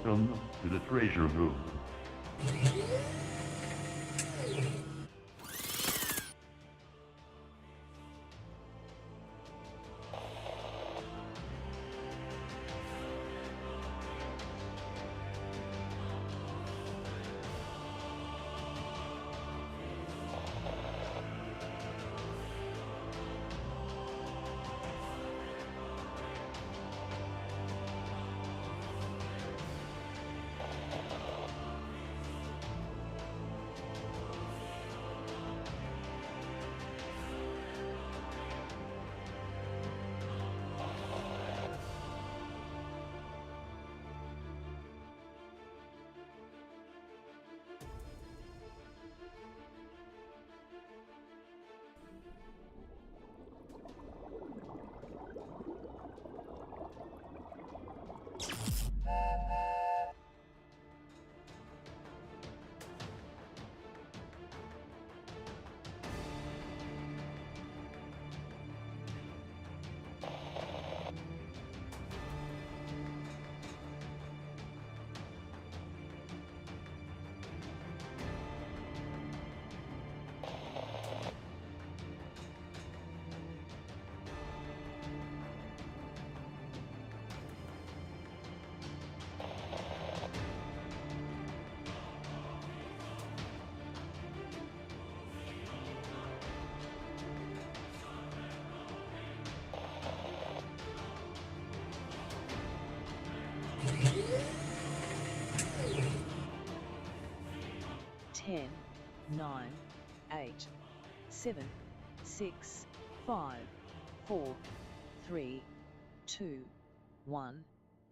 Welcome to the treasure room. Ten, 9, 8, 7, 6, 5, 4, 3, 2, 1,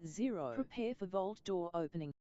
0. Prepare for vault door opening.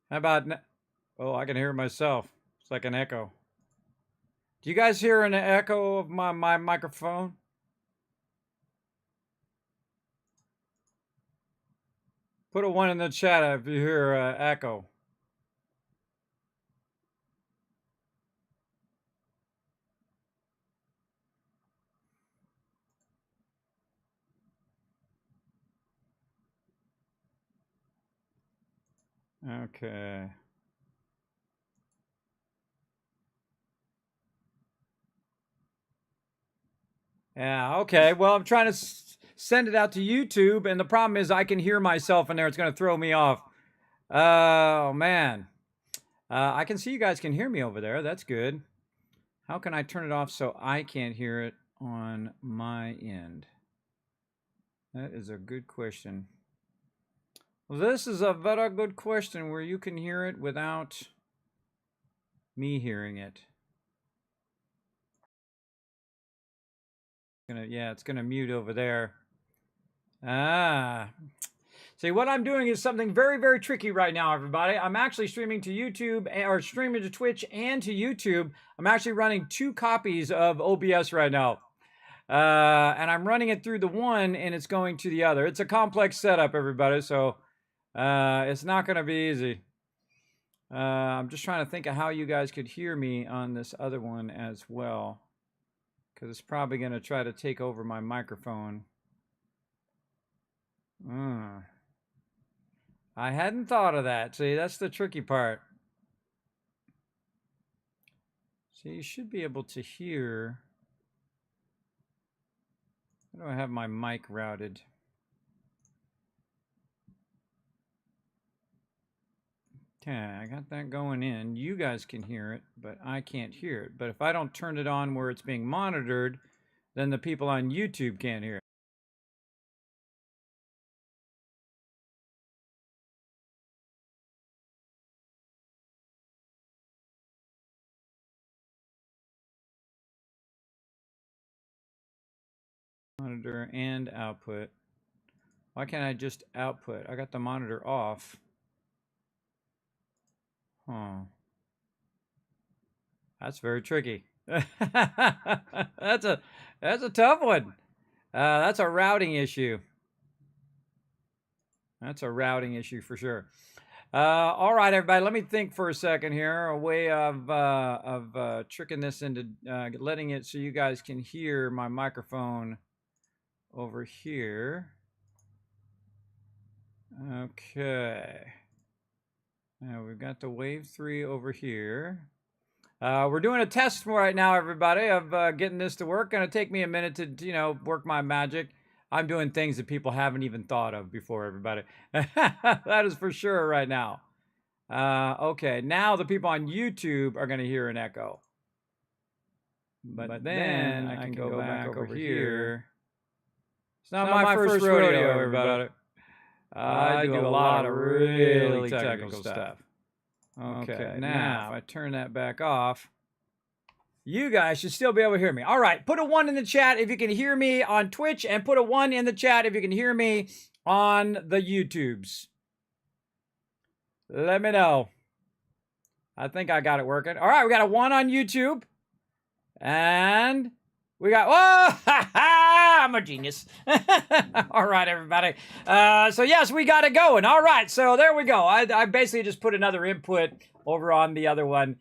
How about, oh, I can hear it myself. It's like an echo. Do you guys hear an echo of my microphone? Put a 1 in the chat if you hear echo. Okay. Yeah, okay. Well, I'm trying to send it out to YouTube, and the problem is I can hear myself in there. It's going to throw me off. Oh, man. I can see you guys can hear me over there. That's good. How can I turn it off so I can't hear it on my end? That is a good question. Well, this is a very good question where you can hear it without me hearing it. Yeah, it's gonna mute over there. See, what I'm doing is something very, very tricky right now, everybody. I'm actually streaming to YouTube, or streaming to Twitch and to YouTube. I'm actually running 2 copies of OBS right now. And I'm running it through the one, and it's going to the other. It's a complex setup, everybody, so it's not going to be easy. I'm just trying to think of how you guys could hear me on this other one as well, because it's probably going to try to take over my microphone. I hadn't thought of that. See, that's the tricky part. See, you should be able to hear. How do I have my mic routed? Okay, I got that going in. You guys can hear it, but I can't hear it. But if I don't turn it on where it's being monitored, then the people on YouTube can't hear it. Monitor and output. Why can't I just output? I got the monitor off. Huh. That's very tricky. That's a tough one. That's a routing issue. That's a routing issue for sure. All right, everybody. Let me think for a second here. A way of tricking this into letting it so you guys can hear my microphone over here. Okay. Now we've got the wave 3 over here. We're doing a test right now, everybody, of getting this to work. Gonna take me a minute to, work my magic. I'm doing things that people haven't even thought of before, everybody. That is for sure right now. Okay, now the people on YouTube are gonna hear an echo. But then I can go back over here. It's not my first rodeo, everybody. I do a lot of really technical stuff. Okay, now if I turn that back off, you guys should still be able to hear me. All right, put a 1 in the chat if you can hear me on Twitch, and put a 1 in the chat if you can hear me on the YouTubes. Let me know. I think I got it working. All right, we got a 1 on YouTube. And we got, I'm a genius. All right, everybody. So yes, we got it going. All right, so there we go. I basically just put another input over on the other one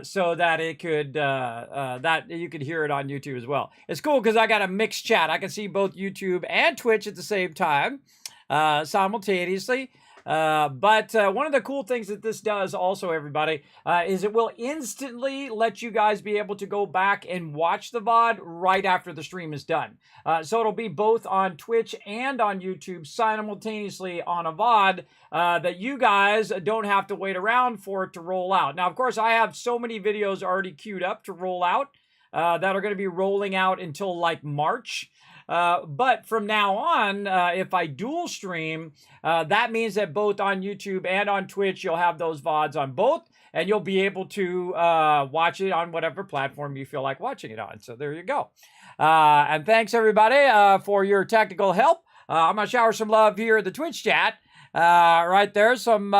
so that it could, that you could hear it on YouTube as well. It's cool because I got a mixed chat. I can see both YouTube and Twitch at the same time, simultaneously. But one of the cool things that this does also, everybody, is it will instantly let you guys be able to go back and watch the VOD right after the stream is done. So it'll be both on Twitch and on YouTube simultaneously on a VOD that you guys don't have to wait around for it to roll out. Now, of course, I have so many videos already queued up to roll out that are going to be rolling out until like March. But from now on, if I dual stream, that means that both on YouTube and on Twitch, you'll have those VODs on both, and you'll be able to watch it on whatever platform you feel like watching it on. So there you go. And thanks, everybody, for your technical help. I'm going to shower some love here in the Twitch chat. Right there, some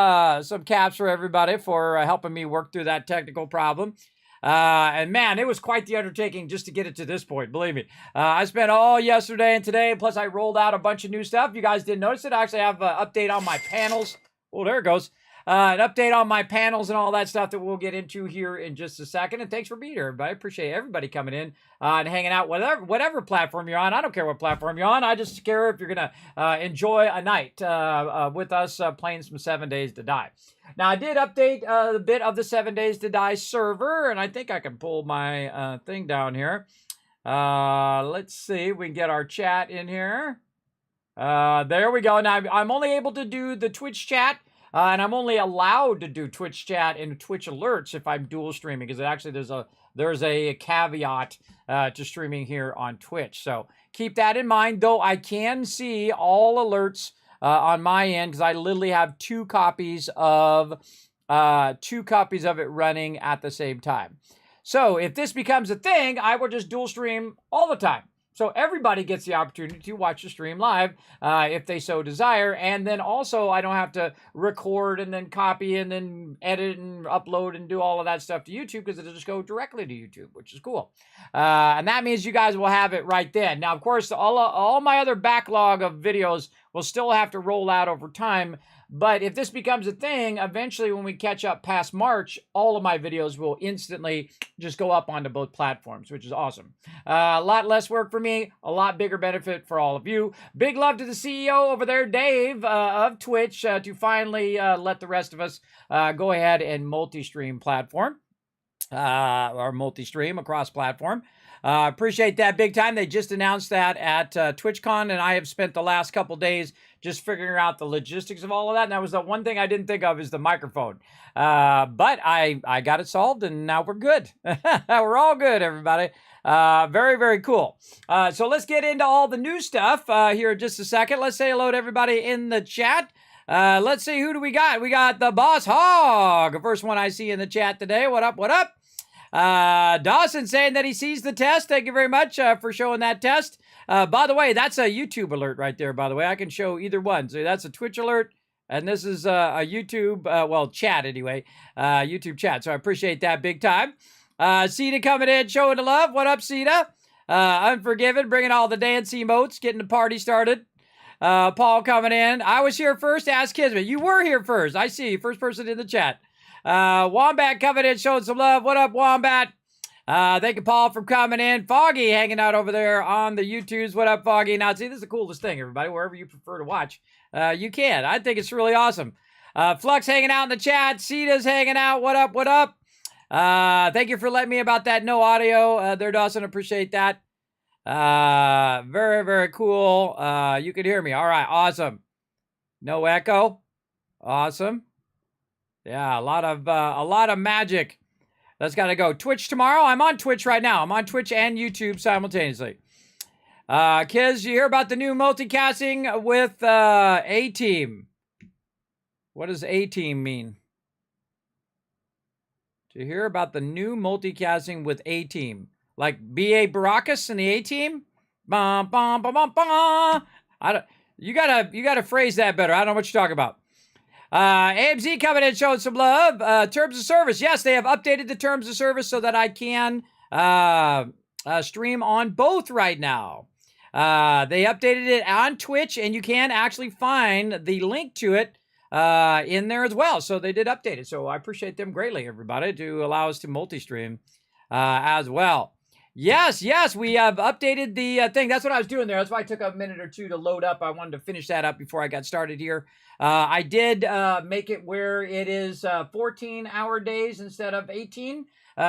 caps for everybody for helping me work through that technical problem. And man, it was quite the undertaking just to get it to this point, believe me. I spent all yesterday and today, plus I rolled out a bunch of new stuff. You guys didn't notice it. I actually have an update on my panels. Oh, there it goes. An update on my panels and all that stuff that we'll get into here in just a second. And thanks for being here, everybody. I appreciate everybody coming in and hanging out, whatever platform you're on. I don't care what platform you're on. I just care if you're going to enjoy a night with us playing some 7 Days to Die. Now, I did update a bit of the 7 Days to Die server, and I think I can pull my thing down here. Let's see. We can get our chat in here. There we go. Now, I'm only able to do the Twitch chat. And I'm only allowed to do Twitch chat and Twitch alerts if I'm dual streaming, because actually there's a caveat to streaming here on Twitch. So keep that in mind, though I can see all alerts on my end, because I literally have two copies of it running at the same time. So if this becomes a thing, I will just dual stream all the time. So everybody gets the opportunity to watch the stream live if they so desire. And then also I don't have to record and then copy and then edit and upload and do all of that stuff to YouTube, because it'll just go directly to YouTube, which is cool. And that means you guys will have it right then. Now, of course, all my other backlog of videos will still have to roll out over time. But if this becomes a thing, eventually when we catch up past March, all of my videos will instantly just go up onto both platforms, which is awesome. A lot less work for me, a lot bigger benefit for all of you. Big love to the CEO over there, Dave, of Twitch, to finally let the rest of us go ahead and multi-stream platform, or multi-stream across platform. Appreciate that big time. They just announced that at TwitchCon, and I have spent the last couple days just figuring out the logistics of all of that. And that was the one thing I didn't think of, is the microphone. But I got it solved, and now we're good. We're all good, everybody. Very, very cool. So let's get into all the new stuff here in just a second. Let's say hello to everybody in the chat. Let's see, who do we got? We got the Boss Hog, the first one I see in the chat today. What up, what up? Dawson saying that he sees the test. Thank you very much for showing that test. By the way, that's a YouTube alert right there, by the way. I can show either one. So that's a Twitch alert, and this is a YouTube, well, chat anyway, YouTube chat. So I appreciate that big time. Sita coming in, showing the love. What up, Sita? Unforgiven, bringing all the dance emotes, getting the party started. Paul coming in. I was here first. Ask Kismet. You were here first. I see you. First person in the chat. Wombat coming in, showing some love. What up, Wombat? Thank you, Paul, for coming in. Foggy hanging out over there on the YouTubes. What up, Foggy? Now, see, this is the coolest thing, everybody. Wherever you prefer to watch, you can. I think it's really awesome. Flux hanging out in the chat. Sita's hanging out. What up, what up? Thank you for letting me about that no audio there, Dawson. Appreciate that. Very, very cool. You can hear me. All right, awesome. No echo. Awesome. Yeah, a lot of magic. That's got to go. Twitch tomorrow. I'm on Twitch right now. I'm on Twitch and YouTube simultaneously. Kids, you hear about the new multicasting with A-Team? What does A-Team mean? Do you hear about the new multicasting with A-Team? Like B.A. Baracus and the A-Team? Bum, bum, bum, bum, bum. You gotta phrase that better. I don't know what you're talking about. AMZ coming in, showing some love. Terms of service. Yes, they have updated the terms of service so that I can stream on both right now. They updated it on Twitch, and you can actually find the link to it in there as well. So they did update it. So I appreciate them greatly, everybody, to allow us to multi-stream as well. Yes, we have updated the thing. That's what I was doing there. That's why I took a minute or two to load up. I wanted to finish that up before I got started here. I did make it where it is 14-hour days instead of 18.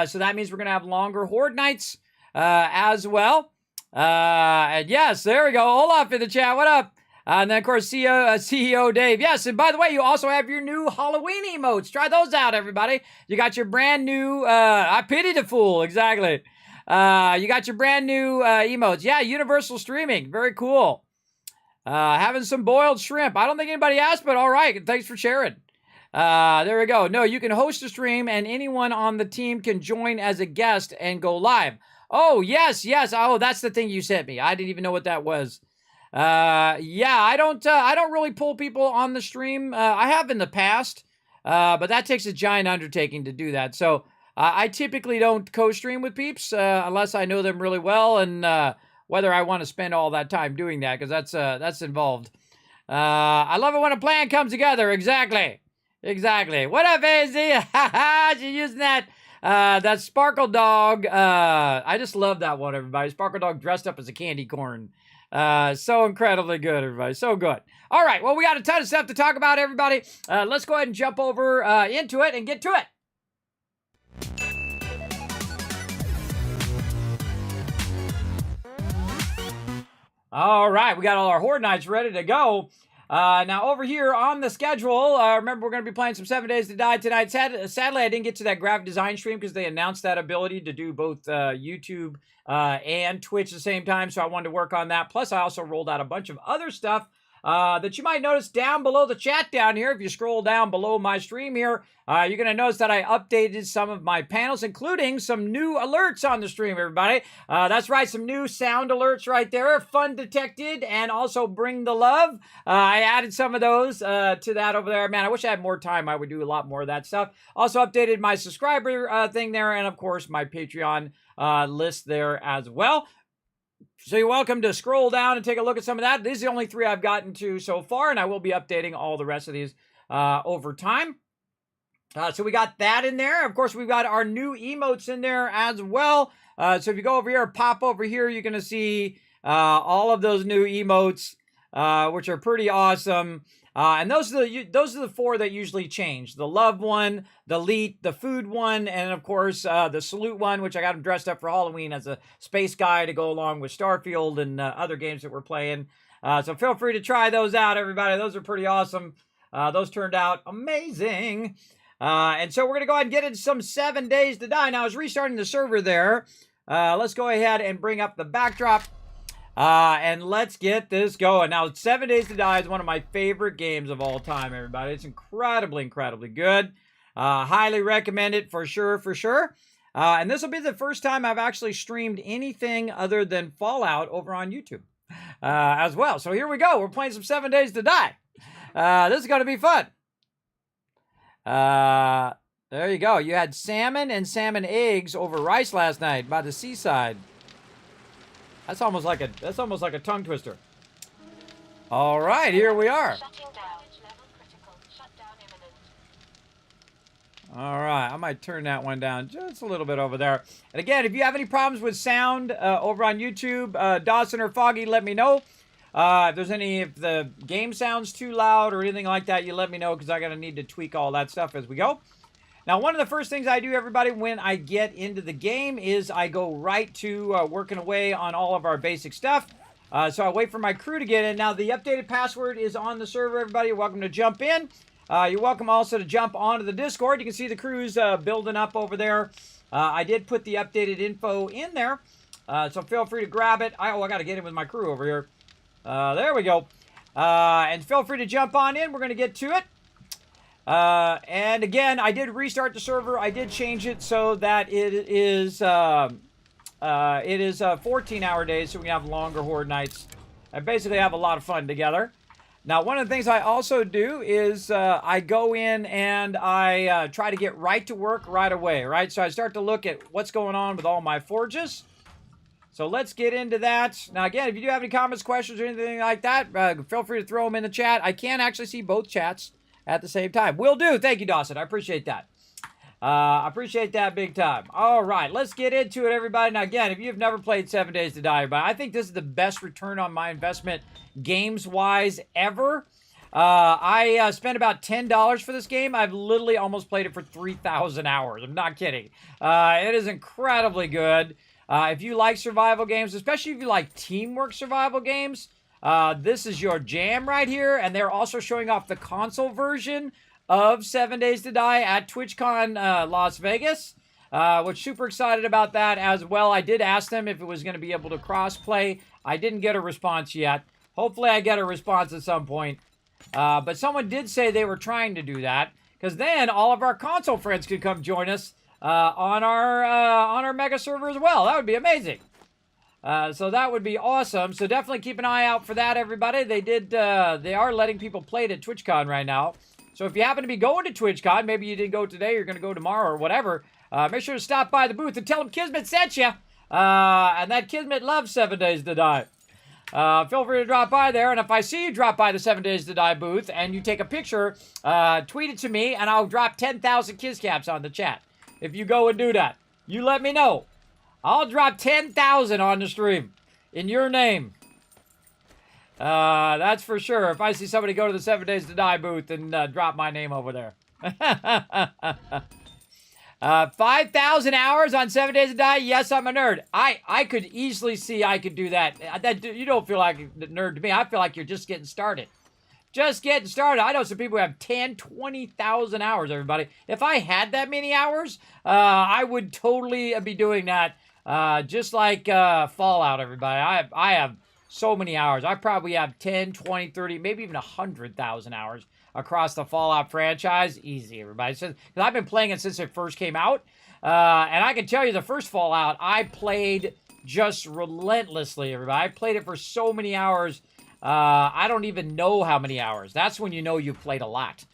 So that means we're going to have longer Horde nights as well. And yes, there we go. Olaf in the chat. What up? And then, of course, CEO Dave. Yes, and by the way, you also have your new Halloween emotes. Try those out, everybody. You got your brand new, I pity the fool, exactly. You got your brand new emotes. Yeah, universal streaming. Very cool. Having some boiled shrimp. I don't think anybody asked, but all right. Thanks for sharing. There we go. No, you can host a stream, and anyone on the team can join as a guest and go live. Oh, yes. Oh, that's the thing you sent me. I didn't even know what that was. Yeah, I don't really pull people on the stream. I have in the past, but that takes a giant undertaking to do that. So I typically don't co-stream with peeps unless I know them really well, and whether I want to spend all that time doing that, because that's involved. I love it when a plan comes together. Exactly. What up, AZ? She's using that Sparkle Dog. I just love that one, everybody. Sparkle Dog dressed up as a candy corn. So incredibly good, everybody. So good. All right. Well, we got a ton of stuff to talk about, everybody. Let's go ahead and jump over into it and get to it. All right. We got all our Horde Nights ready to go. Now, over here on the schedule, remember, we're going to be playing some 7 Days to Die tonight. Sadly, I didn't get to that graphic design stream because they announced that ability to do both YouTube and Twitch at the same time, so I wanted to work on that. Plus, I also rolled out a bunch of other stuff that you might notice down below the chat down here. If you scroll down below my stream here, you're going to notice that I updated some of my panels, including some new alerts on the stream, everybody. That's right, some new sound alerts right there. Fun detected and also bring the love. I added some of those to that over there. Man, I wish I had more time. I would do a lot more of that stuff. Also updated my subscriber thing there, and of course my Patreon list there as well. So you're welcome to scroll down and take a look at some of that. These are the only 3 I've gotten to so far, and I will be updating all the rest of these over time. So we got that in there. Of course, we've got our new emotes in there as well. So if you go over here, pop over here, you're going to see all of those new emotes, which are pretty awesome. And those are the 4 that usually change: the love one, the leet, the food one, and of course the salute one, which I got him dressed up for Halloween as a space guy to go along with Starfield and other games that we're playing. So feel free to try those out, everybody. Those are pretty awesome. Those turned out amazing. And so we're going to go ahead and get into some 7 Days to Die. Now, I was restarting the server there. Let's go ahead and bring up the backdrop. And let's get this going. Now, 7 Days to Die is one of my favorite games of all time, everybody. It's incredibly good. Highly recommend it for sure. And this will be the first time I've actually streamed anything other than Fallout over on YouTube as well. So here we go. We're playing some 7 Days to Die. This is going to be fun. There you go. You had salmon and salmon eggs over rice last night by the seaside. That's almost like a tongue twister. All right, here we are. All right, I might turn that one down just a little bit over there. And again, if you have any problems with sound over on YouTube, Dawson or Foggy, let me know. If the game sounds too loud or anything like that, you let me know, because I'm going to need to tweak all that stuff as we go. Now, one of the first things I do, everybody, when I get into the game is I go right to working away on all of our basic stuff. So I wait for my crew to get in. Now, the updated password is on the server, everybody. You're welcome to jump in. You're welcome also to jump onto the Discord. You can see the crews building up over there. I did put the updated info in there, so feel free to grab it. I got to get in with my crew over here. There we go. And feel free to jump on in. We're going to get to it. And again, I did restart the server. I did change it so that it is 14-hour days, so we can have longer Horde nights and basically have a lot of fun together. Now, one of the things I also do is I go in and I try to get right to work right away, right? So I start to look at what's going on with all my forges. So let's get into that. Now, again, if you do have any comments, questions, or anything like that, feel free to throw them in the chat. I can actually see both chats at the same time. Will do. Thank you, Dawson. I appreciate that. I appreciate that big time. All right, let's get into it, everybody. Now, again, if you've never played 7 Days to Die, I think this is the best return on my investment games-wise ever. I spent about $10 for this game. I've literally almost played it for 3,000 hours. I'm not kidding. It is incredibly good. If you like survival games, especially if you like teamwork survival games, this is your jam right here. And they're also showing off the console version of 7 Days to Die at TwitchCon Las Vegas, which super excited about that as well. I did ask them if it was going to be able to cross-play. I didn't get a response yet. Hopefully I get a response at some point. But someone did say they were trying to do that, because then all of our console friends could come join us on our mega server as well. That would be amazing. So that would be awesome. So definitely keep an eye out for that, everybody. They are letting people play it at TwitchCon right now. So if you happen to be going to TwitchCon, maybe you didn't go today, you're going to go tomorrow or whatever, make sure to stop by the booth and tell them Kismet sent you. And that Kismet loves 7 Days to Die. Feel free to drop by there, and if I see you drop by the 7 Days to Die booth and you take a picture, tweet it to me, and I'll drop 10,000 Kiss Caps on the chat. If you go and do that, you let me know. I'll drop 10,000 on the stream in your name. That's for sure. If I see somebody go to the 7 Days to Die booth and drop my name over there. 5,000 hours on 7 Days to Die? Yes, I'm a nerd. I could easily see I could do that. You don't feel like a nerd to me. I feel like you're just getting started. Just getting started. I know some people who have 10, 20,000 hours, everybody. If I had that many hours, I would totally be doing that. Just like Fallout, everybody. I have so many hours. I probably have 10, 20, 30, maybe even 100,000 hours across the Fallout franchise. Easy, everybody. Because I've been playing it since it first came out. And I can tell you the first Fallout, I played just relentlessly, everybody. I played it for so many hours. I don't even know how many hours. That's when you know you've played a lot.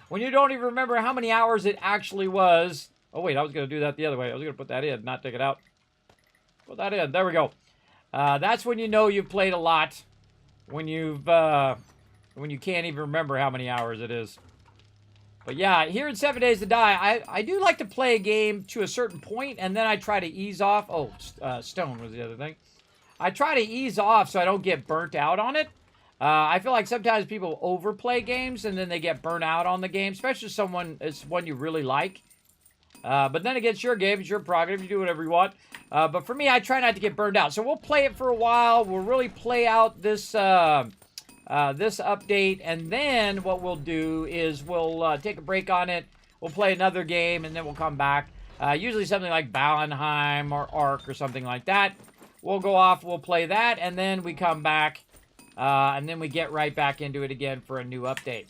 When you don't even remember how many hours it actually was. Oh, wait, I was going to do that the other way. I was going to put that in, not take it out. Put that in. There we go. That's when you know you've played a lot. When you can't even remember how many hours it is. But yeah, here in 7 Days to Die, I do like to play a game to a certain point, and then I try to ease off. Oh, stone was the other thing. I try to ease off so I don't get burnt out on it. I feel like sometimes people overplay games, and then they get burnt out on the game, especially it's one you really like. But then again, it's your game, it's your prerogative, you do whatever you want. But for me, I try not to get burned out. So we'll play it for a while. We'll really play out this this update, and then what we'll do is we'll take a break on it. We'll play another game, and then we'll come back. Usually something like Valheim or Ark or something like that. We'll go off, we'll play that, and then we come back, and then we get right back into it again for a new update.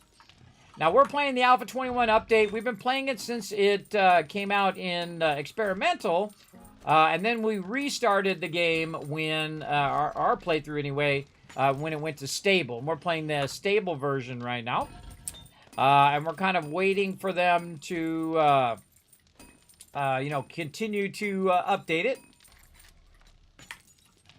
Now, we're playing the Alpha 21 update. We've been playing it since it came out in experimental, and then we restarted the game when, our playthrough anyway, when it went to stable. And we're playing the stable version right now. And we're kind of waiting for them to, continue to update it.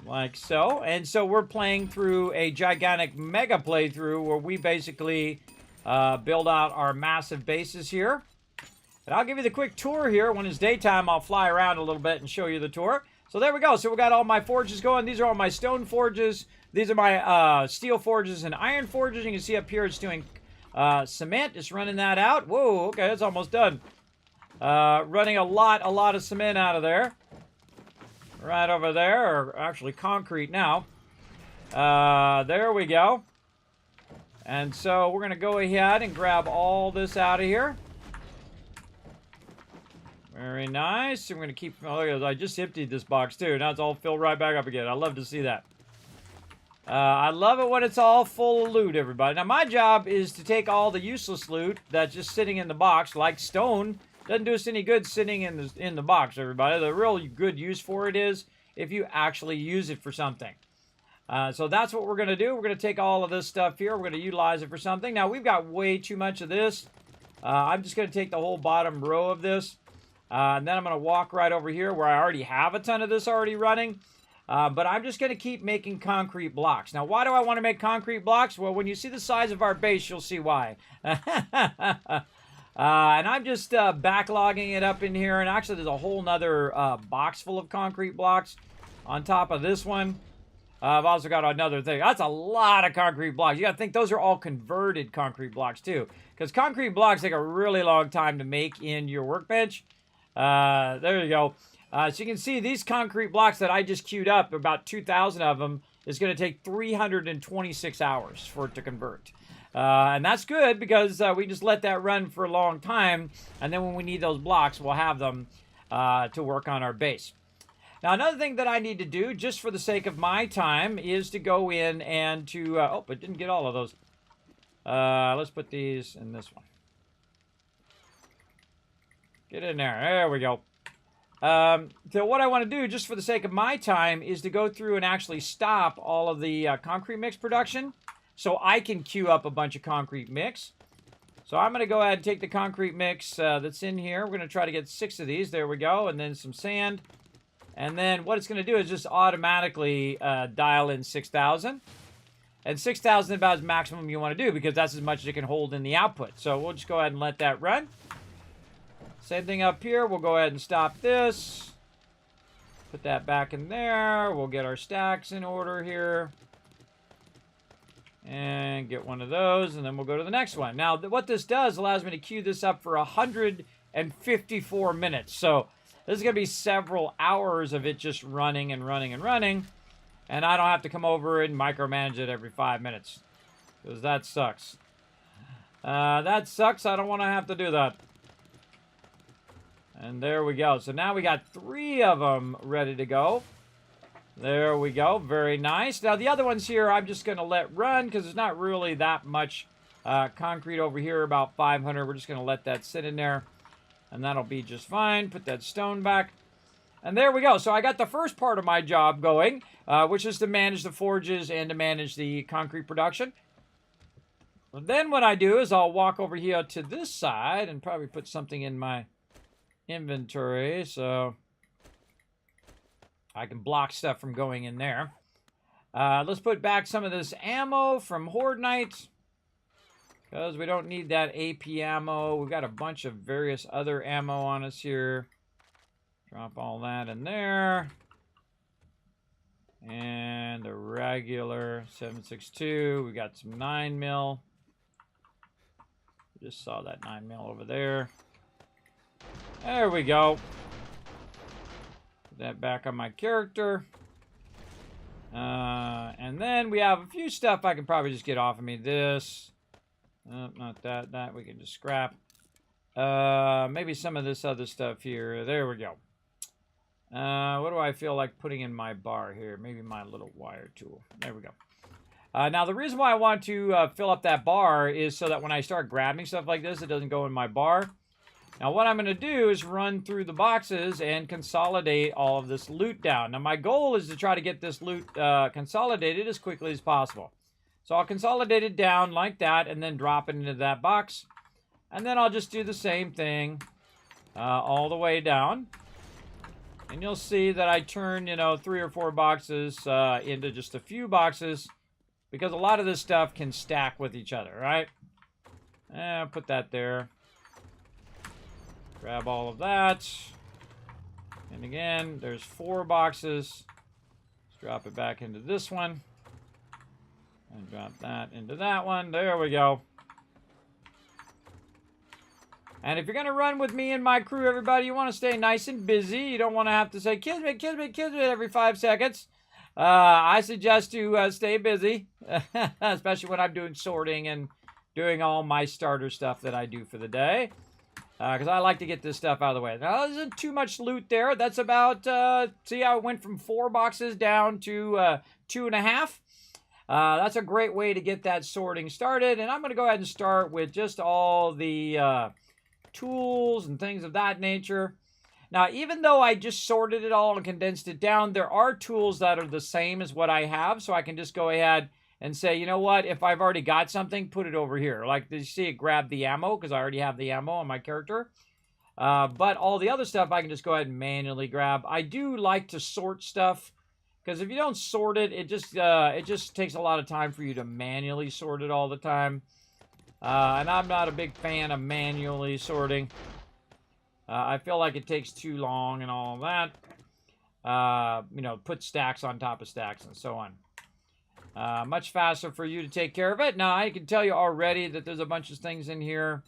Like so. And so we're playing through a gigantic mega playthrough where we basically build out our massive bases here. And I'll give you the quick tour here. When it's daytime, I'll fly around a little bit and show you the tour. So there we go. So we got all my forges going. These are all my stone forges. These are my steel forges and iron forges. You can see up here it's doing cement. Just running that out. Whoa, okay, it's almost done. Running a lot of cement out of there. Right over there, or actually concrete now. There we go. And so we're going to go ahead and grab all this out of here. Very nice. And we're going to keep... Oh, I just emptied this box too. Now it's all filled right back up again. I love to see that. I love it when it's all full of loot, everybody. Now my job is to take all the useless loot that's just sitting in the box, like stone. Doesn't do us any good sitting in the box, everybody. The real good use for it is if you actually use it for something. So that's what we're going to do. We're going to take all of this stuff here. We're going to utilize it for something. Now, we've got way too much of this. I'm just going to take the whole bottom row of this. And then I'm going to walk right over here where I already have a ton of this already running. But I'm just going to keep making concrete blocks. Now, why do I want to make concrete blocks? Well, when you see the size of our base, you'll see why. And I'm just backlogging it up in here. And actually, there's a whole nother box full of concrete blocks on top of this one. I've also got another thing. That's a lot of concrete blocks. You got to think those are all converted concrete blocks, too. Because concrete blocks take a really long time to make in your workbench. There you go. So you can see these concrete blocks that I just queued up, about 2,000 of them, is going to take 326 hours for it to convert. And that's good because we just let that run for a long time. And then when we need those blocks, we'll have them to work on our base. Now, another thing that I need to do, just for the sake of my time, is to go in and to... oh, I didn't get all of those. Let's put these in this one. Get in there. There we go. So what I want to do, just for the sake of my time, is to go through and actually stop all of the concrete mix production so I can queue up a bunch of concrete mix. So I'm going to go ahead and take the concrete mix that's in here. We're going to try to get 6 of these. There we go. And then some sand. And then what it's going to do is just automatically dial in 6,000. And 6,000 is about as maximum you want to do because that's as much as it can hold in the output. So we'll just go ahead and let that run. Same thing up here. We'll go ahead and stop this. Put that back in there. We'll get our stacks in order here. And get one of those. And then we'll go to the next one. Now, what this does allows me to queue this up for 154 minutes. So this is going to be several hours of it just running and running and running. And I don't have to come over and micromanage it every 5 minutes. Because that sucks. That sucks. I don't want to have to do that. And there we go. So now we got 3 of them ready to go. There we go. Very nice. Now the other ones here I'm just going to let run because there's not really that much concrete over here, about 500. We're just going to let that sit in there. And that'll be just fine. Put that stone back. And there we go. So I got the first part of my job going, which is to manage the forges and to manage the concrete production. But then what I do is I'll walk over here to this side and probably put something in my inventory so I can block stuff from going in there. Let's put back some of this ammo from Horde Night because we don't need that AP ammo. We've got a bunch of various other ammo on us here. Drop all that in there. And a regular 7.62. We got some 9mm. Just saw that 9mm over there. There we go. Put that back on my character. And then we have a few stuff I can probably just get off of me. This. Not that. That we can just scrap. Maybe some of this other stuff here. There we go. What do I feel like putting in my bar here? Maybe my little wire tool. There we go. Now, the reason why I want to fill up that bar is so that when I start grabbing stuff like this, it doesn't go in my bar. Now, what I'm going to do is run through the boxes and consolidate all of this loot down. Now, my goal is to try to get this loot consolidated as quickly as possible. So I'll consolidate it down like that and then drop it into that box. And then I'll just do the same thing all the way down. And you'll see that I turn, 3 or 4 boxes into just a few boxes because a lot of this stuff can stack with each other, right? Put that there. Grab all of that. And again, there's 4 boxes. Let's drop it back into this one. And drop that into that one. There we go. And if you're going to run with me and my crew, everybody, you want to stay nice and busy. You don't want to have to say, Kismet, Kismet, Kismet every 5 seconds. I suggest to stay busy, especially when I'm doing sorting and doing all my starter stuff that I do for the day. Because I like to get this stuff out of the way. Now, there isn't too much loot there. That's about, see how it went from 4 boxes down to 2.5. That's a great way to get that sorting started. And I'm going to go ahead and start with just all the tools and things of that nature. Now, even though I just sorted it all and condensed it down, there are tools that are the same as what I have. So I can just go ahead and say, you know what, if I've already got something, put it over here. Like, you see it grab the ammo, because I already have the ammo on my character. But all the other stuff, I can just go ahead and manually grab. I do like to sort stuff, because if you don't sort it, it just takes a lot of time for you to manually sort it all the time. And I'm not a big fan of manually sorting. I feel like it takes too long and all that. Put stacks on top of stacks and so on. Much faster for you to take care of it. Now, I can tell you already that there's a bunch of things in here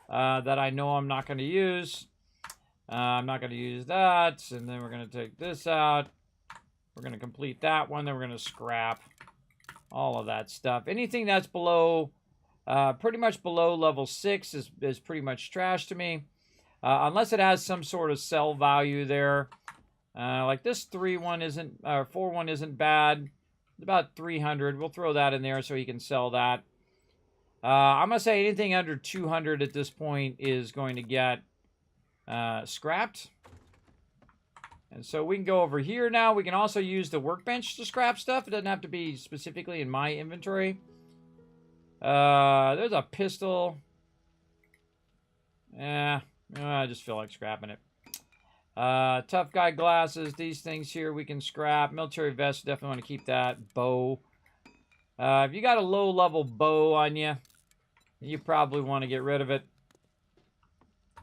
that I know I'm not going to use. I'm not going to use that. And then we're going to take this out. We're going to complete that one. Then we're going to scrap all of that stuff. Anything that's below, pretty much below level 6 is pretty much trash to me. Unless it has some sort of sell value there. Like this 4 one isn't bad. It's about 300. We'll throw that in there so he can sell that. I'm going to say anything under 200 at this point is going to get scrapped. And so we can go over here now. We can also use the workbench to scrap stuff. It doesn't have to be specifically in my inventory. There's a pistol. Yeah, I just feel like scrapping it. Tough guy glasses. These things here we can scrap. Military vest, definitely want to keep that. Bow. If you got a low-level bow on you, you probably want to get rid of it.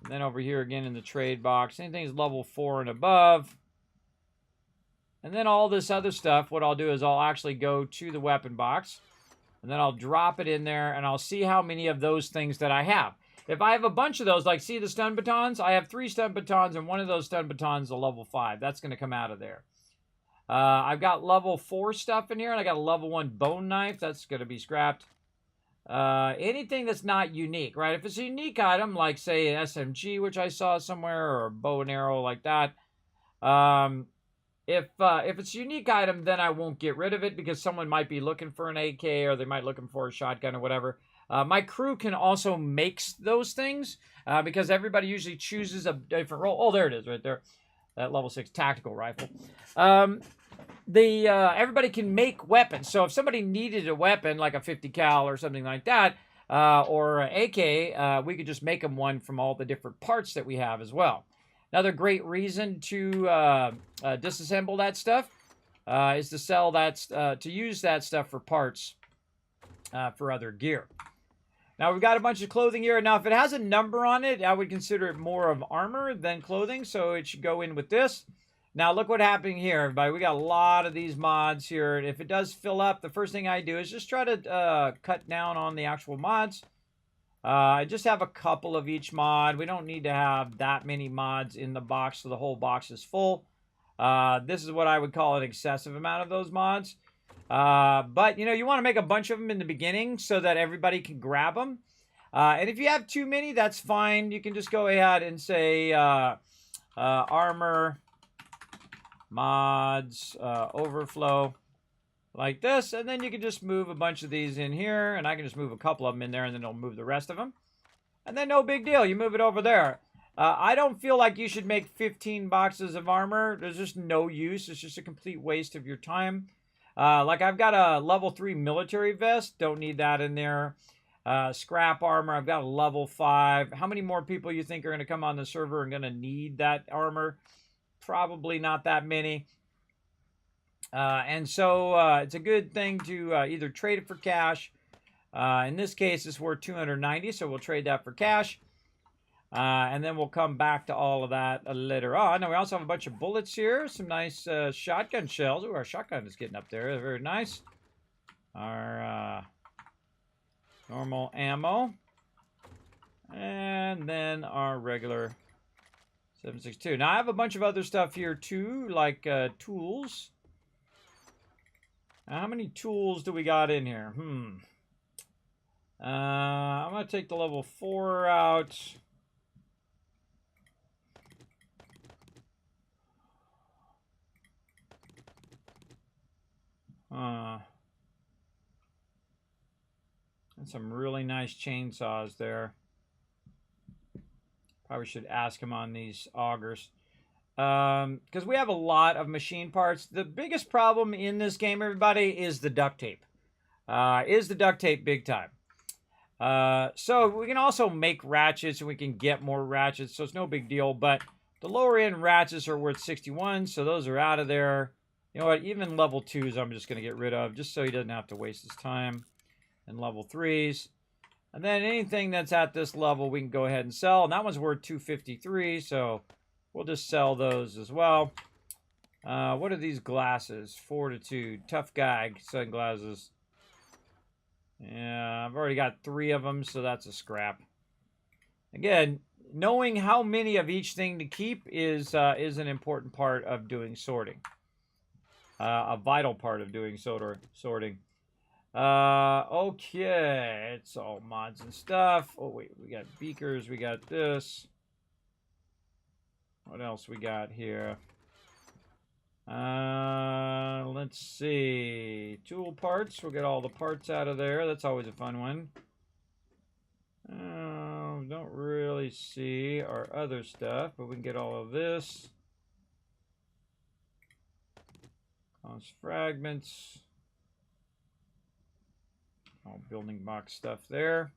And then over here again in the trade box, anything's level 4 and above. And then all this other stuff, what I'll do is I'll actually go to the weapon box. And then I'll drop it in there, and I'll see how many of those things that I have. If I have a bunch of those, like see the stun batons? I have 3 stun batons, and one of those stun batons is a level 5. That's going to come out of there. I've got level 4 stuff in here, and I got a level 1 bone knife. That's going to be scrapped. Anything that's not unique, right? If it's a unique item, like say an SMG, which I saw somewhere, or a bow and arrow like that, if it's a unique item, then I won't get rid of it because someone might be looking for an AK or they might be looking for a shotgun or whatever. My crew can also make those things because everybody usually chooses a different role. Oh, there it is right there. That level 6 tactical rifle. Everybody can make weapons. So if somebody needed a weapon like a 50 cal or something like that, or an AK, we could just make them one from all the different parts that we have as well. Another great reason to disassemble that stuff is to sell that, to use that stuff for parts for other gear. Now we've got a bunch of clothing here. Now if it has a number on it, I would consider it more of armor than clothing, so it should go in with this. Now look what's happening here, everybody. We got a lot of these mods here, and if it does fill up, the first thing I do is just try to cut down on the actual mods. I just have a couple of each mod. We don't need to have that many mods in the box so the whole box is full. This is what I would call an excessive amount of those mods. But, you know, you want to make a bunch of them in the beginning so that everybody can grab them. And if you have too many, that's fine. You can just go ahead and say armor, mods, overflow. Like this, and then you can just move a bunch of these in here, and I can just move a couple of them in there, and then it'll move the rest of them. And then no big deal, you move it over there. I don't feel like you should make 15 boxes of armor. There's just no use. It's just a complete waste of your time. Like I've got a level 3 military vest. Don't need that in there. Scrap armor. I've got a level 5. How many more people you think are going to come on the server and going to need that armor? Probably not that many. And so it's a good thing to either trade it for cash. In this case, it's worth 290, so we'll trade that for cash. And then we'll come back to all of that later on. Now, we also have a bunch of bullets here. Some nice shotgun shells. Ooh, our shotgun is getting up there. They're very nice. Our normal ammo. And then our regular 7.62. Now, I have a bunch of other stuff here, too, like tools. How many tools do we got in here? I'm going to take the level 4 out. And some really nice chainsaws there. Probably should ask him on these augers. Because we have a lot of machine parts. The biggest problem in this game, everybody, is the duct tape. Big time. So we can also make ratchets, and we can get more ratchets, so it's no big deal. But the lower end ratchets are worth 61, so those are out of there. You know what? Even level 2s I'm just going to get rid of, just so he doesn't have to waste his time. And level 3s. And then anything that's at this level, we can go ahead and sell. And that one's worth 253, so we'll just sell those as well. What are these glasses? Fortitude. Tough guy sunglasses. Yeah, I've already got 3 of them, so that's a scrap. Again, knowing how many of each thing to keep is an important part of doing sorting. A vital part of doing sorting. Okay, it's all mods and stuff. Oh, wait, we got beakers, we got this. What else we got here? Let's see. Tool parts, we'll get all the parts out of there. That's always a fun one. Don't really see our other stuff, but we can get all of this. Those fragments. All building box stuff there.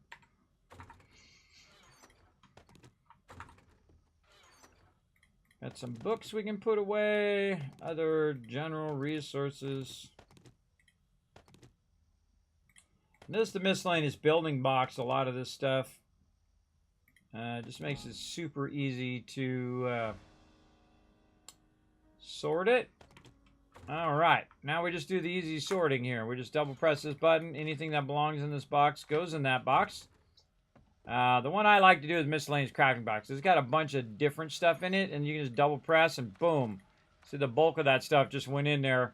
Got some books we can put away. Other general resources. And this is the miscellaneous building box. A lot of this stuff. Just makes it super easy to sort it. All right, now we just do the easy sorting here. We just double press this button. Anything that belongs in this box goes in that box. The one I like to do is miscellaneous crafting box. It's got a bunch of different stuff in it, and you can just double press and boom. See, the bulk of that stuff just went in there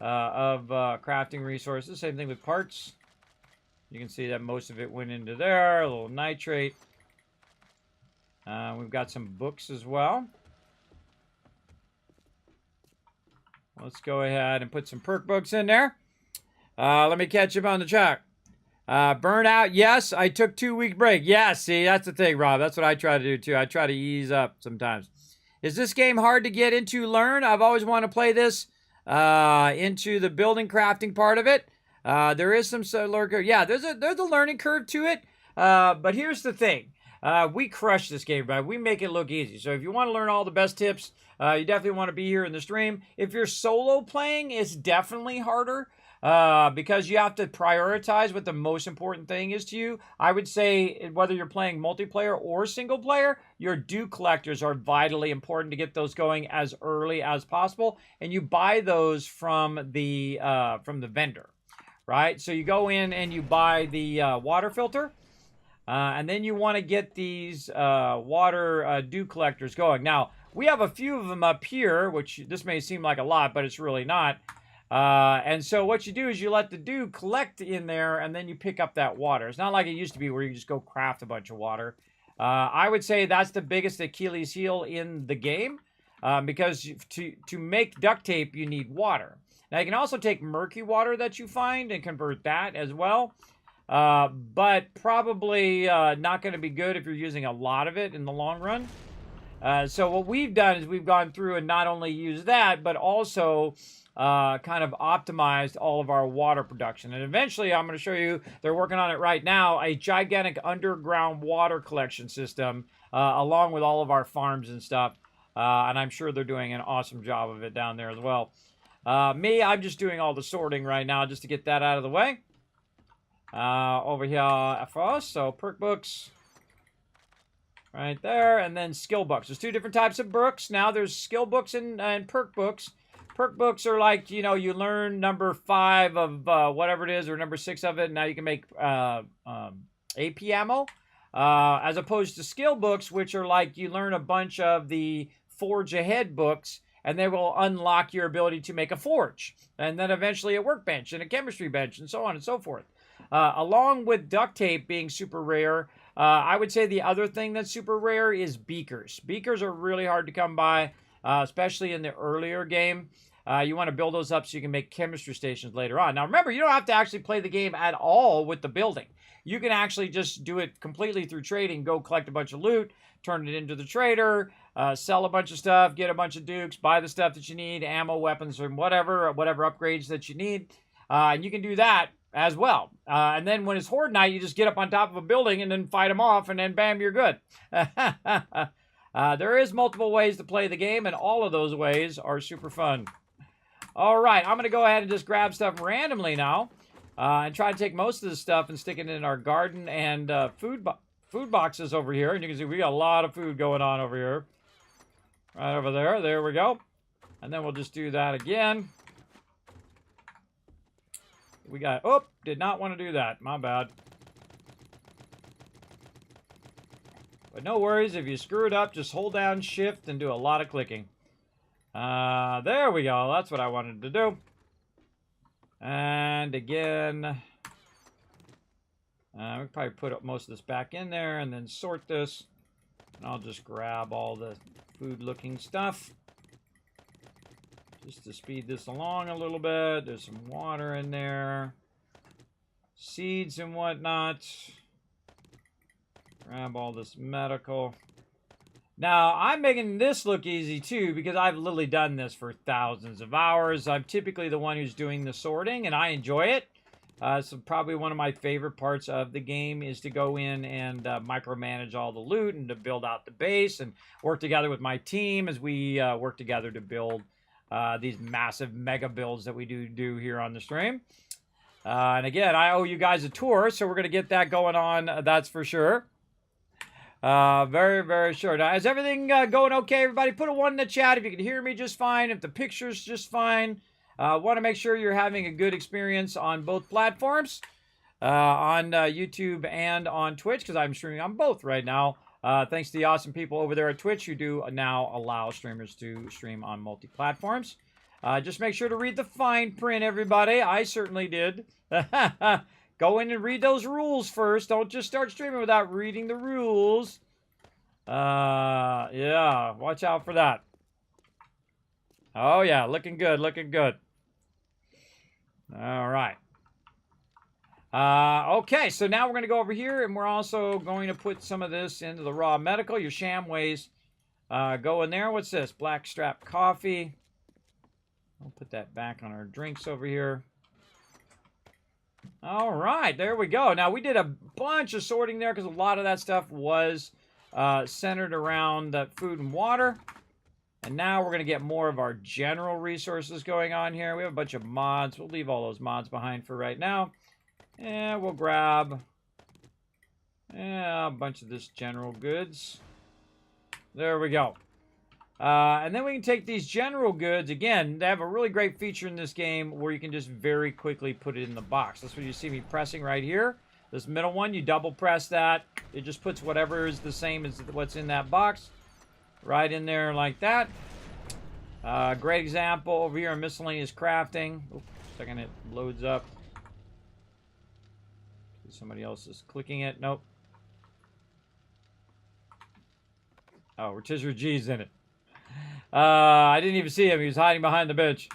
of crafting resources. Same thing with parts. You can see that most of it went into there. A little nitrate. We've got some books as well. Let's go ahead and put some perk books in there. Let me catch up on the chat. Burnout, yes. I took 2-week break. Yeah, see, that's the thing, Rob. That's what I try to do, too. I try to ease up sometimes. Is this game hard to get into, learn? I've always wanted to play this into the building crafting part of it. There is some learning curve. Yeah, there's a learning curve to it. But here's the thing. We crush this game, right? We make it look easy. So if you want to learn all the best tips, you definitely want to be here in the stream. If you're solo playing, it's definitely harder because you have to prioritize what the most important thing is to you. I would say whether you're playing multiplayer or single player, your dew collectors are vitally important to get those going as early as possible. And you buy those from the vendor, right? So you go in and you buy the water filter. And then you want to get these water dew collectors going. Now, we have a few of them up here, which this may seem like a lot, but it's really not. And so what you do is you let the dew collect in there, and then you pick up that water. It's not like it used to be where you just go craft a bunch of water. I would say that's the biggest Achilles heel in the game, because to make duct tape, you need water. Now, you can also take murky water that you find and convert that as well. But probably not going to be good if you're using a lot of it in the long run. So what we've done is we've gone through and not only used that, but also kind of optimized all of our water production. And eventually, I'm going to show you, they're working on it right now, a gigantic underground water collection system, along with all of our farms and stuff. And I'm sure they're doing an awesome job of it down there as well. I'm just doing all the sorting right now just to get that out of the way. Over here first, so perk books right there, and then skill books. There's two different types of books. Now there's skill books and perk books. Perk books are like, you know, you learn number 5 of whatever it is, or number 6 of it, and now you can make AP ammo. As opposed to skill books, which are like you learn a bunch of the Forge Ahead books, and they will unlock your ability to make a forge, and then eventually a workbench and a chemistry bench, and so on and so forth. Along with duct tape being super rare, I would say the other thing that's super rare is beakers. Beakers are really hard to come by, especially in the earlier game. You want to build those up so you can make chemistry stations later on. Now remember, you don't have to actually play the game at all with the building. You can actually just do it completely through trading, go collect a bunch of loot, turn it into the trader, sell a bunch of stuff, get a bunch of dukes, buy the stuff that you need, ammo, weapons, or whatever upgrades that you need. And you can do that as well. And then when it's Horde Night, you just get up on top of a building and then fight them off, and then bam, you're good. There is multiple ways to play the game, and all of those ways are super fun. All right, I'm going to go ahead and just grab stuff randomly now and try to take most of this stuff and stick it in our garden and food boxes over here. And you can see we got a lot of food going on over here. Right over there. There we go. And then we'll just do that again. We got, oh, did not want to do that. My bad. But no worries. If you screw it up, just hold down shift and do a lot of clicking. There we go. That's what I wanted to do. And again, we'll probably put up most of this back in there and then sort this. And I'll just grab all the food-looking stuff. Just to speed this along a little bit. There's some water in there. Seeds and whatnot. Grab all this medical. Now, I'm making this look easy too because I've literally done this for thousands of hours. I'm typically the one who's doing the sorting, and I enjoy it. So probably one of my favorite parts of the game is to go in and micromanage all the loot and to build out the base and work together with my team as we work together to build these massive mega builds that we do here on the stream. And again, I owe you guys a tour, so we're going to get that going on, that's for sure. Very, very sure. Now, is everything going okay, everybody? Put a 1 in the chat if you can hear me just fine, if the picture's just fine. Want to make sure you're having a good experience on both platforms, on YouTube and on Twitch, because I'm streaming on both right now. Thanks to the awesome people over there at Twitch who do now allow streamers to stream on multi-platforms. Just make sure to read the fine print, everybody. I certainly did. Go in and read those rules first. Don't just start streaming without reading the rules. Yeah, watch out for that. Oh, yeah, looking good, looking good. All right. Okay, so now we're going to go over here, and we're also going to put some of this into the raw medical. Your Shamways go in there. What's this? Blackstrap coffee. I'll put that back on our drinks over here. All right, there we go. Now, we did a bunch of sorting there because a lot of that stuff was centered around food and water. And now we're going to get more of our general resources going on here. We have a bunch of mods. We'll leave all those mods behind for right now. And we'll grab a bunch of this general goods. There we go. And then we can take these general goods. Again, they have a really great feature in this game where you can just very quickly put it in the box. That's what you see me pressing right here. This middle one, you double press that. It just puts whatever is the same as what's in that box right in there like that. Great example over here in miscellaneous crafting. Oops, second it loads up. Somebody else is clicking it. Nope. Oh, Rotisserie G's in it. I didn't even see him. He was hiding behind the bench.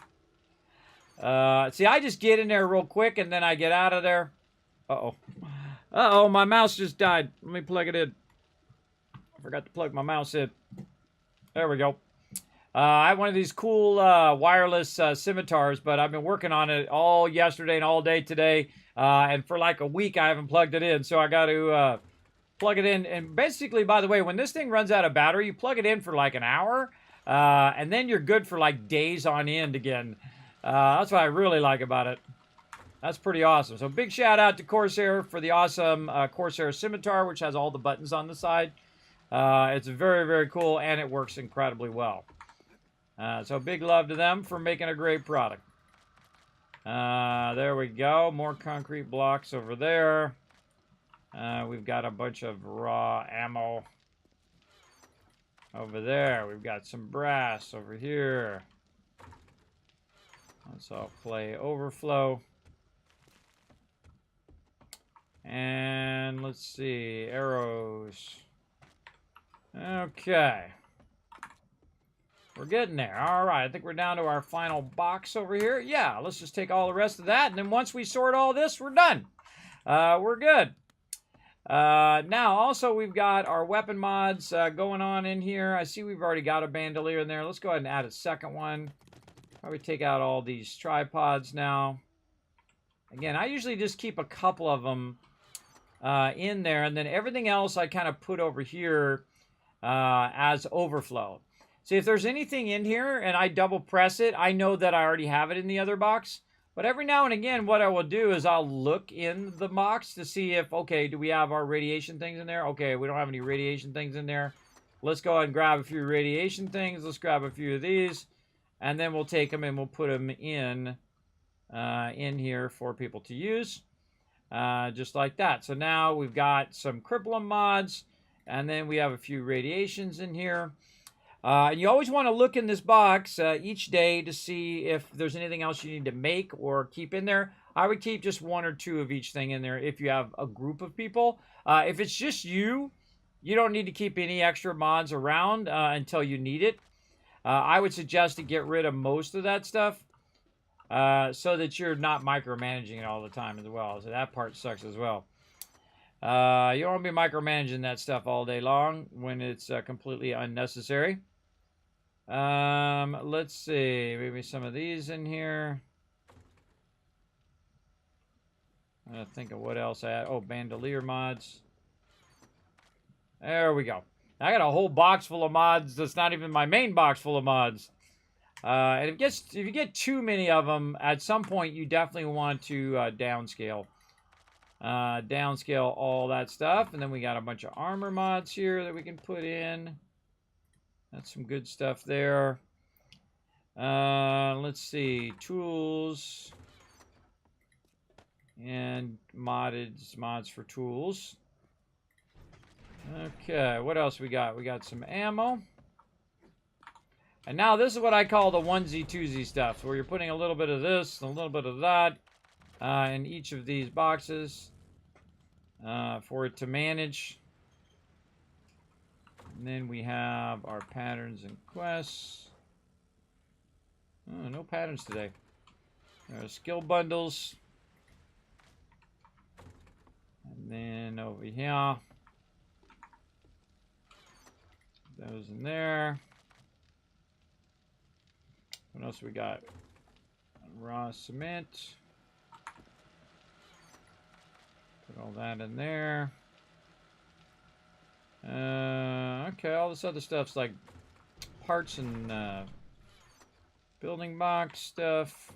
See, I just get in there real quick, and then I get out of there. Uh-oh. Uh-oh, my mouse just died. Let me plug it in. I forgot to plug my mouse in. There we go. I have one of these cool wireless scimitars, but I've been working on it all yesterday and all day today. And for like a week, I haven't plugged it in. So I got to plug it in. And basically, by the way, when this thing runs out of battery, you plug it in for like an hour. And then you're good for like days on end again. That's what I really like about it. That's pretty awesome. So big shout out to Corsair for the awesome Corsair Scimitar, which has all the buttons on the side. It's very, very cool, and it works incredibly well. So big love to them for making a great product. There we go. More concrete blocks over there. We've got a bunch of raw ammo over there. We've got some brass over here. Let's all play overflow. And let's see, arrows. Okay. We're getting there. All right, I think we're down to our final box over here. Yeah, let's just take all the rest of that, and then once we sort all this, we're done. We're good. Now, also, we've got our weapon mods going on in here. I see we've already got a bandolier in there. Let's go ahead and add a second one. Probably take out all these tripods now. Again, I usually just keep a couple of them in there, and then everything else I kind of put over here as overflow. See, if there's anything in here and I double press it, I know that I already have it in the other box. But every now and again, what I will do is I'll look in the box to see if, okay, do we have our radiation things in there? Okay, we don't have any radiation things in there. Let's go ahead and grab a few radiation things. Let's grab a few of these. And then we'll take them and we'll put them in here for people to use. Just like that. So now we've got some cripplum mods. And then we have a few radiations in here. And you always want to look in this box each day to see if there's anything else you need to make or keep in there. I would keep just 1 or 2 of each thing in there if you have a group of people. If it's just you, you don't need to keep any extra mods around until you need it. I would suggest to get rid of most of that stuff so that you're not micromanaging it all the time as well. So that part sucks as well. You don't want to be micromanaging that stuff all day long when it's completely unnecessary. Let's see. Maybe some of these in here. I'm going to think of what else I had. Oh, bandolier mods. There we go. I got a whole box full of mods that's not even my main box full of mods. And if you get too many of them, at some point you definitely want to downscale. Downscale all that stuff. And then we got a bunch of armor mods here that we can put in. That's some good stuff there. Let's see. Tools. And mods for tools. Okay, what else we got? We got some ammo. And now this is what I call the onesie twosie stuff, where you're putting a little bit of this and a little bit of that in each of these boxes for it to manage. And then we have our patterns and quests. Oh, no patterns today. There are skill bundles. And then over here. Those in there. What else we got? Raw cement. Put all that in there. Okay, all this other stuff's like parts and building box stuff.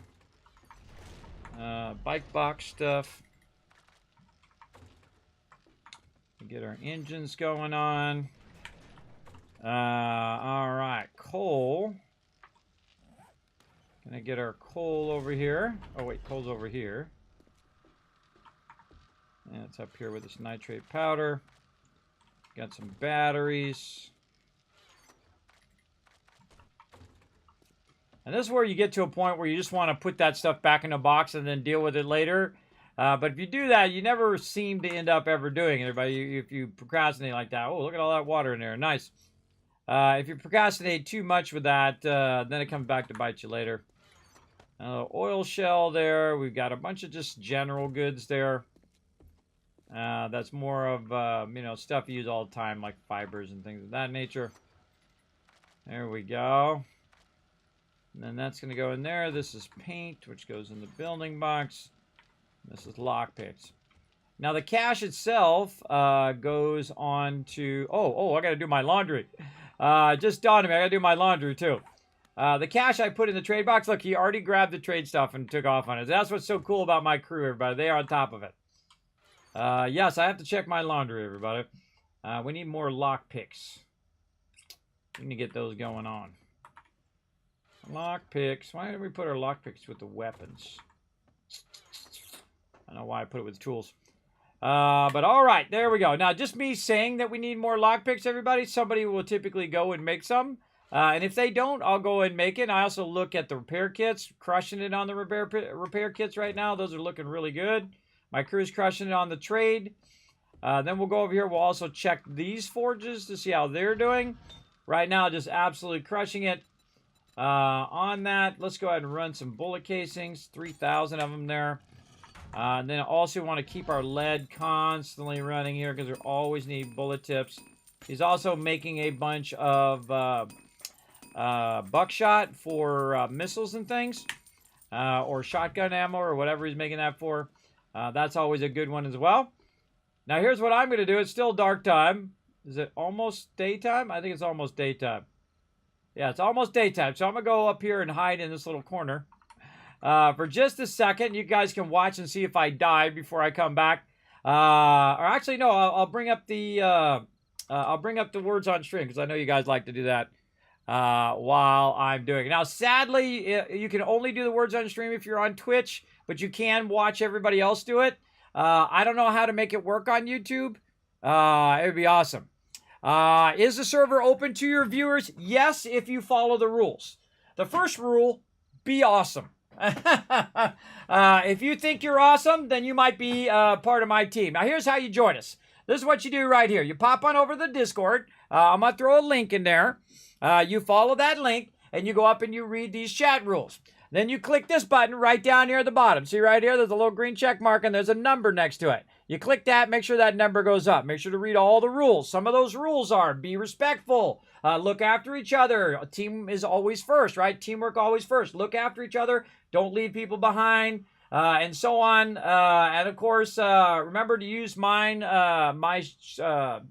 Bike box stuff. We get our engines going on. All right, coal. Gonna get our coal over here. Oh wait, coal's over here. And it's up here with this nitrate powder. Got some batteries. And this is where you get to a point where you just want to put that stuff back in a box and then deal with it later. But if you do that, you never seem to end up ever doing it. If you procrastinate like that, oh, look at all that water in there. Nice. If you procrastinate too much with that, then it comes back to bite you later. Oil shell there. We've got a bunch of just general goods there. That's more of, you know, stuff you use all the time, like fibers and things of that nature. There we go. And then that's going to go in there. This is paint, which goes in the building box. This is lockpicks. Now, the cash itself goes on to... Oh, I got to do my laundry. Just dawned on me, I got to do my laundry, too. The cash I put in the trade box, look, he already grabbed the trade stuff and took off on it. That's what's so cool about my crew, everybody. They are on top of it. Yes, I have to check my laundry, everybody. We need more lockpicks. We need to get those going on. Lockpicks. Why did we put our lockpicks with the weapons? I don't know why I put it with tools. But all right, there we go. Now, just me saying that we need more lockpicks, everybody, somebody will typically go and make some. And if they don't, I'll go and make it. I also look at the repair kits, crushing it on the repair kits right now. Those are looking really good. My crew's crushing it on the trade. Then we'll go over here. We'll also check these forges to see how they're doing. Right now, just absolutely crushing it. On that, let's go ahead and run some bullet casings. 3,000 of them there. And then also want to keep our lead constantly running here because we always need bullet tips. He's also making a bunch of buckshot for missiles and things. Or shotgun ammo or whatever he's making that for. That's always a good one as well. Now here's what I'm going to do. It's still dark time. Is it almost daytime? I think it's almost daytime. Yeah, it's almost daytime. So I'm going to go up here and hide in this little corner. For just a second, you guys can watch and see if I die before I come back. Or actually, no, I'll bring up the words on stream because I know you guys like to do that while I'm doing it. Now, sadly, you can only do the words on stream if you're on Twitch, but you can watch everybody else do it. I don't know how to make it work on YouTube. It would be awesome. Is the server open to your viewers? Yes, if you follow the rules. The first rule, be awesome. If you think you're awesome, then you might be part of my team. Now, here's how you join us. This is what you do right here. You pop on over to the Discord. I'm going to throw a link in there. You follow that link, and you go up and you read these chat rules. Then you click this button right down here at the bottom. See right here? There's a little green check mark, and there's a number next to it. You click that, make sure that number goes up. Make sure to read all the rules. Some of those rules are be respectful, look after each other. A team is always first, right? Teamwork always first. Look after each other. Don't leave people behind. And so on. And of course, remember to use my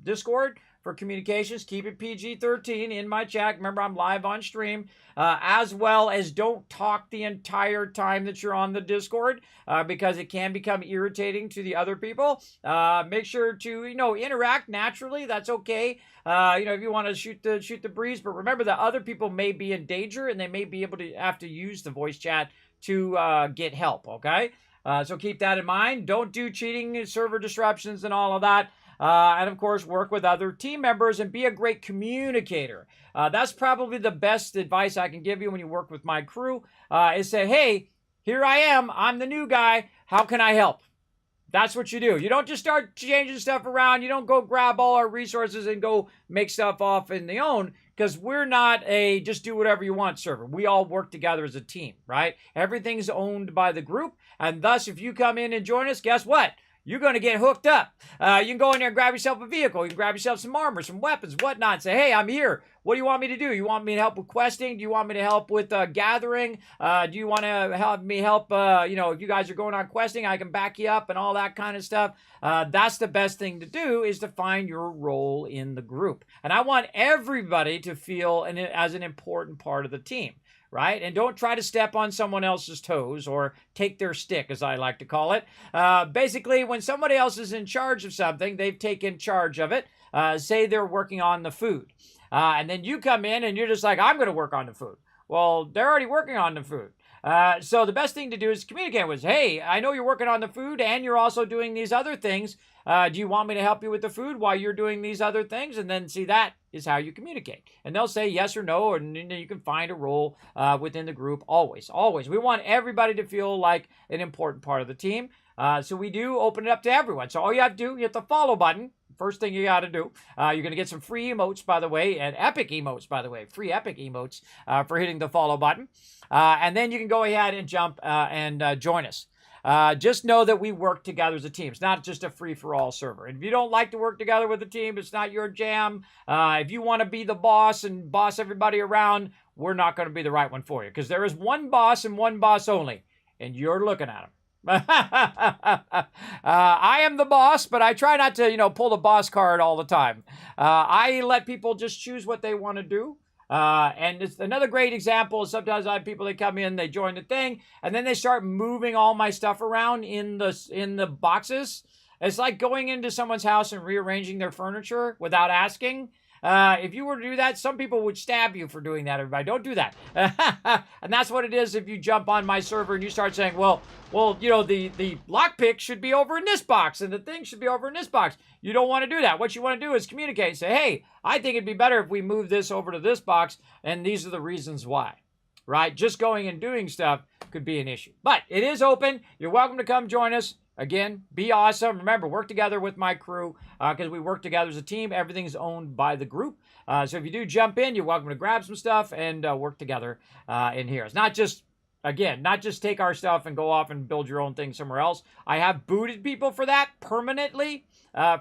Discord for communications. Keep it PG-13 in my chat. Remember, I'm live on stream. As well as don't talk the entire time that you're on the Discord because it can become irritating to the other people. Make sure to, interact naturally. That's okay. If you want to shoot the breeze, but remember that other people may be in danger and they may be able to have to use the voice chat to get help, okay? So keep that in mind. Don't do cheating, server disruptions, and all of that. And of course, work with other team members and be a great communicator. That's probably the best advice I can give you when you work with my crew, is say, hey, here I am. I'm the new guy. How can I help? That's what you do. You don't just start changing stuff around. You don't go grab all our resources and go make stuff off in the own, because we're not a just do whatever you want server. We all work together as a team, right? Everything's owned by the group. And thus, if you come in and join us, guess what? You're going to get hooked up. You can go in there and grab yourself a vehicle. You can grab yourself some armor, some weapons, whatnot, and say, hey, I'm here. What do you want me to do? You want me to help with questing? Do you want me to help with gathering? Do you want to help me help, if you guys are going on questing, I can back you up and all that kind of stuff. That's the best thing to do, is to find your role in the group. And I want everybody to feel as an important part of the team. Right? And don't try to step on someone else's toes or take their stick, as I like to call it. Basically, when somebody else is in charge of something, they've taken charge of it. Say they're working on the food. And then you come in and you're just like, I'm going to work on the food. Well, they're already working on the food. So the best thing to do is communicate with, hey, I know you're working on the food and you're also doing these other things. Do you want me to help you with the food while you're doing these other things? And then see, that is how you communicate. And they'll say yes or no, and you can find a role within the group always. Always. We want everybody to feel like an important part of the team. So we do open it up to everyone. So all you have to do, you hit the follow button. First thing you got to do. You're going to get some free emotes, by the way, and epic emotes, by the way. Free epic emotes for hitting the follow button. And then you can go ahead and jump and join us. Just know that we work together as a team. It's not just a free-for-all server. And if you don't like to work together with a team, it's not your jam. If you want to be the boss and boss everybody around, we're not going to be the right one for you. Because there is one boss and one boss only. And you're looking at him. I am the boss, but I try not to, pull the boss card all the time. I let people just choose what they want to do. And it's another great example is sometimes I have people that come in, they join the thing, and then they start moving all my stuff around in the boxes. It's like going into someone's house and rearranging their furniture without asking. If you were to do that, some people would stab you for doing that, everybody. Don't do that. And that's what it is if you jump on my server and you start saying, well, the lockpick should be over in this box and the thing should be over in this box. You don't want to do that. What you want to do is communicate and say, hey, I think it'd be better if we move this over to this box, and these are the reasons why. Right? Just going and doing stuff could be an issue. But it is open. You're welcome to come join us. Again, be awesome. Remember, work together with my crew because we work together as a team. Everything's owned by the group. So if you do jump in, you're welcome to grab some stuff and work together in here. It's not just take our stuff and go off and build your own thing somewhere else. I have booted people for that permanently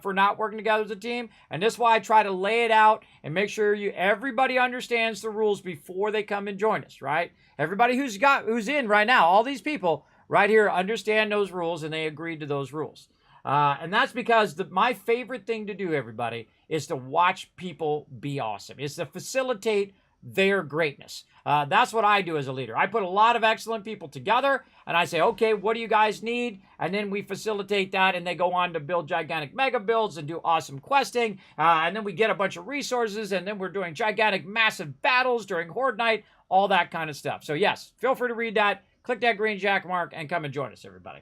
for not working together as a team. And this is why I try to lay it out and make sure everybody understands the rules before they come and join us, right? Everybody who's in right now, all these people right here understand those rules and they agreed to those rules. And that's because my favorite thing to do, everybody, is to watch people be awesome. It's to facilitate their greatness. That's what I do as a leader. I put a lot of excellent people together and I say, okay, what do you guys need? And then we facilitate that and they go on to build gigantic mega builds and do awesome questing. And then we get a bunch of resources and then we're doing gigantic massive battles during Horde Night, all that kind of stuff. So yes, feel free to read that. Click that green jack mark and come and join us, everybody.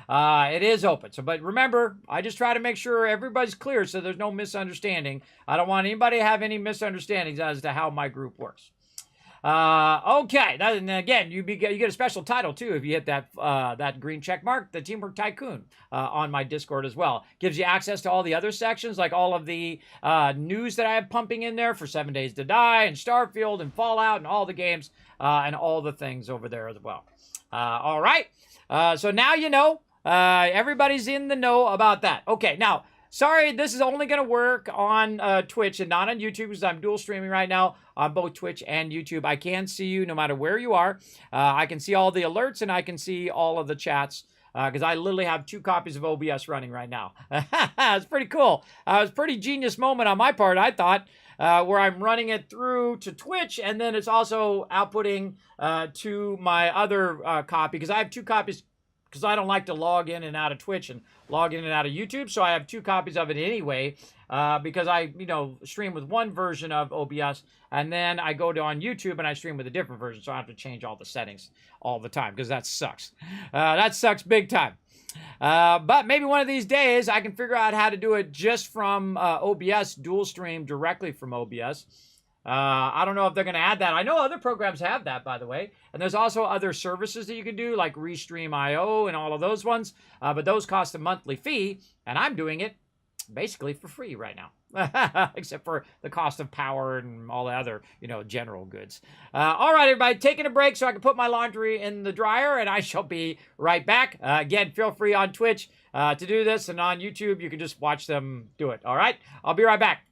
It is open. But remember, I just try to make sure everybody's clear so there's no misunderstanding. I don't want anybody to have any misunderstandings as to how my group works. Okay. And again, you get a special title too if you hit that green check mark, the Teamwork Tycoon, on my Discord as well. Gives you access to all the other sections, like all of the news that I have pumping in there for 7 Days to Die and Starfield and Fallout and all the games and all the things over there as well. All right. So now you know. Everybody's in the know about that. Okay, now, sorry, this is only going to work on Twitch and not on YouTube because I'm dual streaming right now on both Twitch and YouTube. I can see you no matter where you are. I can see all the alerts and I can see all of the chats because I literally have 2 copies of OBS running right now. It's pretty cool. It was a pretty genius moment on my part, I thought, where I'm running it through to Twitch and then it's also outputting to my other copy because I have 2 copies because I don't like to log in and out of Twitch and log in and out of YouTube. So I have 2 copies of it anyway because I, stream with one version of OBS and then I go to on YouTube and I stream with a different version. So I have to change all the settings all the time because that sucks. That sucks big time. But maybe one of these days I can figure out how to do it just from OBS, dual stream directly from OBS. I don't know if they're going to add that. I know other programs have that, by the way. And there's also other services that you can do, like Restream.io and all of those ones. But those cost a monthly fee, and I'm doing it basically for free right now. Except for the cost of power and all the other, general goods. All right, everybody, taking a break so I can put my laundry in the dryer, and I shall be right back. Again, feel free on Twitch to do this, and on YouTube, you can just watch them do it. All right? I'll be right back.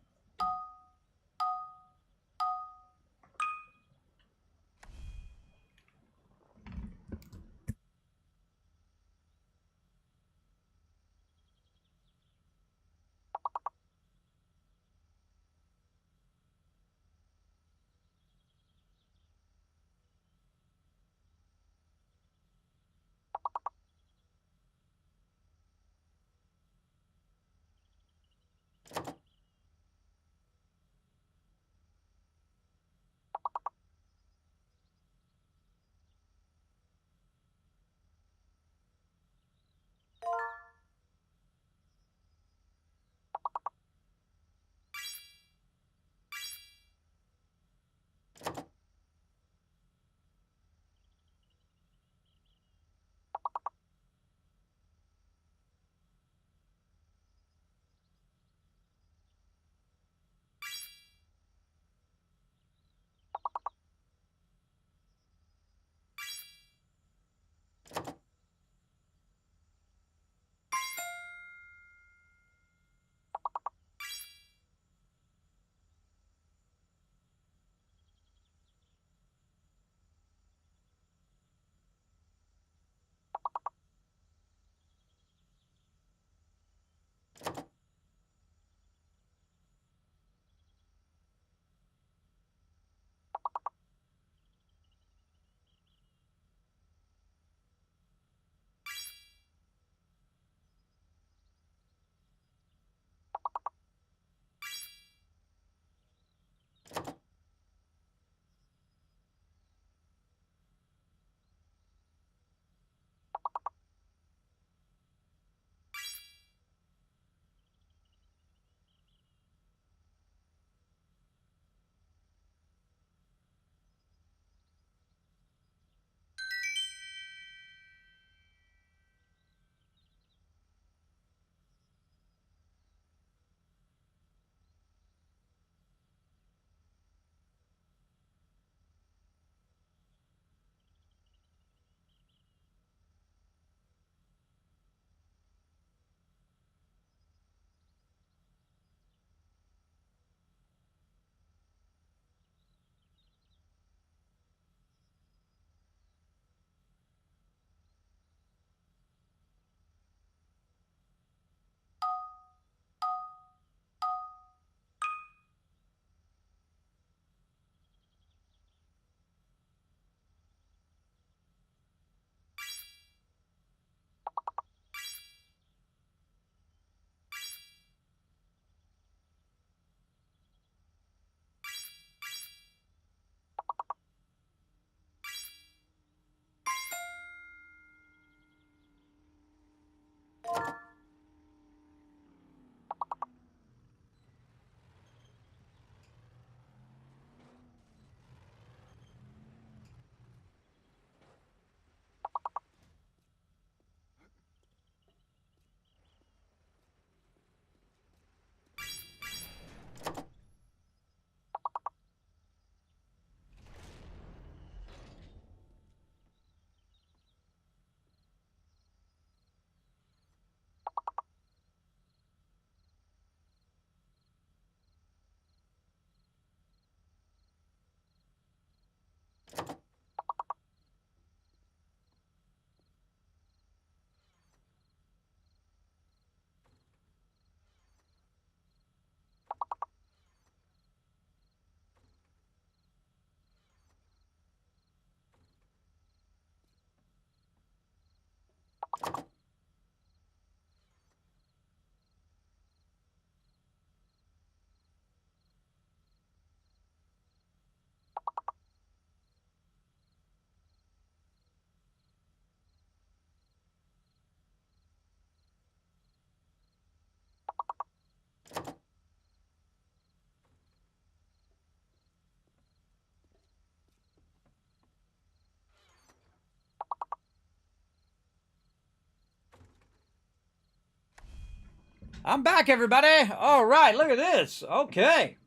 I'm back, everybody. All right, look at this. Okay.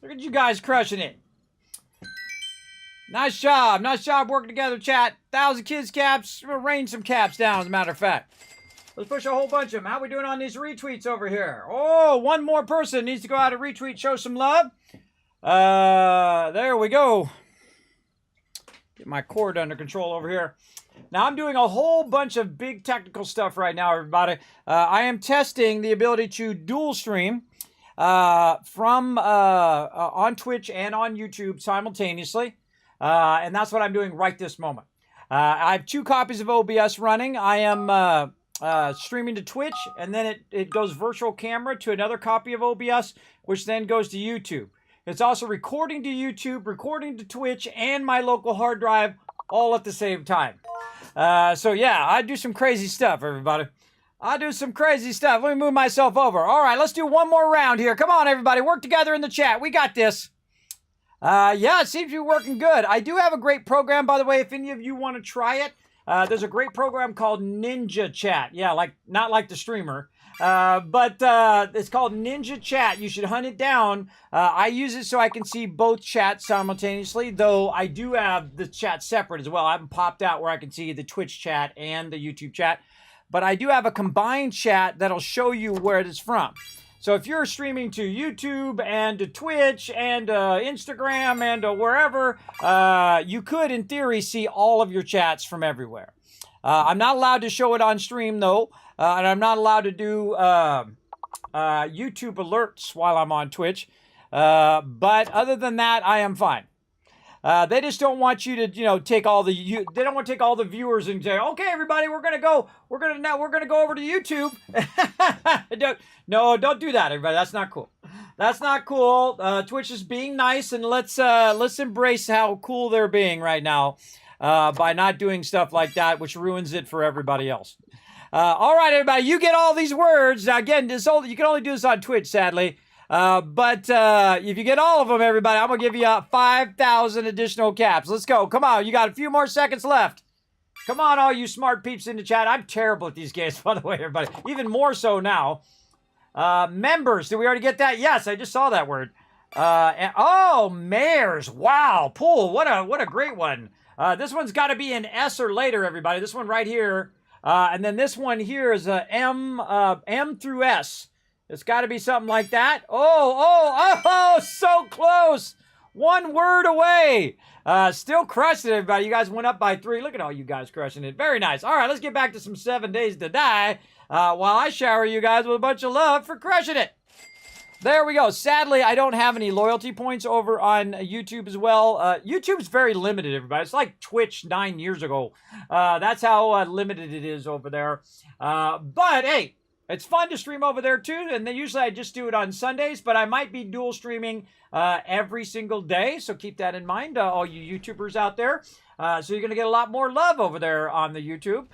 Look at you guys crushing it. Nice job. Nice job working together, chat. 1,000 kids caps. We'll rain some caps down, as a matter of fact. Let's push a whole bunch of them. How we doing on these retweets over here? Oh, one more person needs to go out and retweet, show some love. There we go. Get my cord under control over here. Now, I'm doing a whole bunch of big technical stuff right now, everybody. I am testing the ability to dual stream from on Twitch and on YouTube simultaneously. And that's what I'm doing right this moment. I have 2 copies of OBS running. I am streaming to Twitch, and then it goes virtual camera to another copy of OBS, which then goes to YouTube. It's also recording to YouTube, recording to Twitch, and my local hard drive all at the same time. So yeah, I do some crazy stuff, everybody. I do some crazy stuff. Let me move myself over. All right, let's do one more round here. Come on, everybody. Work together in the chat. We got this. Yeah, it seems to be working good. I do have a great program, by the way, if any of you want to try it. There's a great program called Ninja Chat. Yeah, not like the streamer. But it's called Ninja Chat. You should hunt it down. I use it so I can see both chats simultaneously, though I do have the chat separate as well. I haven't popped out where I can see the Twitch chat and the YouTube chat. But I do have a combined chat that'll show you where it is from. So if you're streaming to YouTube and to Twitch and Instagram and wherever, you could, in theory, see all of your chats from everywhere. I'm not allowed to show it on stream, though. And I'm not allowed to do YouTube alerts while I'm on Twitch. But other than that, I am fine. They just don't want you to, take all the they don't want to take all the viewers and say, okay, everybody, we're gonna go over to YouTube. Don't do that, everybody. That's not cool. That's not cool. Twitch is being nice, and let's embrace how cool they're being right now by not doing stuff like that, which ruins it for everybody else. All right, everybody, you get all these words. Now, again, you can only do this on Twitch, sadly. But if you get all of them, everybody, I'm going to give you 5,000 additional caps. Let's go. Come on. You got a few more seconds left. Come on, all you smart peeps in the chat. I'm terrible at these games, by the way, everybody. Even more so now. Members. Did we already get that? Yes, I just saw that word. Mayors. Wow. Pool. What a great one. This one's got to be an S or later, everybody. This one right here. And then this one here is a M through S. It's got to be something like that. Oh, so close. One word away. Still crushing it, everybody. You guys went up by 3. Look at all you guys crushing it. Very nice. All right, let's get back to some 7 Days to Die while I shower you guys with a bunch of love for crushing it. There we go. Sadly, I don't have any loyalty points over on YouTube as well. YouTube's very limited, everybody. It's like Twitch 9 years ago. That's how limited it is over there. But, hey, it's fun to stream over there, too. And then usually I just do it on Sundays. But I might be dual streaming every single day. So keep that in mind, all you YouTubers out there. So you're going to get a lot more love over there on the YouTube.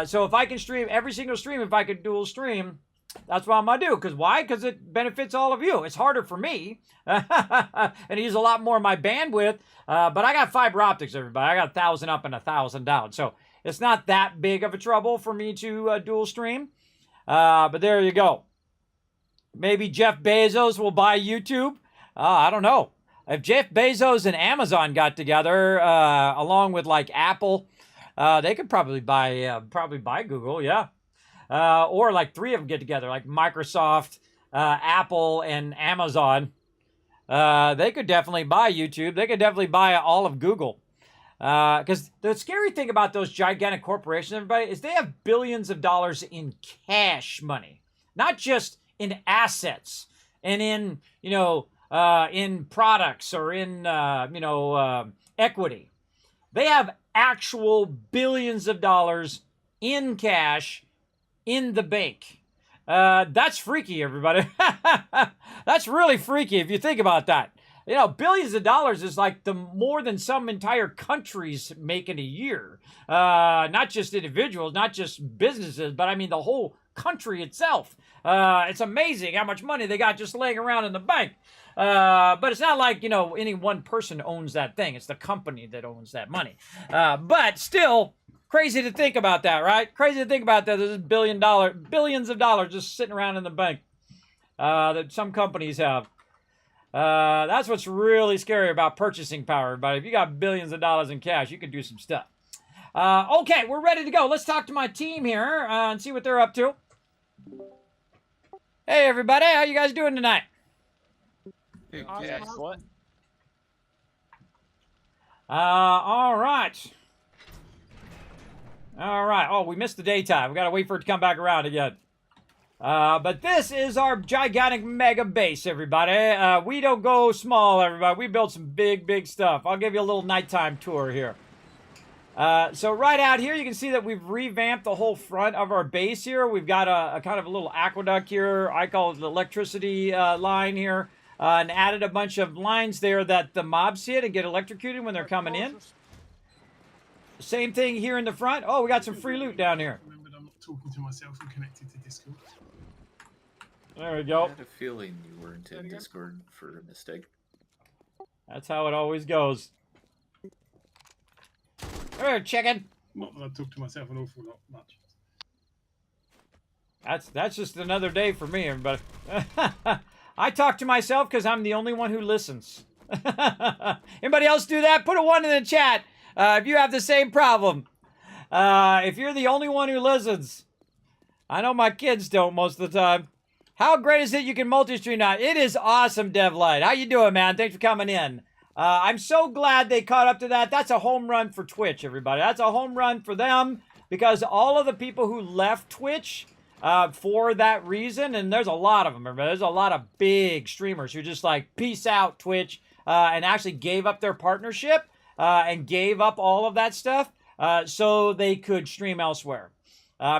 So if I can stream every single stream, if I could dual stream, that's what I'm going to do. Because why? Because it benefits all of you. It's harder for me. And use a lot more of my bandwidth. But I got fiber optics, everybody. I got 1,000 up and 1,000 down. So it's not that big of a trouble for me to dual stream. But there you go. Maybe Jeff Bezos will buy YouTube. I don't know. If Jeff Bezos and Amazon got together, along with like Apple, they could probably buy Google. Yeah. Or like 3 of them get together, like Microsoft, Apple, and Amazon. They could definitely buy YouTube. They could definitely buy all of Google. Because the scary thing about those gigantic corporations, everybody, is they have billions of dollars in cash money, not just in assets and in, in products or in, equity. They have actual billions of dollars in cash in the bank. That's freaky, everybody. That's really freaky if you think about that. Billions of dollars is like more than some entire countries make in a year. Not just individuals, not just businesses, but I mean the whole country itself. It's amazing how much money they got just laying around in the bank. But it's not like, any one person owns that thing. It's the company that owns that money. But still, crazy to think about that, right? Crazy to think about that. There's billions of dollars just sitting around in the bank. that some companies have. That's what's really scary about purchasing power, everybody. If you got billions of dollars in cash, you can do some stuff. Okay, we're ready to go. Let's talk to my team here and see what they're up to. Hey, everybody. How you guys doing tonight? Excellent. All right. All right. Oh, we missed the daytime. We got to wait for it to come back around again. But this is our gigantic mega base, everybody. We don't go small, everybody. We build some big, big stuff. I'll give you a little nighttime tour here. So right out here, you can see that we've revamped the whole front of our base here. We've got a kind of a little aqueduct here. I call it the electricity line here. And added a bunch of lines there that the mobs hit and get electrocuted when they're coming in. Same thing here in the front. Oh, we got some free loot down here. Remembered I'm not talking to myself and connected to Discord. There we I go. had a feeling you weren't in Discord for a mistake. That's how it always goes. There, chicken. Not that I talk to myself an awful lot much. That's just another day for me, everybody. I talk to myself because I'm the only one who listens. Anybody else do that? Put a 1 in the chat if you have the same problem. If you're the only one who listens. I know my kids don't most of the time. How great is it you can multi-stream now? It is awesome, DevLight. How you doing, man? Thanks for coming in. I'm so glad they caught up to that. That's a home run for Twitch, everybody. That's a home run for them because all of the people who left Twitch for that reason, and there's a lot of them. Remember, there's a lot of big streamers who just like peace out Twitch and actually gave up their partnership and gave up all of that stuff so they could stream elsewhere.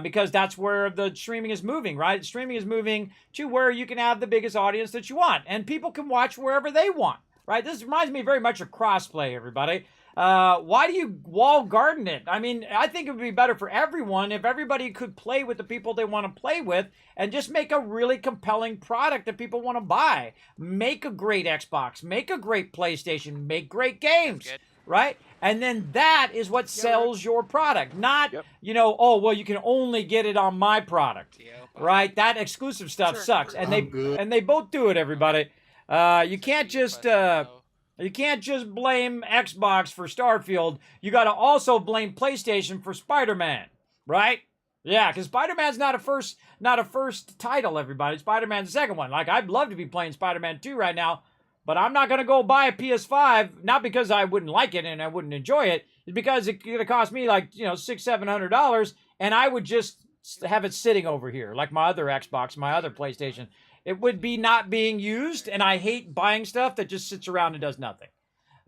Because that's where the streaming is moving, right? Streaming is moving to where you can have the biggest audience that you want, and people can watch wherever they want, right? This reminds me very much of crossplay, everybody. Why do you wall garden it? I mean, I think it would be better for everyone if everybody could play with the people they want to play with and just make a really compelling product that people want to buy. Make a great Xbox, make a great PlayStation, make great games, right? And then that is what sells your product, not, you know, oh, well, you can only get it on my product, right? That exclusive stuff sucks. And they both do it, everybody. You can't just blame Xbox for Starfield. You got to also blame PlayStation for Spider-Man, right? Yeah, because Spider-Man's not a first title, everybody. Spider-Man's the second one. Like, I'd love to be playing Spider-Man 2 right now, but I'm not going to go buy a PS5, not because I wouldn't like it and I wouldn't enjoy it. It's because it's going to cost me like, you know, $600-700, and I would just have it sitting over here, like my other Xbox, my other PlayStation. It would be not being used, and I hate buying stuff that just sits around and does nothing.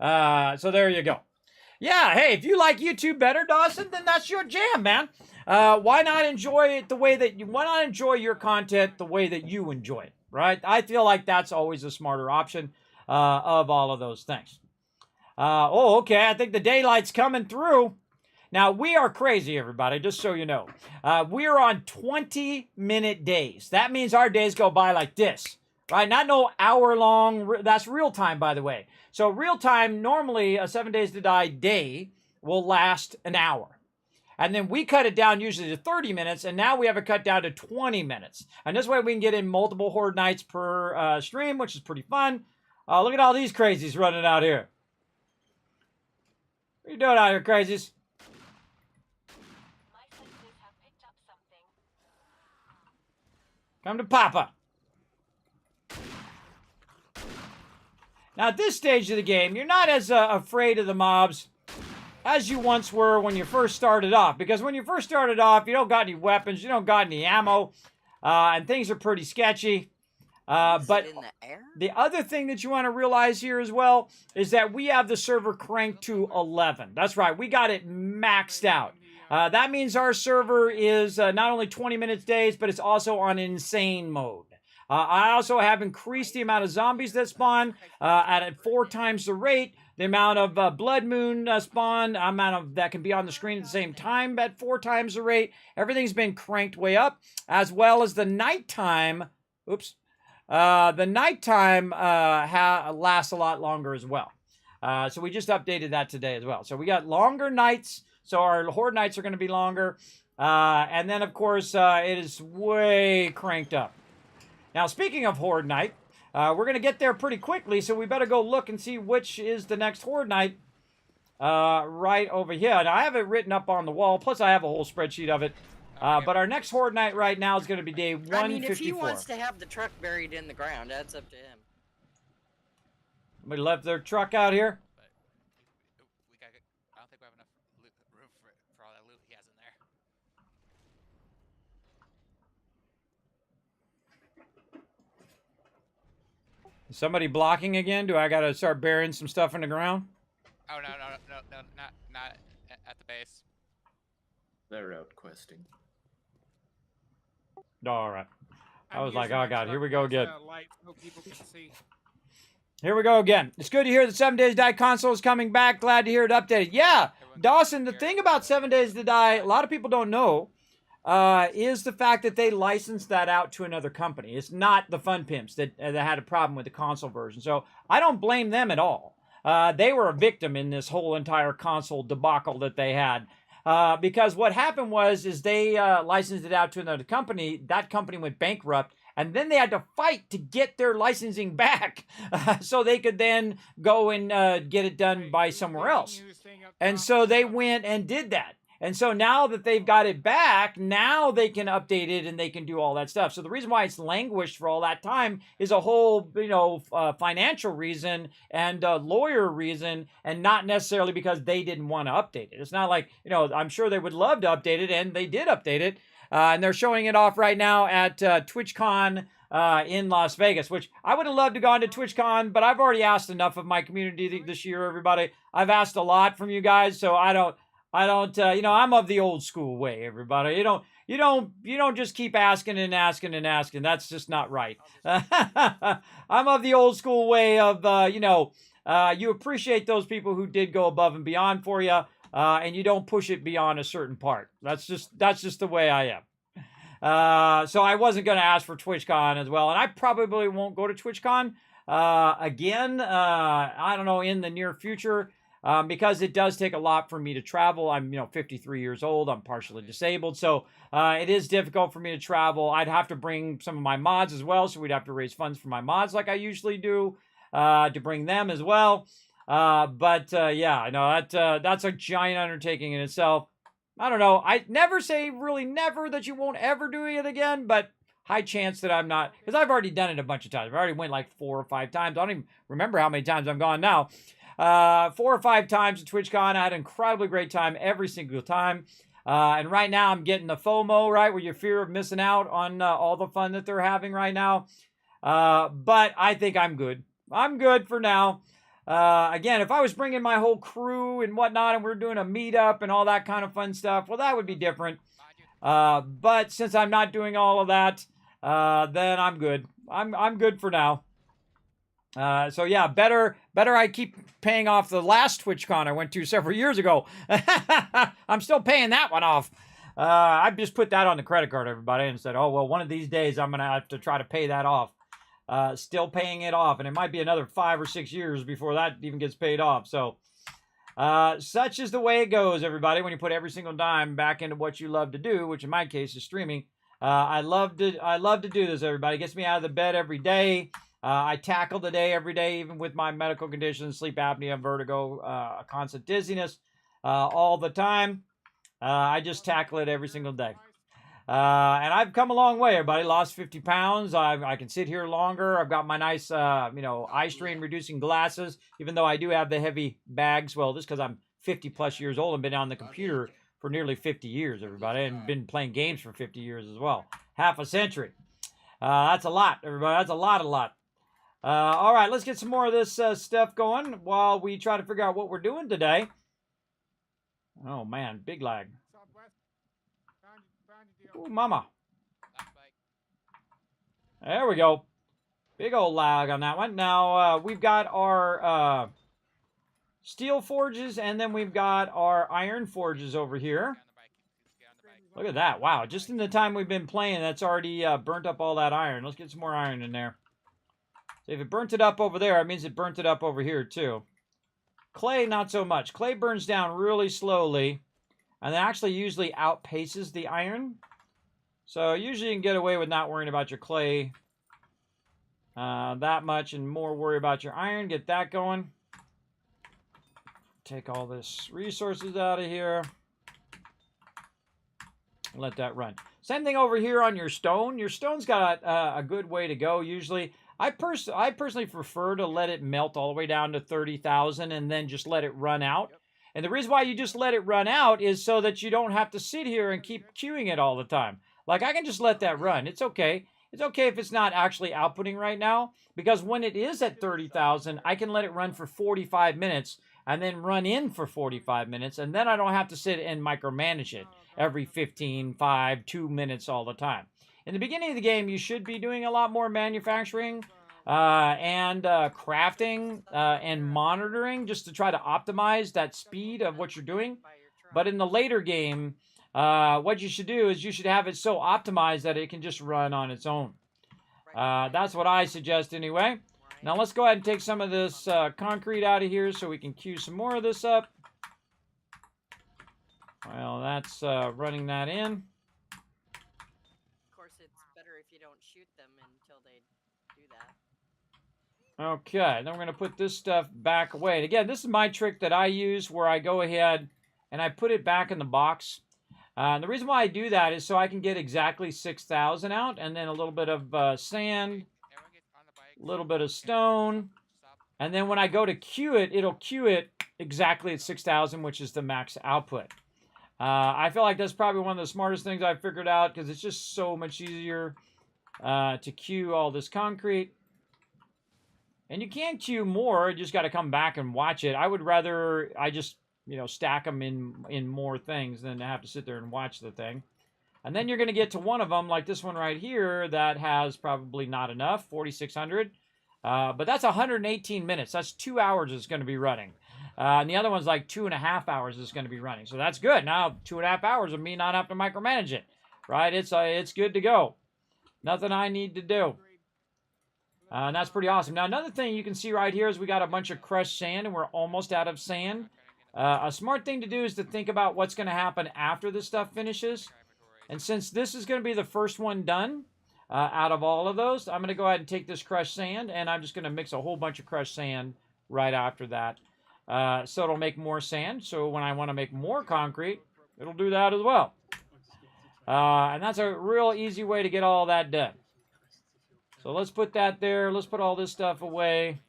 So there you go. Yeah, hey, if you like YouTube better, Dawson, then that's your jam, man. Why not enjoy it the way that you, why not enjoy your content the way that you enjoy it, right? I feel like that's always a smarter option of all of those things. Oh, okay, I think the daylight's coming through. Now, we are crazy, everybody, just so you know. We are on 20-minute days. That means our days go by like this, right? Not no hour-long. That's real time, by the way. So real time, normally a 7 Days to Die day will last an hour. And then we cut it down usually to 30 minutes, and now we have it cut down to 20 minutes. And this way we can get in multiple Horde nights per stream, which is pretty fun. Look at all these crazies running out here. What are you doing out here, crazies? Come to Papa. Now, at this stage of the game, you're not as afraid of the mobs as you once were when you first started off. Because when you first started off, you don't got any weapons, you don't got any ammo, and things are pretty sketchy. But the other thing that you want to realize here as well is that we have the server cranked to 11. That's right, we got it maxed out. That means our server is not only 20 minutes days, but it's also on insane mode. I also have increased the amount of zombies that spawn at 4 times the rate. The amount of Blood Moon spawn, amount of that can be on the screen at the same time at 4 times the rate. Everything's been cranked way up, as well as the nighttime. Oops. The nighttime lasts a lot longer as well. So we just updated that today as well. So we got longer nights. So our Horde nights are going to be longer. And then, of course, it is way cranked up. Now, speaking of Horde Night, we're going to get there pretty quickly, so we better go look and see which is the next Horde Night right over here. Now, I have it written up on the wall, plus I have a whole spreadsheet of it. But our next Horde Night right now is going to be day 154. I mean, if he wants to have the truck buried in the ground, that's up to him. Somebody left their truck out here. But I don't think we have enough room for all that loot he has in there. Is somebody blocking again? Do I got to start burying some stuff in the ground? Oh no, not at the base. They're out questing. All right. I was like, using oh my God, truck here we go as a again. light so people can see. Here we go again. It's good to hear that 7 Days to Die console is coming back. Glad to hear it updated. Yeah, Dawson, the thing about 7 Days to Die, a lot of people don't know, is the fact that they licensed that out to another company. It's not the Fun Pimps that had a problem with the console version. So I don't blame them at all. They were a victim in this whole entire console debacle that they had. Because what happened is they licensed it out to another company. That company went bankrupt, and then they had to fight to get their licensing back, so they could then go and get it done by somewhere else. And so they went and did that. And so now that they've got it back, now they can update it and they can do all that stuff. So the reason why it's languished for all that time is a whole, financial reason and lawyer reason, and not necessarily because they didn't want to update it. It's not like, I'm sure they would love to update it, and they did update it. And they're showing it off right now at TwitchCon in Las Vegas, which I would have loved to go on to TwitchCon, but I've already asked enough of my community this year, everybody. I've asked a lot from you guys, so I don't, I'm of the old school way, everybody. You don't just keep asking and asking and asking. That's just not right. I'm of the old school way of, you appreciate those people who did go above and beyond for you, and you don't push it beyond a certain part. That's just the way I am. So I wasn't going to ask for TwitchCon as well, and I probably won't go to TwitchCon again. I don't know, in the near future. Because it does take a lot for me to travel. I'm, 53 years old. I'm partially disabled. So it is difficult for me to travel. I'd have to bring some of my mods as well. So we'd have to raise funds for my mods like I usually do to bring them as well. Yeah, I know that's a giant undertaking in itself. I don't know. I never say really never that you won't ever do it again, but high chance that I'm not, because I've already done it a bunch of times. I've already went like 4 or 5 times. I don't even remember how many times I've gone now. 4 or 5 times at TwitchCon. I had an incredibly great time every single time. And right now I'm getting the FOMO, right, where you fear of missing out on all the fun that they're having right now. But I think I'm good. I'm good for now. Again, if I was bringing my whole crew and whatnot, and we're doing a meetup and all that kind of fun stuff, well, that would be different. But since I'm not doing all of that, then I'm good. I'm good for now. So yeah, better I keep paying off the last TwitchCon I went to several years ago. I'm still paying that one off. I just put that on the credit card, everybody, and said, oh, well, one of these days I'm going to have to try to pay that off. Still paying it off, and it might be another 5 or 6 years before that even gets paid off. So such is the way it goes, everybody, when you put every single dime back into what you love to do, which in my case is streaming. I love to do this, everybody. It gets me out of the bed every day. I tackle the day every day, even with my medical conditions, sleep apnea, vertigo, constant dizziness, all the time. I just tackle it every single day. And I've come a long way, everybody. Lost 50 pounds. I can sit here longer. I've got my nice, eye strain reducing glasses, even though I do have the heavy bags. Well, just because I'm 50 plus years old and been on the computer for nearly 50 years, everybody, and been playing games for 50 years as well. Half a century. That's a lot, everybody. That's a lot. All right, let's get some more of this stuff going while we try to figure out what we're doing today. Oh, man, big lag. Ooh, mama. There we go. Big old lag on that one. Now, we've got our steel forges, and then we've got our iron forges over here. Look at that. Wow, just in the time we've been playing, that's already burnt up all that iron. Let's get some more iron in there. So if it burnt it up over there, it means it burnt it up over here too. Clay, not so much. Clay burns down really slowly, and it actually usually outpaces the iron. So usually you can get away with not worrying about your clay that much and more worry about your iron. Get that going. Take all this resources out of here. Let that run. Same thing over here on your stone. Your stone's got a good way to go usually. I personally prefer to let it melt all the way down to 30,000 and then just let it run out. And the reason why you just let it run out is so that you don't have to sit here and keep queuing it all the time. Like, I can just let that run. It's okay. It's okay if it's not actually outputting right now, because when it is at 30,000, I can let it run for 45 minutes and then run in for 45 minutes, and then I don't have to sit and micromanage it every 15, 5, 2 minutes all the time. In the beginning of the game, you should be doing a lot more manufacturing and crafting and monitoring just to try to optimize that speed of what you're doing. But in the later game, what you should do is you should have it so optimized that it can just run on its own. That's what I suggest anyway. Now let's go ahead and take some of this concrete out of here so we can queue some more of this up. Well, that's running that in. Of course, it's better if you don't shoot them until they do that. Okay, then we're going to put this stuff back away. And again, this is my trick that I use where I go ahead and I put it back in the box. And the reason why I do that is so I can get exactly 6,000 out, and then a little bit of sand, a little bit of stone, and then when I go to queue it, it'll queue it exactly at 6,000, which is the max output. I feel like that's probably one of the smartest things I've figured out, because it's just so much easier to queue all this concrete. And you can queue more, you just got to come back and watch it. I would rather I just, you know, stack them in more things than to have to sit there and watch the thing. And then you're going to get to one of them, like this one right here, that has probably not enough, 4,600. But that's 118 minutes. That's 2 hours it's going to be running. And the other one's like 2.5 hours it's going to be running. So that's good. Now 2.5 hours of me not have to micromanage it, right? It's good to go. Nothing I need to do. And that's pretty awesome. Now another thing you can see right here is we got a bunch of crushed sand and we're almost out of sand. A smart thing to do is to think about what's going to happen after this stuff finishes. And since this is going to be the first one done out of all of those, I'm going to go ahead and take this crushed sand, and I'm just going to mix a whole bunch of crushed sand right after that. So it'll make more sand. So when I want to make more concrete, it'll do that as well. And that's a real easy way to get all that done. So let's put that there. Let's put all this stuff away.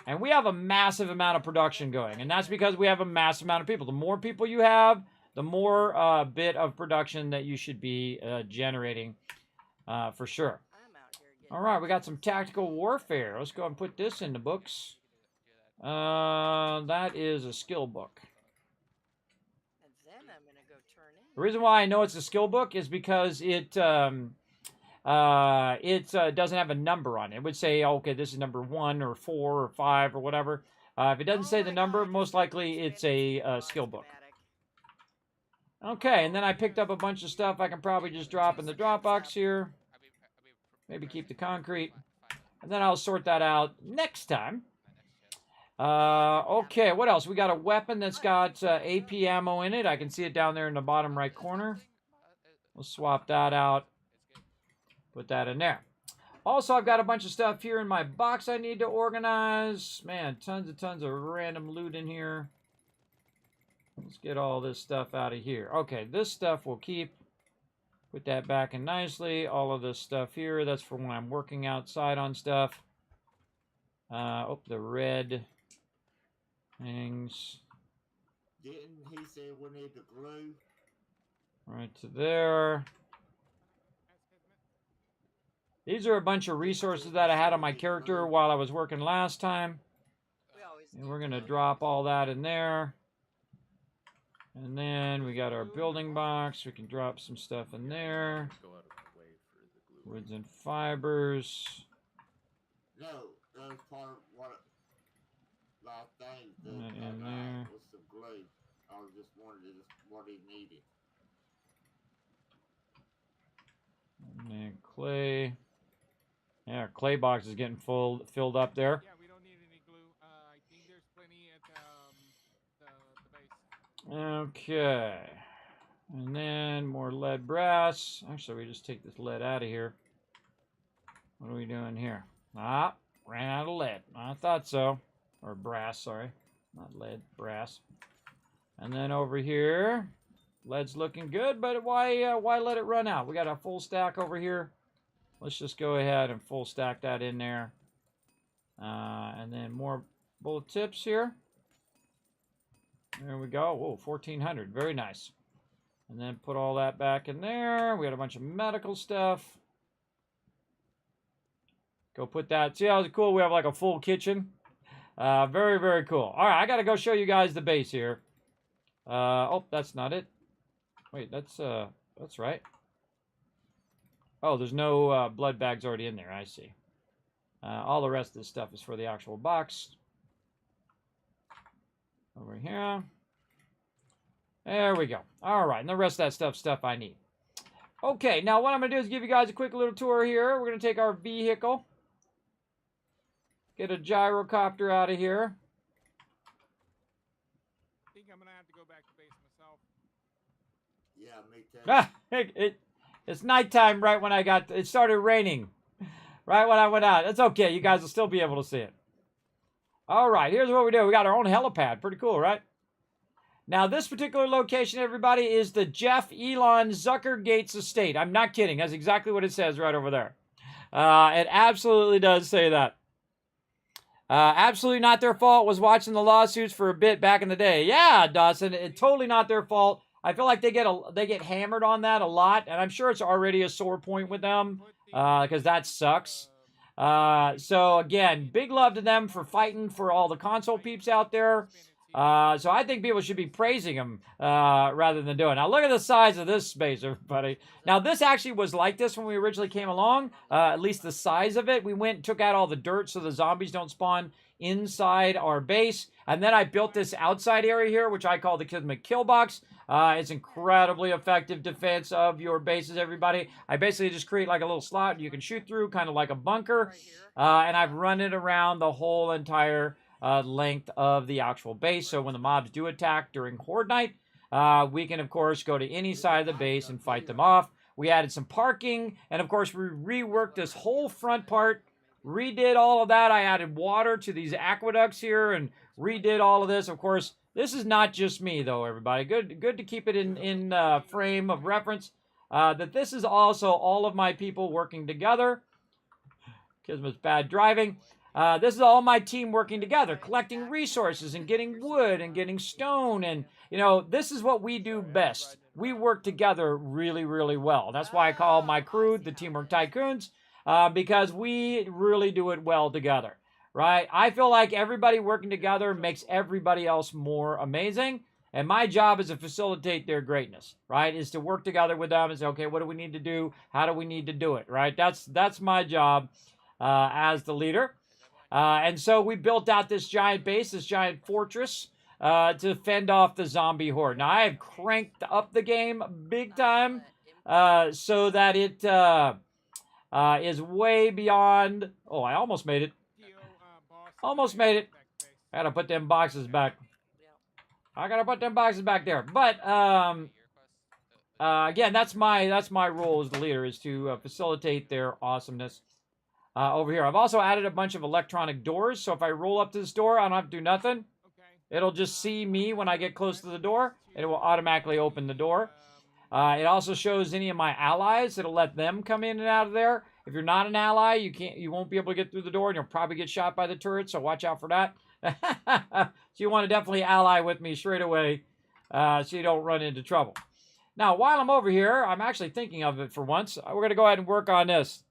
And we have a massive amount of production going. And that's because we have a massive amount of people. The more people you have, the more bit of production that you should be generating for sure. All right, we got some tactical warfare. Let's go and put this in the books. That is a skill book. And then I'm going to go turn in. The reason why I know it's a skill book is because it doesn't have a number on it. It would say, okay, this is number 1 or 4 or 5 or whatever. If it doesn't say the number, most likely it's a skill book. Okay, and then I picked up a bunch of stuff I can probably just drop in the drop box here. Maybe keep the concrete. And then I'll sort that out next time. Okay, what else? We got a weapon that's got AP ammo in it. I can see it down there in the bottom right corner. We'll swap that out. Put that in there. Also, I've got a bunch of stuff here in my box I need to organize. Man, tons of random loot in here. Let's get all this stuff out of here. Okay, this stuff we'll keep. Put that back in nicely. All of this stuff here, that's for when I'm working outside on stuff. Oh, the red things. Didn't he say we need the glue? Right to there. These are a bunch of resources that I had on my character while I was working last time. And we're going to drop all that in there. And then we got our building box. We can drop some stuff in there. Woods and fibers. No, that was part of what last thing That in there. was some glue. I was just wondering what he needed. And then clay. Yeah, our clay box is getting filled up there. Yeah, we don't need any glue. I think there's plenty at the base. Okay. And then more lead brass. Actually, we just take this lead out of here. What are we doing here? Ah, ran out of lead. I thought so. Or brass, sorry. Not lead, brass. And then over here, lead's looking good, but why let it run out? We got a full stack over here. Let's just go ahead and full stack that in there. And then more bullet tips here. There we go. Whoa, 1,400. Very nice. And then put all that back in there. We got a bunch of medical stuff. Go put that. See how cool? We have like a full kitchen. Very, very cool. All right, I got to go show you guys the base here. Oh, that's not it. Wait, that's right. Oh, there's no blood bags already in there. I see. All the rest of this stuff is for the actual box. Over here. There we go. All right, and the rest of that stuff I need. Okay, now what I'm going to do is give you guys a quick little tour here. We're going to take our vehicle. Get a gyrocopter out of here. I think I'm gonna have to go back to base myself. Yeah, me too. It's nighttime right when it started raining. Right when I went out. It's okay. You guys will still be able to see it. All right, here's what we do. We got our own helipad. Pretty cool, right? Now, this particular location, everybody, is the Jeff Elon Zucker Gates estate. I'm not kidding. That's exactly what it says right over there. It absolutely does say that. Absolutely not their fault. Was watching the lawsuits for a bit back in the day. Yeah, Dawson, it's totally not their fault. I feel like they get hammered on that a lot, and I'm sure it's already a sore point with them because that sucks. So again, big love to them for fighting for all the console peeps out there. So I think people should be praising them rather than doing it. Now look at the size of this space, everybody. Now this actually was like this when we originally came along, at least the size of it. We went and took out all the dirt so the zombies don't spawn inside our base. And then I built this outside area here, which I call the Kismet kill box. It's incredibly effective defense of your bases, everybody. I basically just create like a little slot you can shoot through, kind of like a bunker. And I've run it around the whole entire length of the actual base. So when the mobs do attack during Horde Night, we can, of course, go to any side of the base and fight them off. We added some parking, and, of course, we reworked this whole front part, redid all of that. I added water to these aqueducts here and redid all of this. Of course, this is not just me, though, everybody. Good to keep it in frame of reference, that this is also all of my people working together. Kismet's bad driving. This is all my team working together, collecting resources and getting wood and getting stone. And, you know, this is what we do best. We work together really, really well. That's why I call my crew the Teamwork Tycoons, because we really do it well together, right? I feel like everybody working together makes everybody else more amazing. And my job is to facilitate their greatness, right? Is to work together with them and say, okay, what do we need to do? How do we need to do it, right? That's my job as the leader. And so we built out this giant base, this giant fortress, to fend off the zombie horde. Now, I have cranked up the game big time so that it is way beyond... Oh, I almost made it. Almost made it. I gotta put them boxes back. I gotta put them boxes back there. But, again, that's my role as the leader, is to facilitate their awesomeness. Over here, I've also added a bunch of electronic doors, so if I roll up to this door, I don't have to do nothing. It'll just see me when I get close to the door, and it will automatically open the door. It also shows any of my allies. It'll let them come in and out of there. If you're not an ally, you won't be able to get through the door, and you'll probably get shot by the turret, so watch out for that. So you want to definitely ally with me straight away, so you don't run into trouble. Now, while I'm over here, I'm actually thinking of it for once. We're going to go ahead and work on this.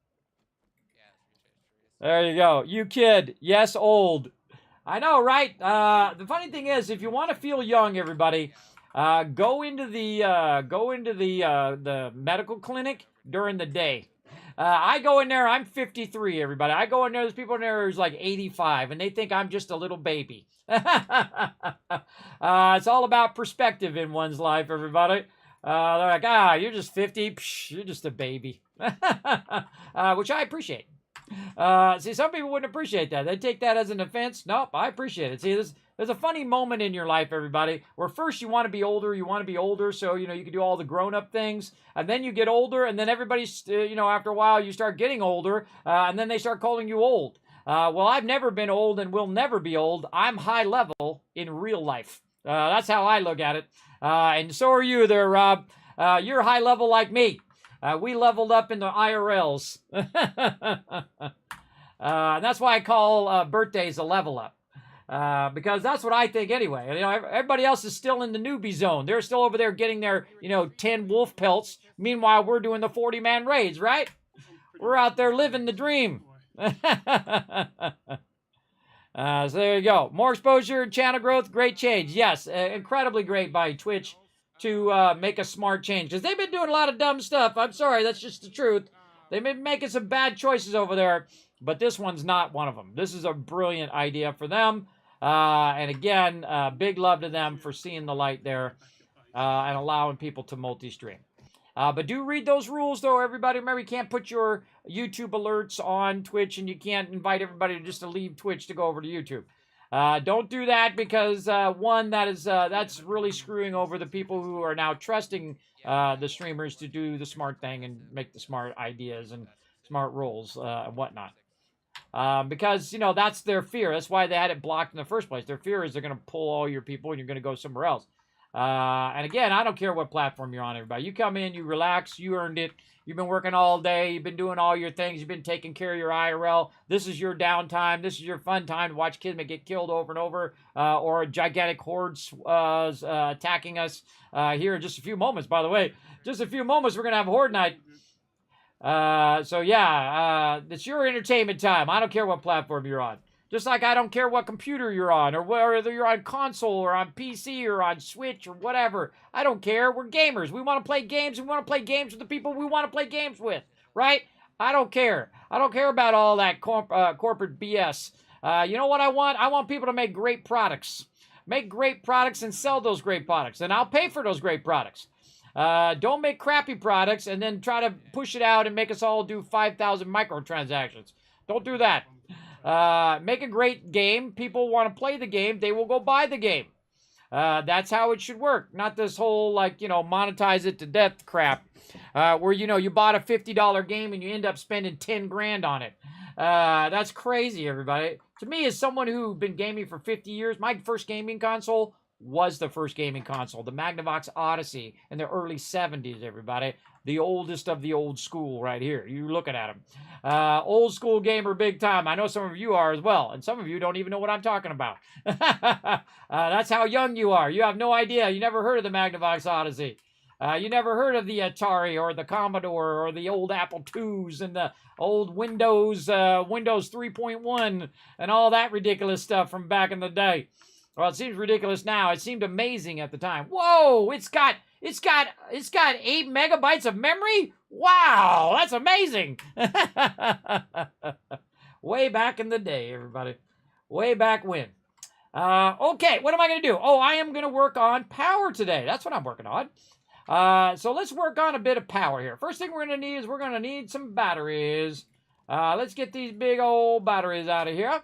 There you go. You kid. Yes, old. I know, right? The funny thing is, if you want to feel young, everybody, go into the medical clinic during the day. I go in there. I'm 53, everybody. I go in there. There's people in there who's like 85, and they think I'm just a little baby. It's all about perspective in one's life, everybody. They're like, you're just 50. Psh, you're just a baby. Which I appreciate. See, some people wouldn't appreciate that. They take that as an offense. Nope, I appreciate it. See, There's a funny moment in your life, everybody, where first you want to be older, so, you know, you can do all the grown-up things, and then you get older, and then everybody's, you know, after a while you start getting older, and then they start calling you old. Well, I've never been old and will never be old. I'm high level in real life. That's how I look at it. And so are you there, Rob. You're high level like me. We leveled up in the IRLs. And that's why I call birthdays a level up. Because that's what I think anyway. You know, everybody else is still in the newbie zone. They're still over there getting their, you know, 10 wolf pelts. Meanwhile, we're doing the 40-man raids, right? We're out there living the dream. So there you go. More exposure, channel growth, great change. Yes, incredibly great by Twitch to make a smart change. Because they've been doing a lot of dumb stuff. I'm sorry, that's just the truth. They've been making some bad choices over there. But this one's not one of them. This is a brilliant idea for them. And again, big love to them for seeing the light there and allowing people to multi-stream. But do read those rules, though, everybody. Remember, you can't put your YouTube alerts on Twitch, and you can't invite everybody just to leave Twitch to go over to YouTube. Don't do that because, one, that's really screwing over the people who are now trusting the streamers to do the smart thing and make the smart ideas and smart rules and whatnot. Because, you know, that's their fear. That's why they had it blocked in the first place. Their fear is they're going to pull all your people and you're going to go somewhere else. And again, I don't care what platform you're on, everybody. You come in, you relax, you earned it. You've been working all day. You've been doing all your things. You've been taking care of your IRL. This is your downtime. This is your fun time to watch Kismet get killed over and over, or gigantic hordes attacking us here in just a few moments, by the way. Just a few moments, we're going to have Horde Night. So yeah, it's your entertainment time. I don't care what platform you're on. Just like I don't care what computer you're on, or whether you're on console or on PC or on Switch or whatever. I don't care. We're gamers. We want to play games. We want to play games with the people we want to play games with, right? I don't care. I don't care about all that corporate BS. You know what I want? I want people to make great products. Make great products and sell those great products. And I'll pay for those great products. Don't make crappy products and then try to push it out and make us all do 5,000 microtransactions. Don't do that. Make a great game. People want to play the game. They will go buy the game. That's how it should work. Not this whole, like, you know, monetize it to death crap. Where, you know, you bought a $50 game and you end up spending 10 grand on it. That's crazy, everybody. To me, as someone who's been gaming for 50 years, my first gaming console was the first gaming console, the Magnavox Odyssey in the early 70s, everybody. The oldest of the old school right here. You're looking at him. Old school gamer big time. I know some of you are as well, and some of you don't even know what I'm talking about. That's how young you are. You have no idea. You never heard of the Magnavox Odyssey. You never heard of the Atari or the Commodore or the old Apple IIs and the old Windows 3.1 and all that ridiculous stuff from back in the day. Well, it seems ridiculous now. It seemed amazing at the time. Whoa, it's got 8 megabytes of memory? Wow, that's amazing. Way back in the day, everybody. Way back when. Okay, what am I going to do? Oh, I am going to work on power today. That's what I'm working on. So let's work on a bit of power here. First thing we're going to need is we're going to need some batteries. Let's get these big old batteries out of here.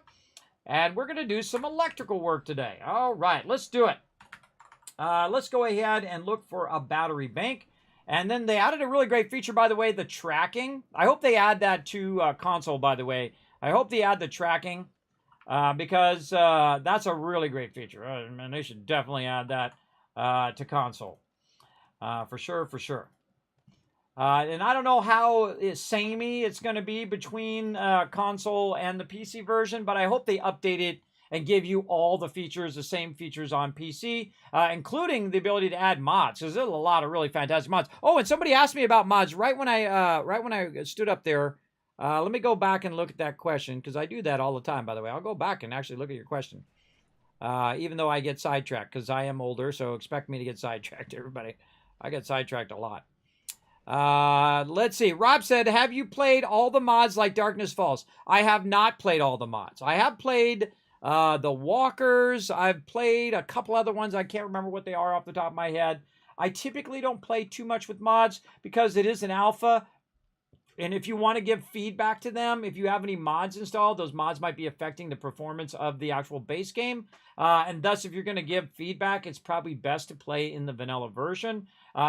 And we're going to do some electrical work today. All right, let's do it. Let's go ahead and look for a battery bank. And then they added a really great feature, by the way, the tracking. I hope they add that to console, by the way. I hope they add the tracking because that's a really great feature. And they should definitely add that to console. For sure, for sure. And I don't know how samey it's going to be between console and the PC version, but I hope they update it and give you all the features, the same features on PC, including the ability to add mods. Because there's a lot of really fantastic mods. Oh, and somebody asked me about mods right when I stood up there. Let me go back and look at that question because I do that all the time. By the way, I'll go back and actually look at your question, even though I get sidetracked because I am older. So expect me to get sidetracked, everybody. I get sidetracked a lot. Let's see. Rob said, have you played all the mods like Darkness Falls? I have not played all the mods. I have played the Walkers. I've played a couple other ones. I can't remember what they are off the top of my head. I typically don't play too much with mods because it is an alpha. And if you want to give feedback to them, if you have any mods installed, those mods might be affecting the performance of the actual base game. And thus, if you're going to give feedback, it's probably best to play in the vanilla version.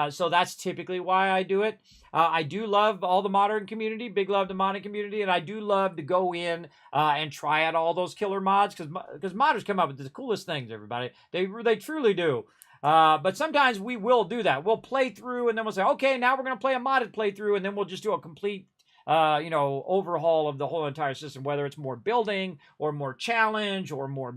So that's typically why I do it. I do love all the modern community, big love to modding community, and I do love to go in and try out all those killer mods because modders come up with the coolest things, everybody. They truly do. But sometimes we will do that. We'll play through and then we'll say, okay, now we're going to play a modded playthrough, and then we'll just do a complete overhaul of the whole entire system, whether it's more building or more challenge or more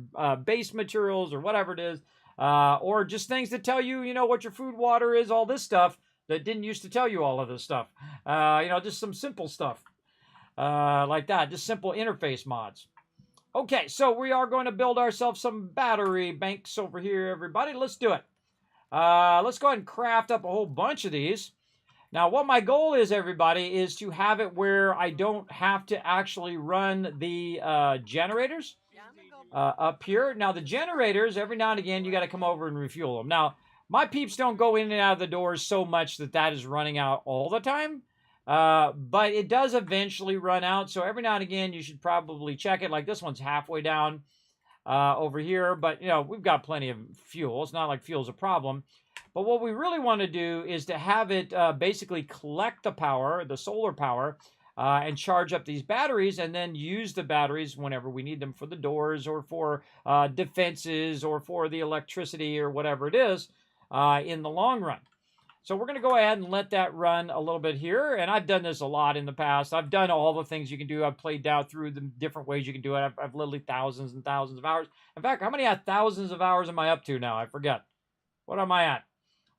base materials or whatever it is, or just things that tell you, what your food, water is, all this stuff that didn't used to tell you all of this stuff. Just some simple stuff like that, just simple interface mods. Okay, so we are going to build ourselves some battery banks over here, everybody. Let's do it. Let's go ahead and craft up a whole bunch of these. Now, what my goal is, everybody, is to have it where I don't have to actually run the generators up here. Now, the generators, every now and again, you got to come over and refuel them. Now, my peeps don't go in and out of the doors so much that is running out all the time. But it does eventually run out. So every now and again, you should probably check it. Like this one's halfway down over here. But, we've got plenty of fuel. It's not like fuel's a problem. But what we really want to do is to have it basically collect the power, the solar power, and charge up these batteries and then use the batteries whenever we need them for the doors or for defenses or for the electricity or whatever it is in the long run. So we're going to go ahead and let that run a little bit here. And I've done this a lot in the past. I've done all the things you can do. I've played down through the different ways you can do it. I've literally thousands and thousands of hours. In fact, how many thousands of hours am I up to now? I forget. What am I at?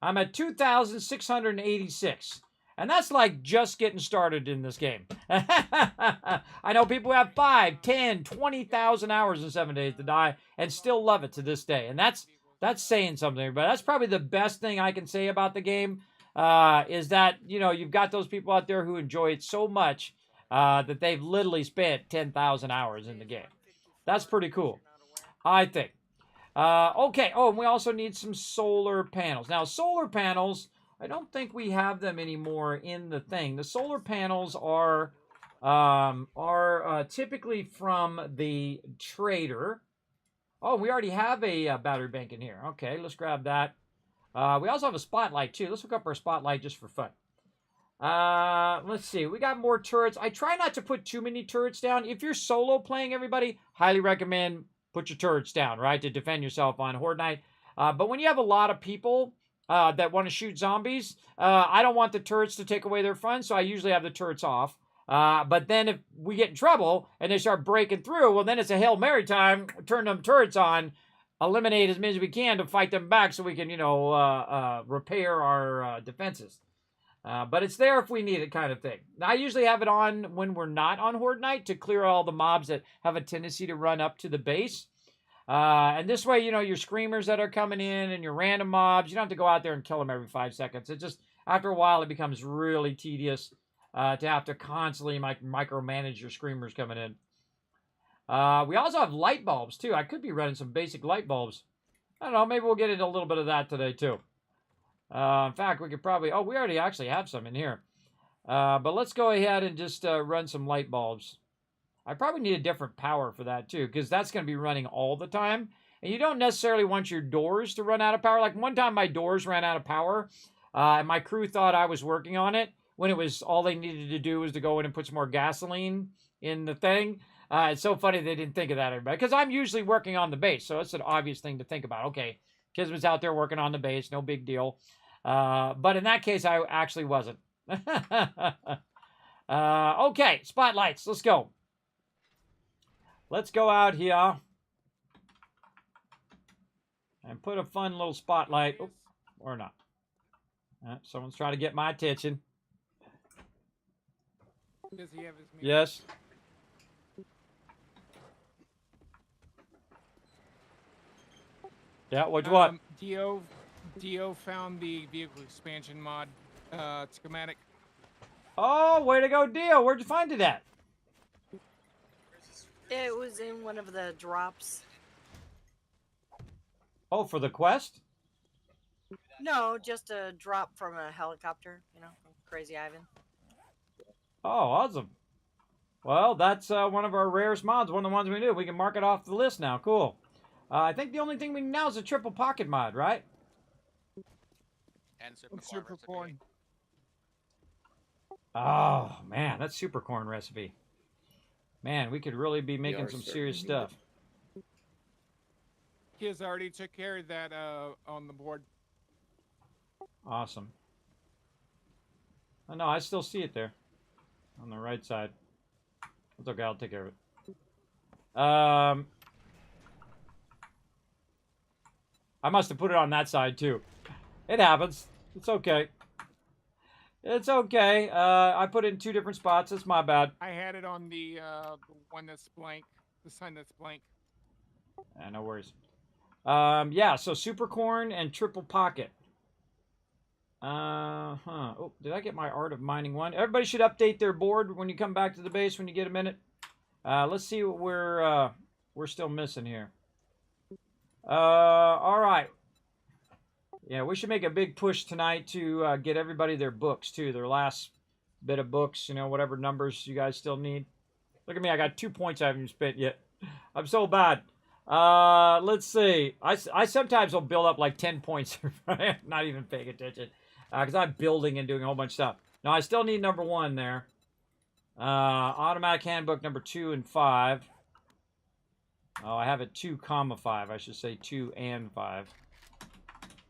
I'm at 2,686. And that's like just getting started in this game. I know people who have 5, 10, 20,000 hours in 7 days to die and still love it to this day. And that's saying something. But that's probably the best thing I can say about the game is that, you've got those people out there who enjoy it so much that they've literally spent 10,000 hours in the game. That's pretty cool, I think. Okay. Oh, and we also need some solar panels. Now, solar panels, I don't think we have them anymore in the thing. The solar panels are typically from the trader. Oh, we already have a battery bank in here. Okay, let's grab that. We also have a spotlight, too. Let's hook up our spotlight just for fun. Let's see. We got more turrets. I try not to put too many turrets down. If you're solo playing, everybody, highly recommend put your turrets down, right, to defend yourself on Horde Night. But when you have a lot of people that want to shoot zombies, I don't want the turrets to take away their fun, so I usually have the turrets off. But then if we get in trouble and they start breaking through, well, then it's a Hail Mary time. Turn them turrets on, eliminate as many as we can to fight them back so we can, repair our defenses. But it's there if we need it kind of thing. Now, I usually have it on when we're not on Horde Night to clear all the mobs that have a tendency to run up to the base. And this way, your screamers that are coming in and your random mobs, you don't have to go out there and kill them every 5 seconds. It just, after a while, it becomes really tedious to have to constantly micromanage your screamers coming in. We also have light bulbs, too. I could be running some basic light bulbs. I don't know, maybe we'll get into a little bit of that today, too. In fact, we could probably... Oh, we already actually have some in here. But let's go ahead and just run some light bulbs. I probably need a different power for that, too, because that's going to be running all the time. And you don't necessarily want your doors to run out of power. Like, one time my doors ran out of power, and my crew thought I was working on it, when it was all they needed to do was to go in and put some more gasoline in the thing. It's so funny they didn't think of that, everybody, because I'm usually working on the base, so it's an obvious thing to think about. Okay, Kismet's out there working on the base, no big deal. But in that case, I actually wasn't. Okay, spotlights. Let's go. Let's go out here and put a fun little spotlight. Oh, or not. Someone's trying to get my attention. Does he have his meter? Yes. Yeah, what? Dio found the vehicle expansion mod schematic. Oh, way to go, Dio. Where'd you find it at? It was in one of the drops. Oh, for the quest? No, just a drop from a helicopter, from Crazy Ivan. Oh, awesome. Well, that's one of our rarest mods. One of the ones we do. We can mark it off the list now. Cool. I think the only thing we need now is a triple pocket mod, right? And super, Super recipe. corn. Oh, man. That's super corn recipe. Man, we could really be making are some starting serious to need stuff. Kids already took care of that on the board. Awesome. Oh, no, I still see it there. On the right side. It's okay, I'll take care of it. I must have put it on that side, too. It happens. It's okay. It's okay. I put it in 2 different spots. It's my bad. I had it on the one that's blank, the sign that's blank. No worries. Yeah, so super corn and triple pocket. Oh, did I get my Art of Mining one? Everybody should update their board when you come back to the base when you get a minute. Let's see what we're still missing here. All right. Yeah, we should make a big push tonight to get everybody their books, too. Their last bit of books, you know, whatever numbers you guys still need. Look at me, I got 2 points I haven't spent yet. I'm so bad. Let's see. I sometimes will build up like 10 points. Not even paying attention. Because I'm building and doing a whole bunch of stuff. Now, I still need number 1 there. Automatic handbook number 2 and 5. Oh, I have it 2, 5. I should say 2 and 5.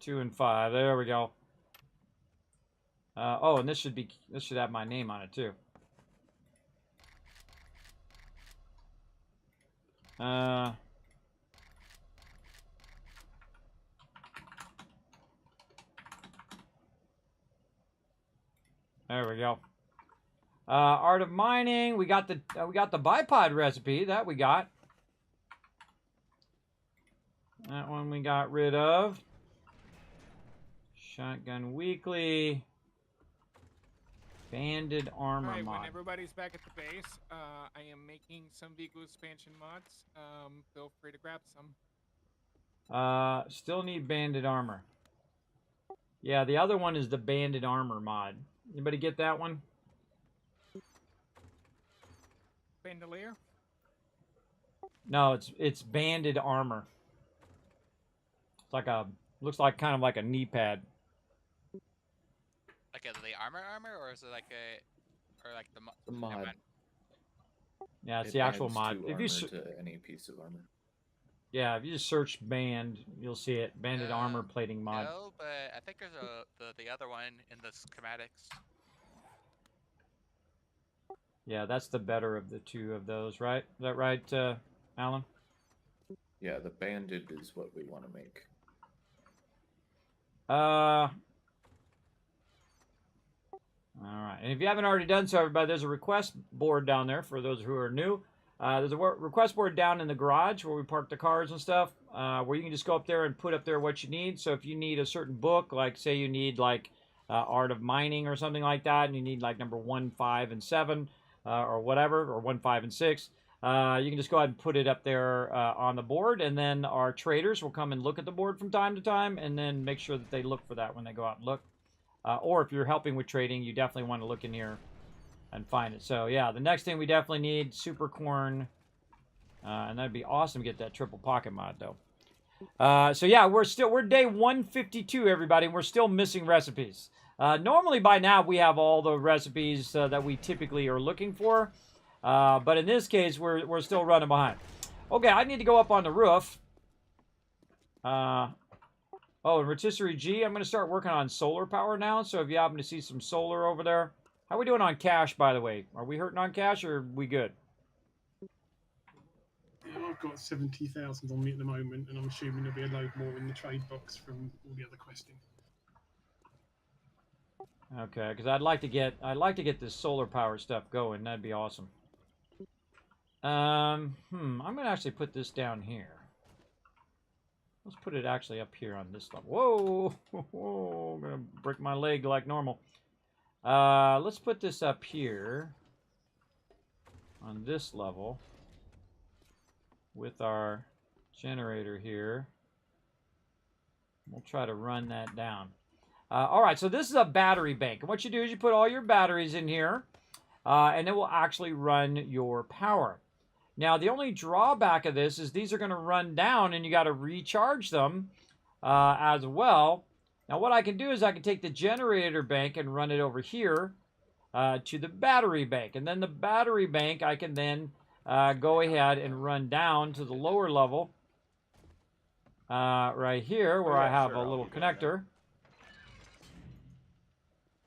2 and 5. There we go. Oh, and this should have my name on it too. There we go. Art of Mining. We got the bipod recipe that we got. That one we got rid of. Shotgun Weekly. Banded Armor Alright, mod. when everybody's back at the base, I am making some vehicle expansion mods. Feel free to grab some. Still need Banded Armor. Yeah, the other one is the Banded Armor mod. Anybody get that one? Bandolier? No, it's Banded Armor. It's like looks like kind of like a knee pad. Like the armor, or is it like the mod. never mind. Yeah, it's It the actual adds mod. 2 If you armor to any piece of armor. yeah, if you just search band, you'll see it. Banded Armor Plating mod. No, but I think there's the other one in the schematics. Yeah, that's the better of the 2 of those, right? Is that right, Alan? Yeah, the banded is what we want to make. All right. And if you haven't already done so, everybody, there's a request board down there for those who are new. There's a request board down in the garage where we park the cars and stuff, where you can just go up there and put up there what you need. So if you need a certain book, like say you need like Art of Mining or something like that, and you need like number 1, 5, and 7, or whatever, or 1, 5, and 6, you can just go ahead and put it up there on the board, and then our traders will come and look at the board from time to time, and then make sure that they look for that when they go out and look. Or if you're helping with trading, you definitely want to look in here and find it. So yeah, the next thing we definitely need super corn, and that'd be awesome to get that triple pocket mod though. So yeah, we're day 152, everybody. We're still missing recipes. Normally by now we have all the recipes that we typically are looking for, but in this case we're still running behind. Okay, I need to go up on the roof. Oh, and Rotisserie G, I'm going to start working on solar power now, so if you happen to see some solar over there. How are we doing on cash, by the way? Are we hurting on cash, or are we good? Yeah, I've got 70,000 on me at the moment, and I'm assuming there'll be a load more in the trade box from all the other questing. Okay, because I'd like to get this solar power stuff going. That'd be awesome. I'm going to actually put this down here. Let's put it actually up here on this level. Whoa! Whoa! I'm going to break my leg like normal. Let's put this up here on this level with our generator here. We'll try to run that down. All right, so this is a battery bank. And what you do is you put all your batteries in here. and it will actually run your power. Now, the only drawback of this is these are going to run down, and you got to recharge them as well. Now, what I can do is I can take the generator bank and run it over here to the battery bank. And then the battery bank, I can then go ahead and run down to the lower level right here where I have a little connector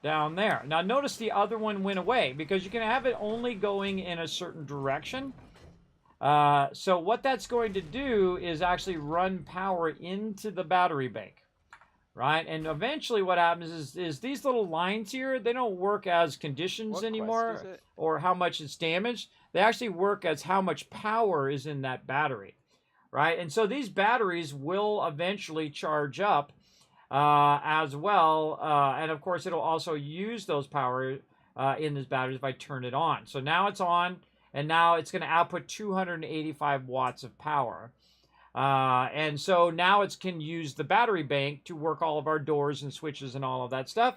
down there. Now, notice the other one went away because you can have it only going in a certain direction. So what that's going to do is actually run power into the battery bank. Right, and eventually what happens is these little lines here, they don't work as conditions anymore or how much it's damaged. They actually work as how much power is in that battery, right? And so these batteries will eventually charge up as well. And of course, it'll also use those power in this battery if I turn it on. So now it's on, and now it's going to output 285 watts of power. And so now it can use the battery bank to work all of our doors and switches and all of that stuff.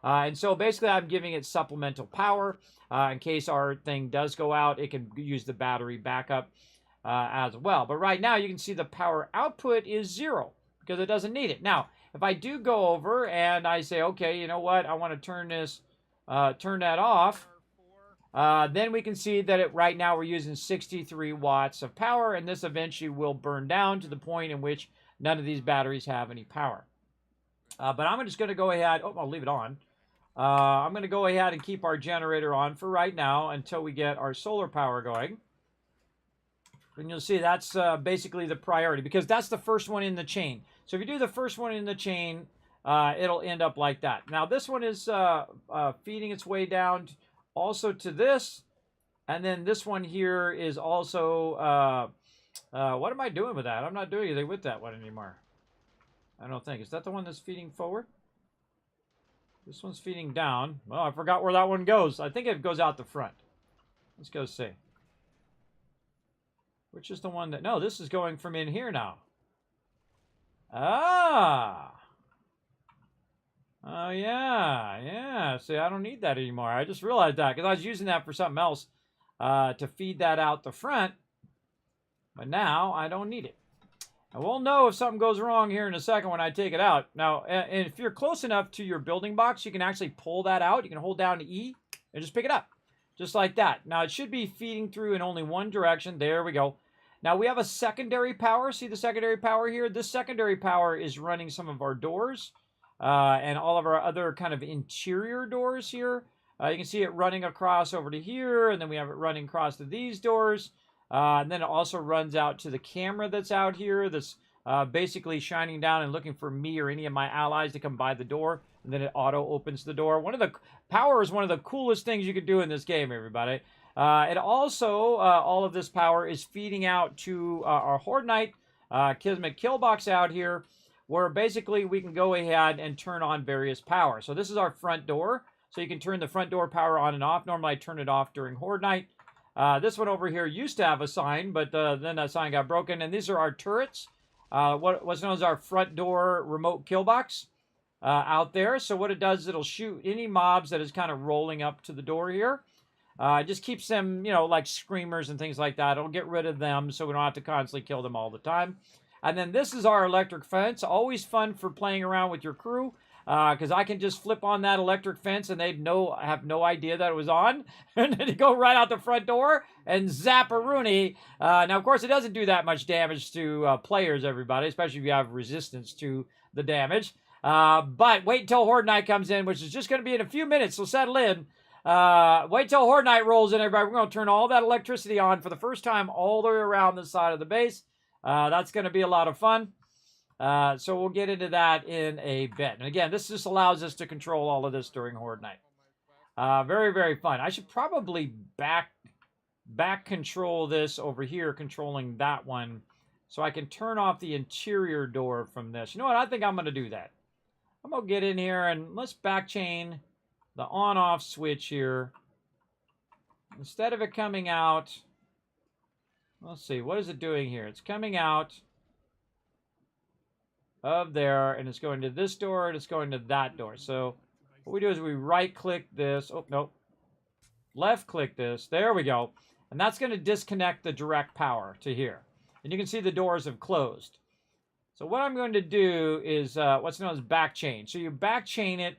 And so basically I'm giving it supplemental power. In case our thing does go out, it can use the battery backup as well. But right now you can see the power output is 0 because it doesn't need it. Now, if I do go over and I say, okay, you know what, I want to turn that off. Then we can see that right now we're using 63 watts of power, and this eventually will burn down to the point in which none of these batteries have any power. But I'm just going to go ahead. Oh, I'll leave it on. I'm going to go ahead and keep our generator on for right now until we get our solar power going. And you'll see that's basically the priority because that's the first one in the chain. So if you do the first one in the chain, it'll end up like that. Now this one is feeding its way down also to this, and then this one here is also what am I doing with that? I'm not doing anything with that one anymore. I don't think. Is that the one that's feeding forward? This one's feeding down. Well, I forgot where that one goes. I think it goes out the front. Let's go see. Which is the one that... No, this is going from in here now. Ah! Oh, yeah. See, I don't need that anymore. I just realized that because I was using that for something else to feed that out the front. But now I don't need it. I will know if something goes wrong here in a second when I take it out. Now, and if you're close enough to your building box, you can actually pull that out. You can hold down E and just pick it up. Just like that. Now, it should be feeding through in only one direction. There we go. Now, we have a secondary power. See the secondary power here? This secondary power is running some of our doors. And all of our other kind of interior doors here. You can see it running across over to here, and then we have it running across to these doors. And then it also runs out to the camera that's out here that's basically shining down and looking for me or any of my allies to come by the door. And then it auto opens the door. Power is one of the coolest things you could do in this game, everybody. It also, all of this power is feeding out to our Horde Knight Kismet kill box out here, where basically we can go ahead and turn on various power. So this is our front door. So you can turn the front door power on and off. Normally I turn it off during Horde Night. This one over here used to have a sign, but then that sign got broken. And these are our turrets. What's known as our front door remote kill box out there. So what it does is it'll shoot any mobs that is kind of rolling up to the door here. It just keeps them, like screamers and things like that. It'll get rid of them so we don't have to constantly kill them all the time. And then this is our electric fence. Always fun for playing around with your crew because I can just flip on that electric fence and they'd have no idea that it was on. And then you go right out the front door and zap a Rooney. Now, of course, it doesn't do that much damage to players, everybody, especially if you have resistance to the damage. But wait until Horde Night comes in, which is just going to be in a few minutes, so settle in. Wait till Horde Night rolls in, everybody. We're going to turn all that electricity on for the first time all the way around the side of the base. That's going to be a lot of fun. So we'll get into that in a bit. And again, this just allows us to control all of this during Horde Night. Very, very fun. I should probably back control this over here, controlling that one, so I can turn off the interior door from this. You know what? I think I'm going to do that. I'm going to get in here and let's back chain the on-off switch here. Instead of it coming out, let's see, what is it doing here? It's coming out of there, and it's going to this door, and it's going to that door. So what we do is we right-click this. Oh, nope. left click this. There we go. And that's going to disconnect the direct power to here. And you can see the doors have closed. So what I'm going to do is what's known as back chain. So you back chain it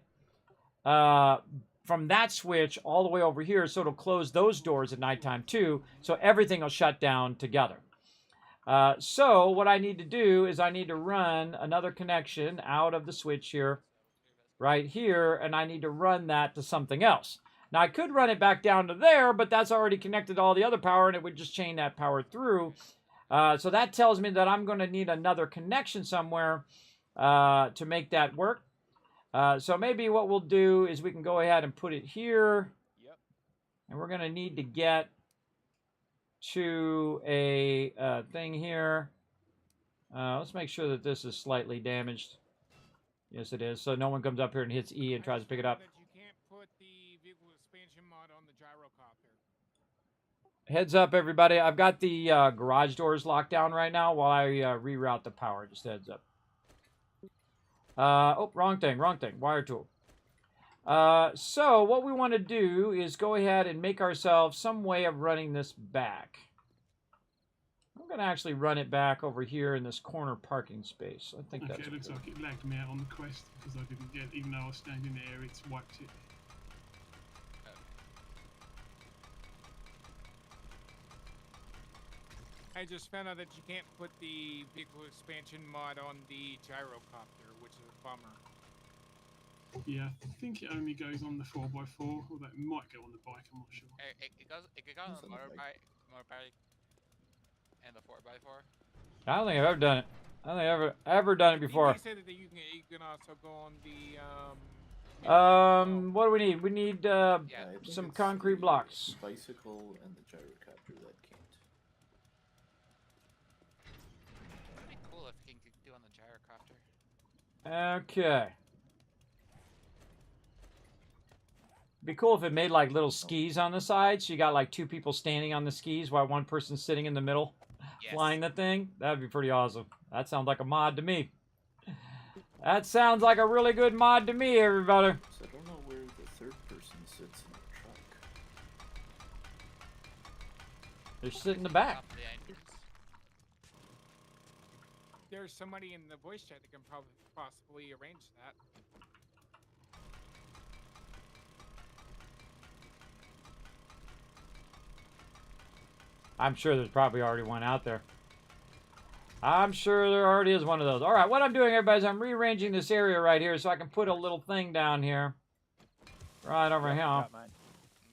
from that switch all the way over here, so it'll close those doors at nighttime too, so everything will shut down together. So what I need to do is I need to run another connection out of the switch here, right here, and I need to run that to something else. Now I could run it back down to there, but that's already connected to all the other power, and it would just chain that power through. So that tells me that I'm going to need another connection somewhere to make that work. So maybe what we'll do is we can go ahead and put it here. Yep. And we're going to need to get to a thing here. Let's make sure that this is slightly damaged. Yes, it is. So no one comes up here and hits E and tries to pick it up. That you can't put the vehicle expansion mod on the gyrocopter. Heads up, everybody. I've got the garage doors locked down right now while I reroute the power. Just heads up. Oh, wrong thing. Wire tool. So what we want to do is go ahead and make ourselves some way of running this back. I'm going to actually run it back over here in this corner parking space. I think Okay, that's it looks good. like it lagged me out on the quest because I didn't get, even though I was standing there, it's wiped it. I just found out that you can't put the vehicle expansion mod on the gyrocopter, which is a bummer. Yeah, I think it only goes on the 4x4, or that might go on the bike, I'm not sure. It could go on the Something like- motorbike, and the 4x4. I don't think I've ever done it. I don't think I've ever done it before. They said that you can also go on the What do we need? We need Yeah, I think some it's concrete the blocks. Bicycle and the gyrocopter that can't. That'd be cool if King could do on the gyrocopter. Okay. Be cool if it made like little skis on the side, so you got like two people standing on the skis while one person's sitting in the middle, Yes. flying the thing. That'd be pretty awesome. That sounds like a mod to me. That sounds like a really good mod to me, everybody. So I don't know where the third person sits in the truck. They're sitting in the back. Top of the entrance. there's somebody in the voice chat that can probably possibly arrange that. I'm sure there's probably already one out there. I'm sure there already is one of those. All right, what I'm doing, everybody, is I'm rearranging this area right here so I can put a little thing down here. Right over here. Okay,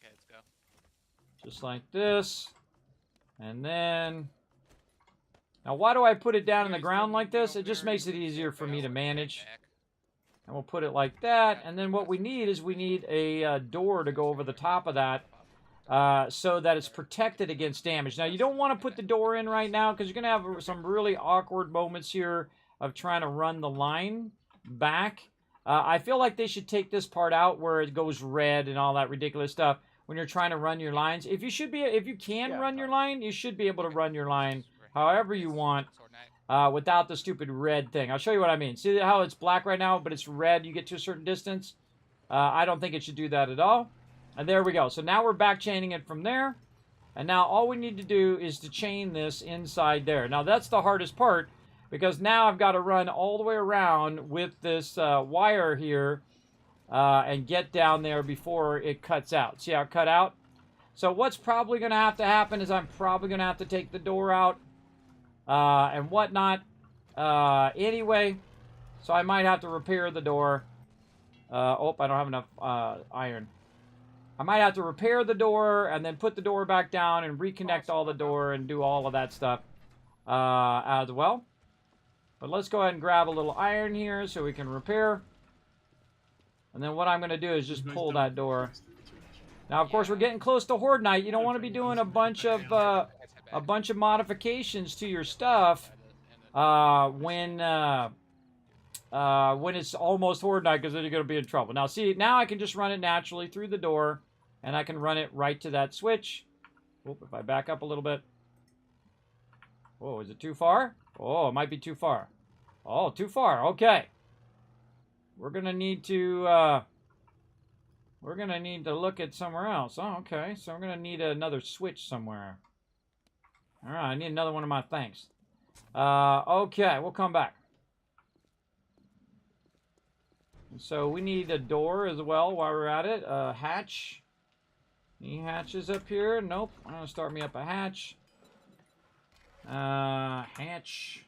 let's go. Just like this. And then... Now, why do I put it down in the ground like this? It just makes it easier for me to manage. And we'll put it like that. And then what we need is we need a door to go over the top of that. So that it's protected against damage. Now, you don't want to put the door in right now because you're going to have some really awkward moments here of trying to run the line back. I feel like they should take this part out where it goes red and all that ridiculous stuff when you're trying to run your lines. If you can run your line, you should be able to run your line however you want without the stupid red thing. I'll show you what I mean. See how it's black right now, but it's red. You get to a certain distance. I don't think it should do that at all. And there we go. So now we're back chaining it from there. And now all we need to do is to chain this inside there. Now that's the hardest part because now I've got to run all the way around with this wire here and get down there before it cuts out. See how it cut out? So what's probably going to happen is I'm probably going to have to take the door out and whatnot anyway. So I might have to repair the door. Oh, I don't have enough iron. I might have to repair the door and then put the door back down and reconnect all the door and do all of that stuff as well. But let's go ahead and grab a little iron here so we can repair. And then what I'm going to do is just pull that door. Now, of course, we're getting close to Horde Night. You don't want to be doing a bunch of modifications to your stuff when it's almost Horde Night because then you're going to be in trouble. Now, see, now I can just run it naturally through the door. And I can run it right to that switch. Oop, if I back up a little bit. Oh, is it too far? Oh, it might be too far. Oh, too far. Okay. We're going to need to we're going to need to look at somewhere else. Oh, okay. So we're going to need another switch somewhere. All right, I need another one of my things. Okay, we'll come back. So we need a door as well while we're at it. Hatch. Any hatches up here? Nope. I'm going to start me up a hatch. Hatch.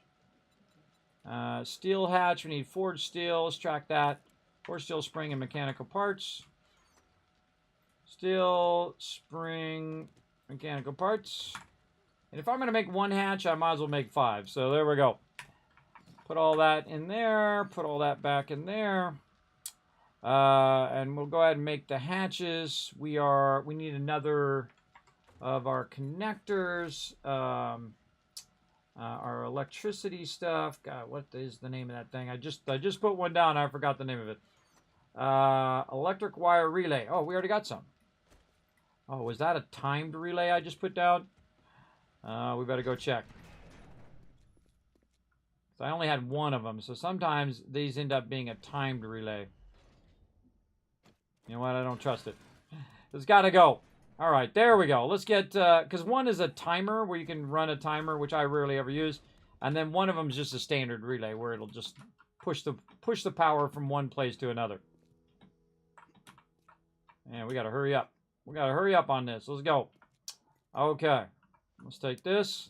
Steel hatch. We need forged steel. Let's track that. Forged steel, spring, and mechanical parts. Steel, spring, mechanical parts. And if I'm going to make one hatch, I might as well make 5. So there we go. Put all that in there. Put all that back in there. And we'll go ahead and make the hatches. We need another of our connectors. Our electricity stuff. God, what is the name of that thing? I just put one down. I forgot the name of it. Electric wire relay. Oh, we already got some. Oh, was that a timed relay I just put down? We better go check. So I only had one of them, so sometimes these end up being a timed relay. You know what? I don't trust it. It's got to go. All right, there we go. Let's get, because one is a timer where you can run a timer, which I rarely ever use. And then one of them is just a standard relay where it'll just push the power from one place to another. And we got to hurry up. We got to hurry up on this. Let's go. Okay. Let's take this.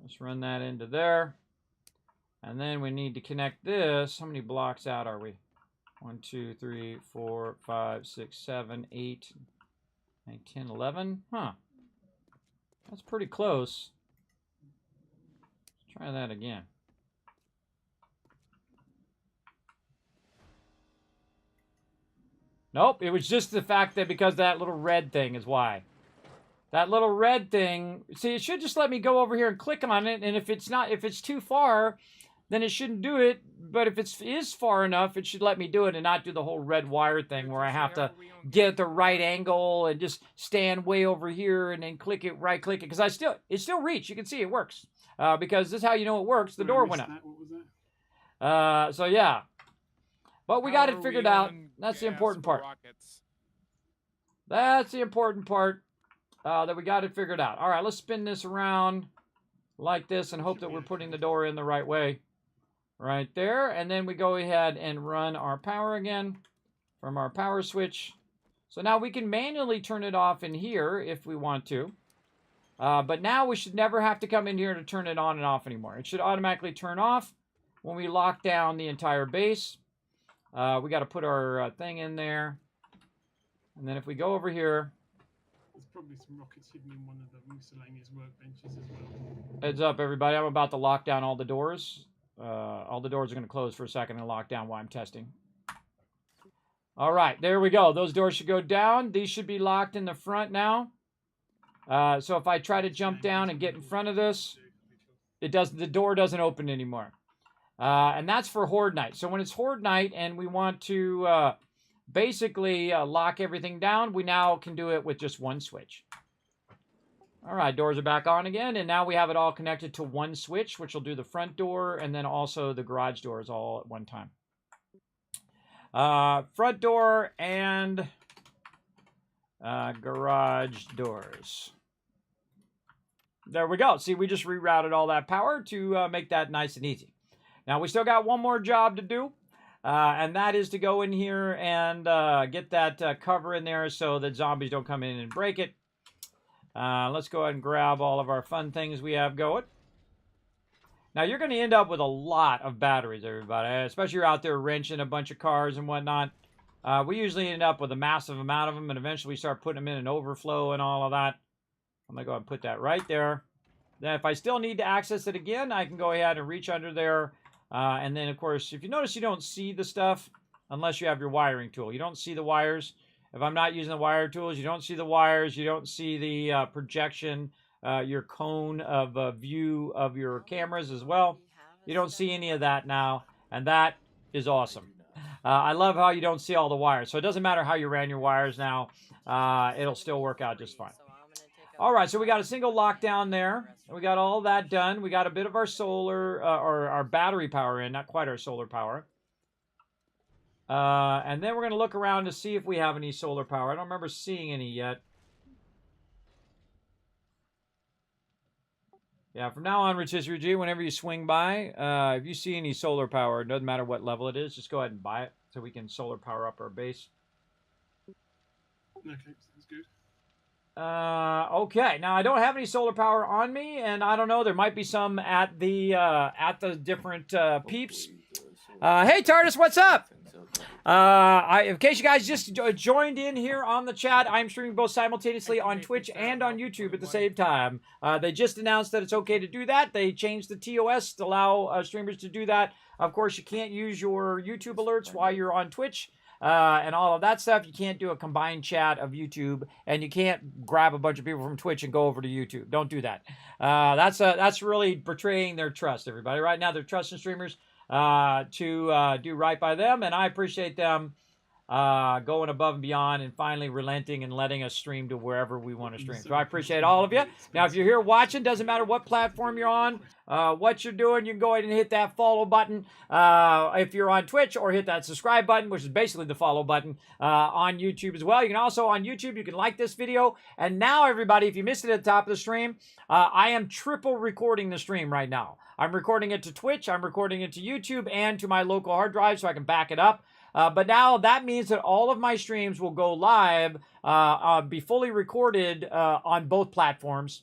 Let's run that into there. And then we need to connect this. How many blocks out are we? 1, 2, 3, 4, 5, 6, 7, 8, 9, 10, 11. Huh. That's pretty close. Let's try that again. Nope, it was just the fact that because that little red thing is why. That little red thing, see, it should just let me go over here and click on it, and if it's too far, then it shouldn't do it. But if it is far enough, it should let me do it and not do the whole red wire thing where I have to get at the right angle and just stand way over here and then click it, right click it, because it still reach. You can see it works because this is how you know it works. The door went up. What was that? So yeah, but we got it figured out. That's the important part. That's the important part. That we got it figured out. All right, let's spin this around like this and hope that we're putting the door in the right way. Right there. And then we go ahead and run our power again from our power switch. So now we can manually turn it off in here if we want to. But now we should never have to come in here to turn it on and off anymore. It should automatically turn off when we lock down the entire base. We got to put our thing in there. And then if we go over here, there's probably some rockets hidden in one of the miscellaneous workbenches as well. Heads up, everybody. I'm about to lock down all the doors. All the doors are going to close for a second and lock down while I'm testing. All right, there we go. Those doors should go down. These should be locked in the front now. So if I try to jump down and get in front of this, the door doesn't open anymore. And that's for Horde Night. So when it's Horde Night and we want to basically lock everything down, we now can do it with just one switch. All right, doors are back on again, and now we have it all connected to one switch, which will do the front door and then also the garage doors all at one time. Front door and garage doors. There we go. See, we just rerouted all that power to make that nice and easy. Now, we still got one more job to do. And that is to go in here and get that cover in there so that zombies don't come in and break it. Let's go ahead and grab all of our fun things we have going. Now, you're going to end up with a lot of batteries, everybody, especially if you're out there wrenching a bunch of cars and whatnot. We usually end up with a massive amount of them, and eventually we start putting them in an overflow and all of that. I'm going to go ahead and put that right there. Then if I still need to access it again, I can go ahead and reach under there. And then, of course, if you notice, you don't see the stuff unless you have your wiring tool. You don't see the wires. If I'm not using the wire tools, you don't see the wires. You don't see the projection, your cone of view of your cameras as well. You don't see any of that now, and that is awesome. I love how you don't see all the wires. So it doesn't matter how you ran your wires now. It'll still work out just fine. All right, so we got a single lockdown there. We got all that done. We got a bit of our solar, or our battery power in, not quite our solar power. And then we're going to look around to see if we have any solar power. I don't remember seeing any yet. Yeah, from now on, Rotisserie G, whenever you swing by, if you see any solar power, it doesn't matter what level it is, just go ahead and buy it so we can solar power up our base. Okay, sounds good. Okay, now I don't have any solar power on me, and I don't know, there might be some at the different peeps. Hey, TARDIS, what's up? In case you guys just joined in here on the chat, I'm streaming both simultaneously on Twitch and on YouTube at the same time. They just announced that it's okay to do that. They changed the TOS to allow streamers to do that. Of course, you can't use your YouTube alerts while you're on Twitch. And all of that stuff. You can't do a combined chat of YouTube, and you can't grab a bunch of people from Twitch and go over to YouTube. Don't do that. That's really betraying their trust, everybody. Right now, they're trusting streamers to do right by them, and I appreciate them going above and beyond and finally relenting and letting us stream to wherever we want to stream. So I appreciate all of you. Now, if you're here watching, doesn't matter what platform you're on, what you're doing, you can go ahead and hit that follow button if you're on Twitch, or hit that subscribe button, which is basically the follow button on YouTube as well. You can also, on YouTube, you can like this video. And now, everybody, if you missed it at the top of the stream, I am triple recording the stream right now. I'm recording it to Twitch, I'm recording it to YouTube, and to my local hard drive so I can back it up. But now that means that all of my streams will go live, be fully recorded on both platforms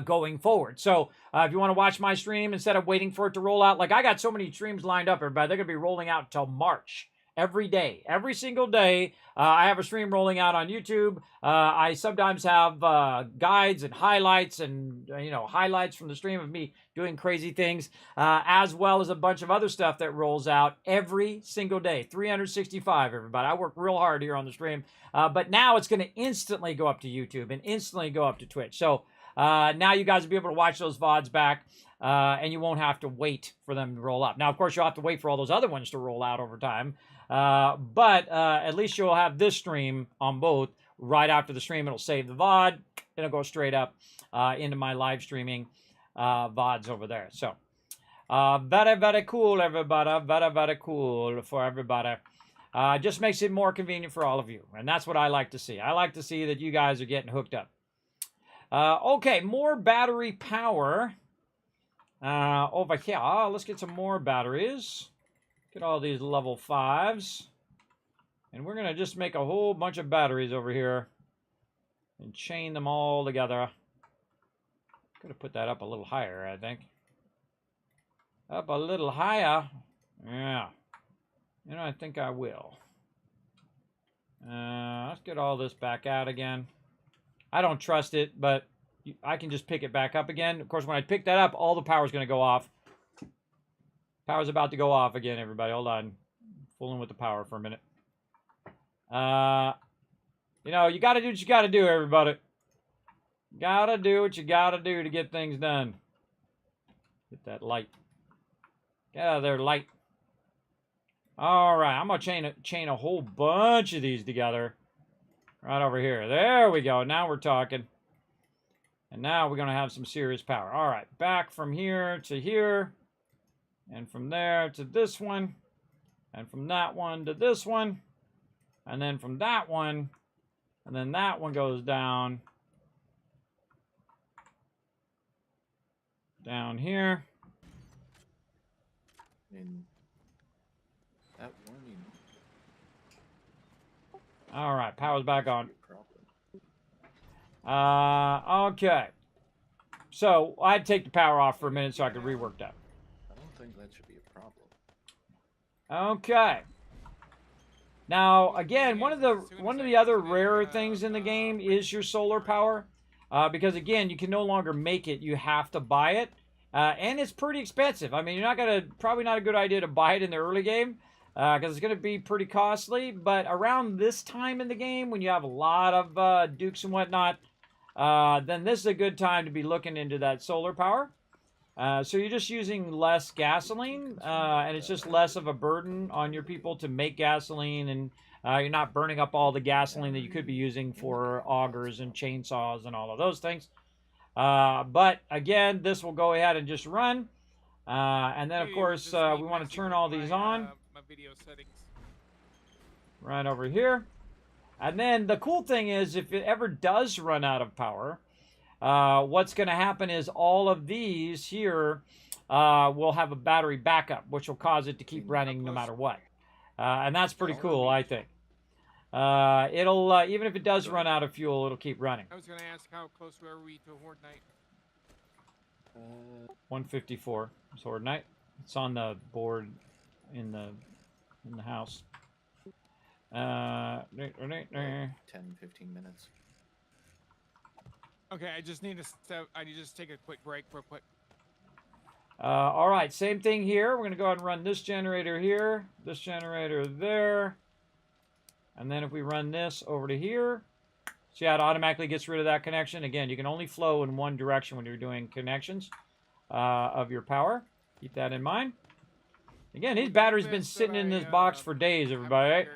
going forward. So if you want to watch my stream instead of waiting for it to roll out, like I got so many streams lined up, everybody, they're going to be rolling out until March. Every day, every single day, I have a stream rolling out on YouTube. I sometimes have guides and highlights and, highlights from the stream of me doing crazy things, as well as a bunch of other stuff that rolls out every single day. 365, everybody. I work real hard here on the stream. But now it's going to instantly go up to YouTube and instantly go up to Twitch. So now you guys will be able to watch those VODs back. And you won't have to wait for them to roll up. Now, of course, you'll have to wait for all those other ones to roll out over time. But at least you'll have this stream on both. Right after the stream, it'll save the VOD. It'll go straight up into my live streaming VODs over there. So, very, very cool, everybody. Very, very cool for everybody. Just makes it more convenient for all of you. And that's what I like to see. I like to see that you guys are getting hooked up. Okay, more battery power. Over here, let's get some more batteries. Get all these level 5s. And we're going to just make a whole bunch of batteries over here. And chain them all together. Could have put that up a little higher, I think. Up a little higher. Yeah. I think I will. Let's get all this back out again. I don't trust it, but I can just pick it back up again. Of course, when I pick that up, all the power's going to go off. Power's about to go off again, everybody. Hold on. Fooling with the power for a minute. You got to do what you got to do, everybody. Got to do what you got to do to get things done. Get that light. Get out of there, light. All right. I'm going to chain a whole bunch of these together. Right over here. There we go. Now we're talking. And now we're going to have some serious power. All right, back from here to here. And from there to this one. And from that one to this one. And then from that one. And then that one goes down. Down here. And that warning. All right, power's back on. Okay. So I'd take the power off for a minute so I could rework that. I don't think that should be a problem. Okay. Now, again, one of the other rarer things in the game is your solar power, because again, you can no longer make it; you have to buy it, and it's pretty expensive. I mean, probably not a good idea to buy it in the early game, because it's going to be pretty costly. But around this time in the game, when you have a lot of dukes and whatnot, then this is a good time to be looking into that solar power. So you're just using less gasoline, and it's just less of a burden on your people to make gasoline, and you're not burning up all the gasoline that you could be using for augers and chainsaws and all of those things. But again, this will go ahead and just run. And then, of course, we want to turn all these on. My video settings. right over here. And then the cool thing is, if it ever does run out of power, what's going to happen is all of these here will have a battery backup, which will cause it to keep running no matter what. And that's pretty cool, I think. It'll even if it does run out of fuel, it'll keep running. I was going to ask how close were we to Horde Night? 154 is Horde Night. It's on the board in the house. 10, 15 minutes. Okay, I just need to step. I need to just take a quick break real quick. All right, same thing here. We're going to go ahead and run this generator here, this generator there. And then if we run this over to here, see how it automatically gets rid of that connection? Again, you can only flow in one direction when you're doing connections of your power. Keep that in mind. Again, these batteries been sitting in this box for days, everybody.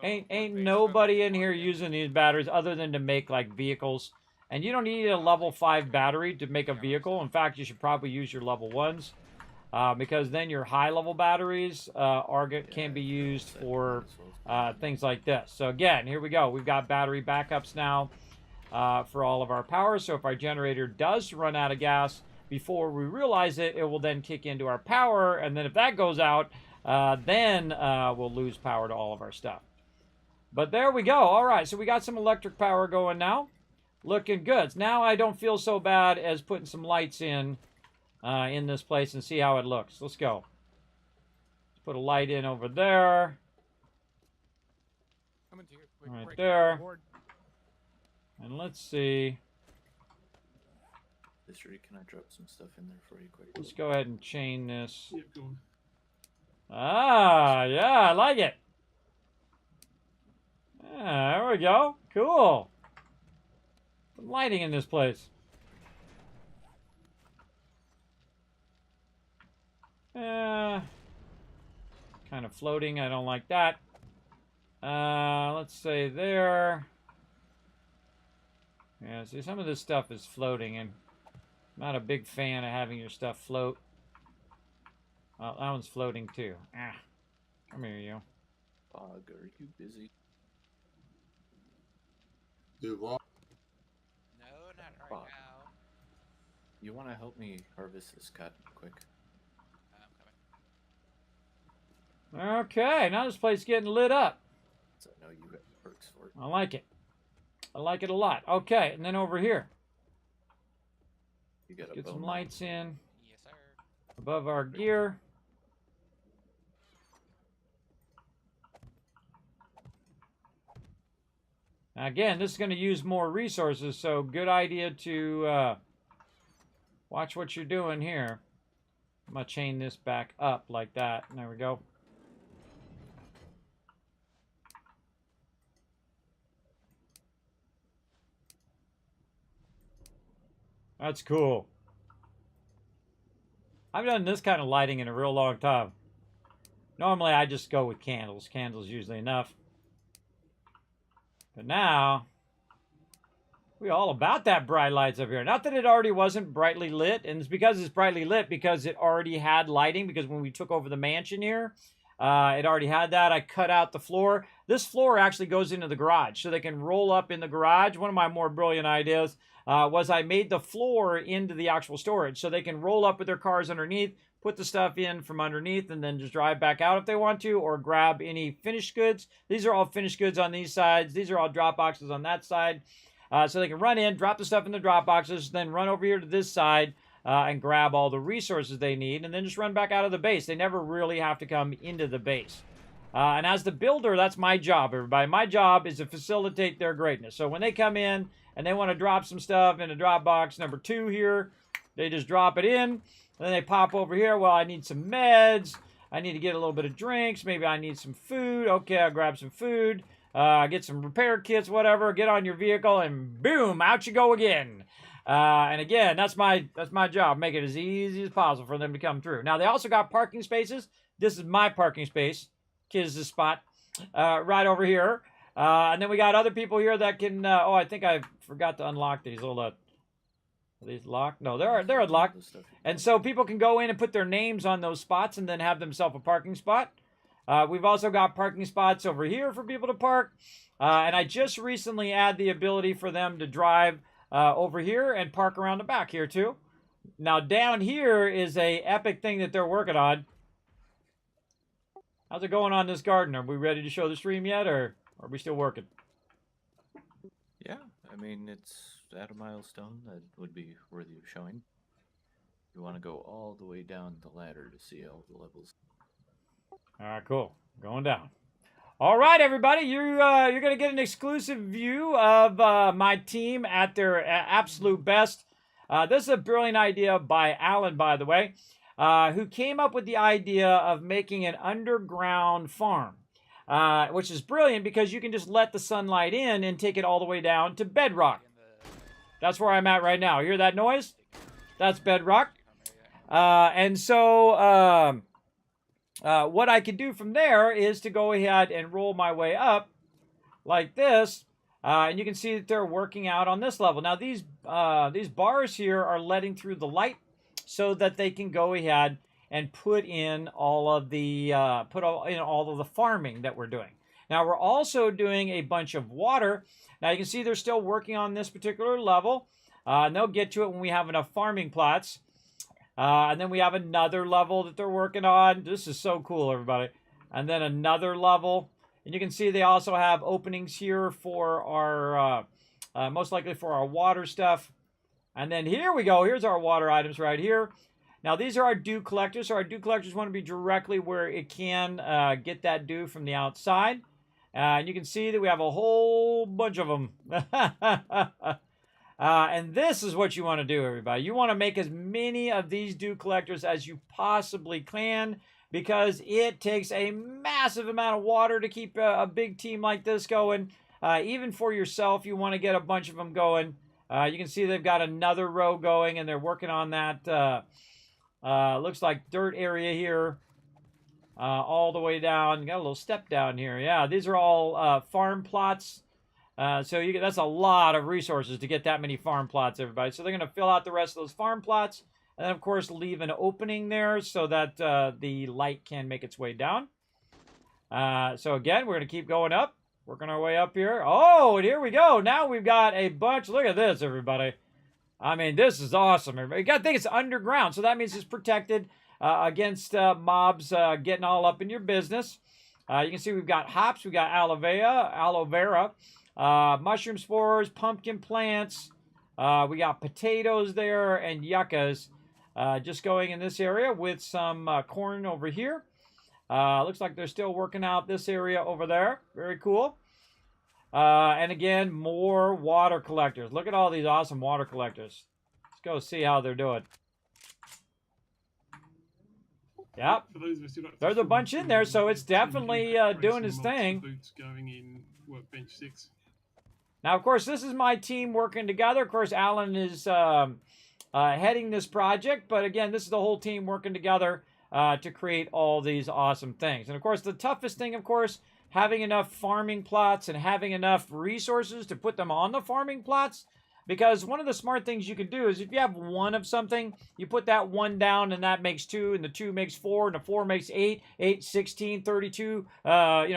Right? Ain't nobody in here using these batteries other than to make like vehicles. And you don't need a level 5 battery to make a vehicle. In fact, you should probably use your level 1s. Because then your high level batteries can be used for things like this. So again, here we go. We've got battery backups now for all of our power. So if our generator does run out of gas before we realize it, it will then kick into our power. And then if that goes out, then we'll lose power to all of our stuff. But there we go. All right, so we got some electric power going now. Looking good. Now I don't feel so bad as putting some lights in this place and see how it looks. Let's go. Let's put a light in over there. Right there. And let's see. History, can I drop some stuff in there for you quick? Let's go ahead and chain this. Yep, go on. Ah, yeah, I like it. Yeah, there we go. Cool. Some lighting in this place. Kind of floating. I don't like that. Let's say there. Yeah, see, some of this stuff is floating, and I'm not a big fan of having your stuff float. Well, that one's floating too. Ah, come here, you. Bog, are you busy? Do what? No, not right Bob. now. You want to help me harvest this cotton quick? I'm coming. Okay, now this place is getting lit up. So I know you got perks for it. I like it. I like it a lot. Okay, and then over here. You got a Get some bone lights in Yes, sir. above our gear. Now again, this is going to use more resources, so good idea to watch what you're doing here. I'm going to chain this back up like that. There we go. That's cool. I've done this kind of lighting in a real long time. Normally, I just go with candles. Candles usually enough. But now, we're all about that bright lights up here. Not that it already wasn't brightly lit, and it's because it's brightly lit because it already had lighting, because when we took over the mansion here, it already had that. I cut out the floor. This floor actually goes into the garage, so they can roll up in the garage. One of my more brilliant ideas was I made the floor into the actual storage, so they can roll up with their cars underneath, put the stuff in from underneath, and then just drive back out if they want to, or grab any finished goods. These are all finished goods on these sides. These are all drop boxes on that side. So they can run in, drop the stuff in the drop boxes, then run over here to this side and grab all the resources they need, and then just run back out of the base. They never really have to come into the base. And as the builder, that's my job, everybody. My job is to facilitate their greatness. So when they come in and they want to drop some stuff in a drop box number 2 here, they just drop it in. Then they pop over here. Well, I need some meds. I need to get a little bit of drinks. Maybe I need some food. Okay, I'll grab some food. Get some repair kits, whatever. Get on your vehicle, and boom, out you go again. And again, that's my job. Make it as easy as possible for them to come through. Now, they also got parking spaces. This is my parking space. Kids' spot right over here. And then we got other people here that can... oh, I think I forgot to unlock these. Hold on. Are these locked? No, they're unlocked. And so people can go in and put their names on those spots and then have themselves a parking spot. We've also got parking spots over here for people to park. And I just recently added the ability for them to drive over here and park around the back here too. Now down here is a epic thing that they're working on. How's it going on this garden? Are we ready to show the stream yet, or are we still working? Yeah, I mean, it's at a milestone that would be worthy of showing. You want to go all the way down the ladder to see all the levels. All right, cool. Going down. All right, everybody, you're going to get an exclusive view of my team at their absolute best. This is a brilliant idea by Alan, by the way, who came up with the idea of making an underground farm, which is brilliant because you can just let the sunlight in and take it all the way down to bedrock. That's where I'm at right now. Hear that noise? That's bedrock. And so what I can do from there is to go ahead and roll my way up like this. And you can see that they're working out on this level. Now, these bars here are letting through the light so that they can go ahead and put in all of the farming that we're doing. Now, we're also doing a bunch of water. Now, you can see they're still working on this particular level. And they'll get to it when we have enough farming plots. And then we have another level that they're working on. This is so cool, everybody. And then another level. And you can see they also have openings here for our, most likely for our water stuff. And then here we go. Here's our water items right here. Now, these are our dew collectors. So our dew collectors want to be directly where it can get that dew from the outside. And you can see that we have a whole bunch of them. And this is what you want to do, everybody. You want to make as many of these dew collectors as you possibly can, because it takes a massive amount of water to keep a big team like this going. Even for yourself, you want to get a bunch of them going. You can see they've got another row going, and they're working on that, looks like dirt area here, all the way down. Got a little step down here. Yeah, these are all farm plots. So that's a lot of resources to get that many farm plots, everybody. So they're going to fill out the rest of those farm plots. And then, of course, leave an opening there so that the light can make its way down. So, again, we're going to keep going up. Working our way up here. Oh, and here we go. Now we've got a bunch. Look at this, everybody. I mean, this is awesome, everybody. You got to think it's underground. So that means it's protected against mobs getting all up in your business. You can see we've got hops. We've got aloe vera. Mushroom spores, pumpkin plants. We got potatoes there and yuccas. Just going in this area with some corn over here. Looks like they're still working out this area over there. Very cool. And again, more water collectors. Look at all these awesome water collectors. Let's go see how they're doing. Yep. There's a bunch in there, so it's definitely doing its thing. Boots going in workbench 6. Now, of course, this is my team working together. Of course, Alan is heading this project. But again, this is the whole team working together to create all these awesome things. And of course, the toughest thing, of course, having enough farming plots and having enough resources to put them on the farming plots. Because one of the smart things you can do is if you have one of something, you put that one down and that makes 2, and the 2 makes 4, and the 4 makes 8, 8, 16, 32,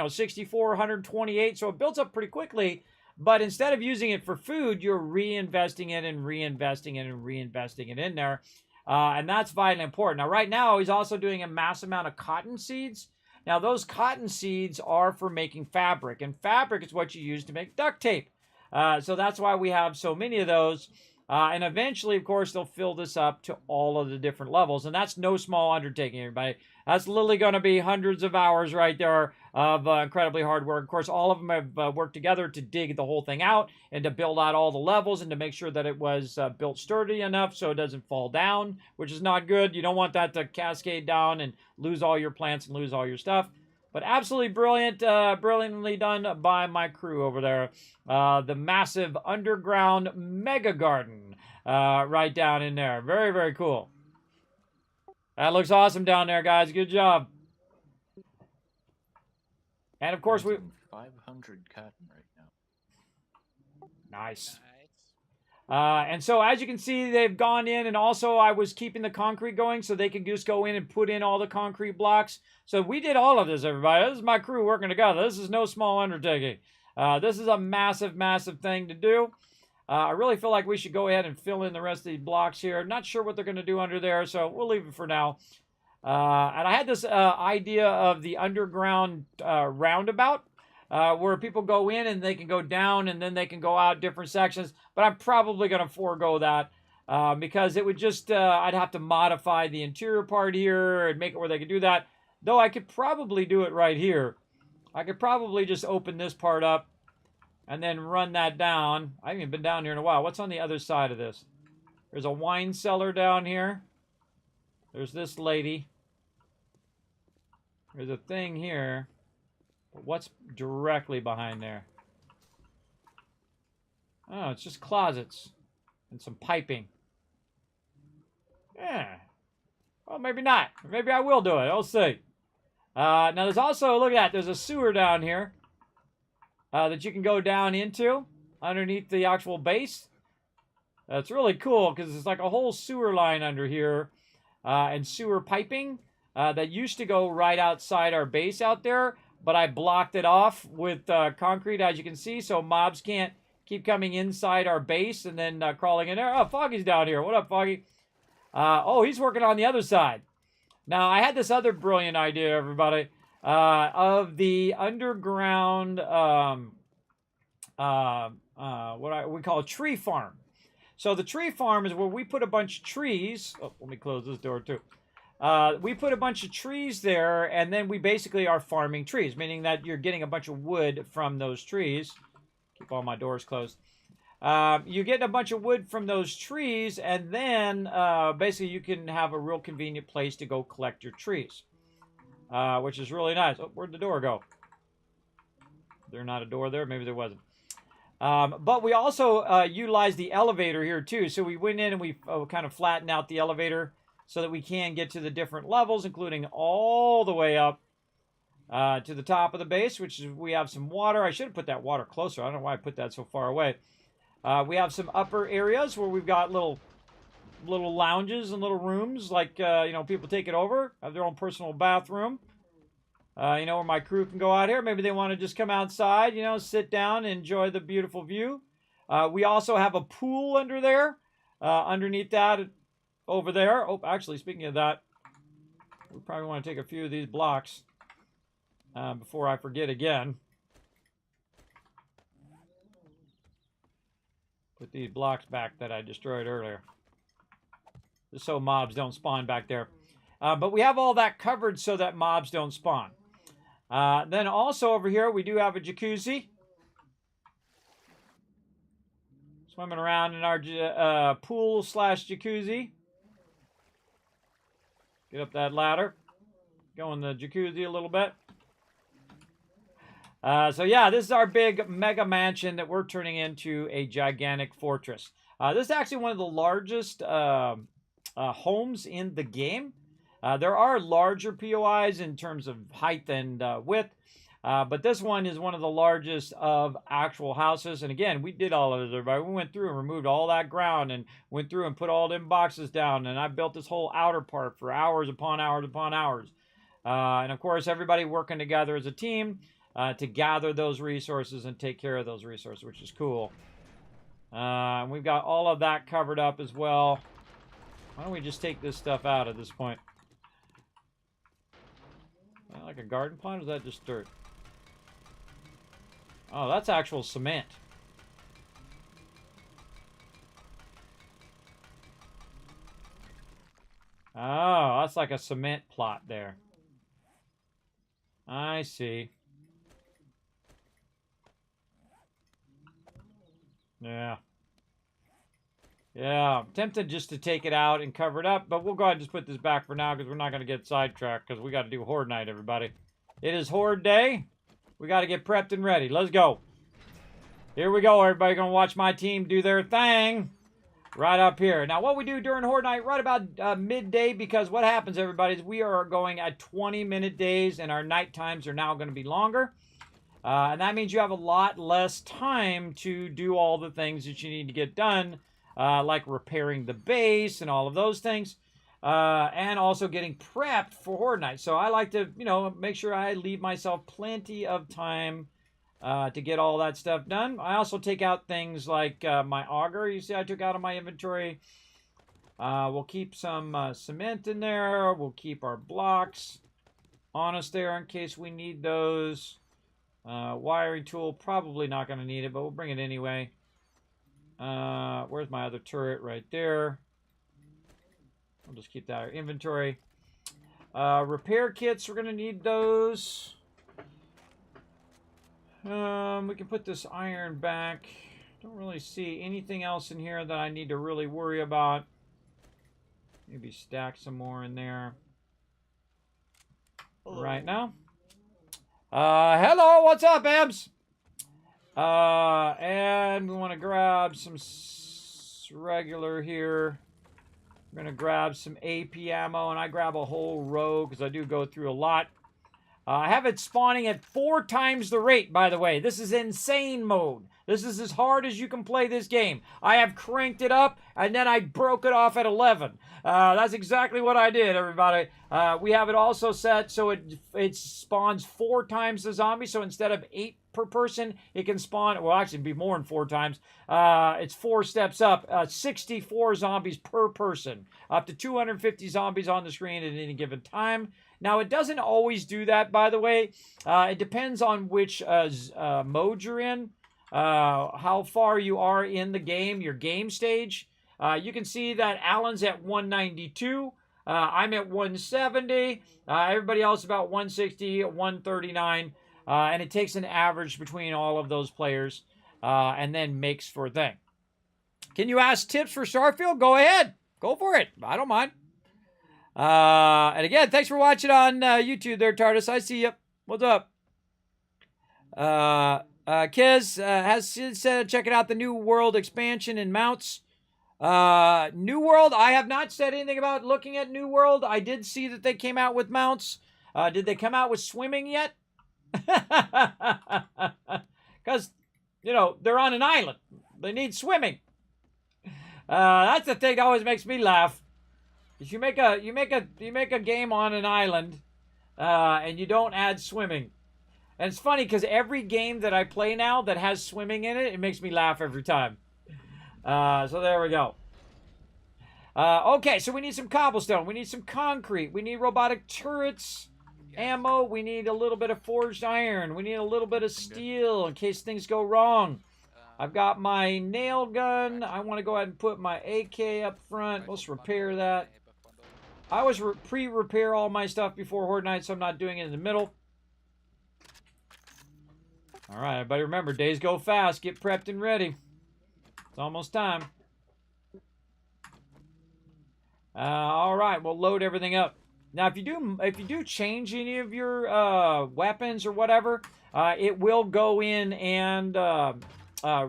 64, 128. So it builds up pretty quickly. But instead of using it for food, you're reinvesting it and reinvesting it and reinvesting it in there. And that's vitally important. Now, right now, he's also doing a mass amount of cotton seeds. Now, those cotton seeds are for making fabric. And fabric is what you use to make duct tape. So that's why we have so many of those. And eventually, of course, they'll fill this up to all of the different levels. And that's no small undertaking, everybody. That's literally going to be hundreds of hours right there of incredibly hard work. Of course, all of them have worked together to dig the whole thing out and to build out all the levels and to make sure that it was built sturdy enough so it doesn't fall down, which is not good. You don't want that to cascade down and lose all your plants and lose all your stuff. But absolutely brilliant, brilliantly done by my crew over there. The massive underground mega garden right down in there. Very, very cool. That looks awesome down there, guys. Good job. And of course, we 500 cotton right now. nice. And so as you can see, they've gone in, and also I was keeping the concrete going so they could just go in and put in all the concrete blocks. So we did all of this, everybody. This is my crew working together. This is no small undertaking. This is a massive, massive thing to do. I really feel like we should go ahead and fill in the rest of these blocks here. Not sure what they're going to do under there, so we'll leave it for now. And I had this idea of the underground roundabout, where people go in and they can go down and then they can go out different sections. But I'm probably going to forego that because it would just, I'd have to modify the interior part here and make it where they could do that. Though I could probably do it right here. I could probably just open this part up and then run that down. I haven't even been down here in a while. What's on the other side of this? There's a wine cellar down here. There's this lady. There's a thing here. But what's directly behind there? Oh, it's just closets and some piping. Yeah. Well, maybe not. Maybe I will do it. I'll see. Now, there's also, look at that. There's a sewer down here that you can go down into underneath the actual base. That's really cool because it's like a whole sewer line under here and sewer piping that used to go right outside our base out there, but I blocked it off with concrete, as you can see, so mobs can't keep coming inside our base and then crawling in there. Oh, Foggy's down here. What up, Foggy? Oh, he's working on the other side. Now, I had this other brilliant idea, everybody, of the underground, we call a tree farm. So the tree farm is where we put a bunch of trees. Oh, let me close this door too. We put a bunch of trees there, and then we basically are farming trees, meaning that you're getting a bunch of wood from those trees. Keep all my doors closed. You get a bunch of wood from those trees, and then basically you can have a real convenient place to go collect your trees, which is really nice. Oh, where'd the door go? There's not a door there? Maybe there wasn't. But we also utilize the elevator here too. So we went in and we kind of flattened out the elevator so that we can get to the different levels, including all the way up to the top of the base, which is we have some water. I should have put that water closer. I don't know why I put that so far away. We have some upper areas where we've got little lounges and little rooms, like you know, people take it over, have their own personal bathroom. You know, where my crew can go out here. Maybe they want to just come outside, you know, sit down, enjoy the beautiful view. We also have a pool under there, underneath that, over there. Oh, actually, speaking of that, we probably want to take a few of these blocks before I forget again. Put these blocks back that I destroyed earlier, just so mobs don't spawn back there. But we have all that covered so that mobs don't spawn. Then also over here, we do have a jacuzzi. Swimming around in our pool / jacuzzi. Get up that ladder. Go in the jacuzzi a little bit. So yeah, this is our big mega mansion that we're turning into a gigantic fortress. This is actually one of the largest homes in the game. There are larger POIs in terms of height and width, but this one is one of the largest of actual houses. And again, we did all of this, everybody. We went through and removed all that ground and went through and put all them boxes down. And I built this whole outer part for hours upon hours upon hours. And of course, everybody working together as a team to gather those resources and take care of those resources, which is cool. And we've got all of that covered up as well. Why don't we just take this stuff out at this point? Like a garden plot, or is that just dirt? Oh, that's actual cement. Oh, that's like a cement plot there. I see. Yeah. Yeah, I'm tempted just to take it out and cover it up, but we'll go ahead and just put this back for now because we're not going to get sidetracked because we got to do Horde Night, everybody. It is Horde Day. We got to get prepped and ready. Let's go. Here we go, everybody. Going to watch my team do their thing right up here. Now, what we do during Horde Night, right about midday, because what happens, everybody, is we are going at 20-minute days, and our night times are now going to be longer. And that means you have a lot less time to do all the things that you need to get done like repairing the base and all of those things. And also getting prepped for Horde Night. So I like to, make sure I leave myself plenty of time to get all that stuff done. I also take out things like my auger. You see I took out of my inventory. We'll keep some cement in there. We'll keep our blocks on us there in case we need those. Wiring tool, probably not going to need it, but we'll bring it anyway. Where's my other turret? Right there. I'll just keep that in our inventory. Repair kits, we're going to need those. We can put this iron back. Don't really see anything else in here that I need to really worry about. Maybe stack some more in there. Right now. Hello, what's up, Ebs? And we want to grab some regular here. We're going to grab some AP ammo, and I grab a whole row because I do go through a lot. I have it spawning at 4 times the rate, by the way. This is insane mode. This is as hard as you can play this game. I have cranked it up, and then I broke it off at 11. That's exactly what I did, everybody. We have it also set so it spawns 4 times the zombies. So instead of 8 per person, it can spawn, well, actually be more than 4 times. It's 4 steps up, 64 zombies per person, up to 250 zombies on the screen at any given time. Now, it doesn't always do that, by the way. It depends on which mode you're in, how far you are in the game, your game stage. You can see that Alan's at 192. I'm at 170. Everybody else about 160, 139. And it takes an average between all of those players and then makes for a thing. Can you ask tips for Starfield? Go ahead. Go for it. I don't mind. And again, thanks for watching on YouTube there, TARDIS. I see you. What's up? Kiz has said checking out the New World expansion and mounts. New World, I have not said anything about looking at New World. I did see that they came out with mounts. Did they come out with swimming yet? Because, they're on an island. They need swimming. That's the thing that always makes me laugh. Is you make a game on an island, and you don't add swimming. And it's funny because every game that I play now that has swimming in it, it makes me laugh every time. So there we go. Okay, so we need some cobblestone. We need some concrete. We need robotic turrets, ammo. We need a little bit of forged iron. We need a little bit of steel in case things go wrong. I've got my nail gun. I want to go ahead and put my AK up front. Let's repair that. I always pre-repair all my stuff before Horde Night, so I'm not doing it in the middle. All right, everybody remember, days go fast. Get prepped and ready. It's almost time. All right, we'll load everything up. Now, if you do change any of your weapons or whatever, it will go in and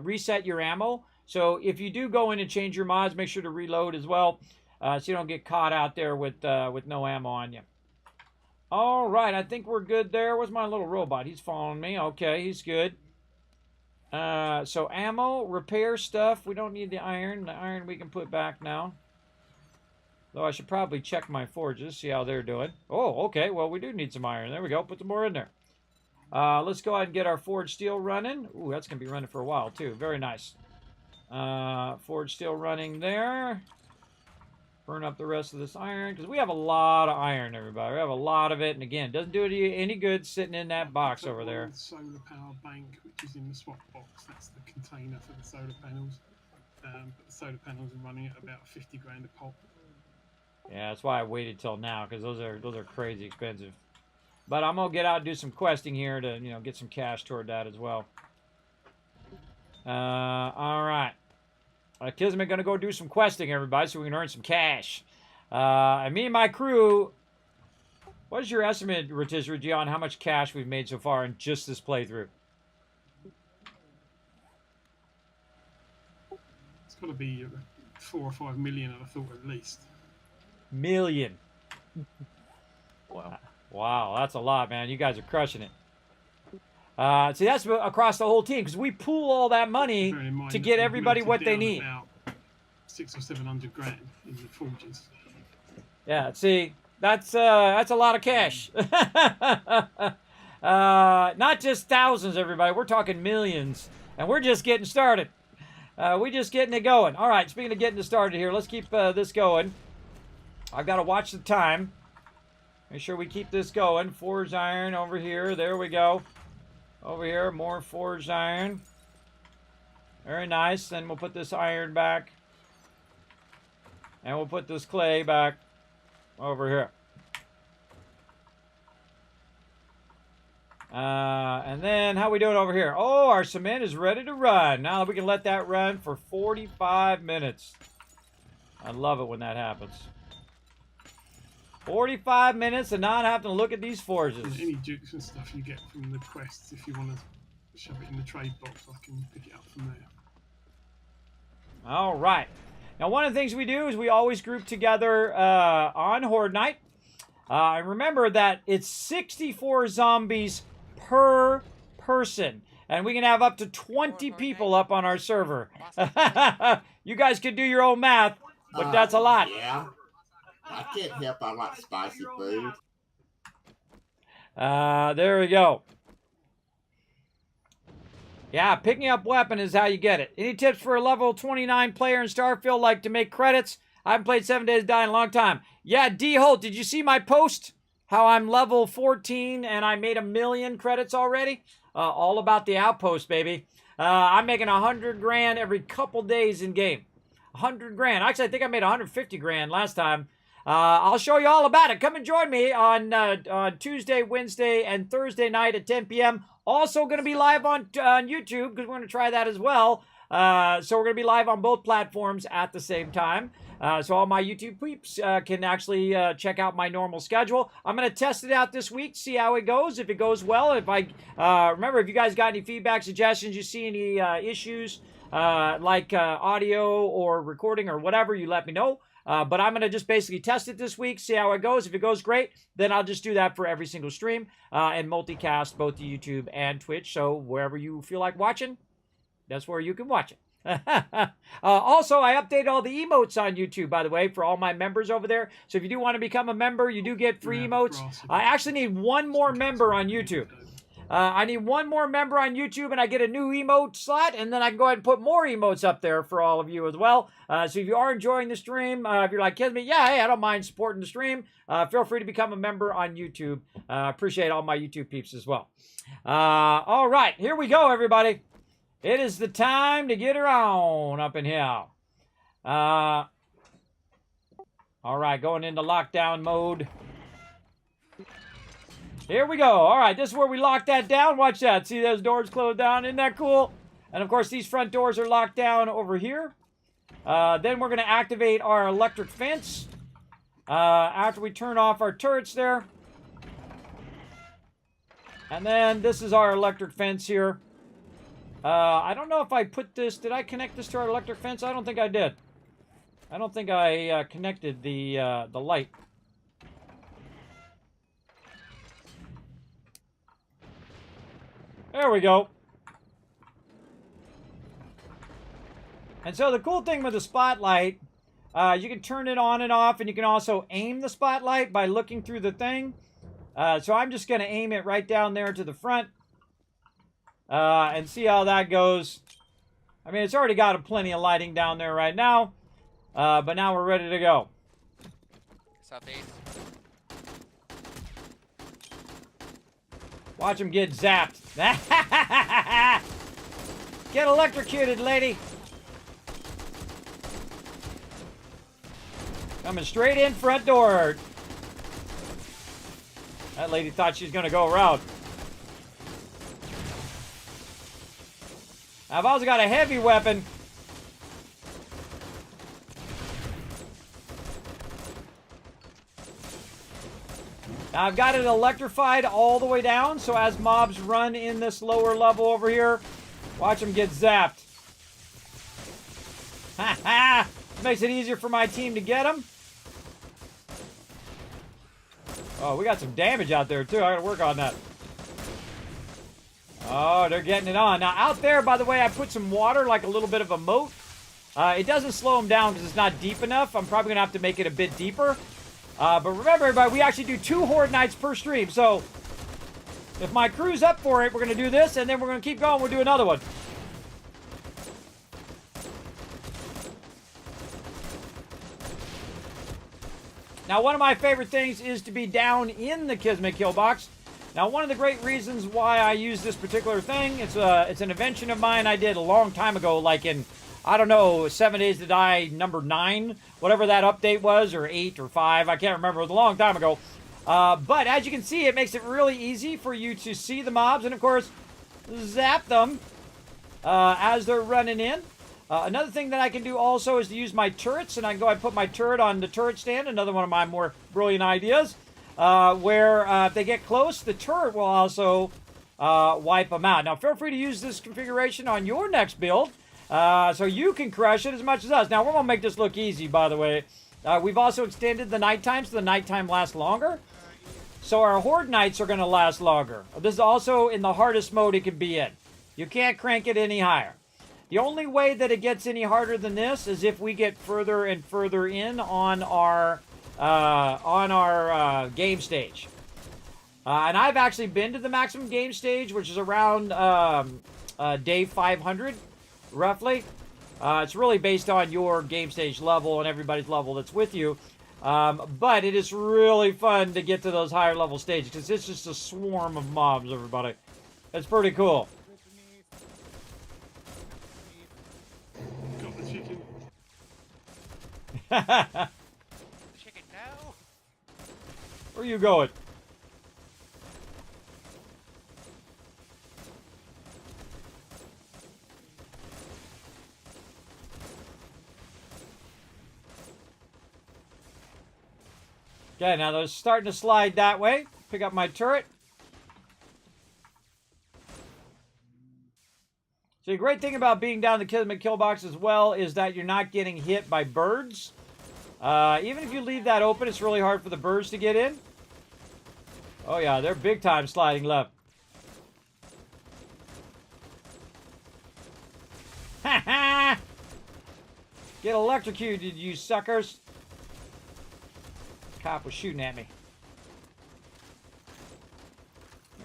reset your ammo. So if you do go in and change your mods, make sure to reload as well, so you don't get caught out there with no ammo on you. All right, I think we're good there. Where's my little robot? He's following me. Okay, he's good. So ammo, repair stuff. We don't need the iron. The iron we can put back now. Though I should probably check my forges, see how they're doing. Oh, okay. Well, we do need some iron. There we go. Put some more in there. Let's go ahead and get our forged steel running. Ooh, that's going to be running for a while, too. Very nice. Forged steel running there. Burn up the rest of this iron, because we have a lot of iron, everybody. We have a lot of it, and again, doesn't do it any good sitting in that box over there. Solar power bank, which is in the swap box. That's the container for the solar panels. But the solar panels are running at about 50 grand a pop. Yeah, that's why I waited till now, because those are crazy expensive. But I'm gonna get out and do some questing here to get some cash toward that as well. All right. Kismet gonna go do some questing, everybody, so we can earn some cash. And me and my crew. What is your estimate, Rotisserie, on how much cash we've made so far in just this playthrough? It's got to be 4 or 5 million, I thought, at least. Million. Wow. Wow, that's a lot, man. You guys are crushing it. See, that's across the whole team, because we pool all that money to get everybody what they need. 600 or 700 grand in the forges. Yeah, see, that's a lot of cash. Not just thousands, everybody. We're talking millions, and we're just getting started. We're just getting it going. All right, speaking of getting it started here, let's keep this going. I've got to watch the time. Make sure we keep this going. Forged iron over here. There we go. Over here, more forged iron. Very nice. Then we'll put this iron back. And we'll put this clay back over here. And then, how we doing over here? Oh, our cement is ready to run. Now we can let that run for 45 minutes. I love it when that happens. 45 minutes and not having to look at these forges. And any dukes and stuff you get from the quests, if you want to shove it in the trade box, I can pick it up from there. All right. Now, one of the things we do is we always group together on Horde Night. Remember that it's 64 zombies per person. And we can have up to 20 people up on our server. You guys can do your own math, but that's a lot. Yeah. I can't help I like spicy food. There we go. Yeah, picking up weapon is how you get it. Any tips for a level 29 player in Starfield like to make credits? I haven't played 7 Days to Die in a long time. Yeah, D. Holt, did you see my post? How I'm level 14 and I made 1 million credits already? All about the outpost, baby. I'm making 100 grand every couple days in game. 100 grand. Actually, I think I made 150 grand last time. I'll show you all about it. Come and join me on Tuesday, Wednesday, and Thursday night at 10 p.m. Also going to be live on YouTube because we're going to try that as well. So we're going to be live on both platforms at the same time. So all my YouTube peeps can actually check out my normal schedule. I'm going to test it out this week, see how it goes. If it goes well, if I remember, if you guys got any feedback, suggestions, you see any issues like audio or recording or whatever, you let me know. But I'm going to just basically test it this week, see how it goes. If it goes great, then I'll just do that for every single stream and multicast both to YouTube and Twitch. So wherever you feel like watching, that's where you can watch it. Also, I updated all the emotes on YouTube, by the way, for all my members over there. So if you do want to become a member, you do get free emotes. I actually need one more member on YouTube. I need one more member on YouTube, and I get a new emote slot, and then I can go ahead and put more emotes up there for all of you as well. So if you are enjoying the stream, if you're like, Kismet, yeah, hey, I don't mind supporting the stream, feel free to become a member on YouTube. Appreciate all my YouTube peeps as well. All right, here we go, everybody. It is the time to get her on up in here. All right, going into lockdown mode. Here we go. All right, this is where we lock that down. Watch that. See those doors closed down? Isn't that cool? And, of course, these front doors are locked down over here. Then we're going to activate our electric fence after we turn off our turrets there. And then this is our electric fence here. I don't know if I put this... Did I connect this to our electric fence? I don't think I did. I don't think I connected the light. There we go. And so the cool thing with the spotlight, you can turn it on and off, and you can also aim the spotlight by looking through the thing. So I'm just going to aim it right down there to the front and see how that goes. I mean, it's already got plenty of lighting down there right now, but now we're ready to go. Southeast. Watch him get zapped. Get electrocuted, lady. Coming straight in front door. That lady thought she was going to go around. I've also got a heavy weapon. Now I've got it electrified all the way down, so as mobs run in this lower level over here, watch them get zapped. Ha ha! Makes it easier for my team to get them. Oh, we got some damage out there too. I gotta work on that. Oh, they're getting it on. Now out there, by the way, I put some water, like a little bit of a moat. It doesn't slow them down because it's not deep enough. I'm probably going to have to make it a bit deeper. But remember, everybody, we actually do 2 Horde Nights per stream. So if my crew's up for it, we're going to do this, and then we're going to keep going. We'll do another one. Now, one of my favorite things is to be down in the Kismet kill box. Now, one of the great reasons why I use this particular thing, it's an invention of mine I did a long time ago, like in, I don't know, 7 Days to Die number 9, whatever that update was, or 8 or 5, I can't remember, it was a long time ago. But as you can see, it makes it really easy for you to see the mobs, and of course, zap them as they're running in. Another thing that I can do also is to use my turrets, and I can go ahead and put my turret on the turret stand, another one of my more brilliant ideas, where if they get close, the turret will also wipe them out. Now, feel free to use this configuration on your next build, so you can crush it as much as us. Now, we're going to make this look easy, by the way. We've also extended the nighttime, so the nighttime lasts longer. So our Horde Nights are going to last longer. This is also in the hardest mode it can be in. You can't crank it any higher. The only way that it gets any harder than this is if we get further and further in on our game stage. And I've actually been to the maximum game stage, which is around day 500, roughly. It's really based on your game stage level and everybody's level that's with you. But it is really fun to get to those higher level stages because it's just a swarm of mobs, everybody. It's pretty cool. Got the chicken. Chicken, no! Where are you going? Okay, now they're starting to slide that way. Pick up my turret. So the great thing about being down the Kismet kill box as well is that you're not getting hit by birds. Even if you leave that open, it's really hard for the birds to get in. Oh yeah, they're big time sliding left. Ha ha! Get electrocuted, you suckers. Cop was shooting at me.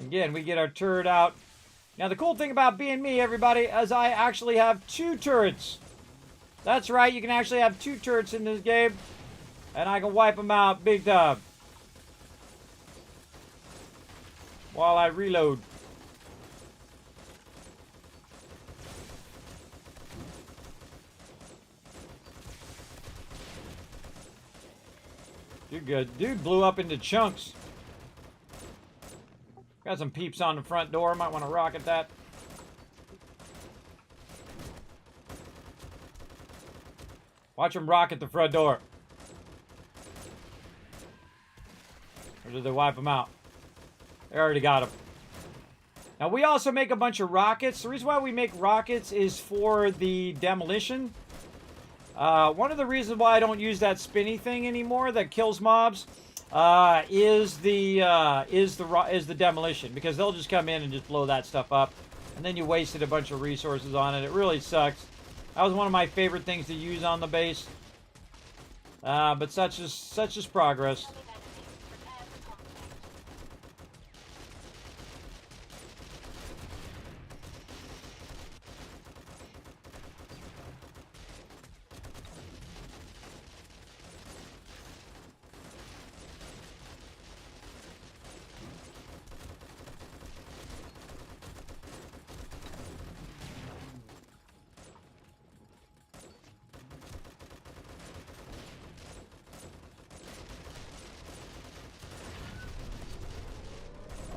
Again, we get our turret out. Now, the cool thing about being me, everybody, is I actually have 2 turrets. That's right, you can actually have 2 turrets in this game. And I can wipe them out big time. While I reload. You're good. Dude blew up into chunks. Got some peeps on the front door. Might want to rocket that. Watch them rocket the front door. Or did they wipe them out? They already got them. Now, we also make a bunch of rockets. The reason why we make rockets is for the demolition. One of the reasons why I don't use that spinny thing anymore that kills mobs is the demolition, because they'll just come in and just blow that stuff up, and then you wasted a bunch of resources on it. It really sucks. That was one of my favorite things to use on the base. But such is progress.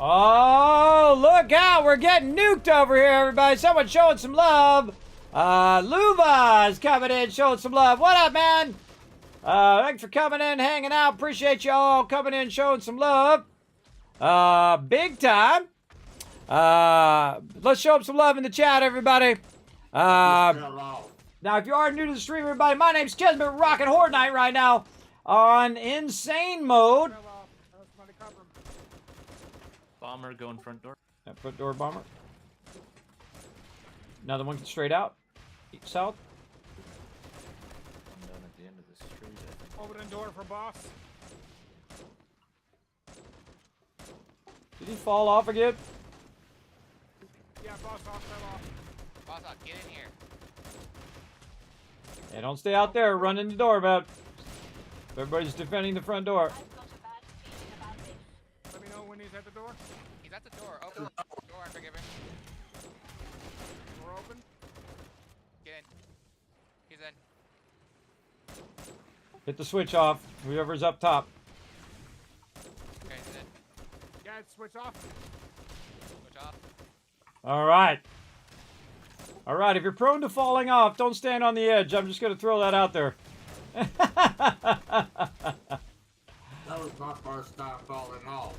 Oh, look out. We're getting nuked over here, everybody. Someone showing some love. Luva's coming in, showing some love. What up, man? Thanks for coming in, hanging out. Appreciate you all coming in, showing some love. Big time. Let's show up some love in the chat, everybody. Now, if you are new to the stream, everybody, my name's Kismet, rocking Horde Night right now on Insane Mode. Bomber going front door. That front door bomber. Another one straight out. South. Open the door for boss. Did he fall off again? Yeah, boss off, fell off. Boss, get in here. Hey, don't stay out there. Run in the door, man. Everybody's defending the front door. Let me know when he's at the door. He's at the door. Open the door and forgive him. Door open. Get in. He's in. Hit the switch off. Whoever's up top. Okay, he's in. Yeah, it's switch off. Switch off. All right. All right. If you're prone to falling off, don't stand on the edge. I'm just going to throw that out there. That was my first time falling off.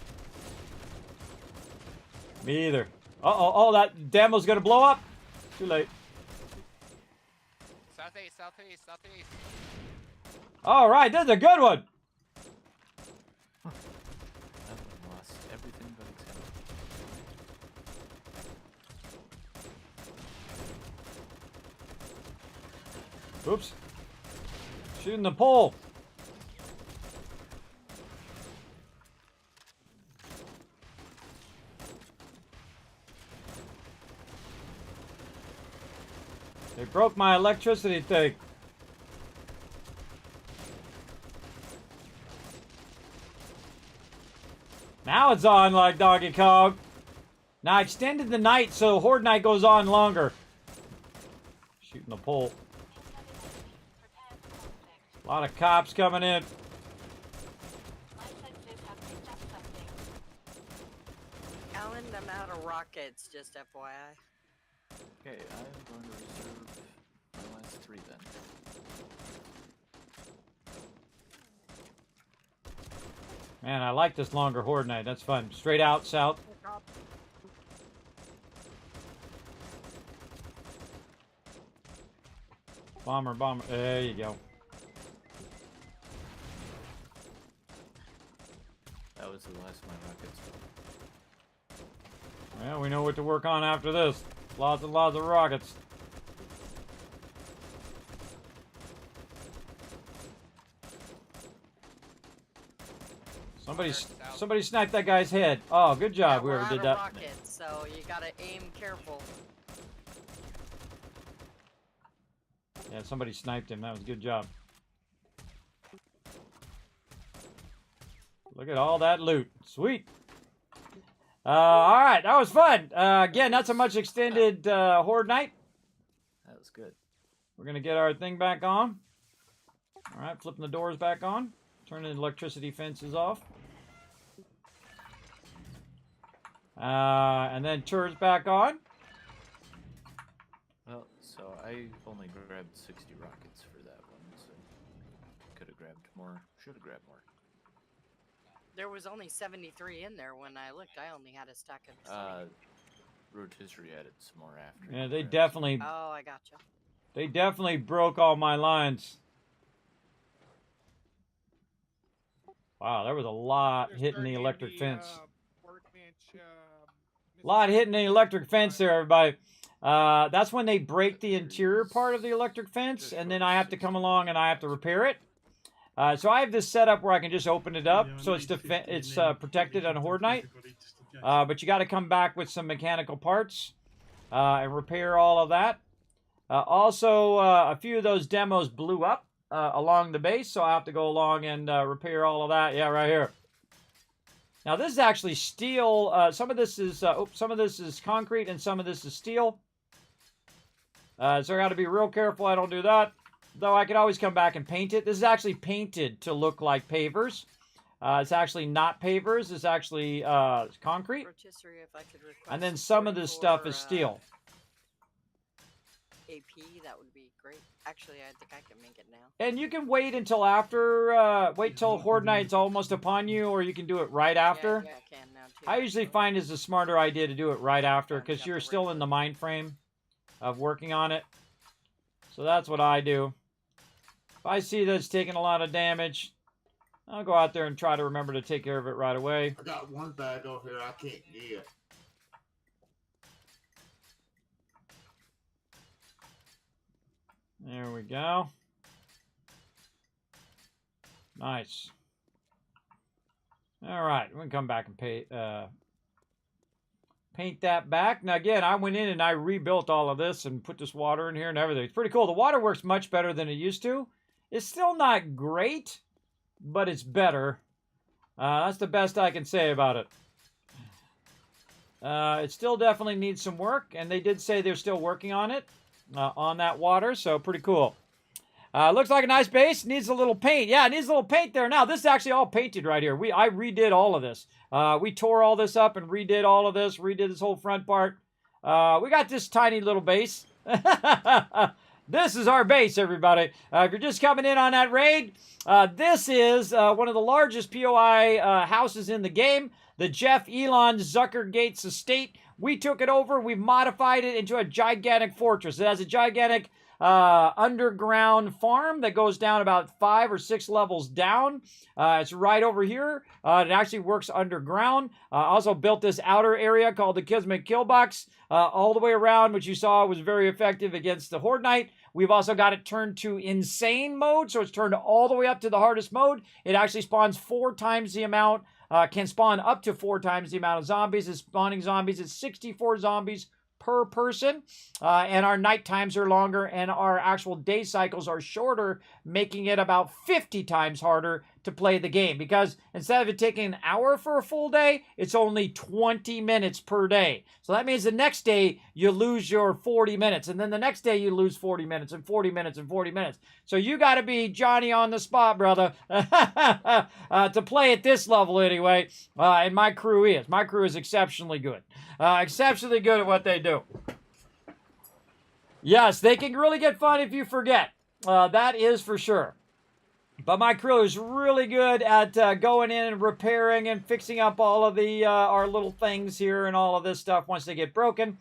Me either. Uh-oh. Oh, that demo's going to blow up. Too late. Southeast, southeast, southeast. All right. This is a good one. That one lost everything but its health. Oops. Shooting the pole. They broke my electricity thing. Now it's on like Donkey Kong. Now I extended the night so Horde Night goes on longer. Shooting the pole. A lot of cops coming in. Alan, I'm out of rockets, just FYI. Okay, I'm going to reserve the last 3 then. Man, I like this longer Horde Night. That's fun. Straight out south. Bomber, bomber. There you go. That was the last of my rockets. Well, we know what to work on after this. Lots and lots of rockets. Somebody sniped that guy's head. Oh, good job, Yeah, whoever did we're out that. of rockets, so you gotta aim careful. Yeah, somebody sniped him. That was a good job. Look at all that loot. Sweet. All right, that was fun. Again, not so much extended Horde Night. That was good. We're going to get our thing back on. All right, flipping the doors back on. Turning the electricity fences off. And then turns back on. Well, so I only grabbed 60 rockets for that one, so could have grabbed more, should have grabbed more. There was only 73 in there when I looked. I only had a stack of 70. Rotisserie added some more after. Yeah, they grabbed. definitely Oh, I gotcha. They definitely broke all my lines. Wow, there was a lot They're hitting the starting electric fence. Workbench, A lot hitting the electric fence there, everybody. That's when they break the interior part of the electric fence, and then I have to come along and I have to repair it. So I have this set up where I can just open it up, so it's protected on Horde Night. But you got to come back with some mechanical parts and repair all of that. Also, a few of those demos blew up along the base, so I have to go along and repair all of that. Yeah, right here. Now this is actually steel. Some of this is concrete, and some of this is steel. So I got to be real careful I don't do that. Though I could always come back and paint it. This is actually painted to look like pavers. It's actually not pavers. It's actually concrete. Rotisserie, if I could request And then some of this stuff is for, steel. AP, that would be great. Actually, I think I can make it now. And you can wait until after, wait till Horde Night's almost upon you, or you can do it right after. Yeah, I can now too. I usually find it's a smarter idea to do it right after, because you're still in the mind frame of working on it. So that's what I do. If I see that it's taking a lot of damage, I'll go out there and try to remember to take care of it right away. I got one bag over here I can't get. There we go. Nice. All right, we're gonna come back and paint that back. Now again, I went in and I rebuilt all of this and put this water in here and everything. It's pretty cool. The water works much better than it used to. It's still not great, but it's better. That's the best I can say about it. It still definitely needs some work, and they did say they're still working on it, on that water, so pretty cool. Looks like a nice base. Needs a little paint. Yeah, it needs a little paint there. Now, this is actually all painted right here. I redid all of this. We tore all this up and redid all of this. Redid this whole front part. We got this tiny little base. This is our base, everybody. If you're just coming in on that raid, this is one of the largest POI houses in the game. The Jeff Elon Zucker Gates estate. We took it over. We've modified it into a gigantic fortress. It has a gigantic underground farm that goes down about 5 or 6 levels down. It's right over here. It actually works underground. Also built this outer area called the Kismet kill box all the way around, which you saw was very effective against the Horde Knight. We've also got it turned to insane mode, so it's turned all the way up to the hardest mode. It actually spawns 4 times the amount, can spawn up to 4 times the amount of zombies. It's spawning zombies. It's 64 zombies per person, and our night times are longer and our actual day cycles are shorter, making it about 50 times harder to play the game, because instead of it taking an hour for a full day, it's only 20 minutes per day. So that means the next day you lose your 40 minutes, and then the next day you lose 40 minutes and 40 minutes and 40 minutes. So you got to be Johnny on the spot, brother, to play at this level anyway, and my crew is. My crew is exceptionally good. Exceptionally good at what they do. Yes, they can really get fun if you forget. That is for sure. But my crew is really good at going in and repairing and fixing up all of the our little things here and all of this stuff once they get broken.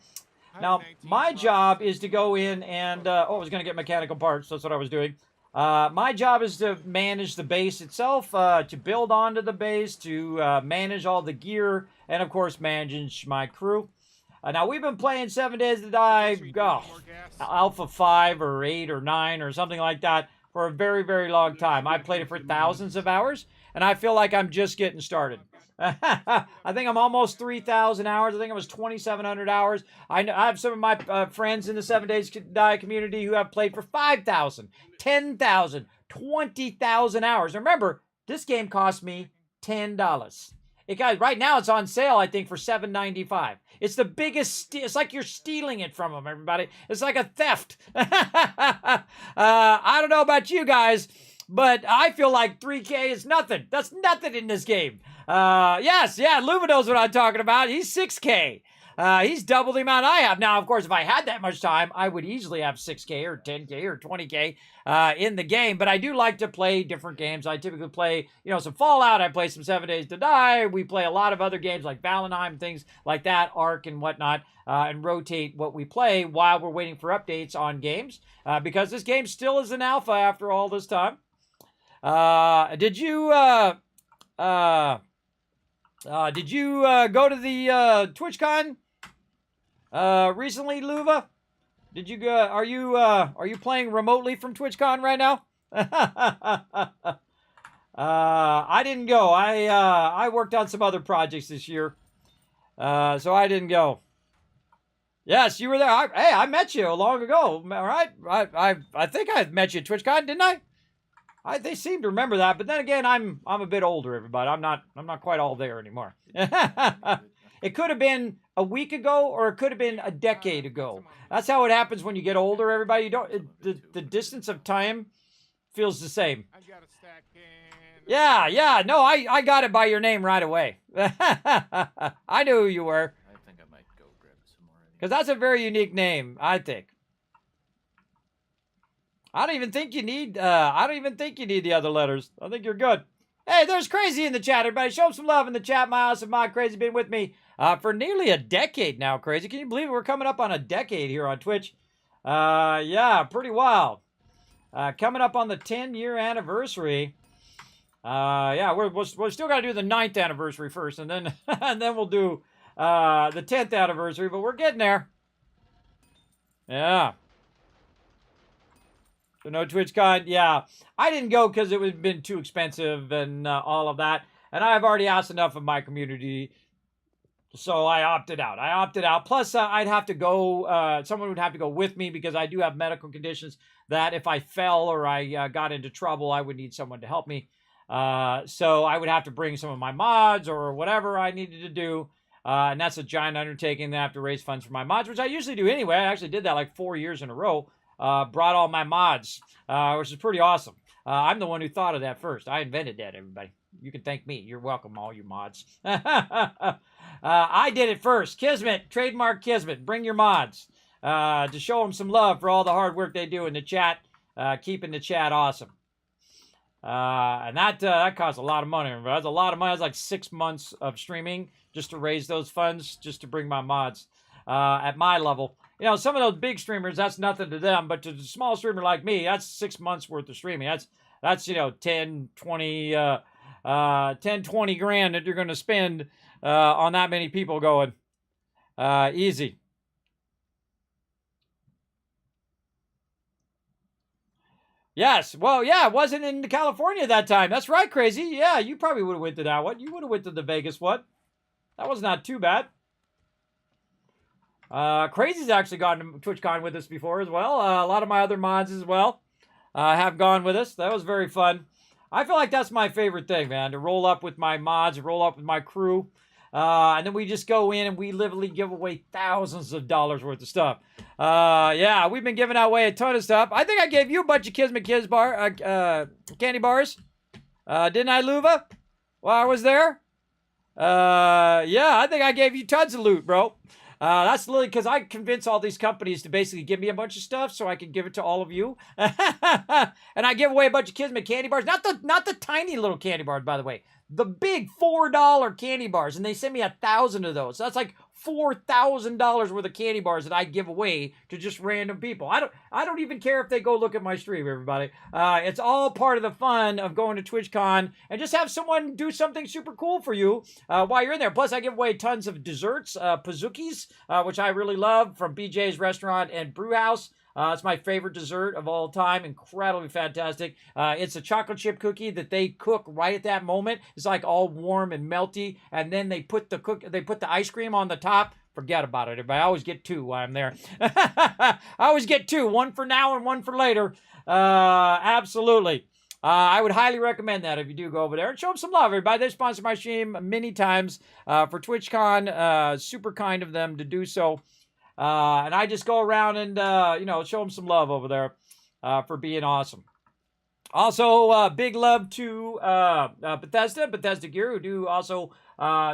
Now, my job is to go in and... I was going to get mechanical parts. That's what I was doing. My job is to manage the base itself, to build onto the base, to manage all the gear, and, of course, manage my crew. Now, we've been playing 7 Days to Die, Alpha 5 or 8 or 9 or something like that for a very, very long time. I played it for thousands of hours, and I feel like I'm just getting started. I think I'm almost 3,000 hours. I think it was 2,700 hours. I have some of my friends in the 7 Days to Die community who have played for 5,000, 10,000, 20,000 hours. Remember, this game cost me $10. Right now it's on sale, I think, for $7.95. It's the biggest. It's like you're stealing it from them, everybody. It's like a theft. I don't know about you guys, but I feel like 3K is nothing. That's nothing in this game. Luva knows what I'm talking about. He's 6K. He's double the amount I have. Now, of course, if I had that much time, I would easily have 6K or 10K or 20K in the game. But I do like to play different games. I typically play, some Fallout. I play some 7 Days to Die. We play a lot of other games like Valheim, things like that, Ark and whatnot, and rotate what we play while we're waiting for updates on games. Because this game still is an alpha after all this time. Did you go to the TwitchCon recently, Luva? Did you go? Are you playing remotely from TwitchCon right now? I didn't go. I worked on some other projects this year, so I didn't go. Yes, you were there. I met you long ago. All right, I think I met you at TwitchCon, didn't I? They seem to remember that, but then again, I'm a bit older, everybody. I'm not quite all there anymore. It could have been a week ago, or it could have been a decade ago. That's how it happens when you get older, everybody. You don't. The distance of time feels the same. I got a stack in. Yeah. No, I got it by your name right away. I knew who you were. I think I might go grab some more. Because that's a very unique name, I think. I don't even think you need the other letters. I think you're good. Hey, there's Crazy in the chat, everybody. Show him some love in the chat. My awesome mod Crazy been with me for nearly a decade now, Crazy. Can you believe it? We're coming up on a decade here on Twitch. Yeah, pretty wild. Coming up on the 10-year anniversary. Yeah, we're still got to do the 9th anniversary first, and then and then we'll do the 10th anniversary, but we're getting there. Yeah. So no TwitchCon. Yeah, I didn't go because it would have been too expensive and all of that. And I've already asked enough of my community, so I opted out. Plus, I'd have to go. Someone would have to go with me because I do have medical conditions that if I fell or I got into trouble, I would need someone to help me. So I would have to bring some of my mods or whatever I needed to do. And that's a giant undertaking. I have to raise funds for my mods, which I usually do anyway. I actually did that like 4 years in a row. Brought all my mods, which is pretty awesome. I'm the one who thought of that first. I invented that, everybody. You can thank me. You're welcome, all you mods. I did it first. Kismet, trademark Kismet. Bring your mods to show them some love for all the hard work they do in the chat, keeping the chat awesome. And that costs a lot of money. That's a lot of money. That's like 6 months of streaming just to raise those funds, just to bring my mods at my level. You know, some of those big streamers, that's nothing to them. But to the small streamer like me, that's 6 months worth of streaming. That's you know, 10, 20 grand that you're going to spend on that many people going. Easy. Yes. Well, yeah, it wasn't in California that time. That's right, Crazy. Yeah, you probably would have went to that one. You would have went to the Vegas one. That was not too bad. Crazy's actually gone to TwitchCon with us before as well. A lot of my other mods as well have gone with us. That was very fun. I feel like that's my favorite thing, man, to roll up with my mods, roll up with my crew. And then we just go in and we literally give away thousands of dollars worth of stuff. Yeah, we've been giving away a ton of stuff. I think I gave you a bunch of Kismet Kids candy bars. Didn't I, Luva? While I was there? Yeah, I think I gave you tons of loot, bro. That's literally because I convince all these companies to basically give me a bunch of stuff so I can give it to all of you. And I give away a bunch of Kismet candy bars. Not the tiny little candy bars, by the way. The big $4 candy bars. And they send me 1,000 of those. So that's like $4,000 worth of candy bars that I give away to just random people. I don't even care if they go look at my stream, everybody. It's all part of the fun of going to TwitchCon and just have someone do something super cool for you while you're in there. Plus, I give away tons of desserts, Pazookies, which I really love from BJ's Restaurant and Brew House. It's my favorite dessert of all time. Incredibly fantastic. It's a chocolate chip cookie that they cook right at that moment. It's like all warm and melty, and then they put the ice cream on the top. Forget about it, everybody. I always get 2 while I'm there. I always get 2, one for now and one for later. Absolutely. I would highly recommend that if you do go over there and show them some love, everybody. They sponsor my stream many times for TwitchCon. Super kind of them to do so. And I just go around and, show them some love over there for being awesome. Also, big love to Bethesda Gear, who do also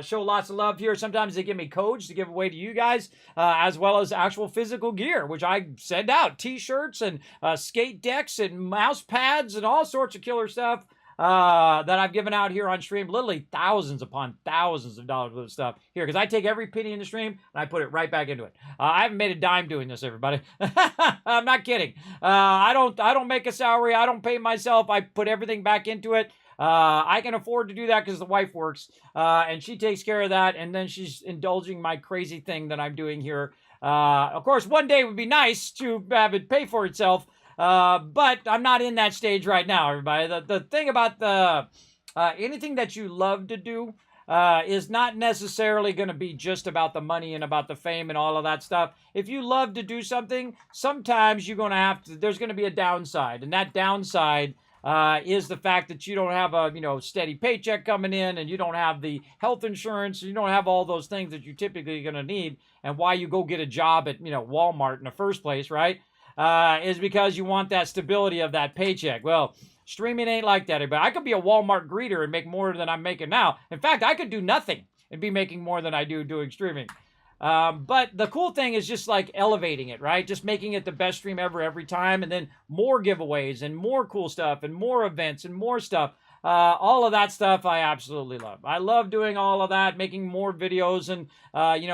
show lots of love here. Sometimes they give me codes to give away to you guys, as well as actual physical gear, which I send out. T-shirts and skate decks and mouse pads and all sorts of killer stuff. That I've given out here on stream, literally thousands upon thousands of dollars worth of stuff here, because I take every penny in the stream and I put it right back into it. I haven't made a dime doing this, everybody. I'm not kidding. I don't make a salary. I don't pay myself. I put everything back into it. I can afford to do that because the wife works, and she takes care of that, and then she's indulging my crazy thing that I'm doing here. Of course, one day would be nice to have it pay for itself. But I'm not in that stage right now, everybody. The thing about anything that you love to do is not necessarily going to be just about the money and about the fame and all of that stuff. If you love to do something, sometimes you're going to there's going to be a downside. And that downside is the fact that you don't have a steady paycheck coming in, and you don't have the health insurance, you don't have all those things that you're typically going to need, and why you go get a job at Walmart in the first place, right? Is because you want that stability of that paycheck. Well, streaming ain't like that. But I could be a Walmart greeter and make more than I'm making now. In fact, I could do nothing and be making more than I do doing streaming. But the cool thing is just like elevating it, right? Just making it the best stream ever every time, and then more giveaways and more cool stuff and more events and more stuff. All of that stuff I absolutely love. I love doing all of that, making more videos and,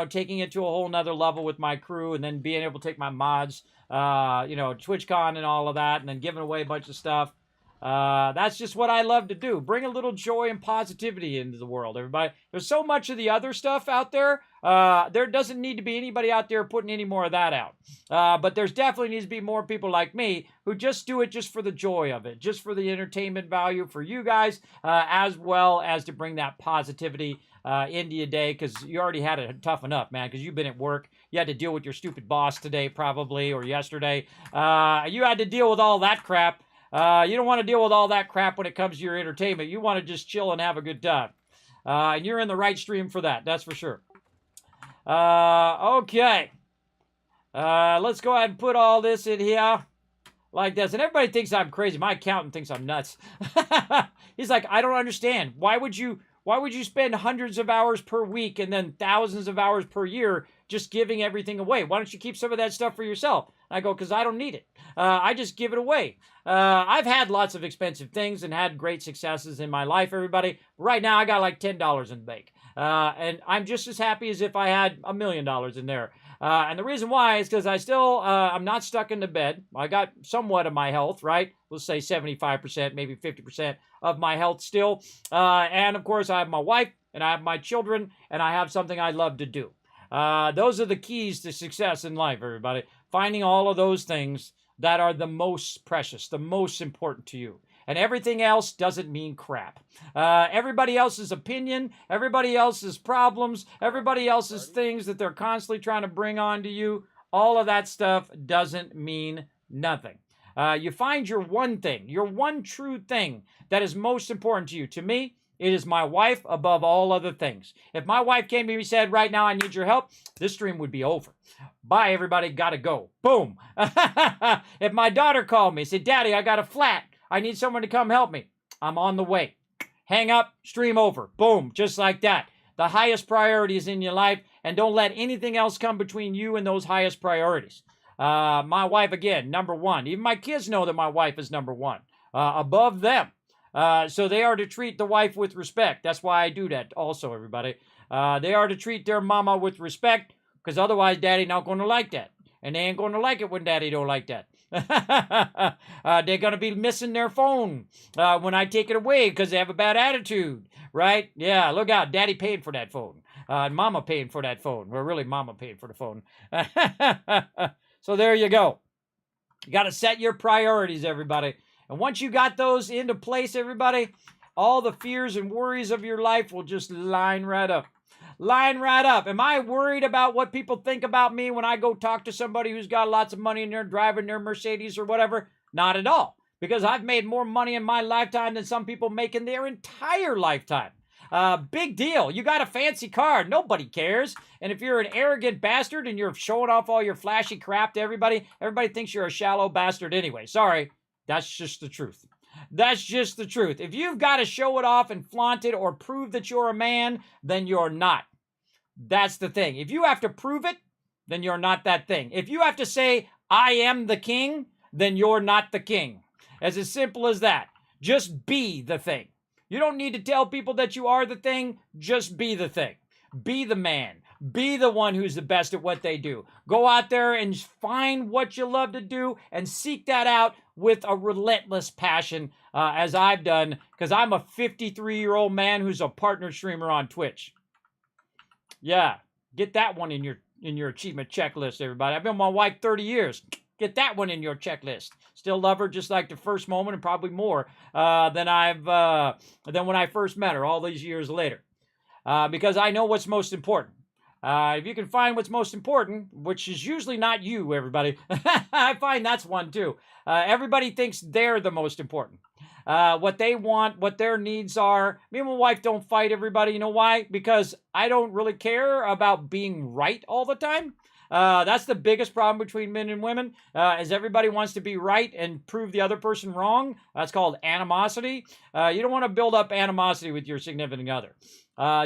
taking it to a whole nother level with my crew, and then being able to take my mods, TwitchCon and all of that, and then giving away a bunch of stuff. That's just what I love to do. Bring a little joy and positivity into the world, everybody. There's so much of the other stuff out there. There doesn't need to be anybody out there putting any more of that out. But there's definitely needs to be more people like me who just do it just for the joy of it, just for the entertainment value for you guys, as well as to bring that positivity into your day, because you already had it tough enough, man, because you've been at work. You had to deal with your stupid boss today, probably, or yesterday. You had to deal with all that crap. You don't want to deal with all that crap when it comes to your entertainment. You want to just chill and have a good time. And you're in the right stream for that, that's for sure. Okay. Let's go ahead and put all this in here like this. And everybody thinks I'm crazy. My accountant thinks I'm nuts. He's like, I don't understand. Why would you spend hundreds of hours per week and then thousands of hours per year just giving everything away? Why don't you keep some of that stuff for yourself? I go, because I don't need it. I just give it away. I've had lots of expensive things and had great successes in my life, everybody. Right now, I got like $10 in the bank. And I'm just as happy as if I had $1 million in there. And the reason why is because I still, I'm not stuck in the bed. I got somewhat of my health, right? Let's say 75%, maybe 50% of my health still. And of course, I have my wife and I have my children and I have something I love to do. Those are the keys to success in life, everybody. Finding all of those things that are the most precious, the most important to you. And everything else doesn't mean crap. Everybody else's opinion, everybody else's problems, everybody else's things that they're constantly trying to bring on to you, all of that stuff doesn't mean nothing. You find your one thing, your one true thing that is most important to you. To me, it is my wife above all other things. If my wife came to me and said, right now I need your help, this stream would be over. Bye, everybody, gotta go. Boom. If my daughter called me and said, Daddy, I got a flat. I need someone to come help me. I'm on the way. Hang up, stream over. Boom, just like that. The highest priorities in your life, and don't let anything else come between you and those highest priorities. My wife, again, number one. Even my kids know that my wife is number one, above them. So they are to treat the wife with respect. That's why I do that also, everybody. They are to treat their mama with respect, because otherwise daddy not going to like that. And they ain't going to like it when daddy don't like that. They're going to be missing their phone when I take it away because they have a bad attitude, right? Yeah, look out. Daddy paid for that phone. And mama paying for that phone. Well, really, mama paid for the phone. So there you go. You got to set your priorities, everybody. And once you got those into place, everybody, all the fears and worries of your life will just line right up. Line right up. Am I worried about what people think about me when I go talk to somebody who's got lots of money and they're driving their Mercedes or whatever? Not at all. Because I've made more money in my lifetime than some people make in their entire lifetime. Big deal. You got a fancy car. Nobody cares. And if you're an arrogant bastard and you're showing off all your flashy crap to everybody, everybody thinks you're a shallow bastard anyway. Sorry. That's just the truth. That's just the truth. If you've got to show it off and flaunt it or prove that you're a man, then you're not. That's the thing. If you have to prove it, then you're not that thing. If you have to say, I am the king, then you're not the king. As simple as that. Just be the thing. You don't need to tell people that you are the thing. Just be the thing. Be the man. Be the one who's the best at what they do. Go out there and find what you love to do and seek that out with a relentless passion, as I've done, because I'm a 53-year-old man who's a partner streamer on Twitch. Yeah, get that one in your achievement checklist, everybody. I've been with my wife 30 years. Get that one in your checklist. Still love her just like the first moment, and probably more than when I first met her all these years later. Because I know what's most important. If you can find what's most important, which is usually not you, everybody. I find that's one too. Everybody thinks they're the most important. What they want, what their needs are. Me and my wife don't fight, everybody. You know why? Because I don't really care about being right all the time. That's the biggest problem between men and women, is everybody wants to be right and prove the other person wrong. That's called animosity. You don't want to build up animosity with your significant other.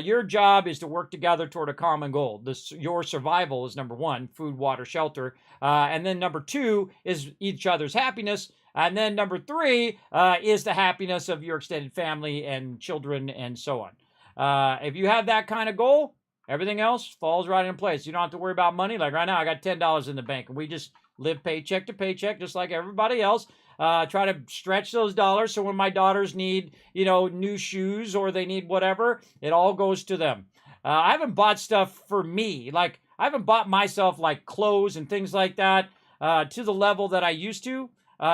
Your job is to work together toward a common goal. Your survival is number one, food, water, shelter. And then number two is each other's happiness. And then number three is the happiness of your extended family and children and so on. If you have that kind of goal, everything else falls right in place. You don't have to worry about money. Like right now, I got $10 in the bank, and we just live paycheck to paycheck, just like everybody else. try to stretch those dollars. So when my daughters need, new shoes or they need whatever, it all goes to them. I haven't bought stuff for me. Like, I haven't bought myself like clothes and things like that to the level that I used to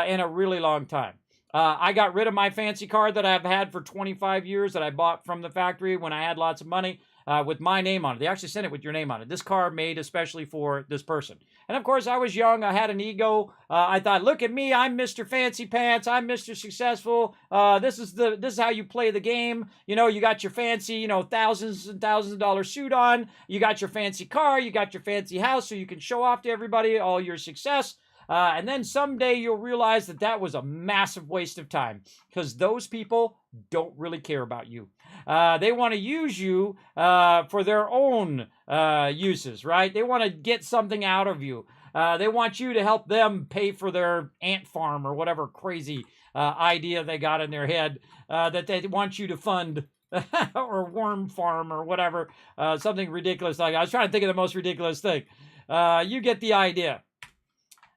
in a really long time. I got rid of my fancy car that I've had for 25 years that I bought from the factory when I had lots of money with my name on it. They actually sent it with your name on it. This car made especially for this person. And of course, I was young. I had an ego. I thought, look at me. I'm Mr. Fancy Pants. I'm Mr. Successful. This is how you play the game. You got your fancy, thousands and thousands of dollar suit on. You got your fancy car. You got your fancy house so you can show off to everybody all your success. And then someday you'll realize that that was a massive waste of time because those people don't really care about you. They want to use you for their own uses, right? They want to get something out of you. They want you to help them pay for their ant farm or whatever crazy idea they got in their head that they want you to fund. Or worm farm or whatever, something ridiculous like that. I was trying to think of the most ridiculous thing. You get the idea.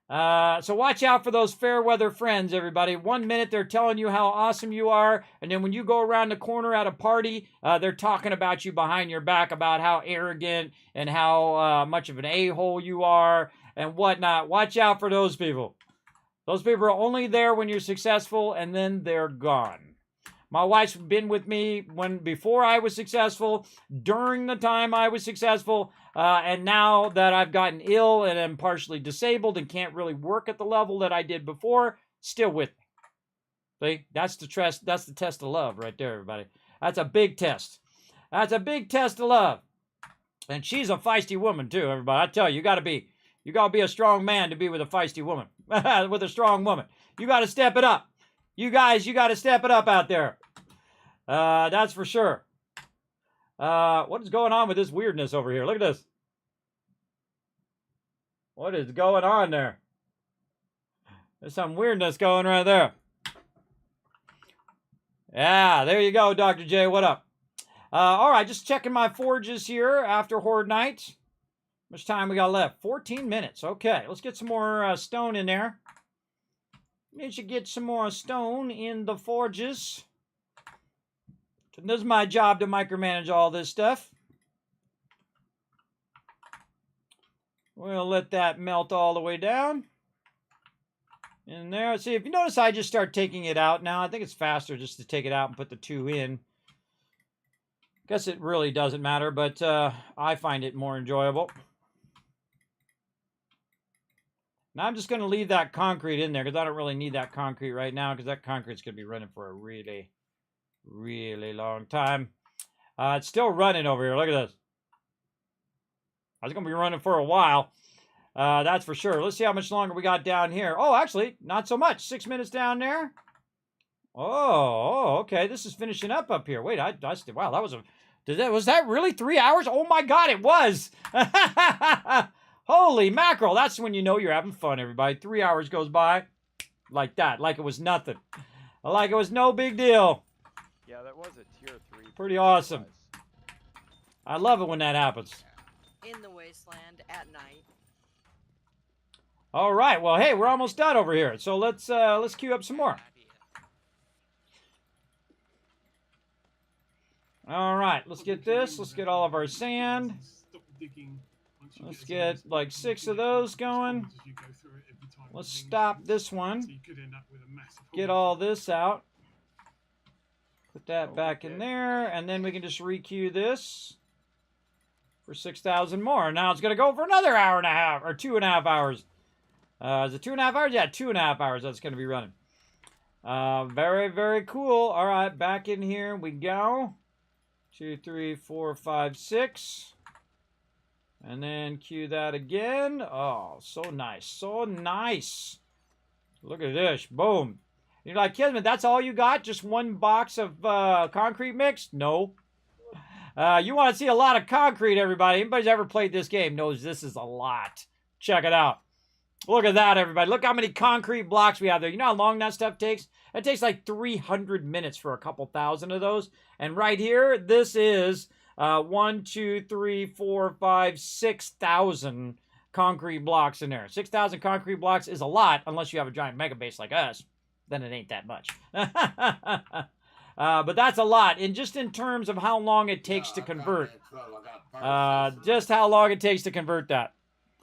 So watch out for those fair weather friends, everybody. 1 minute they're telling you how awesome you are, and then when you go around the corner at a party, they're talking about you behind your back about how arrogant and how much of an a-hole you are and whatnot. Watch out for those people. Those people are only there when you're successful, and then they're gone. My wife's been with me before I was successful, during the time I was successful, and now that I've gotten ill and am partially disabled and can't really work at the level that I did before, still with me. See, that's the test of love right there, everybody. That's a big test. That's a big test of love. And she's a feisty woman too, everybody. I tell you, you gotta be a strong man to be with a feisty woman, with a strong woman. You gotta step it up. You guys, you gotta step it up out there. That's for sure. What is going on with this weirdness over here? Look at this. What is going on there? There's some weirdness going right there. Yeah, there you go, Dr. J. What up? All right, just checking my forges here after Horde Night. How much time we got left? 14 minutes. Okay, let's get some more stone in there. We should get some more stone in the forges. This is my job to micromanage all this stuff. We'll let that melt all the way down. In there. See, if you notice, I just start taking it out now. I think it's faster just to take it out and put the two in. Guess it really doesn't matter, but I find it more enjoyable. Now I'm just going to leave that concrete in there because I don't really need that concrete right now because that concrete's going to be running for a really long time. It's still running over here. Look at this. It's going to be running for a while. That's for sure. Let's see how much longer we got down here. Oh, actually, not so much. 6 minutes down there. Oh, okay. This is finishing up here. Wait, wow, was that really 3 hours? Oh my God, it was. Holy mackerel. That's when you know you're having fun, everybody. 3 hours goes by like that, like it was nothing. Like it was no big deal. Yeah, that was a tier 3. Pretty awesome. I love it when that happens. In the wasteland at night. All right. Well, hey, we're almost done over here. So let's queue up some more. All right. Let's get this. Let's get all of our sand. Let's get like 6 of those going. Let's stop this one. Get all this out. Put that back in there, and then we can just requeue this for 6,000 more. Now it's going to go for another hour and a half, or 2.5 hours. Is it 2.5 hours? Yeah, 2.5 hours that's going to be running. Very, very cool. All right, back in here we go. 2, 3, 4, 5, 6. And then cue that again. Oh, so nice. So nice. Look at this. Boom. You're like, Kismet, that's all you got? Just one box of concrete mix? No. You want to see a lot of concrete, everybody. Anybody's ever played this game knows this is a lot. Check it out. Look at that, everybody. Look how many concrete blocks we have there. You know how long that stuff takes? It takes like 300 minutes for a couple thousand of those. And right here, this is 1, 2, 3, 4, 5, 6,000 concrete blocks in there. 6,000 concrete blocks is a lot unless you have a giant mega base like us. then it ain't that much. But that's a lot. And just in terms of how long it takes to convert. Just how long it takes to convert that.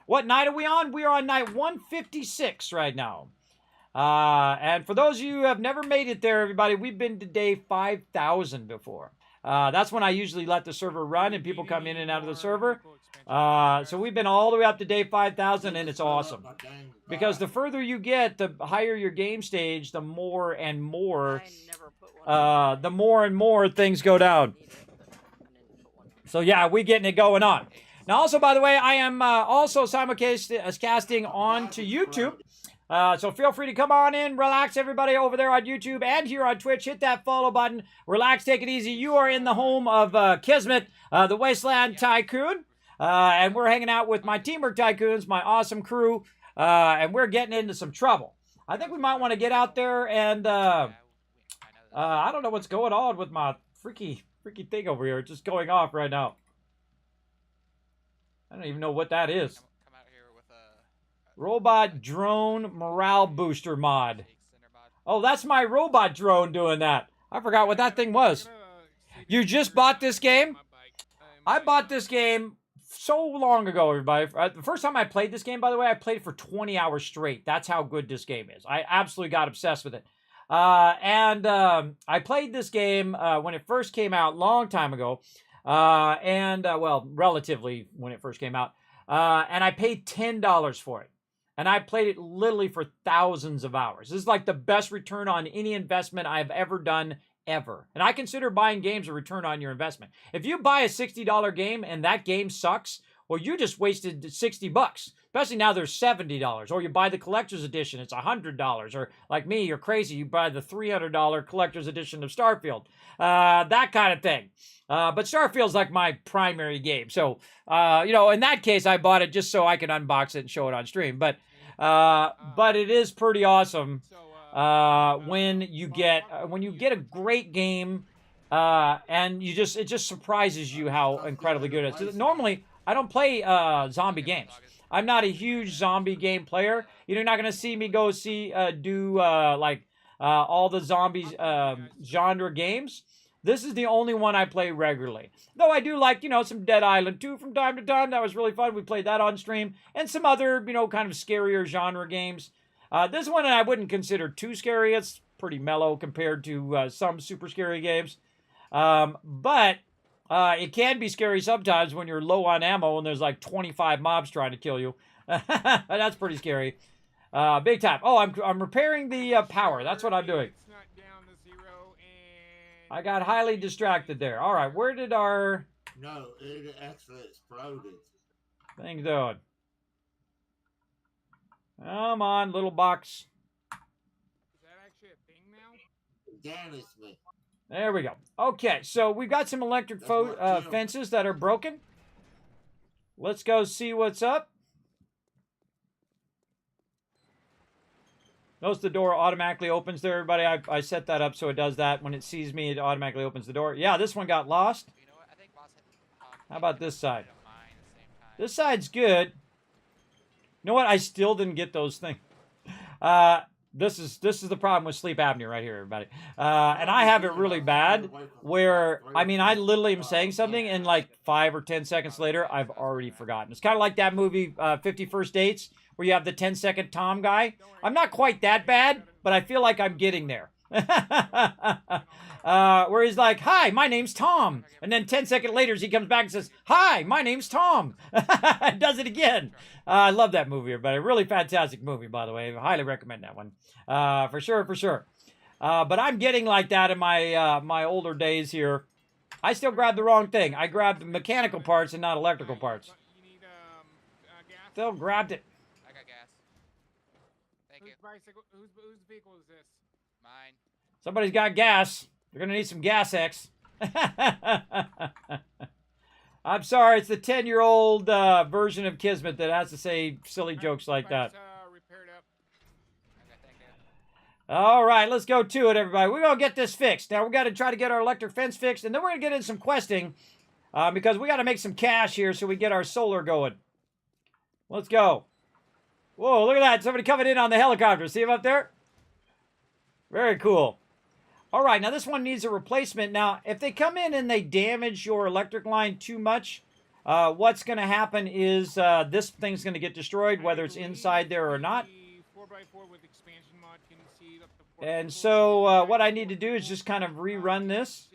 What night are we on? We are on night 156 right now. And for those of you who have never made it there, everybody, we've been to day 5,000 before. That's when I usually let the server run and people come in and out of the server. So we've been all the way up to day 5,000, and it's awesome. Because the further you get, the higher your game stage, the more and more things go down. So yeah, we getting it going on. Now also, by the way, I am also simulcasting on to YouTube. So feel free to come on in, relax everybody over there on YouTube and here on Twitch. Hit that follow button. Relax, take it easy. You are in the home of Kismet, the Wasteland Tycoon. And we're hanging out with my Teamwork Tycoons, my awesome crew. And we're getting into some trouble. I think we might want to get out there and... I don't know what's going on with my freaky thing over here. It's just going off right now. I don't even know what that is. Come out here with a Robot drone morale booster mod. Oh, that's my robot drone doing that. I forgot what that thing was. You just bought this game? I bought this game so long ago, everybody. The first time I played this game, by the way, I played it for 20 hours straight. That's how good this game is. I absolutely got obsessed with it. I played this game when it first came out, long time ago. Well, relatively when it first came out. And I paid $10 for it. And I played it literally for thousands of hours. This is like the best return on any investment I've ever done, ever. And I consider buying games a return on your investment. If you buy a $60 game and that game sucks, well, you just wasted $60. Especially now there's $70. Or you buy the collector's edition, it's $100. Or like me, you're crazy, you buy the $300 collector's edition of Starfield. That kind of thing. But Starfield's like my primary game. So, in that case, I bought it just so I could unbox it and show it on stream. But it is pretty awesome when you get a great game and it just surprises you how incredibly good it is. Normally, I don't play zombie games. I'm not a huge zombie game player. You're not going to see me go do all the zombies genre games. This is the only one I play regularly. Though I do like, some Dead Island 2 from time to time. That was really fun. We played that on stream. And some other, kind of scarier genre games. This one I wouldn't consider too scary. It's pretty mellow compared to some super scary games. But it can be scary sometimes when you're low on ammo and there's like 25 mobs trying to kill you. That's pretty scary. Big time. Oh, I'm repairing the power. That's what I'm doing. I got highly distracted there. All right, where did our... No, it actually exploded. Thing doing? Come on, little box. Is that actually a thing now? Damaged me. There we go. Okay, so we've got some electric fences that are broken. Let's go see what's up. Notice the door automatically opens there, everybody. I set that up so it does that. When it sees me, it automatically opens the door. Yeah, this one got lost. You know what? I think boss had, How about this side? This side's good. You know what? I still didn't get those things. This is the problem with sleep apnea right here, everybody. And I have it really bad where, I literally am saying something and like 5 or 10 seconds later, I've already forgotten. It's kind of like that movie, 50 First Dates, where you have the 10-second Tom guy. I'm not quite that bad, but I feel like I'm getting there. Where he's like, hi, my name's Tom. And then 10 seconds later, he comes back and says, hi, my name's Tom. Does it again. I love that movie, everybody. Really fantastic movie, by the way. I highly recommend that one. For sure. But I'm getting like that in my older days here. I still grabbed the wrong thing. I grabbed the mechanical parts and not electrical parts. You need gas? Still grabbed it. I got gas. Thank you. Whose vehicle is this? Mine. Somebody's got gas. They're going to need some gas X. I'm sorry, it's the 10-year-old version of Kismet that has to say silly jokes like that. Repaired up. Okay, thank you. All right, let's go to it, everybody. We're going to get this fixed. Now, we got to try to get our electric fence fixed, and then we're going to get into some questing because we got to make some cash here so we get our solar going. Let's go. Whoa, look at that. Somebody coming in on the helicopter. See him up there? Very cool. All right, now this one needs a replacement. Now, if they come in and they damage your electric line too much, what's going to happen is this thing's going to get destroyed, whether it's inside there or not. The 4x4 with expansion mod can see up to 4 And people, so what I need to do is just kind of rerun this.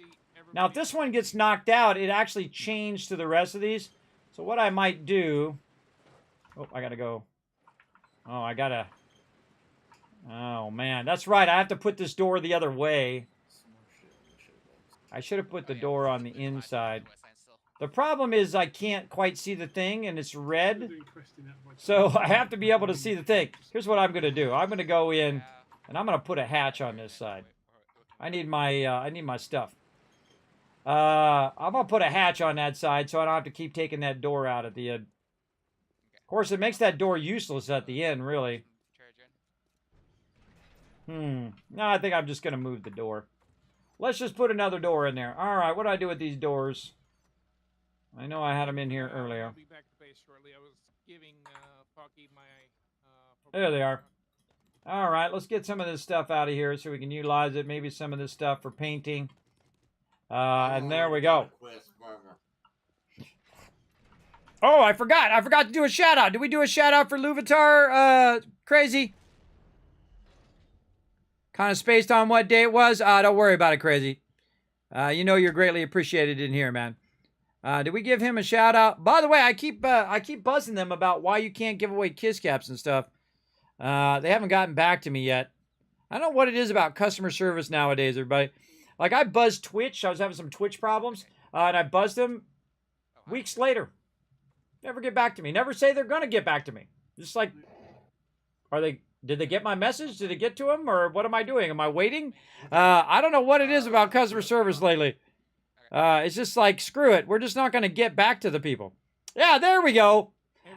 Now, if this one gets knocked out, it actually changed to the rest of these. So what I might do... Oh, I got to go. Oh, I got to... Oh, man. That's right. I have to put this door the other way. I should have put the door on the inside. The problem is I can't quite see the thing, and it's red. So I have to be able to see the thing. Here's what I'm going to do. I'm going to go in, and I'm going to put a hatch on this side. I need my stuff. I'm going to put a hatch on that side so I don't have to keep taking that door out at the end. Of course, it makes that door useless at the end, really. No, I think I'm just going to move the door. Let's just put another door in there. All right, what do I do with these doors? I know I had them in here earlier. I'll be back to base shortly. I was giving Pocky my... There they are. All right, let's get some of this stuff out of here so we can utilize it. Maybe some of this stuff for painting. And there we go. Oh, I forgot. I forgot to do a shout-out. Did we do a shout-out for Luvatar, Crazy? Kind of spaced on what day it was. Don't worry about it, Crazy. You know you're greatly appreciated in here, man. Did we give him a shout-out? By the way, I keep buzzing them about why you can't give away kiss caps and stuff. They haven't gotten back to me yet. I don't know what it is about customer service nowadays, everybody. Like, I buzzed Twitch. I was having some Twitch problems. And I buzzed them weeks later. Never get back to me. Never say they're going to get back to me. Just like, did they get my message? Did it get to them? Or what am I doing? Am I waiting? I don't know what it is about customer service lately. It's just like, screw it. We're just not going to get back to the people. Yeah, there we go.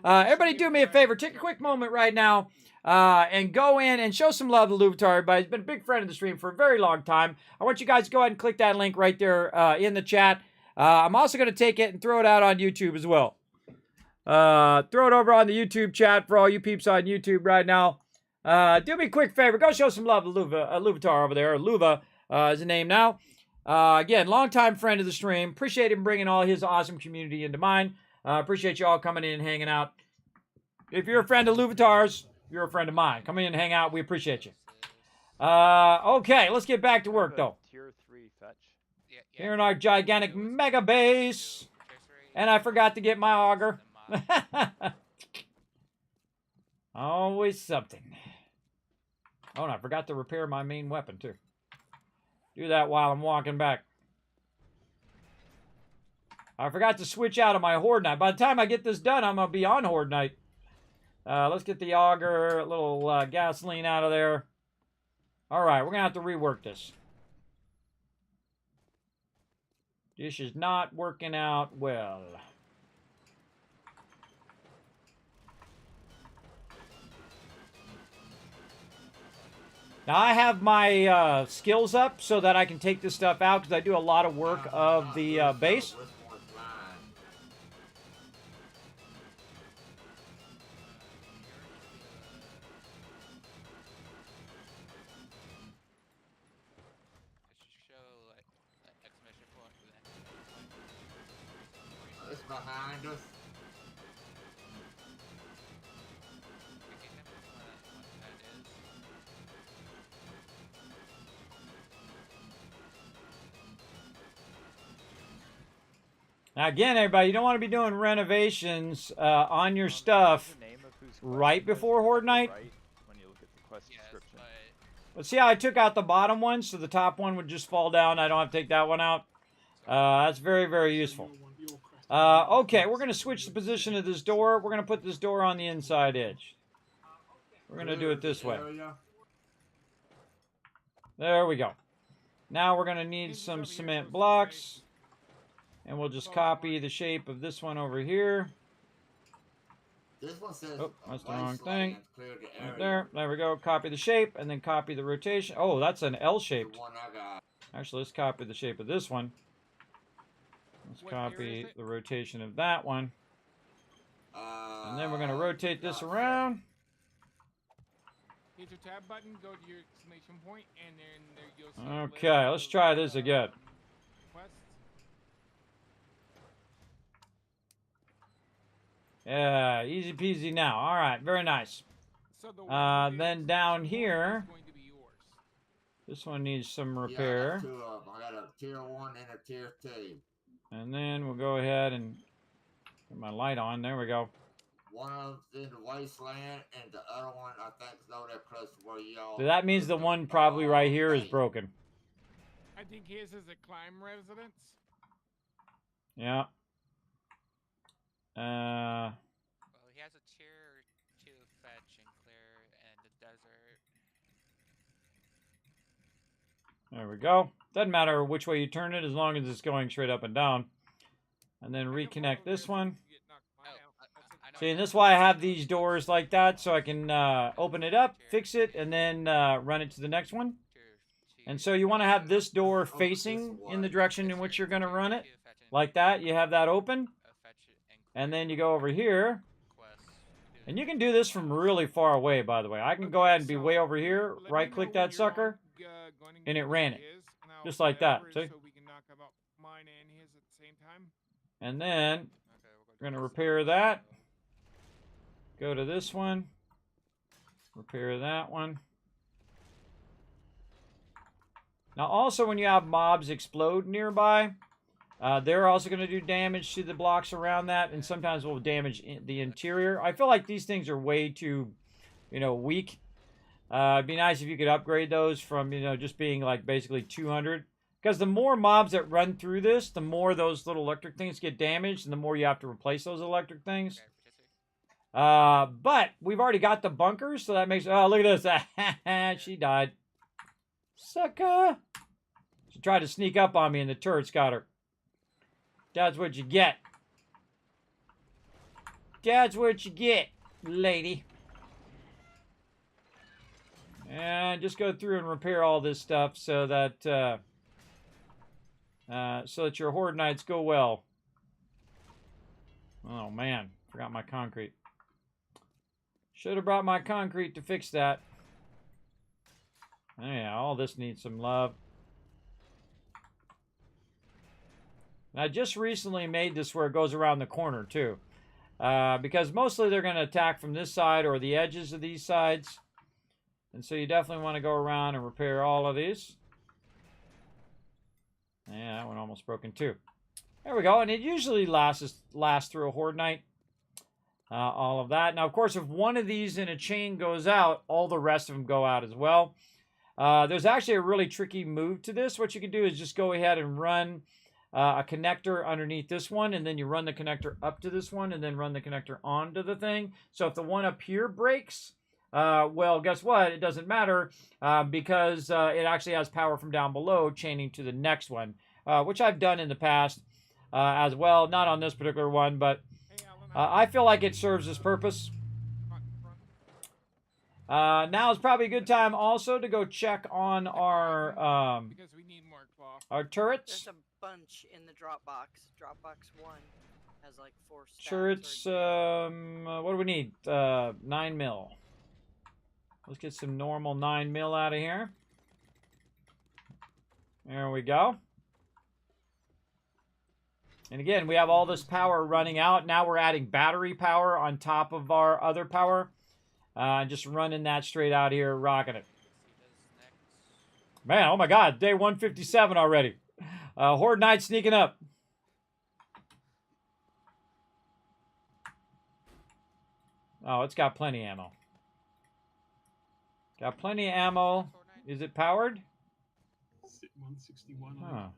Everybody do me a favor. Take a quick moment right now and go in and show some love to Luvatar. Everybody. He's been a big friend of the stream for a very long time. I want you guys to go ahead and click that link right there in the chat. I'm also going to take it and throw it out on YouTube as well. Throw it over on the YouTube chat for all you peeps on YouTube right now. Do me a quick favor. Go show some love to Luvatar over there. Luva is the name now. Again, longtime friend of the stream. Appreciate him bringing all his awesome community into mine. Appreciate you all coming in and hanging out. If you're a friend of Luvatar's, you're a friend of mine. Come in and hang out. We appreciate you. Okay, let's get back to work, though. Tier 3 fetch. Here in our gigantic mega base. And I forgot to get my auger. Always something. Oh, and I forgot to repair my main weapon, too. Do that while I'm walking back. I forgot to switch out of my Horde Night. By the time I get this done, I'm going to be on Horde Night. Let's get the auger, a little gasoline out of there. All right, we're going to have to rework this. This is not working out well. Now, I have my skills up so that I can take this stuff out because I do a lot of work of the base. It's behind us. Now, again, everybody, you don't want to be doing renovations on your stuff right before Horde Night. When you look at the quest description. But see how I took out the bottom one, so the top one would just fall down. I don't have to take that one out. That's very, very useful. Okay, we're going to switch the position of this door. We're going to put this door on the inside edge. We're going to do it this way. There we go. Now we're going to need some cement blocks. And we'll just copy the shape of this one over here. This one says, oh, that's the wrong thing. Right there. There we go. Copy the shape and then copy the rotation. Oh, that's an L-shaped. Actually, let's copy the shape of this one. Let's copy the rotation of that one. And then we're going to rotate this around. hit your tab button, go to your exclamation point, and then there you'll see a list Okay, let's of, try this again. quests. Yeah, easy peasy now. All right, very nice. So the one who did Then down exclamation here, point is going to be yours. this one needs some Yeah, I repair. got 2 of them. I got a tier 1 and a tier 2. And then we'll go ahead and get my light on. There we go. One of them's in the wasteland, and the other one, I think, is over there close to where y'all. So that means the one probably right here is broken. I think his is a climb residence. Yeah. Well, he has a tier 2 fetch and clear and the desert. There we go. Doesn't matter which way you turn it as long as it's going straight up and down. And then reconnect this one. See, and this is why I have these doors like that, so I can open it up, fix it, and then run it to the next one. And so you want to have this door facing in the direction in which you're going to run it. Like that. You have that open. And then you go over here. And you can do this from really far away, by the way. I can go ahead and be way over here, right-click that sucker, and it ran it. Just like that, see? And then we're going to repair that. Go to this one. Repair that one. Now also when you have mobs explode nearby, they're also going to do damage to the blocks around that, and sometimes will damage the interior. I feel like these things are way too, weak. It'd be nice if you could upgrade those from, just being like basically 200. Because the more mobs that run through this, the more those little electric things get damaged, and the more you have to replace those electric things. But we've already got the bunkers, so that makes... Oh, look at this. She died. Sucker. She tried to sneak up on me, and the turrets got her. That's what you get. That's what you get, lady. And just go through and repair all this stuff so that your horde nights go well. Oh man, forgot my concrete. Should have brought my concrete to fix that. Yeah, all this needs some love. And I just recently made this where it goes around the corner too. Because mostly they're going to attack from this side or the edges of these sides. And so you definitely want to go around and repair all of these. Yeah, that one almost broken too. There we go. And it usually lasts through a horde night. All of that. Now, of course, if one of these in a chain goes out, all the rest of them go out as well. There's actually a really tricky move to this. What you can do is just go ahead and run a connector underneath this one, and then you run the connector up to this one, and then run the connector onto the thing. So if the one up here breaks, well, guess what? It doesn't matter because it actually has power from down below chaining to the next one, which I've done in the past as well. Not on this particular one, but I feel like it serves its purpose. Now is probably a good time also to go check on our turrets. There's a bunch in the Dropbox. Dropbox 1 has like 4 stacks. Turrets, what do we need? 9 mil. Let's get some normal 9 mil out of here. There we go. And again, we have all this power running out. Now we're adding battery power on top of our other power. Just running that straight out here, rocking it. Man, oh my God, day 157 already. Horde Night sneaking up. Oh, it's got plenty of ammo. Got plenty of ammo. Is it powered? 161. Huh.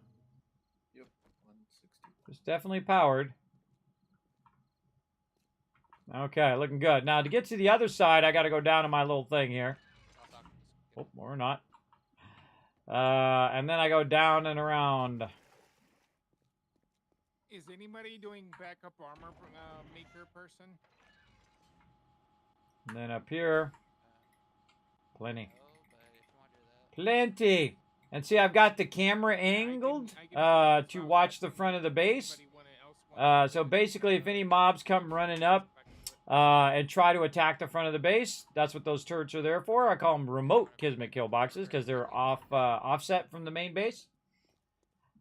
Yep, 160. It's definitely powered. Okay, looking good. Now, to get to the other side, I got to go down to my little thing here. Oh, or not. And then I go down and around. Is anybody doing backup armor maker person? And then up here. Plenty. Plenty. And see, I've got the camera angled to watch the front of the base. So basically, if any mobs come running up, and try to attack the front of the base. That's what those turrets are there for. I call them remote Kismet kill boxes because they're offset from the main base.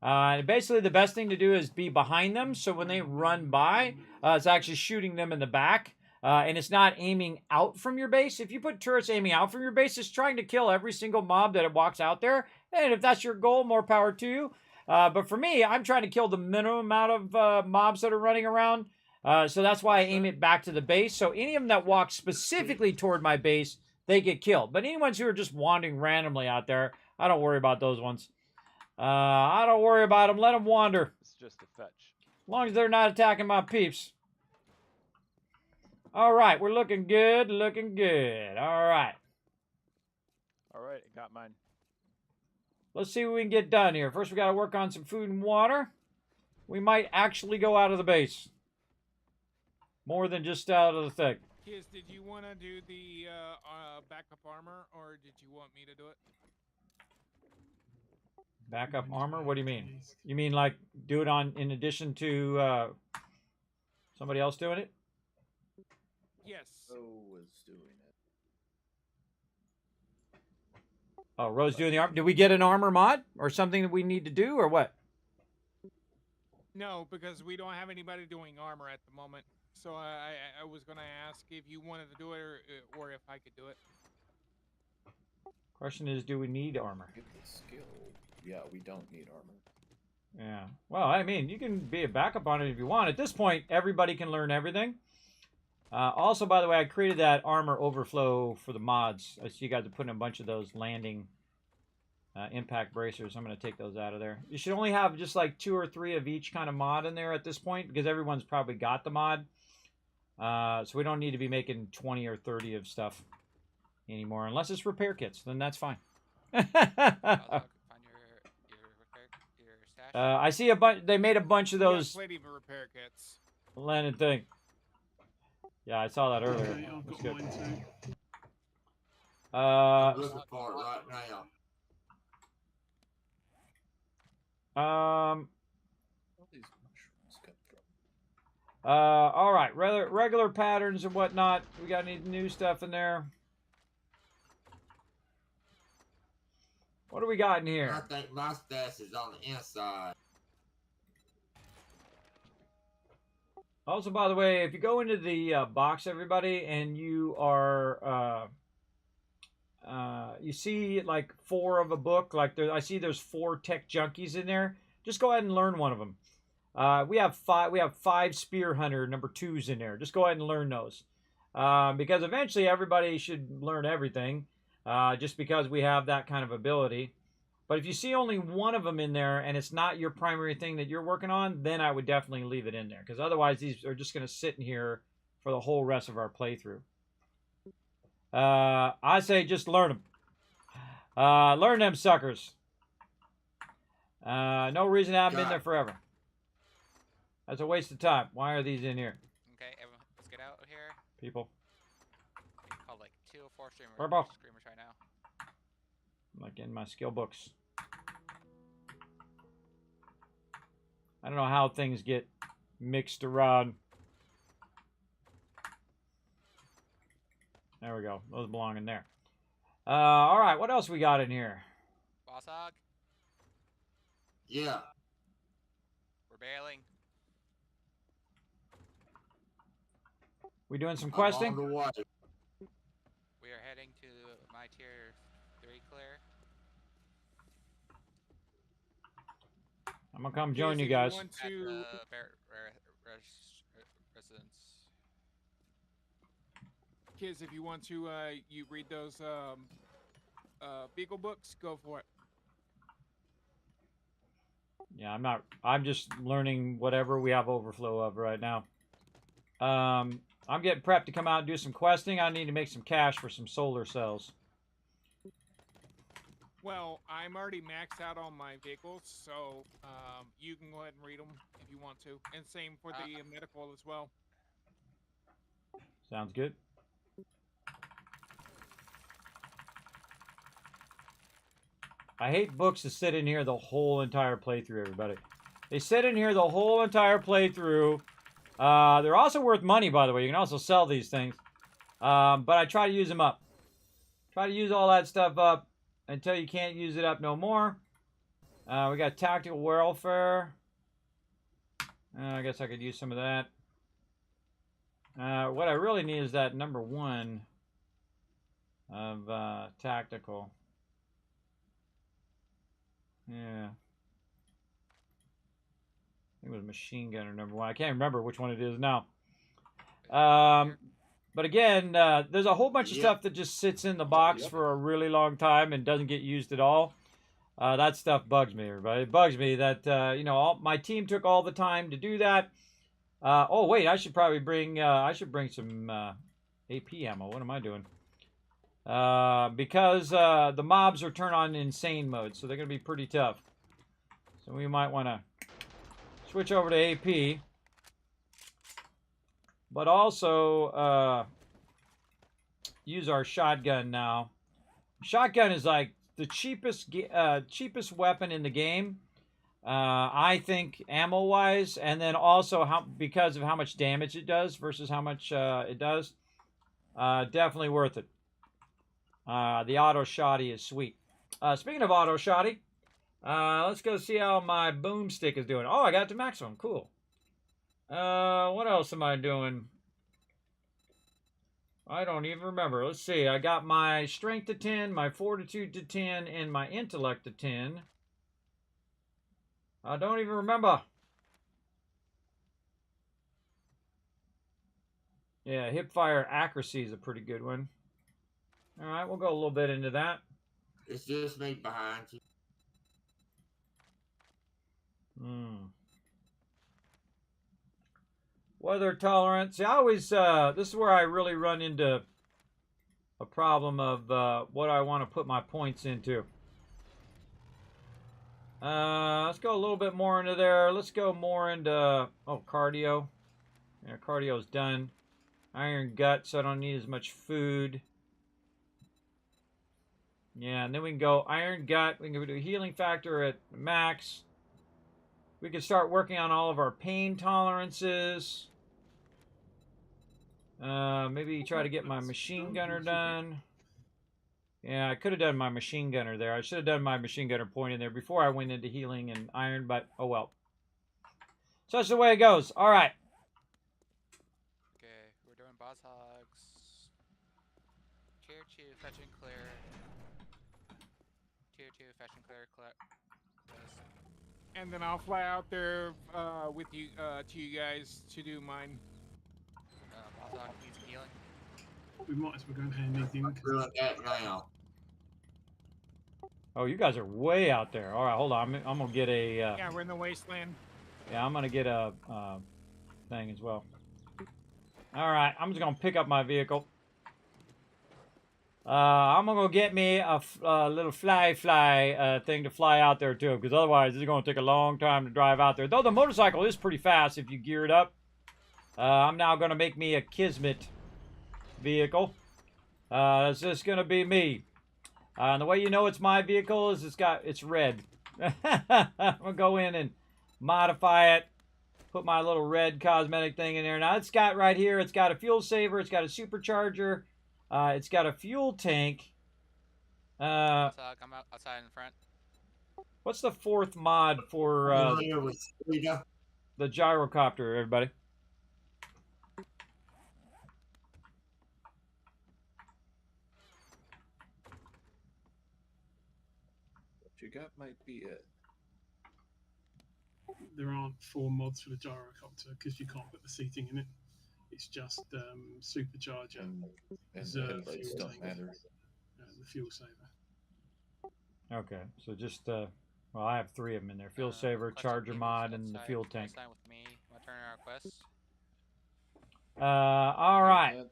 And basically, the best thing to do is be behind them, so when they run by, it's actually shooting them in the back, and it's not aiming out from your base. If you put turrets aiming out from your base, it's trying to kill every single mob that it walks out there, and if that's your goal, more power to you. But for me, I'm trying to kill the minimum amount of mobs that are running around, so that's why I aim it back to the base. So any of them that walk specifically toward my base, they get killed. But any ones who are just wandering randomly out there, I don't worry about those ones. I don't worry about them. Let them wander. It's just a fetch. As long as they're not attacking my peeps. All right, we're looking good, looking good. All right. All right, I got mine. Let's see what we can get done here. First, we got to work on some food and water. We might actually go out of the base. More than just out of the thing. Kiz, did you want to do the backup armor, or did you want me to do it? Backup armor? What do you mean? You mean like do it on in addition to somebody else doing it? Yes. Was doing it. Oh, Rose doing the armor. Did we get an armor mod or something that we need to do or what? No, because we don't have anybody doing armor at the moment. So I was going to ask if you wanted to do it or if I could do it. Question is, do we need armor? Get the skill. Yeah, we don't need armor. Yeah. Well, I mean, you can be a backup on it if you want. At this point, everybody can learn everything. Also, by the way, I created that armor overflow for the mods. I see you guys are putting a bunch of those landing impact bracers. I'm going to take those out of there. You should only have just like 2 or 3 of each kind of mod in there at this point because everyone's probably got the mod. So we don't need to be making 20 or 30 of stuff anymore. Unless it's repair kits, then that's fine. I see a bunch. They made a bunch of those. Plenty of repair kits. Landed thing. Yeah, I saw that earlier. Okay, I've That's got good. mine too. I'm looking for it right now. All these mushrooms come from. All right. Regular patterns and whatnot. We got any new stuff in there? What do we got in here? I think my stash is on the inside. Also, by the way, if you go into the box, everybody, and you are, you see like 4 of a book, like I see there's 4 tech junkies in there. Just go ahead and learn one of them. We have 5 spear hunter number 2s in there. Just go ahead and learn those, because eventually everybody should learn everything, just because we have that kind of ability. But if you see only one of them in there and it's not your primary thing that you're working on, then I would definitely leave it in there. Because otherwise, these are just going to sit in here for the whole rest of our playthrough. I say just learn them. Learn them suckers. No reason to have them in there forever. That's a waste of time. Why are these in here? Okay, everyone, let's get out of here. People. We can call like 2 or 4 streamers right now. I'm like in my skill books. I don't know how things get mixed around. There we go. Those belong in there. All right. What else we got in here? Boss hog. Yeah. We're bailing. We doing some questing? I'm on the way. We are heading to my tier 3 clear. I'm gonna come join you guys. At the residence. Kids, if you want to, you read those Beagle books, go for it. Yeah, I'm just learning whatever we have overflow of right now. I'm getting prepped to come out and do some questing. I need to make some cash for some solar cells. Well, I'm already maxed out on my vehicles, so you can go ahead and read them if you want to. And same for the medical as well. Sounds good. I hate books that sit in here the whole entire playthrough, everybody. They sit in here the whole entire playthrough, They're also worth money, by the way. You can also sell these things. But I try to use them up. Try to use all that stuff up until you can't use it up no more. We got tactical welfare. I guess I could use some of that. What I really need is that number 1 of tactical. Yeah. I think it was machine gunner number 1. I can't remember which one it is now. But again, there's a whole bunch of stuff that just sits in the box for a really long time and doesn't get used at all. That stuff bugs me, everybody. It bugs me that, you know, my team took all the time to do that. Oh, wait, I should probably bring, some AP ammo. What am I doing? Because the mobs are turned on insane mode, so they're going to be pretty tough. So we might want to switch over to AP. But also use our shotgun now. Shotgun is like the cheapest weapon in the game, I think, ammo-wise, and then also because of how much damage it does versus how much it does. Definitely worth it. The auto shotty is sweet. Speaking of auto shotty, let's go see how my boomstick is doing. Oh, I got it to maximum. Cool. What else am I doing? I don't even remember. Let's see. I got my strength to 10, my fortitude to 10, and my intellect to 10. I don't even remember. Yeah, hip fire accuracy is a pretty good one. All right, we'll go a little bit into that. It's just me behind you. Weather tolerance. See, I always, this is where I really run into a problem of what I want to put my points into. Let's go a little bit more into there. Let's go more into, oh, cardio. Yeah, cardio's done. Iron gut, so I don't need as much food. Yeah, and then we can go iron gut. We can do healing factor at max. We can start working on all of our pain tolerances. Maybe try to get my machine gunner done. Yeah, I could have done my machine gunner there. I should have done my machine gunner point in there before I went into healing and iron, but oh well. Such the way it goes. All right. Okay, we're doing boss hogs. Tier 2, fetch and clear. Tier 2, fetch and clear. And then I'll fly out there with you to you guys to do mine. Boss hog needs healing. We might as well go and hand these in. Doing that now. Oh, you guys are way out there. All right, hold on. I'm gonna get a. Yeah, we're in the wasteland. Yeah, I'm gonna get a thing as well. All right, I'm just gonna pick up my vehicle. I'm gonna go get me a little fly thing to fly out there too, because otherwise it's gonna take a long time to drive out there. Though the motorcycle is pretty fast if you gear it up. I'm now gonna make me a Kismet vehicle. It's just gonna be me. And the way you know it's my vehicle is it's red. I'm gonna go in and modify it. Put my little red cosmetic thing in there. Now it's got right here. It's got a fuel saver. It's got a supercharger. It's got a fuel tank. I'm outside in front. What's the 4th mod for the gyrocopter, everybody? What you got might be it. There aren't 4 mods for the gyrocopter because you can't put the seating in it. It's just supercharger, And the reserve headlights fuel don't tank, matter. the fuel saver. Okay, so just well, I have 3 of them in there: fuel saver, charger mod, and the fuel tank. Sign with me. Want to turn in our requests? All right,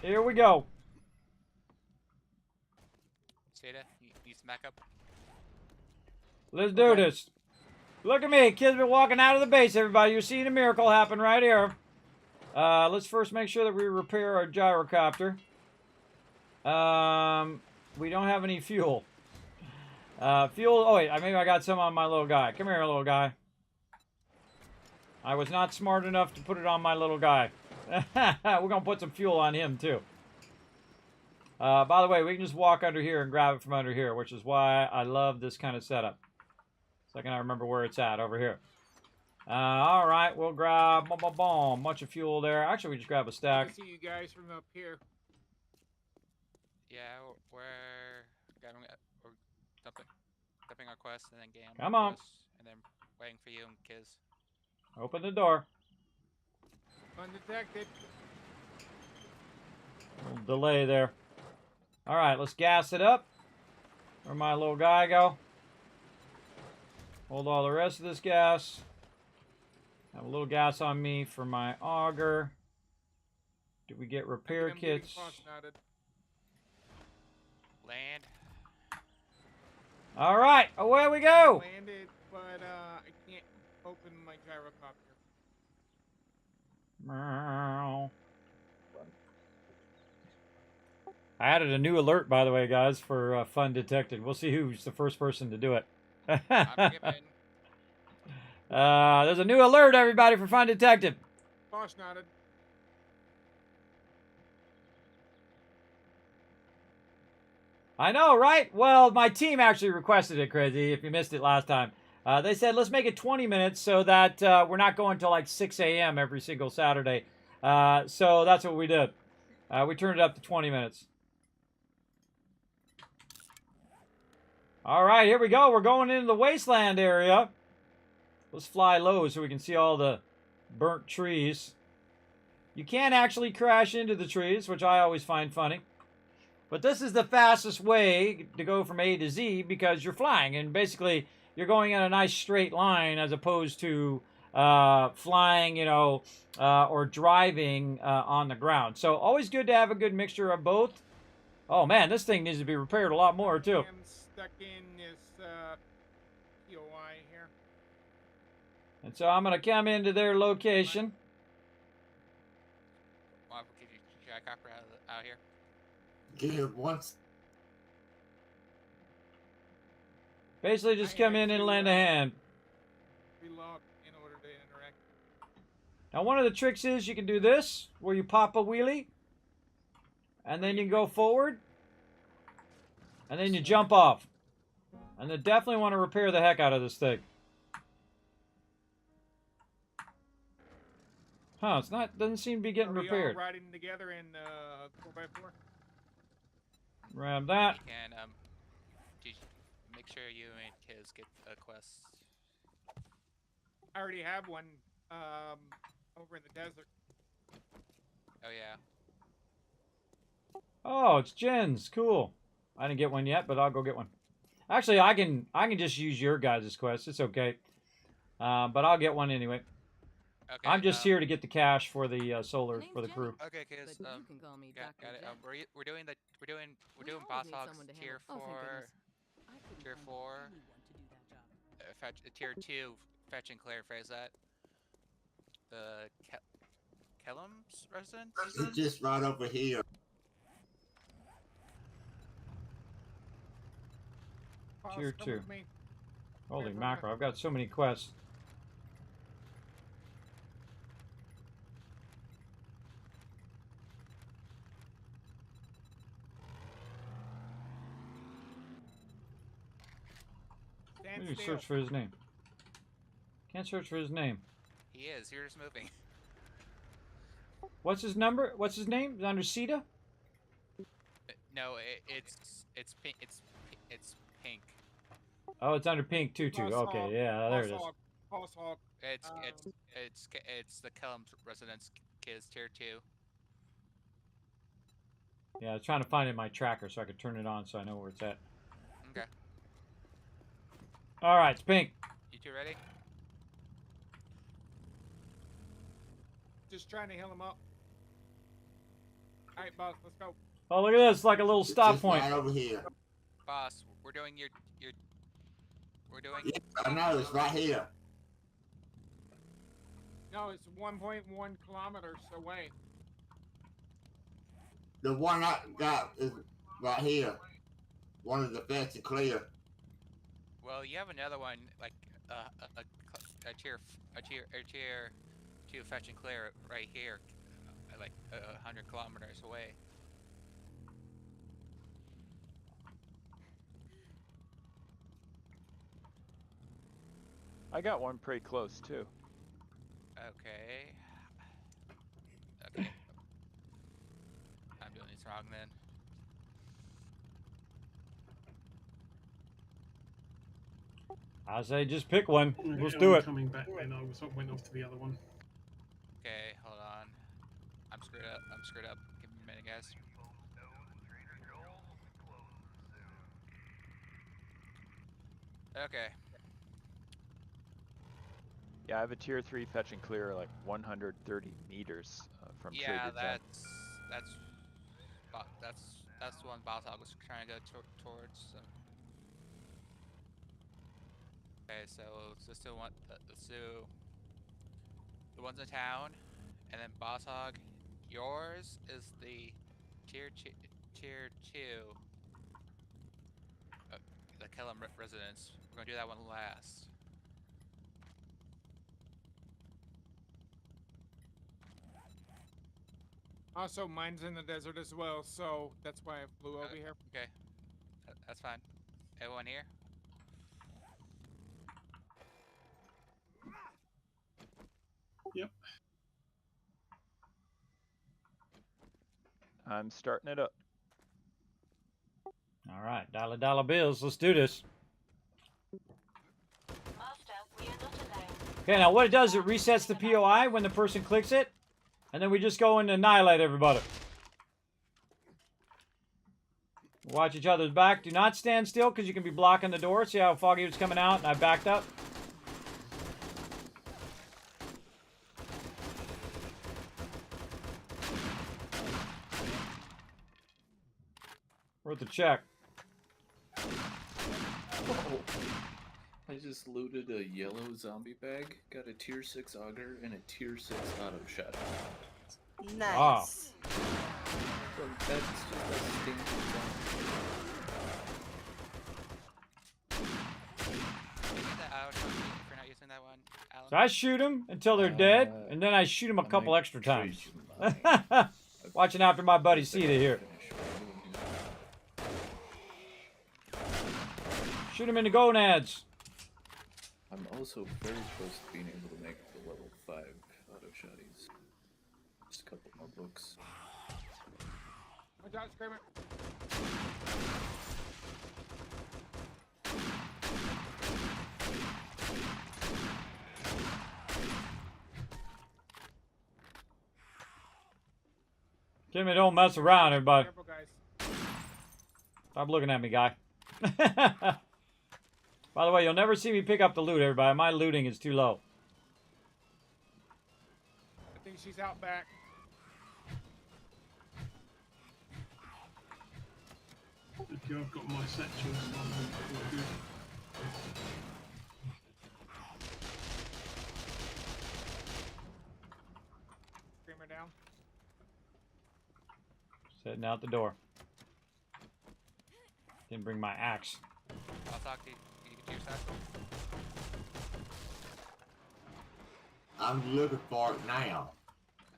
here we go. Stata, you need some backup? Let's do this. Look at me, Kismet walking out of the base, everybody. You're seeing a miracle happen right here. Let's first make sure that we repair our gyrocopter. We don't have any fuel. Fuel, oh wait, maybe I got some on my little guy. Come here, little guy. I was not smart enough to put it on my little guy. We're gonna put some fuel on him too. By the way, we can just walk under here and grab it from under here, which is why I love this kind of setup. Second, I remember where it's at, over here. All right, we'll grab bunch of fuel there. Actually, we just grab a I stack. see you guys from up here. Yeah, we're grabbing, we're dumping our quest and then getting Come more on. quests, and then waiting for you and Kiz. Open the door. Undetected. Little delay there. All right, let's gas it up. Where'd my little guy go? Hold all the rest of this gas. Have a little gas on me for my auger. Did we get repair I'm getting kits? cross-knotted. Land. All right, away we go. Landed, but I can't open my gyrocopter. Meow. I added a new alert, by the way, guys, for Fun Detected. We'll see who's the first person to do it. I'm skipping. There's a new alert, everybody, for Fun Detected. Cross-knotted. I know, right? Well, my team actually requested it, Crazy, if you missed it last time. They said, let's make it 20 minutes so that we're not going till like 6 a.m. every single Saturday. So that's what we did. We turned it up to 20 minutes. All right, here we go. We're going into the wasteland area. Let's fly low so we can see all the burnt trees. You can actually crash into the trees, which I always find funny. But this is the fastest way to go from A to Z because you're flying. And basically, you're going in a nice straight line as opposed to flying, you know, or driving on the ground. So always good to have a good mixture of both. Oh, man, this thing needs to be repaired a lot more, too. I'm stuck in this POI here. And so I'm going to come into their location. Well, we'll give you gyrocopter out here. Give it once. Basically, just come in and lend a hand. Relog in order to interact. Now, one of the tricks is you can do this, where you pop a wheelie, and then you go forward, and then you jump off. And they definitely want to repair the heck out of this thing. Huh, it's not, doesn't seem to be getting Are we repaired. all riding together in 4x4? Grab that. You can make sure you and Kiz get a quest. I already have one over in the desert. Oh yeah. Oh, it's Jen's. Cool. I didn't get one yet, but I'll go get one. Actually, I can just use your guys' quest. It's okay. But I'll get one anyway. Okay. I'm just here to get the cash for the solar for the crew. Okay, Kiz. But you can call me Got Dr. it. Jet. We're doing always boss need hogs someone to tier handle- Oh, thank 4. goodness. I couldn't Tier find 4. anyone to do that job. Tier 2. Fetch and clear. Phrase that. The Kellum's residence. It's just right over here. Boss, Tier come 2. with me. Holy mackerel, I've got so many quests. Stand Let me still. search for his name. Can't search for his name. He is. You're just moving. What's his number? What's his name? Is it under Sita? No, it's pink. It's pink. Oh, it's under Pink Tutu. Boss Okay, hog, yeah, there it is. boss hog, boss hog. It's the Kellum's residence. Kiz tier 2. Yeah, I was trying to find it in my tracker so I could turn it on so I know where it's at. Okay. All right, it's Pink. You two ready? Just trying to heal him up. Alright, boss, let's go. Oh, look at this. It's like a little It's stop just point. right over here. Boss, we're doing we're doing Yeah, I know, it's right here. No, it's 1.1 kilometers away. The one I got is right here. One of the fence and clear. Well, you have another one like a tier 2 fetch and clear right here, like 100 kilometers away. I got one pretty close too. Okay. Okay. I'm doing this wrong then. I say just pick one. Let's I'm do it. coming back then. I went off to the other one. Okay, hold on. I'm screwed up. I'm screwed up. Give me a minute, guys. Okay. Yeah, I have a tier 3 fetch and clear like 130 meters from Yeah, Traded Zone. that's the one Boss Hog was trying to go towards. So. Okay, so let's do the ones in town, and then Boss Hog. Yours is the tier 2, the Kellum residence. We're gonna do that one last. Also, mine's in the desert as well, so that's why I flew over here. Okay, that's fine. Everyone here? Yep. I'm starting it up. All right, dollar bills. Let's do this. Okay, now what it does, it resets the POI when the person clicks it, and then we just go and annihilate everybody. Watch each other's back. Do not stand still because you can be blocking the door. See how Foggy was coming out and I backed up? Worth a check. Oh, I just looted a yellow zombie bag, got a tier 6 auger, and a tier 6 auto shot. Nice. Wow. So that's just a standard zombie. If you're not using that one, Alan. So I shoot them until they're dead, and then I shoot them a couple extra times. Watching after my buddy Ceta here. Shoot him in the gonads. I'm also very close to being able to make the level 5 auto shotties. Just a couple more books. Watch out, Screamer. Kimmy, don't mess around, everybody. Careful, guys. Stop looking at me, guy. By the way, you'll never see me pick up the loot, everybody. My looting is too low. I think she's out back. Okay, I've got my satchel, so I'm good. Screamer down. Setting out the door. Didn't bring my axe. I'll talk to you. You get your satchel. I'm looking for it now.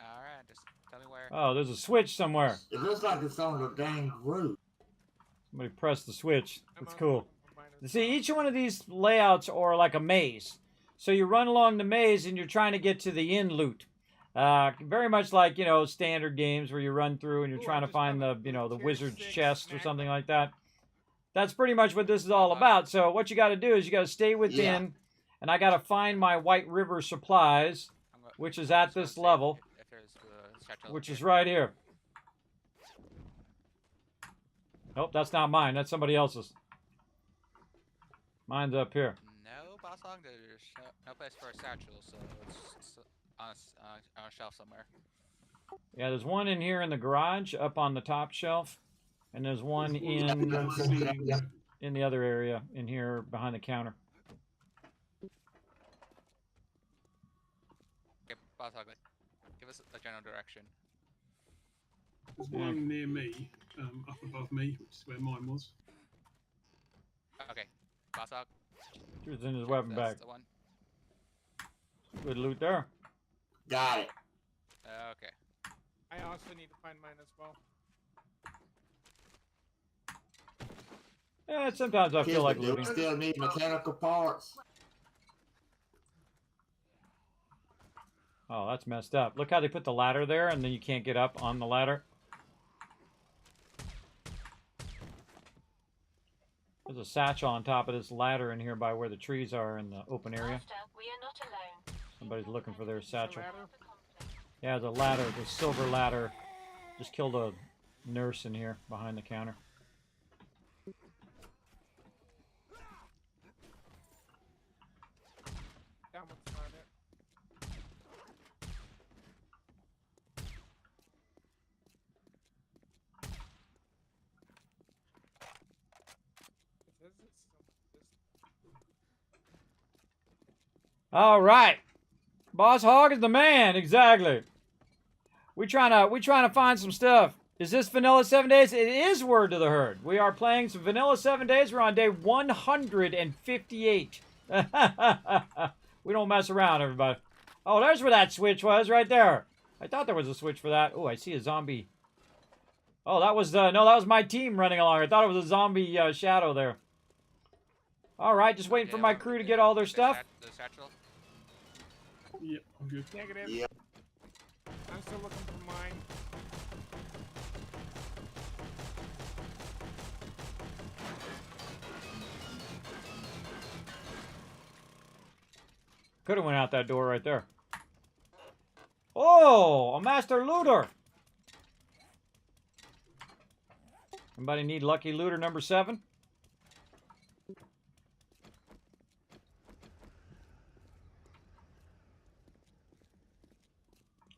Alright, just tell me where. Oh, there's a switch somewhere. It looks like it's on the dang roof. Somebody pressed the switch. That's cool. You see, each one of these layouts are like a maze. So you run along the maze and you're trying to get to the end loot. Very much like, you know, standard games where you run through and you're trying to find the, you know, the wizard's chest or something like that. That's pretty much what this is all about. So what you got to do is you got to stay within, and I got to find my White River supplies, which is at this level, which is right here. Nope, that's not mine. That's somebody else's. Mine's up here. No, Boss Hog, there's no place for a satchel, so it's on a shelf somewhere. Yeah, there's one in here in the garage, up on the top shelf, and there's one in the other area, in here behind the counter. Okay, Boss Hog, give us a general direction. There's one near me, up above me, which is where mine was. Okay, Boss Hog, He's in his weapon bag. That's the one. Good loot there. Got it. Okay. I also need to find mine as well. Yeah, sometimes I feel like Do we looting. still need mechanical parts? Oh, that's messed up. Look how they put the ladder there, and then you can't get up on the ladder. There's a satchel on top of this ladder in here by where the trees are in the open area. Somebody's looking for their satchel. Yeah, the ladder, the silver ladder. Just killed a nurse in here behind the counter. That one's not it. It says it's still this. All right, Boss Hog is the man. Exactly. We trying to find some stuff. Is this Vanilla 7 Days? It is Word to the Herd. We are playing some Vanilla 7 Days. We're on day 158. We don't mess around, everybody. Oh, there's where that switch was, right there. I thought there was a switch for that. Oh, I see a zombie. Oh, that was no, that was my team running along. I thought it was a zombie shadow there. All right, just waiting for my crew to get all their stuff. The satchel. Yep, I'm good. Negative. Yep. I'm still looking for mine. Could have went out that door right there. Oh, a master looter. Anybody need lucky looter number 7?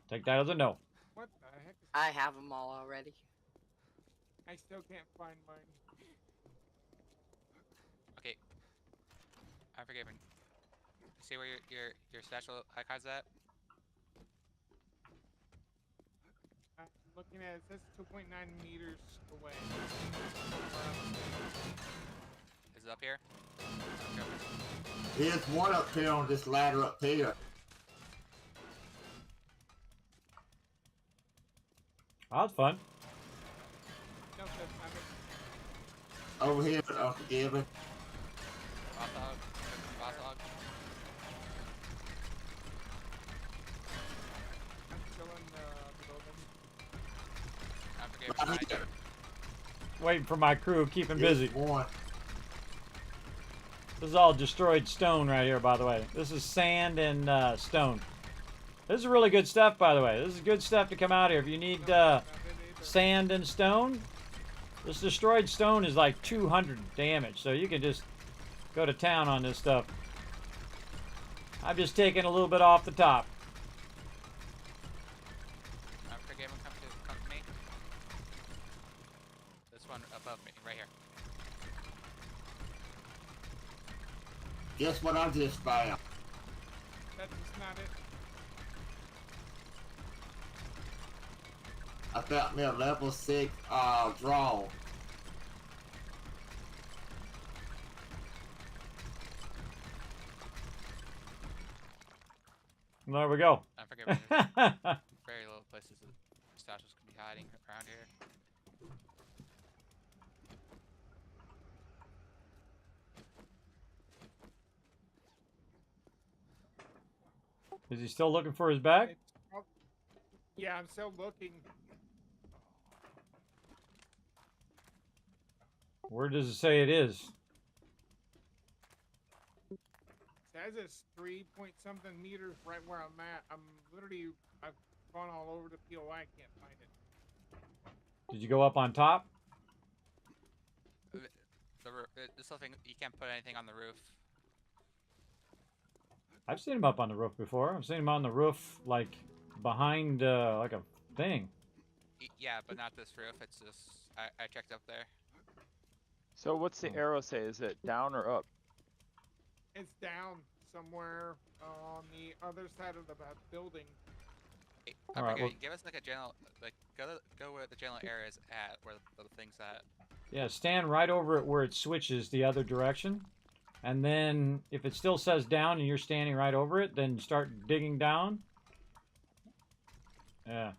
Take that as a no. What the heck is I have them all already. I still can't find mine. Okay. I'm forgiven. See where your satchel icon's at? I'm looking at it. It says 2.9 meters away. Is it up here? There's one up here on this ladder up here. Oh, that's fun. No, that's not it. Over here, Unforgiven. Boss hog. Boss hog. I'm still in the building. I'm forgiven. Right Behind you. here. Waiting for my crew, keeping There's busy. one. This is all destroyed stone right here, by the way. This is sand and stone. This is really good stuff, by the way. This is good stuff to come out here. If you need sand and stone, this destroyed stone is like 200 damage, so you can just go to town on this stuff. I'm just taking a little bit off the top. I'm forgiven. Come to me. This one above me, right here. Guess what I just found? That is not it. I found me a level 6 draw. There we go. I'm forgiven. There's very little places that satchels can be hiding around here. Is he still looking for his bag? It's yeah, I'm still looking. Where does it say it is? It says it's 3-point-something meters right where I'm at. I've gone all over the POI. I can't find it. Did you go up on top? This whole thing, you can't put anything on the roof. I've seen him up on the roof before. I've seen him on the roof, like, behind, like a thing. Yeah, but not this roof. It's just, I checked up there. So what's the arrow say? Is it down or up? It's down somewhere on the other side of the building. Hey, All right, well- give us like a general, like go where the general area is at, where the thing's at. Yeah, stand right over it where it switches the other direction. And then if it still says down and you're standing right over it, then start digging down. Yeah.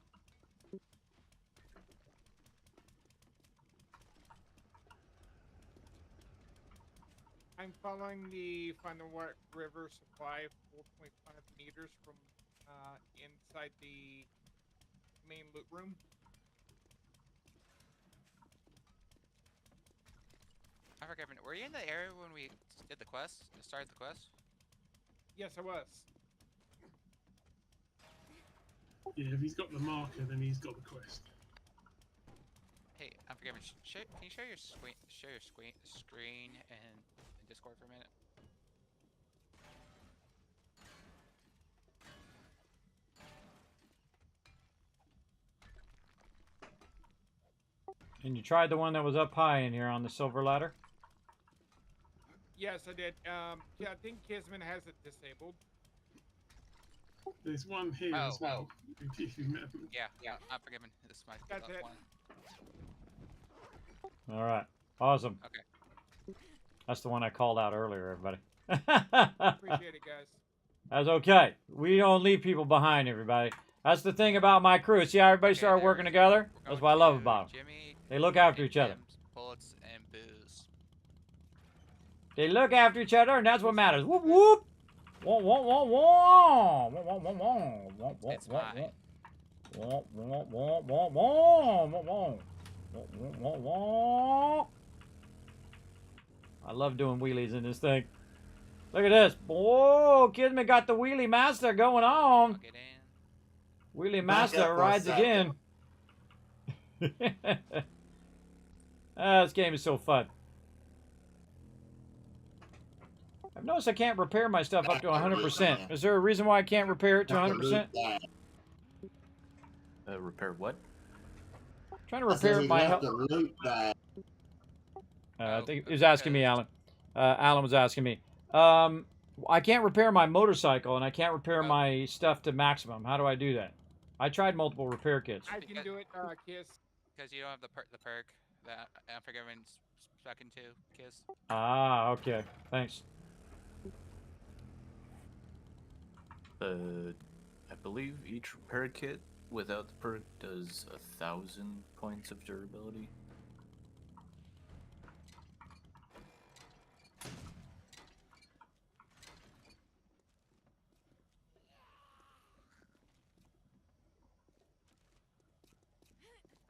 I'm following the Final River supply 4.5 meters from inside the main loot room. I forget. Were you in the area when we did the quest? Started the quest? Yes, I was. Yeah, if he's got the marker, then he's got the quest. Hey, I'm forgetting. Can you share your screen? Share your screen and Discord for a minute. And you tried the one that was up high in here on the silver ladder? Yes, I did. Yeah, I think Kismet has it disabled. There's one here as well. If you met him. Yeah, I'm forgiven. This is my That's it. one. All right. Awesome. Okay. That's the one I called out earlier, everybody. Appreciate it, guys. That's okay. We don't leave people behind, everybody. That's the thing about my crew. See how everybody started working together? That's what I love about them. They look after each other. Bullets and booze. They look after each other, and that's what matters. Whoop whoop. Whoa, whoa, whoa, whoa. Whoa, whoa, whoa, whoa. Whoa, whoa, It's whoa, mine. whoa. Whoa, whoa, whoa, whoa, whoa, whoa, whoa. Whoa, whoa, whoa, whoa. I love doing wheelies in this thing. Look at this. Whoa, Kismet got the wheelie master going on. Get in. Wheelie Back master up for a rides second. again. This game is so fun. I've noticed I can't repair my stuff up to 100%. Is there a reason why I can't repair it to 100%? Repair what? Trying to repair my health. I think he was asking me, Alan. Alan was asking me. I can't repair my motorcycle and I can't repair my stuff to maximum. How do I do that? I tried multiple repair kits. I can do it, Kiss. Because you don't have the perk that Unforgiven's stuck into, Kiss. Ah, okay. Thanks. I believe each repair kit without the perk does 1,000 points of durability.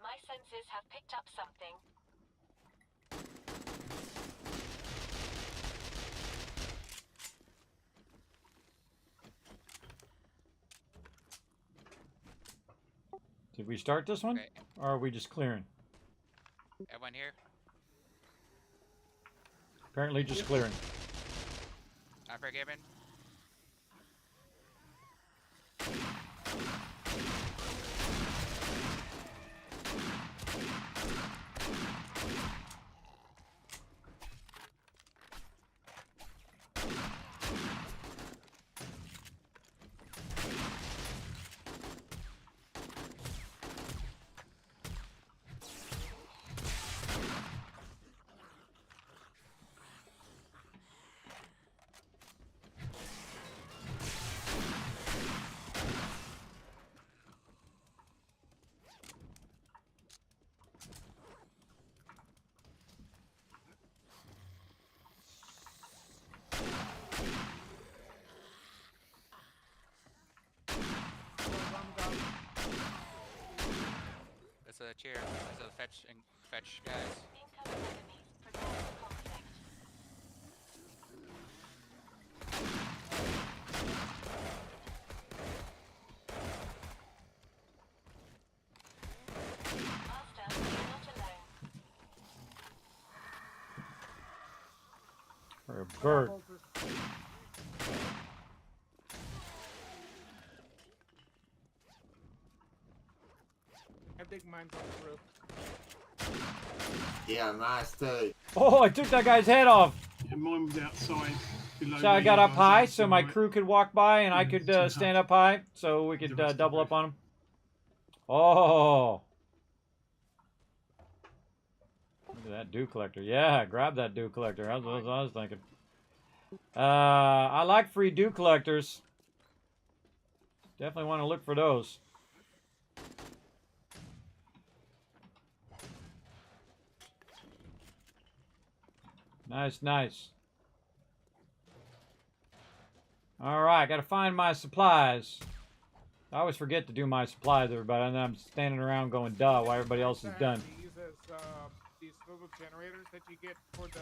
My senses have picked up something. Did we start this one? Okay. Or are we just clearing? Everyone here? Apparently just clearing. Unforgiven? There's a chair. There's a fetch guys. Incoming enemies prepare for conflict. Master, you're not alone. Or a bird. I think mine's on the roof. Yeah, nice too. Oh, I took that guy's head off. Yeah, mine was outside. Below So I where got you up guys high are, so my right. crew could walk by and I could too stand high. up high so we could The rest double of up on him. Oh. Look at that dew collector. Yeah, grab that dew collector. That's what I was thinking. I like free dew collectors. Definitely want to look for those. Nice, nice. Alright, gotta find my supplies. I always forget to do my supplies, everybody, and then I'm standing around going, duh, while everybody else is done. These as these little generators that you get for the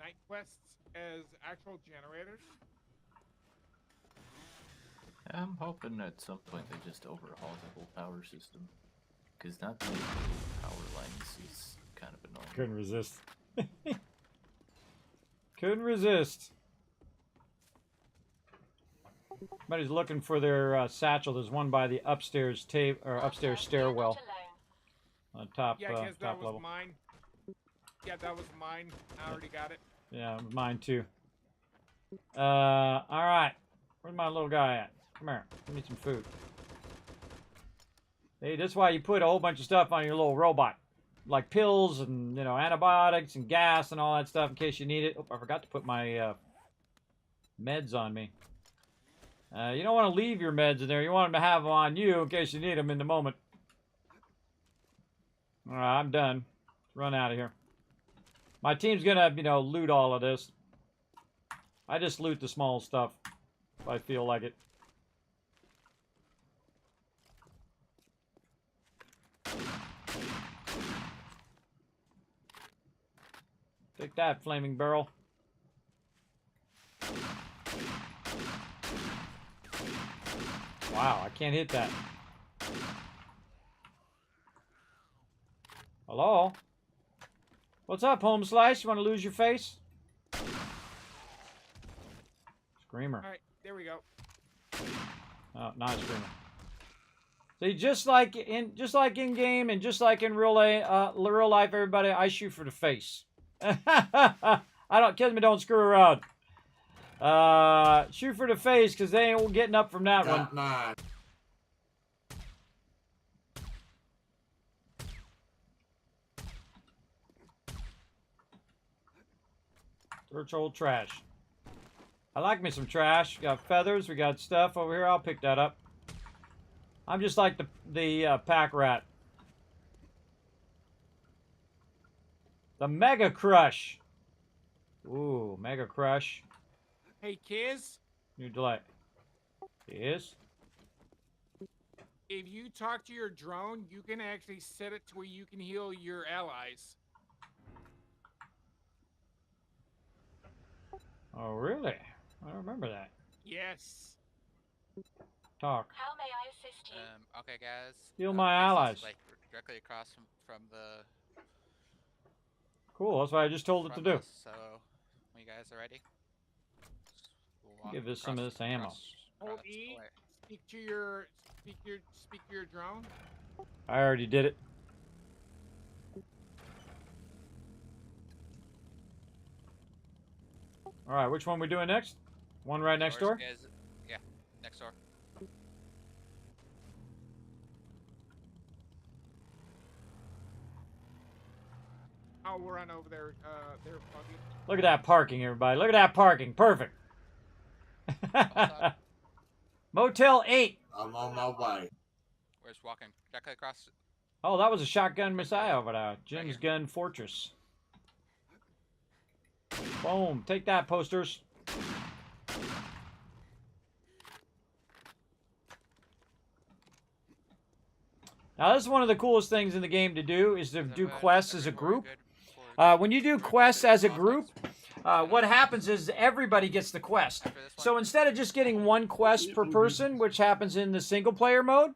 night quests as actual generators. I'm hoping at some point they just overhaul the whole power system. Because not the power lines is kind of annoying. Couldn't resist. Couldn't resist. Somebody's looking for their satchel. There's one by the upstairs upstairs stairwell. On top, Yeah, I guess that top was level. mine. Yeah, that was mine. I already got it. Yeah, mine too. Alright. Where's my little guy at? Come here. Give me some food. Hey, that's why you put a whole bunch of stuff on your little robot. Like pills and, you know, antibiotics and gas and all that stuff in case you need it. Oh, I forgot to put my meds on me. You don't want to leave your meds in there. You want them to have them on you in case you need them in the moment. Alright, I'm done. Let's run out of here. My team's gonna, you know, loot all of this. I just loot the small stuff if I feel like it. Take that, flaming barrel. Wow, I can't hit that. Hello? What's up, Home Slice? You want to lose your face? Screamer. All right, there we go. Oh, not a screamer. See, just like in game and just like in real life, everybody, I shoot for the face. I don't, Kismet, don't screw around. Shoot for the face because they ain't getting up from that one. Mine. Search old trash. I like me some trash. We got feathers. We got stuff over here. I'll pick that up. I'm just like the pack rat. The Mega Crush. Ooh, Mega Crush. Hey, Kiz. New delight. Yes. If you talk to your drone, you can actually set it to where you can heal your allies. Oh, really? I don't remember that. Yes. Talk. How may I assist you? Okay, guys. Heal my this is, allies. like directly across from the. Cool. That's what I just told it to do. us, so, when you guys are ready, we'll walk Give this some of this ammo. Hold E. Speak to your drone. I already did it. All right, which one we doing next? One right next door? Yeah, next door. I'll run over there. There, Buggy. Look at that parking, everybody. Look at that parking. Perfect. Motel 8. I'm on my way. Where's walking? Directly across. Oh, that was a shotgun messiah over there. Jim's Gun Fortress. Boom. Take that, posters. Now, this is one of the coolest things in the game to do, is to do quests as a group. When you do quests as a group, what happens is everybody gets the quest. So instead of just getting one quest per person, which happens in the single-player mode,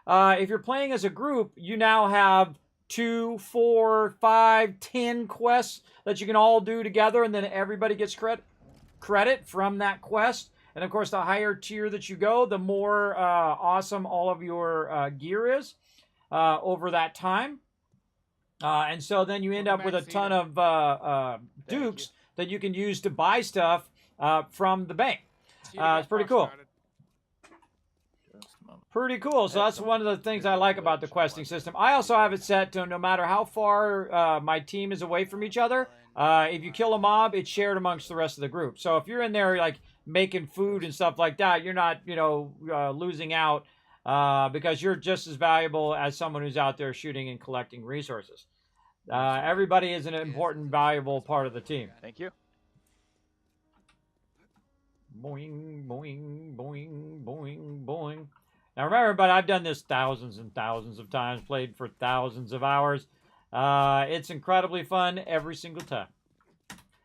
if you're playing as a group, you now have 2, 4, 5, 10 quests that you can all do together, and then everybody gets credit from that quest. And, of course, the higher tier that you go, the more awesome all of your gear is over that time. And so then you end up with a ton of dukes that you can use to buy stuff from the bank. It's pretty cool. Pretty cool. So that's one of the things I like about the questing system. I also have it set to no matter how far my team is away from each other, if you kill a mob, it's shared amongst the rest of the group. So if you're in there like making food and stuff like that, you're not, you know, losing out because you're just as valuable as someone who's out there shooting and collecting resources. Everybody is an important, valuable part of the team. Thank you. Boing, boing, boing, boing, boing. Now remember, but I've done this thousands and thousands of times, played for thousands of hours. It's incredibly fun every single time,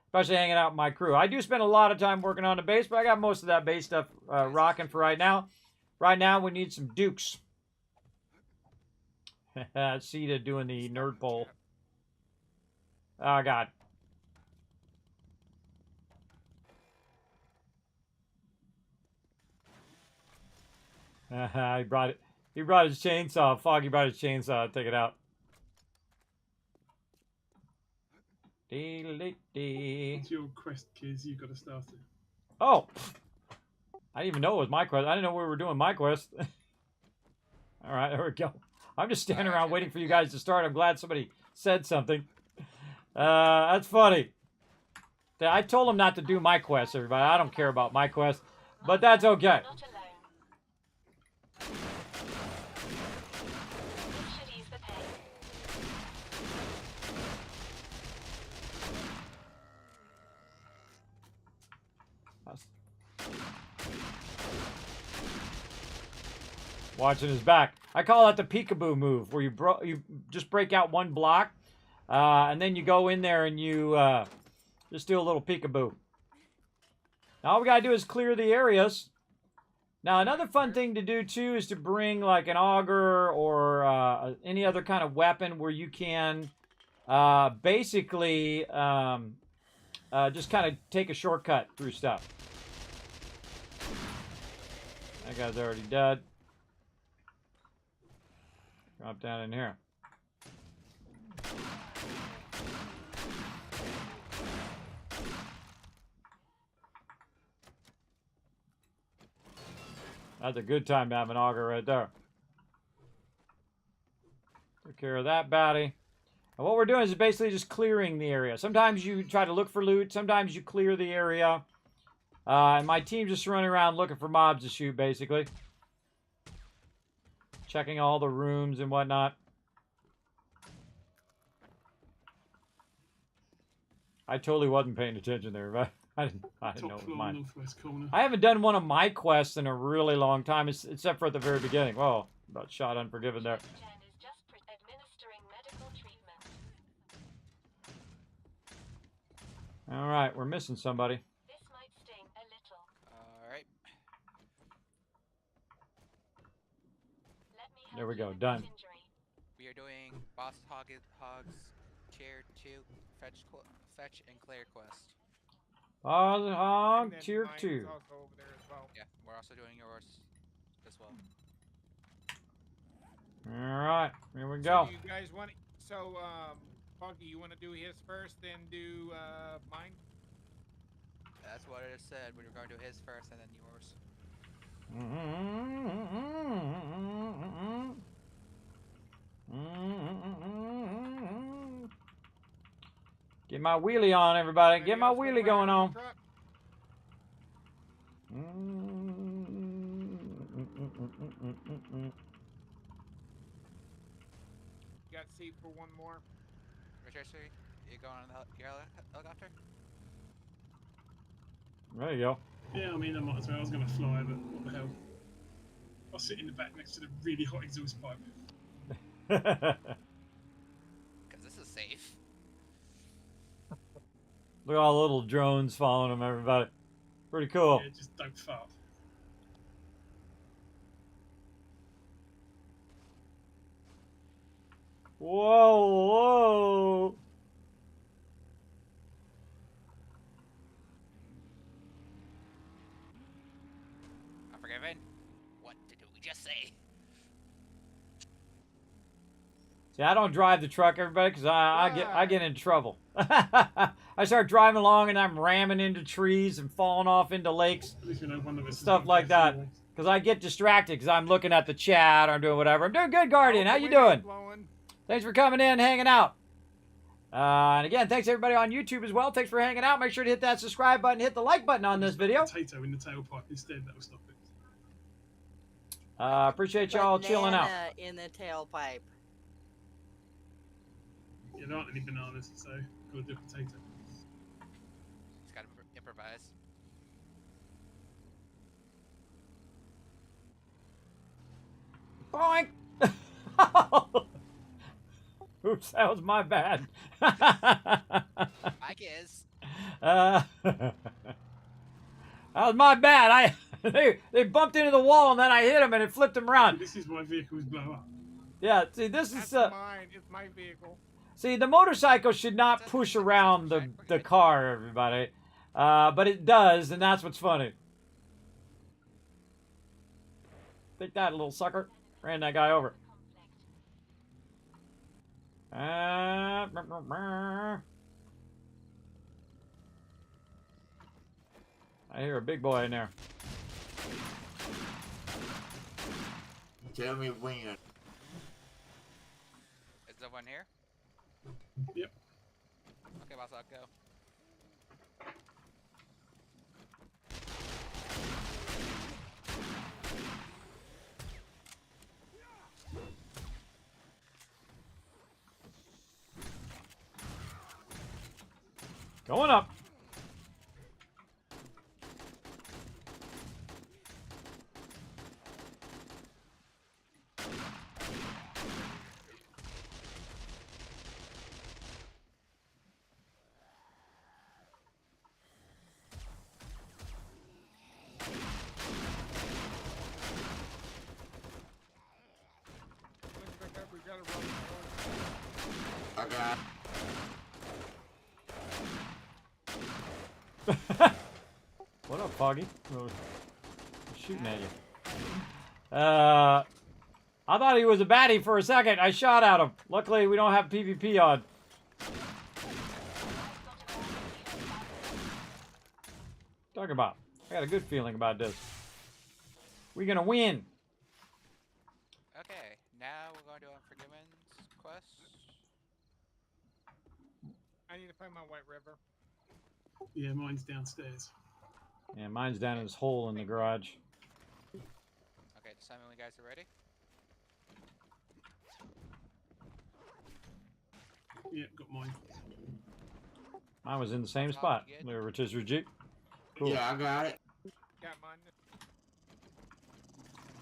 especially hanging out with my crew. I do spend a lot of time working on the base, but I got most of that base stuff rocking for right now. Right now, we need some dukes. Sita doing the nerd poll. Oh, God. He brought it. He brought his chainsaw. Foggy brought his chainsaw. Take it out. It's your quest, kids. You've got to start it. Oh, I didn't even know it was my quest. I didn't know we were doing my quest. All right, there we go. I'm just standing around waiting for you guys to start. I'm glad somebody said something. That's funny. I told him not to do my quest, everybody. I don't care about my quest, but that's okay. Watching his back. I call that the peekaboo move, where you just break out one block, and then you go in there and you just do a little peekaboo. Now all we gotta do is clear the areas. Now another fun thing to do too is to bring like an auger or any other kind of weapon where you can basically just kind of take a shortcut through stuff. That guy's already dead. Drop down in here. That's a good time to have an auger right there. Took care of that baddie. And what we're doing is basically just clearing the area. Sometimes you try to look for loot. Sometimes you clear the area. And my team's just running around looking for mobs to shoot, basically. Checking all the rooms and whatnot. I totally wasn't paying attention there, but I didn't know it was mine. I haven't done one of my quests in a really long time, except for at the very beginning. Whoa, about shot Unforgiven there. All right, we're missing somebody. There we go, done. We are doing Boss Hogs Tier 2 Fetch and Clear quest. Boss Hog Tier 2. Yeah, we're also doing yours as well. Alright, here we go. So you guys want Funky, you want to do his first, then do mine? That's what it said. We were going to do his first and then yours. Get my wheelie on, everybody. Get my wheelie going on. Got seat for one more. Richard, you going on your helicopter? There you go. Yeah, I mean, I might as well. I was going to fly, but what the hell? I'll sit in the back next to the really hot exhaust pipe. Because this is safe. Look at all the little drones following them, everybody. Pretty cool. Yeah, just don't fart. Whoa, whoa. Unforgiven? What did we just say? See, I don't drive the truck, everybody, because I get in trouble. I start driving along and I'm ramming into trees and falling off into lakes, stuff like that. Because I get distracted because I'm looking at the chat or I'm doing whatever. I'm doing good, Guardian. How you doing? Thanks for coming in, hanging out. And again, thanks everybody on YouTube as well. Thanks for hanging out. Make sure to hit that subscribe button, hit the like button on this video. Potato in the tailpipe instead. That will stop it. Appreciate y'all chilling out. Banana in the tailpipe. Yeah, there aren't any bananas, so gotta do potato. Just gotta improvise. Boink! Oops, that was my bad. I guess. That was my bad. They bumped into the wall and then I hit them and it flipped them around. This is why vehicles blow up. Yeah, see, this That's is mine. It's my vehicle. see, the motorcycle should not push around the car, everybody, but it does, and that's what's funny. Take that, little sucker! Ran that guy over. I hear a big boy in there. Tell me when. Is there one here? Yep. Okay, boss, I'll go. Going up. We gotta run. I got. What up, Foggy? Oh, shooting at you. I thought he was a baddie for a second. I shot at him. Luckily, we don't have PvP on. Talk about. I got a good feeling about this. We're gonna win. Okay, now we're going to Unforgiven's quest. I need to find my White River. Yeah, mine's downstairs. Yeah, mine's down in this hole in the garage. Okay, just tell me when you guys are ready. Yeah, got mine. Mine was in the same spot. There, rotisserie Jeep. Cool. Yeah, I got it. Got mine.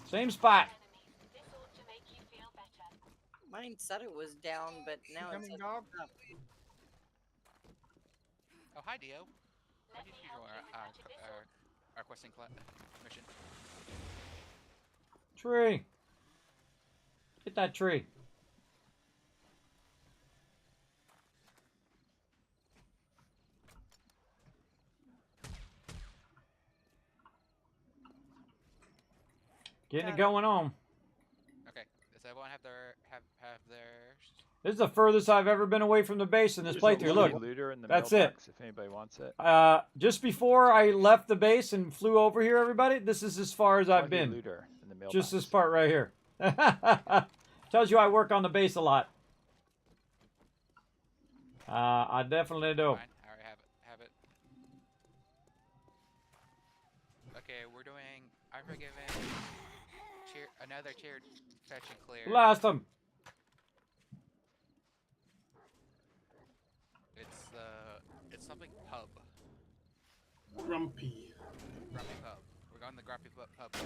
Same spot. This ought to make you feel better. Mine said it was down, but now it's Coming, dog. up. Oh, hi, Dio. When Let did me you help join you with that episode. our questing mission? Tree. Get that tree. Getting it going on. Okay, does everyone have their This is the furthest I've ever been away from the base in this playthrough. Look, Looter in the that's mailbox if anybody wants it. just before I left the base and flew over here, everybody, this is as far as I've Pluggy been. Looter in the mailbox. Just this part right here. Tells you I work on the base a lot. I definitely do. Fine, I already have it. Okay, we're doing Unforgiven. Another cheer, fetch and clear. Blast them. It's something pub. Grumpy. Grumpy pub. We're going to the Grumpy pub, guys.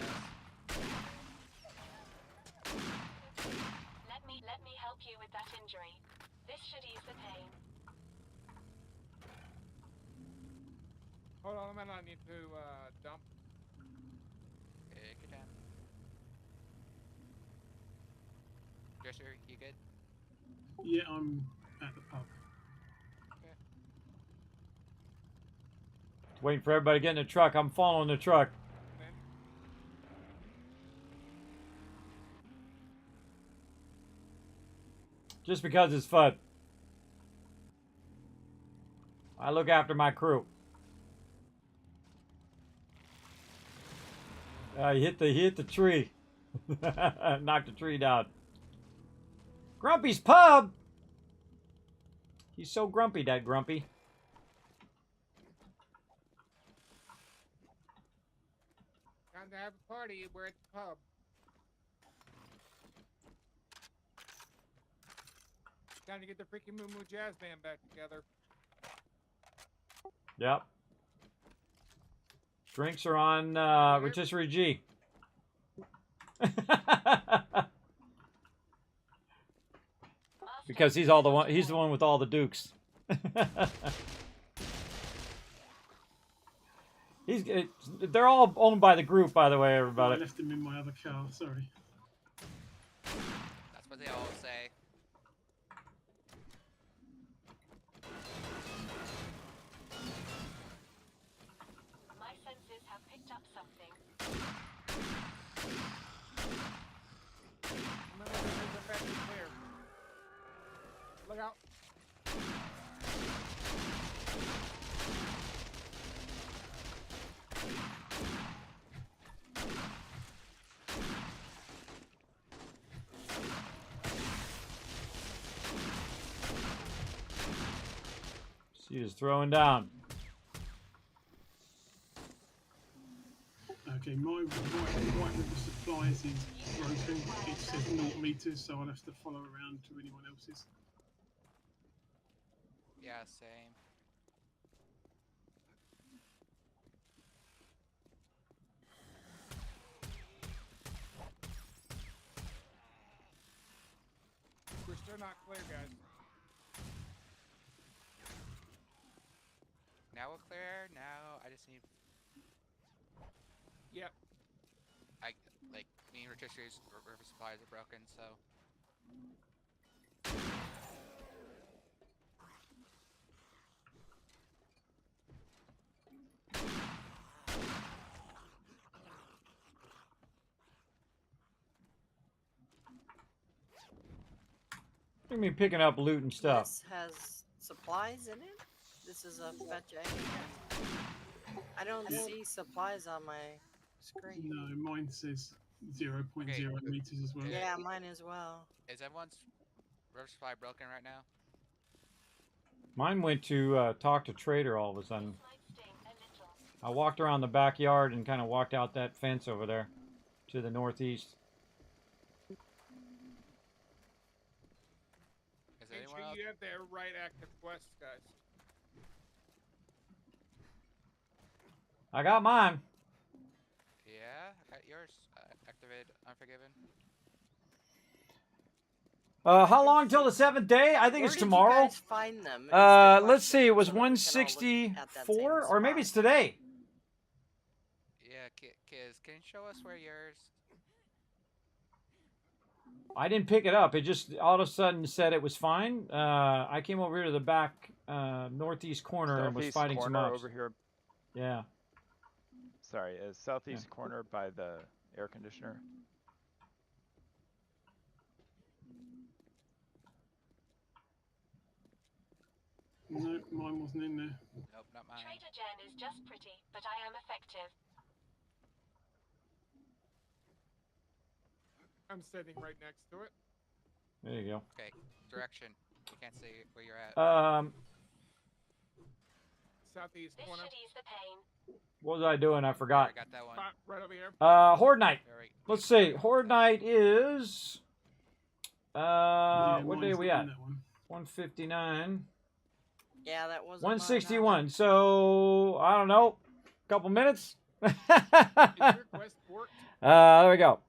Let me help you with that injury. This should ease the pain. Hold on, I might not need to dump. Take your time. Dresser, you good? Yeah, I'm at the pub. Waiting for everybody to get in the truck. I'm following the truck. Just because it's fun. I look after my crew. He hit the tree. Knocked the tree down. Grumpy's Pub. He's so grumpy, that grumpy. Time to have a party. We're at the pub. Time to get the freaking Moo Moo Jazz Band back together. Yep. Drinks are on Rotisserie G. Because he's the one with all the dukes. They're all owned by the group, by the way, I everybody. left him in my other car. Sorry. That's what they all say. My senses have picked up something. My senses are fast and clear. Look out. She is throwing down. Okay, my right river supplies is broken. It says 0 meters, so I'll have to follow around to anyone else's. Yeah, same. We're still not clear, guys. Now we're clear. Now I just need. Yep. Me and Rotisserie's river supplies are broken, so. What do you mean picking up loot and stuff? This has supplies in it? This is a fetch egg. I don't see supplies on my screen. No, mine says 0.0 meters as well. Yeah, mine as well. Is everyone's river supply broken right now? Mine went to talk to Trader all of a sudden. I walked around the backyard and kind of walked out that fence over there to the northeast. Make sure you have their right active quests, guys. I got mine. Yeah, I got yours. Activated Unforgiven. How long till the 7th day? I think Where it's did tomorrow. You guys find them? Is the Let's see. It was question, so that we can all look at that same 164, or maybe spot. it's today. Yeah, Kiz, can you show us where yours? I didn't pick it up. It just all of a sudden said it was fine. I came over here to the back northeast corner and was Southeast fighting some corner mobs. over here. Yeah. Sorry, southeast corner by the air conditioner. No, mine wasn't in there. Nope, not mine. Trader Jen is just pretty, but I am effective. I'm sitting right next to it. There you go. Okay, direction. You can't see where you're at. Southeast This corner. should ease the pain. What was I doing? I forgot. I got that one. Right over here. Horde Night. Very- Let's see. Horde Night is Yeah, what day mine's are we not at? in that one. 159. Yeah, that wasn't 161. So I don't know. Couple minutes. Is your quest forked? There we go.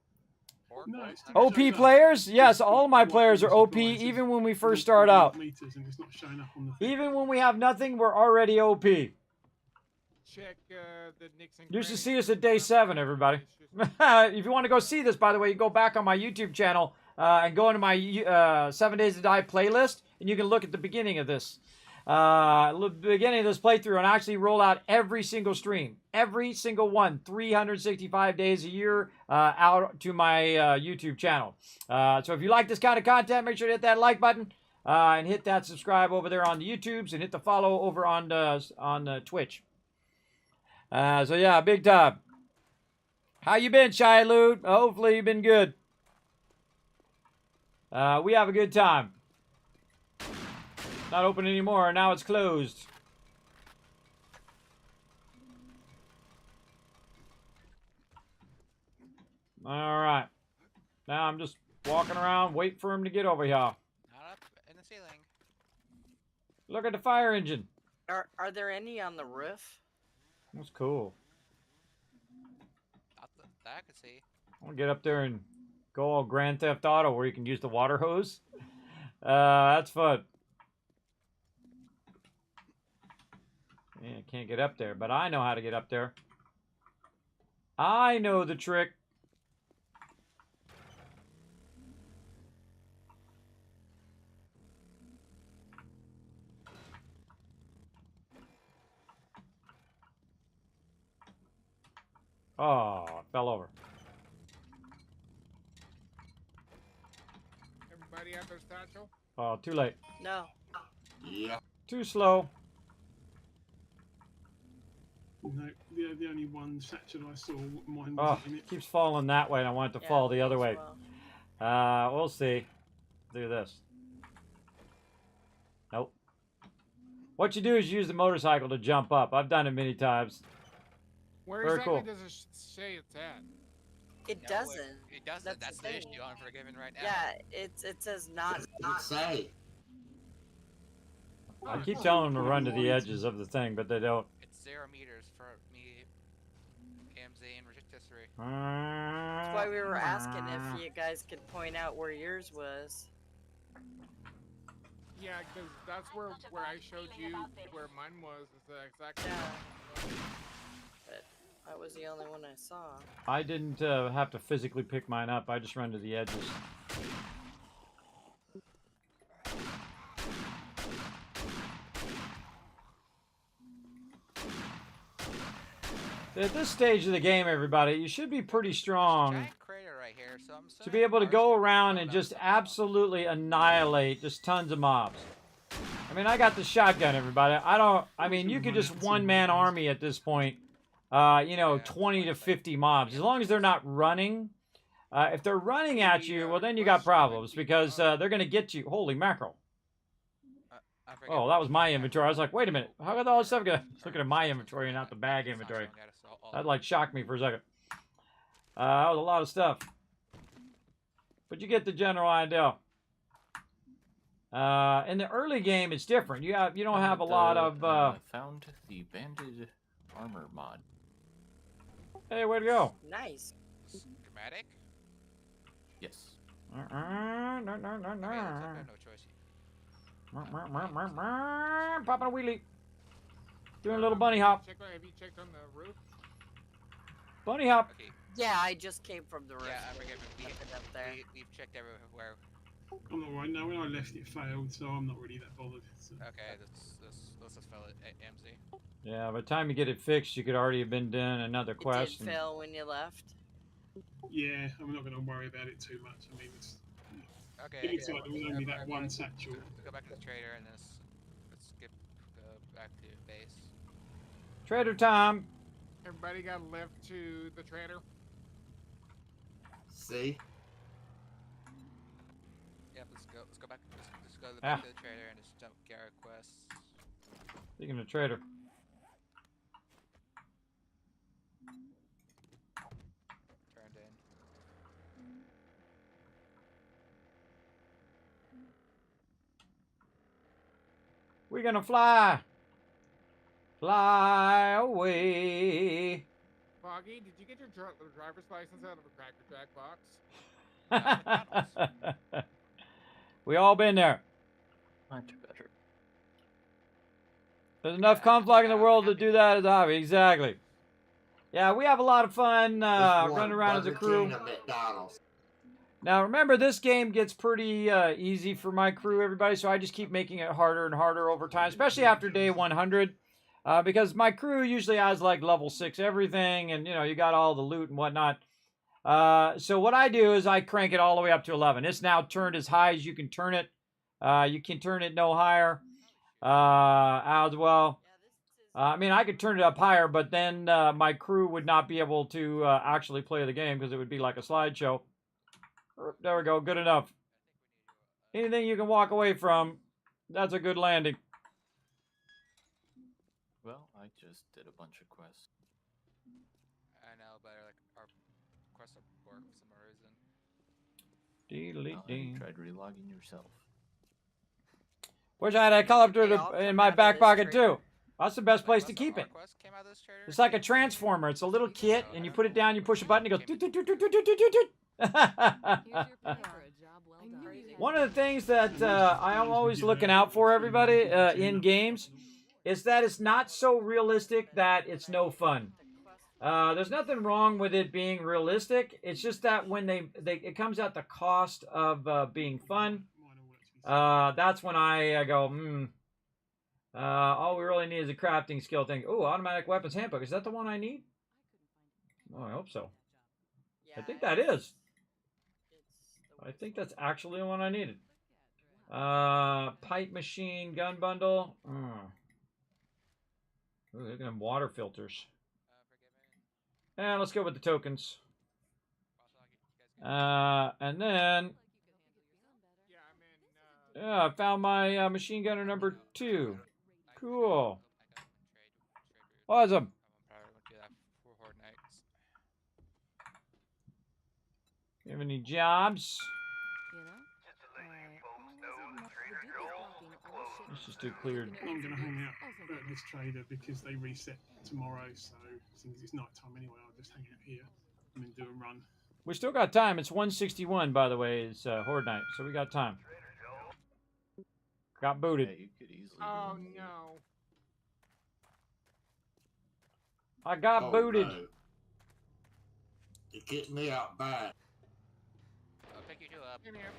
No, it's still OP showing up. players? Yes, It's all of my got players are river OP supplies. even when we It's first start 0.0 out. meters and it's not showing up on the thing. Even when we have nothing, we're already OP. Check the Nixon. You should Granny see us at day 7, everybody. If you want to go see this, by the way, you go back on my YouTube channel and go into my 7 Days to Die playlist, and you can look at the beginning of this. Beginning of this playthrough, and actually roll out every single stream. Every single one, 365 days a year, out to my YouTube channel. So if you like this kind of content, make sure to hit that like button and hit that subscribe over there on the YouTubes and hit the follow over on Twitch. So yeah, big time. How you been, Shy Loot? Hopefully you've been good. We have a good time. Not open anymore. Now it's closed. All right. Now I'm just walking around, waiting for him to get over here. Not up in the ceiling. Look at the fire engine. Are there any on the roof? That's cool. Not that I could see. I'll get up there and go all Grand Theft Auto where you can use the water hose. That's fun. Yeah, I can't get up there, but I know how to get up there. I know the trick. Oh, it fell over. Everybody have their satchel? Oh, too late. No. Yeah. Too slow. No, the only one satchel I saw, mine Oh, wasn't in it. keeps falling that way, and I want it to fall the other way. Well. We'll see. Do this. Nope. What you do is use the motorcycle to jump up. I've done it many times. Where Very exactly cool. does it say it's at? It No, doesn't. It doesn't. That's the thing. issue. Unforgiven right now. Yeah, it says not. Say. I keep telling them to run to the edges of the thing, but they don't. It's 0 meters for me, AMZ, and rotisserie. That's why we were asking if you guys could point out where yours was. Yeah, because that's where I showed you where mine was. Is the exact Yeah. But that was the only one I saw. I didn't have to physically pick mine up. I just run to the edges. At this stage of the game, everybody, you should be pretty strong Giant crater right here, so I'm to be able to assuming go ours around can and go just down south. absolutely annihilate just tons of mobs. I mean, I got the shotgun, everybody. I mean, you could just one-man army at this point, you know, 20 to 50 mobs. As long as they're not running. If they're running at you, well, then you got problems because they're going to get you. Holy mackerel. I forget Oh, what that was my the- inventory. I was like, wait a minute. How did all this stuff get... Looking at my inventory and not the bag inventory. That, like, shocked me for a second. That was a lot of stuff. But you get the general idea. In the early game, it's different. You don't have a lot of... Found the banded armor mod. Hey, way to go. Nice. Schematic? Yes. No. Okay, let's have no choice. Popping a wheelie. Doing a little bunny hop. Have you checked on the roof? Bunny hop. Okay. Yeah, I just came from the roof. Yeah, I'm forgiven. Nothing up there. We've checked everywhere. I'm not right now. When I left, it failed, so I'm not really that bothered. So. Okay, let's just fill it at AMZ. Yeah, by the time you get it fixed, you could already have been doing another It quest. did fail when you left. Yeah, I'm not going to worry about it too much. I mean, it's, Okay. it looks like there was only that one satchel. Go back to the trader and let's go back to base. Trader time. Everybody got left to the trader. See? Yep, let's go back. Let's go Ah. back to the trader and just jump Garrett quests. Speaking of trader. Turned in. We're gonna fly. Fly away. Foggy, did you get your driver's license out of a Cracker Jack box? We all been there. Much better. There's enough conflict in the world to do that as a hobby. Exactly. Yeah, we have a lot of fun running around as a crew. McDonald's. Now, remember, this game gets pretty easy for my crew, everybody, so I just keep making it harder and harder over time, especially after day 100, because my crew usually has, like, level 6 everything, and, you know, you got all the loot and whatnot. So what I do is I crank it all the way up to 11. It's now turned as high as you can turn it. You can turn it no higher as well. I mean, I could turn it up higher, but then my crew would not be able to actually play the game because it would be like a slideshow. There we go. Good enough. Anything you can walk away from, That's a good landing. Well, I just did a bunch of quests. I know, but like our quests don't work for some reason. Well, have you tried relogging yourself? Wish I had a helicopter in my back pocket too. That's the best place to keep it. It's like a transformer. It's a little kit, and you put it down, you push a button, it goes. Doot, doot, doot, doot, doot, doot, doot, doot. One of the things that I am always looking out for, everybody, in games, is that it's not so realistic that it's no fun. There's nothing wrong with it being realistic. It's just that when it comes at the cost of being fun, that's when I go, all we really need is a crafting skill thing. Ooh, automatic weapons handbook. Is that the one I need? Oh, I hope so. I think that is. I think that's actually the one I needed. Pipe machine, gun bundle. Ooh, look at them water filters. And let's go with the tokens. And then, yeah, I found my machine gunner number 2. Cool. Awesome. You have any jobs? Let's just do cleared. I'm going to hang out at this trader because they reset tomorrow, so since it's night time anyway, I'll just hang out here and then do a run. We still got time. It's 1:61, by the way. It's Horde Night, so we got time. Got booted. Yeah, you could easily Oh no. I got booted. No. You kicked me out bad. I'll pick you two up. In here.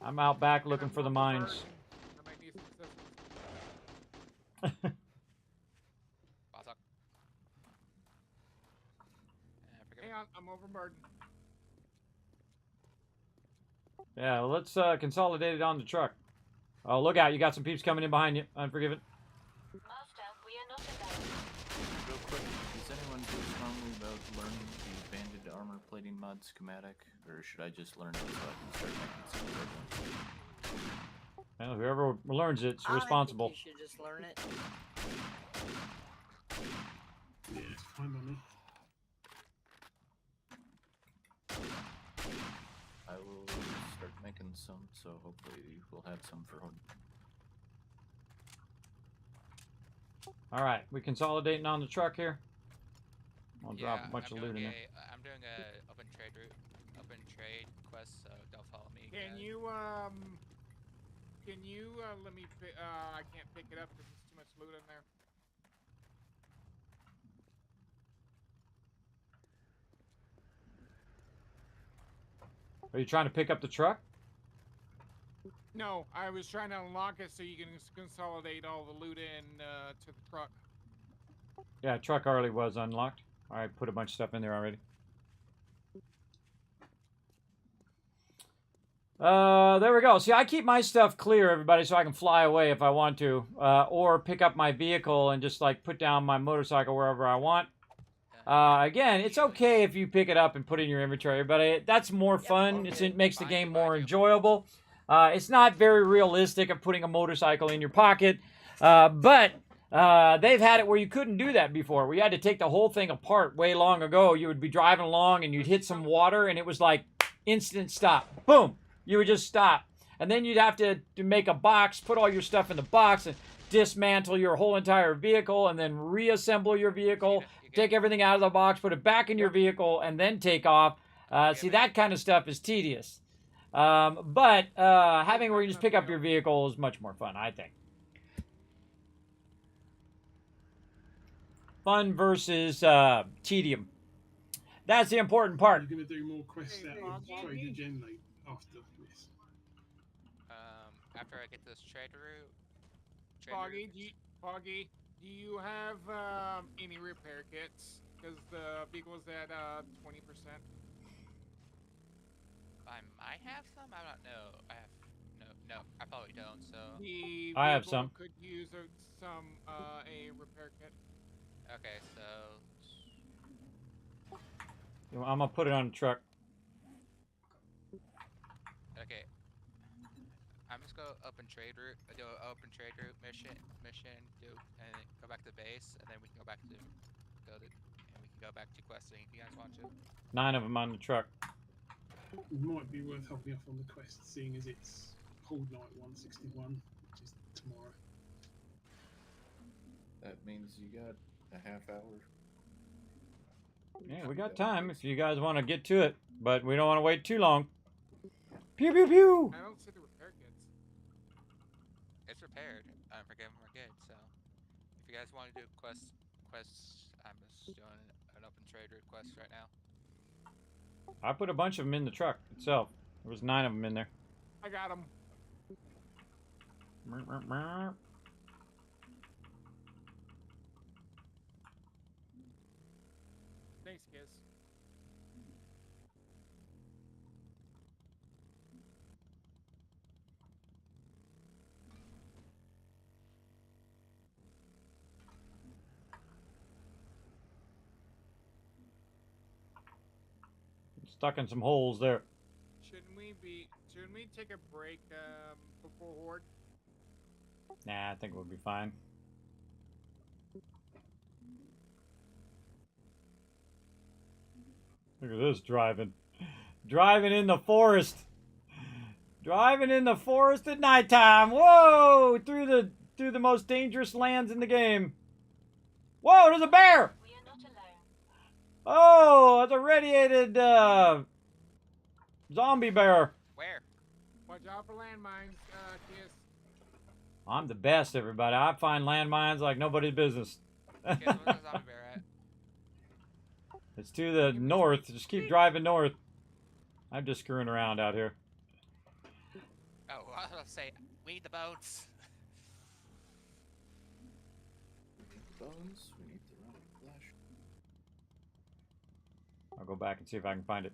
I'm out back looking for the mines. I might need some assistance. Hang on, I'm overburdened. Yeah, let's consolidate it on the truck. Oh, look out. You got some peeps coming in behind you. Unforgiven. Master, we are not alone. Real quick, does anyone feel strongly about learning the banded armor plating mod schematic, or should I just learn it so I can start making some good ones? Well, whoever learns it's responsible. I think you should just learn it. Yeah, it's fine by me. I will start making some, so hopefully we'll have some for home. All right, we consolidating on the truck here. I'll drop a bunch of loot in there. I'm doing a open trade quest, so don't follow me. Can you let me? I can't pick it up because there's too much loot in there. Are you trying to pick up the truck? No, I was trying to unlock it so you can consolidate all the loot in to the truck. Yeah, truck already was unlocked. All right, put a bunch of stuff in there already. There we go. See, I keep my stuff clear, everybody, so I can fly away if I want to, or pick up my vehicle and just like put down my motorcycle wherever I want. Again, it's okay if you pick it up and put it in your inventory, but that's more fun. It makes the game more enjoyable. It's not very realistic of putting a motorcycle in your pocket, but they've had it where you couldn't do that before. We had to take the whole thing apart way long ago. You would be driving along and you'd hit some water and it was like instant stop. Boom! You would just stop. And then you'd have to make a box, put all your stuff in the box and dismantle your whole entire vehicle and then reassemble your vehicle, take everything out of the box, put it back in your vehicle, and then take off. See, that kind of stuff is tedious. But having where you just pick up your vehicle is much more fun, I think. Fun versus tedium. That's the important part. You're going to do more quests out of Trader Gen after this. After I get this trader route. Foggy, do you have any repair kits? Because the vehicle's at 20%. I might have some. I don't know. I have no. I probably don't. So I have some. Could use a repair kit. Okay, so I'm gonna put it on the truck. okay. I'm just go open trade route. Do an open trade route mission. Do and then go back to the base, and then we can go back to build it, and we can go back to questing if you guys want to. 9 of them on the truck. It might be worth holding off on the quest, seeing as it's Hold Night 161, which is tomorrow. That means you got a half hour. Yeah, we got time if you guys want to get to it, but we don't want to wait too long. Pew pew pew. I don't see the repair kits. It's repaired. Forgive them, we're good. So, if you guys want to do quests, I'm just doing an open trade route quest right now. I put a bunch of them in the truck itself. There was 9 of them in there. I got them. Thanks, Kiss. Stuck in some holes there. Shouldn't we take a break before Horde? Nah, I think we'll be fine. Look at this driving. Driving in the forest. Driving in the forest at nighttime. Whoa! Through the most dangerous lands in the game. Whoa, there's a bear! We are not alone. Oh, it's a radiated zombie bear. Where? Watch out for landmines, Kiss. I'm the best, everybody. I find landmines like nobody's business. Where's the zombie bear at? It's to the north. Just keep driving north. I'm just screwing around out here. Oh, I was gonna say, we need the bones. Bones. We need the round flesh. I'll go back and see if I can find it.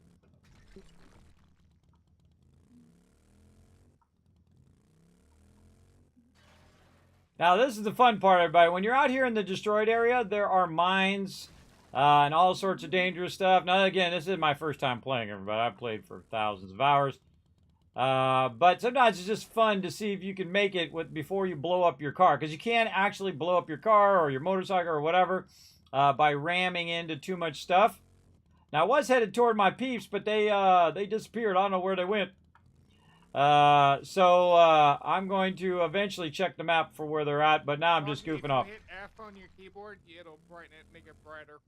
Now, this is the fun part, everybody. When you're out here in the destroyed area, there are mines and all sorts of dangerous stuff. Now, again, this is my first time playing, everybody. I've played for thousands of hours. But sometimes it's just fun to see if you can make it before you blow up your car. Because you can actually blow up your car or your motorcycle or whatever by ramming into too much stuff. Now, I was headed toward my peeps, but they disappeared. I don't know where they went. So I'm going to eventually check the map for where they're at, but now I'm just goofing off. If you hit F on your keyboard, it'll brighten it, make it brighter.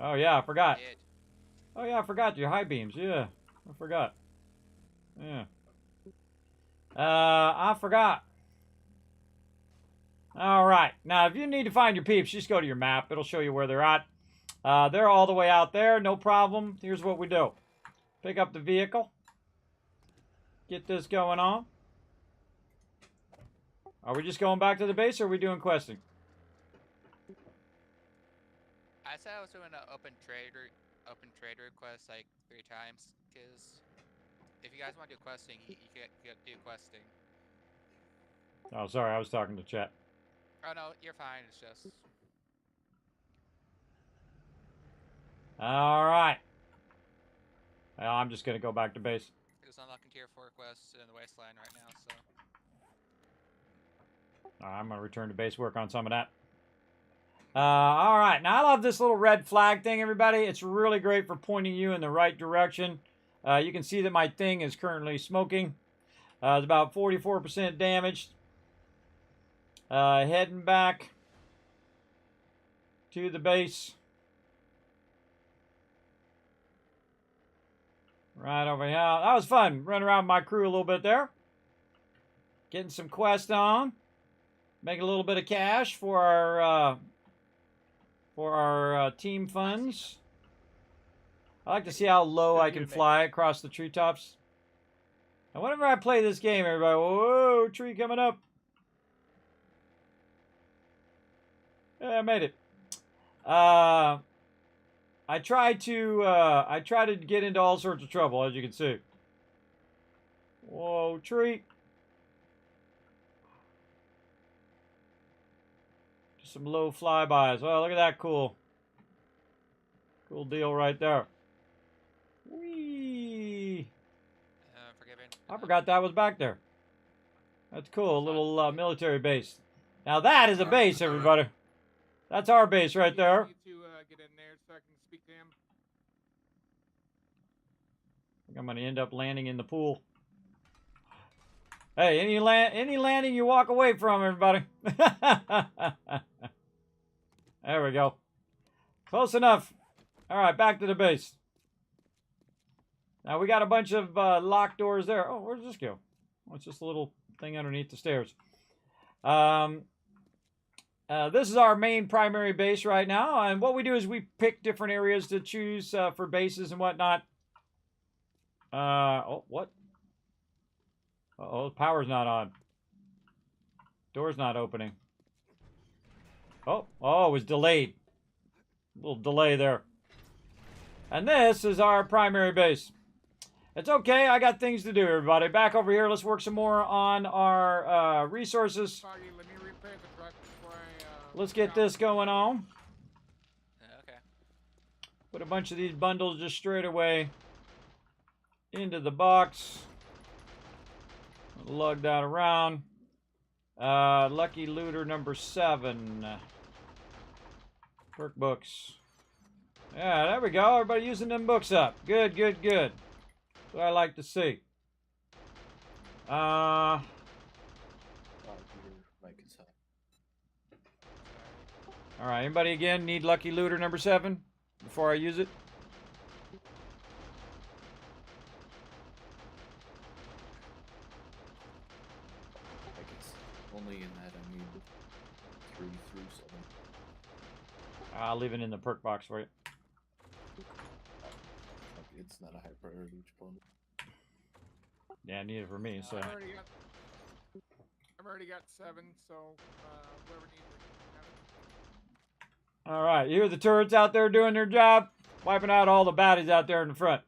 Oh, yeah, I forgot. Did. Oh, yeah, I forgot your high beams. Yeah, I forgot. Yeah. I forgot. All right. Now, if you need to find your peeps, just go to your map. It'll show you where they're at. They're all the way out there. No problem. Here's what we do. Pick up the vehicle. Get this going on. Are we just going back to the base, or are we doing questing? I said I was doing an open trade request like 3 times, because if you guys want to do questing, you can do questing. Oh, sorry, I was talking to chat. Oh no, you're fine. It's just All right. Well, I'm just gonna go back to base. it's unlocking tier 4 quests in the wasteland right now. So I'm gonna return to base, work on some of that. All right. Now I love this little red flag thing, everybody. It's really great for pointing you in the right direction. You can see that my thing is currently smoking. It's about 44% damaged. Heading back to the base. Right over here. That was fun. Running around with my crew a little bit there. Getting some quests on. Making a little bit of cash for our team funds. I like to see how low I can fly across the treetops. And whenever I play this game, everybody, whoa, tree coming up. Yeah, I made it. I try to get into all sorts of trouble, as you can see. Whoa, tree. Just some low flybys. Oh, look at that cool deal right there. Whee! forgiven. I forgot that was back there. That's cool, a little military base. Now that is a base, everybody. That's our base right there. I need to get in there so I can speak to him. I think I'm gonna end up landing in the pool. Hey, any landing you walk away from, everybody. There we go. Close enough. All right, back to the base. Now we got a bunch of locked doors there. Oh, where does this go? Oh, it's just a little thing underneath the stairs. This is our main primary base right now, and what we do is we pick different areas to choose for bases and whatnot. Oh, what? Uh-oh, the power's not on. Door's not opening. Oh, it was delayed. A little delay there. And this is our primary base. It's okay, I got things to do, everybody. Back over here, let's work some more on our resources. Foggy, let me repair the truck before I, Let's get this going on. Okay. Put a bunch of these bundles just straight away into the box. Lug that around. Lucky looter number 7. Perk books. Yeah, there we go. Everybody using them books up. Good, good, good. That's what I like to see. Your mic is hot. Alright, anybody again need lucky looter number 7 before I use it? Like it's only in that I need 3 through 7. I'll leave it in the perk box for you. Like it's not a high priority each opponent. Yeah, neither for me, so. I've already got 7, so whoever needs it. Alright, you hear the turrets out there doing their job? Wiping out all the baddies out there in the front.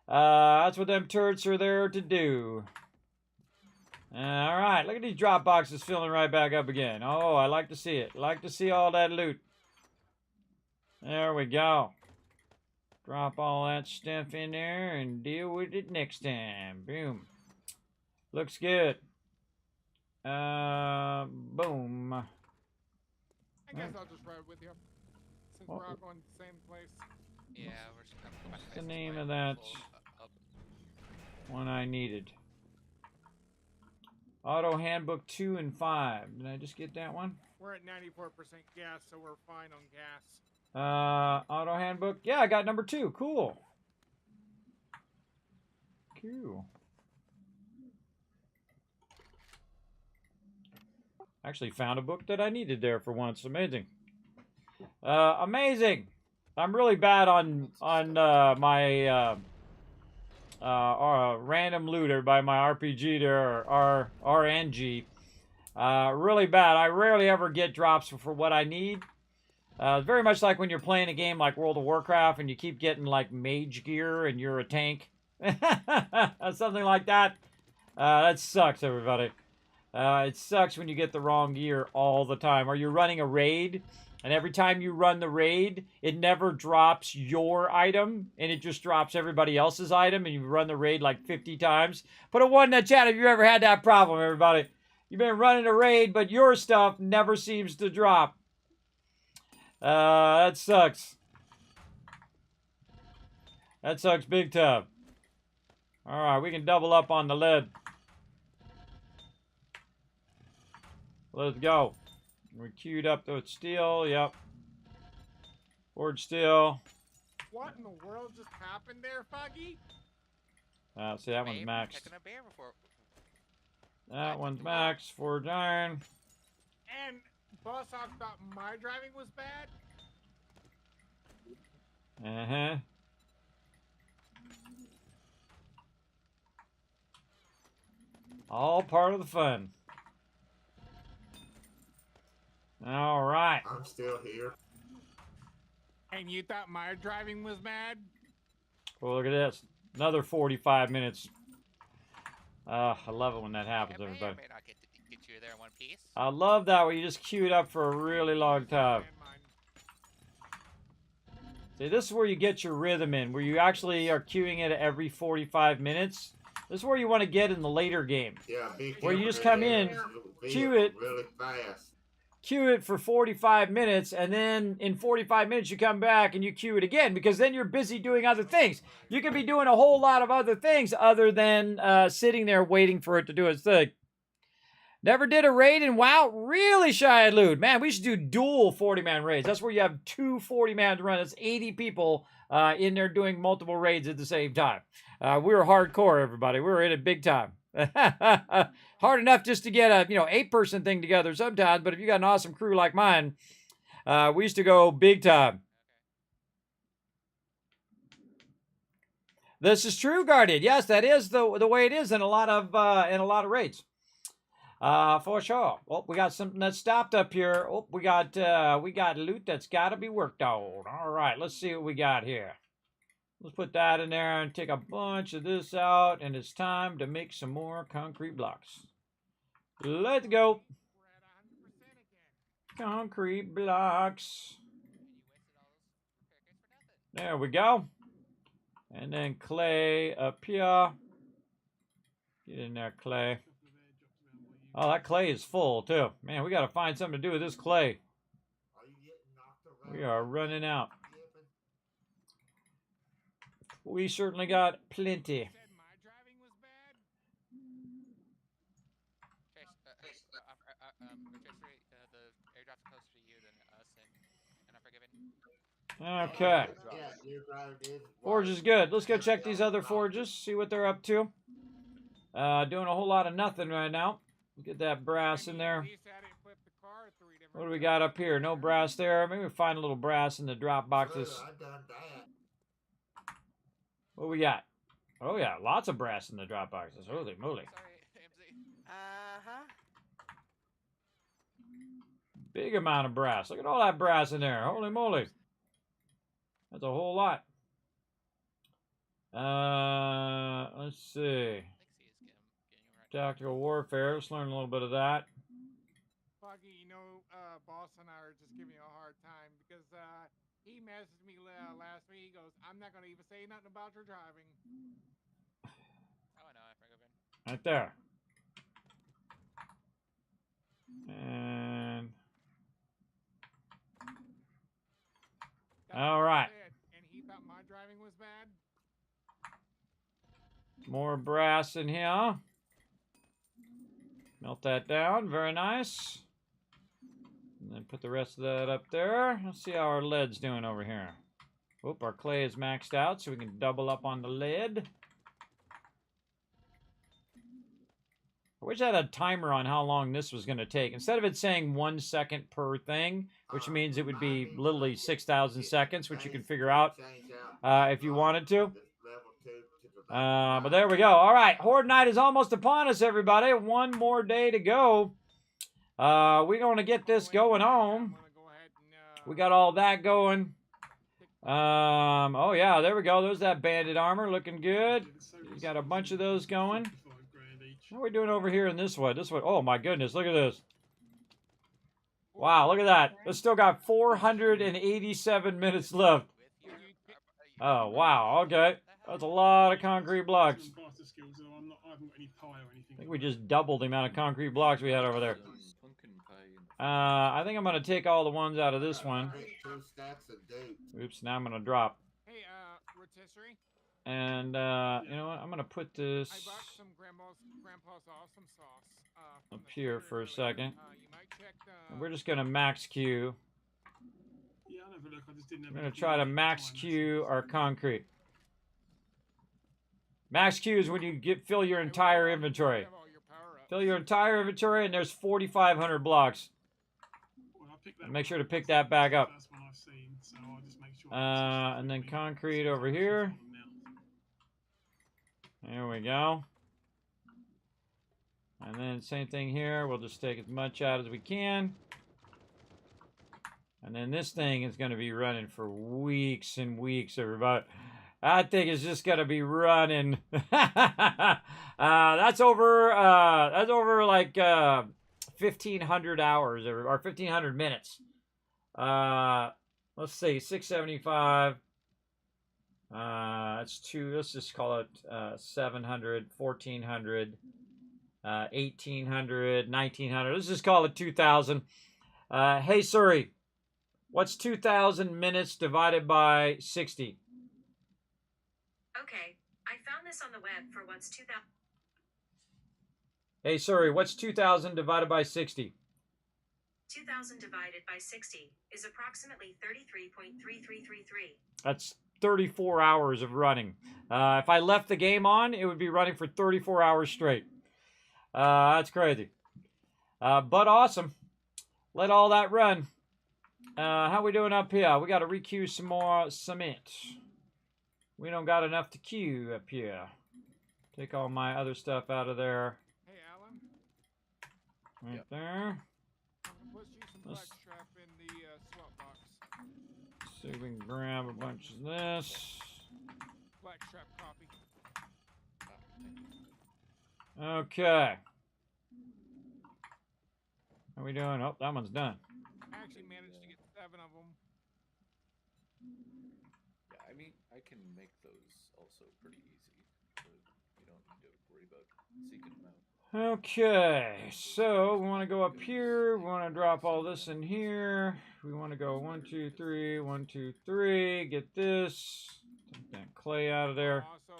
That's what them turrets are there to do. Alright, look at these drop boxes filling right back up again. Oh, I like to see it. Like to see all that loot. There we go. Drop all that stuff in there and deal with it next time. Boom. Looks good. Boom. I guess I'll just ride with you. Since we're all going to the same place. Yeah, we're just coming What's the name of that one I needed? Auto Handbook 2 and 5. Did I just get that one? We're at 94% gas, so we're fine on gas. Auto Handbook. Yeah, I got number 2. Cool. Cool. Actually found a book that I needed there for once. Amazing. Amazing. I'm really bad on my random looter by my RPG there, or RNG. Really bad. I rarely ever get drops for what I need. Very much like when you're playing a game like World of Warcraft and you keep getting like mage gear and you're a tank. Something like that. That sucks, everybody. It sucks when you get the wrong gear all the time. Or you're running a raid, and every time you run the raid, it never drops your item, and it just drops everybody else's item, and you run the raid like 50 times. Put a 1 in the chat if you ever had that problem, everybody. You've been running a raid, but your stuff never seems to drop. That sucks. That sucks big time. Alright, we can double up on the lead. Let's go. We're queued up to steel. Yep. Forge steel. What in the world just happened there, Foggy? See, that one's max. Checking a bear before. That one's max. Forge iron. And Boss Hog thought my driving was bad? Uh-huh. All part of the fun. All right. I'm still here. And you thought my driving was bad? Well, look at this. Another 45 minutes. I love it when that happens, I may or everybody. may not get you there in one piece. I love that when you just queue it up for a really long time. See, this is where you get your rhythm in, where you actually are queuing it every 45 minutes. This is where you want to get in the later game. Yeah, be Where you careful just that come in, queue vehicle it. really fast. Queue it for 45 minutes, and then in 45 minutes you come back and you queue it again, because then you're busy doing other things. You could be doing a whole lot of other things other than sitting there waiting for it to do its thing. Never did a raid in WoW? Really, Shy Lude? Man, we should do dual 40-man raids. That's where you have two 40-man to run. That's 80 people in there doing multiple raids at the same time. We were hardcore, everybody. We were in it big time. Hard enough just to get a 8-person thing together sometimes, but if you got an awesome crew like mine, we used to go big time. This is true, Guardian. Yes, that is the way it is in a lot of raids. For sure. Oh, we got something that stopped up here. Oh, we got loot that's got to be worked on. All right, let's see what we got here. Let's put that in there and take a bunch of this out, and it's time to make some more concrete blocks. Let's go. Concrete blocks. There we go. And then clay up here. Get in there, clay. Oh, that clay is full, too. Man, we got to find something to do with this clay. We are running out. We certainly got plenty. Okay. Forge is good. Let's go check these other forges, see what they're up to. Doing a whole lot of nothing right now. Get that brass in there. What do we got up here? No brass there. Maybe we'll find a little brass in the drop boxes. What we got? Oh yeah, lots of brass in the drop boxes. Holy moly. Big amount of brass. Look at all that brass in there. Holy moly. That's a whole lot. Let's see. Tactical warfare. Let's learn a little bit of that. Foggy, Boss and I are just giving you a hard time because he messaged me last week. He goes, "I'm not gonna even say nothing about your driving." Oh, I know. I forgot. Right there. And all right. And he thought my driving was bad. More brass in here. Melt that down. Very nice. And then put the rest of that up there. Let's see how our lead's doing over here. Oop, our clay is maxed out, so we can double up on the lead. I wish I had a timer on how long this was going to take. Instead of it saying 1 second per thing, which means it would be literally 6,000 seconds, which you can figure out if you wanted to. But there we go. All right, Horde Night is almost upon us, everybody. One more day to go. We're going to get this going home. We got all that going. Oh, yeah, there we go. There's that bandit armor looking good. You got a bunch of those going. How are we doing over here in this one? This one, oh, my goodness, look at this. Wow, look at that. It's still got 487 minutes left. Oh, wow, okay. That's a lot of concrete blocks. I think we just doubled the amount of concrete blocks we had over there. I think I'm going to take all the ones out of this one. Oops, now I'm going to drop. Hey, rotisserie. And, you know what? I'm going to put this I bought some grandpa's awesome sauce. Up here for a second. You might check And we're just going to max Q. Yeah, I'll have a look. I just didn't have We're going to try to max Q our concrete. Max Q is when you fill your entire inventory. Fill your entire inventory, and there's 4,500 blocks. Make sure to pick that back up. And then concrete over here. There we go. And then same thing here. We'll just take as much out as we can. And then this thing is going to be running for weeks and weeks, everybody. That thing is just going to be running. That's over like 1,500 hours or 1,500 minutes. Let's see, 675. That's two. Let's just call it 700, 1400, 1800, 1900. Let's just call it 2000. Hey Suri, what's 2000 minutes divided by 60? Okay, I found this on the web for what's 2000. Hey Suri, what's 2000 divided by 60? 2000 divided by 60 is approximately 33.3333. That's 34 hours of running. If I left the game on, it would be running for 34 hours straight. That's crazy. But awesome. Let all that run. How we doing up here? We got to requeue some more cement. We don't got enough to queue up here. Take all my other stuff out of there. Hey, Alan. Right there. Let's use some black strap in the swap box. See if we can grab a bunch of this. Black strap copy. Okay. How we doing? Oh, that one's done. I actually managed to get 7 of them. Yeah, I mean, I can make those also pretty easy, so you don't need to worry about seeking them out. Okay, so we want to go up here. We want to drop all this in here. We want to go 1, 2, 3, 1, 2, 3. Get this. Take that clay out of there. Also,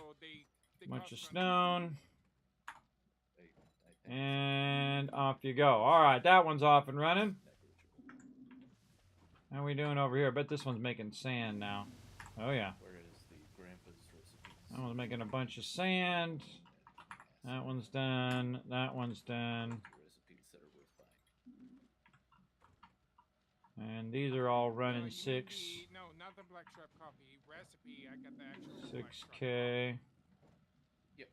Bunch of stone. And off you go. All right, that one's off and running. How we doing over here? I bet this one's making sand now. Oh, yeah. Where is the grandpa's recipes? That one's making a bunch of sand. That one's done. That one's done. Recipes that are worth buying. And these are all running 6. No, not the black strap coffee recipe. I got the actual black strap. 6K. Yep.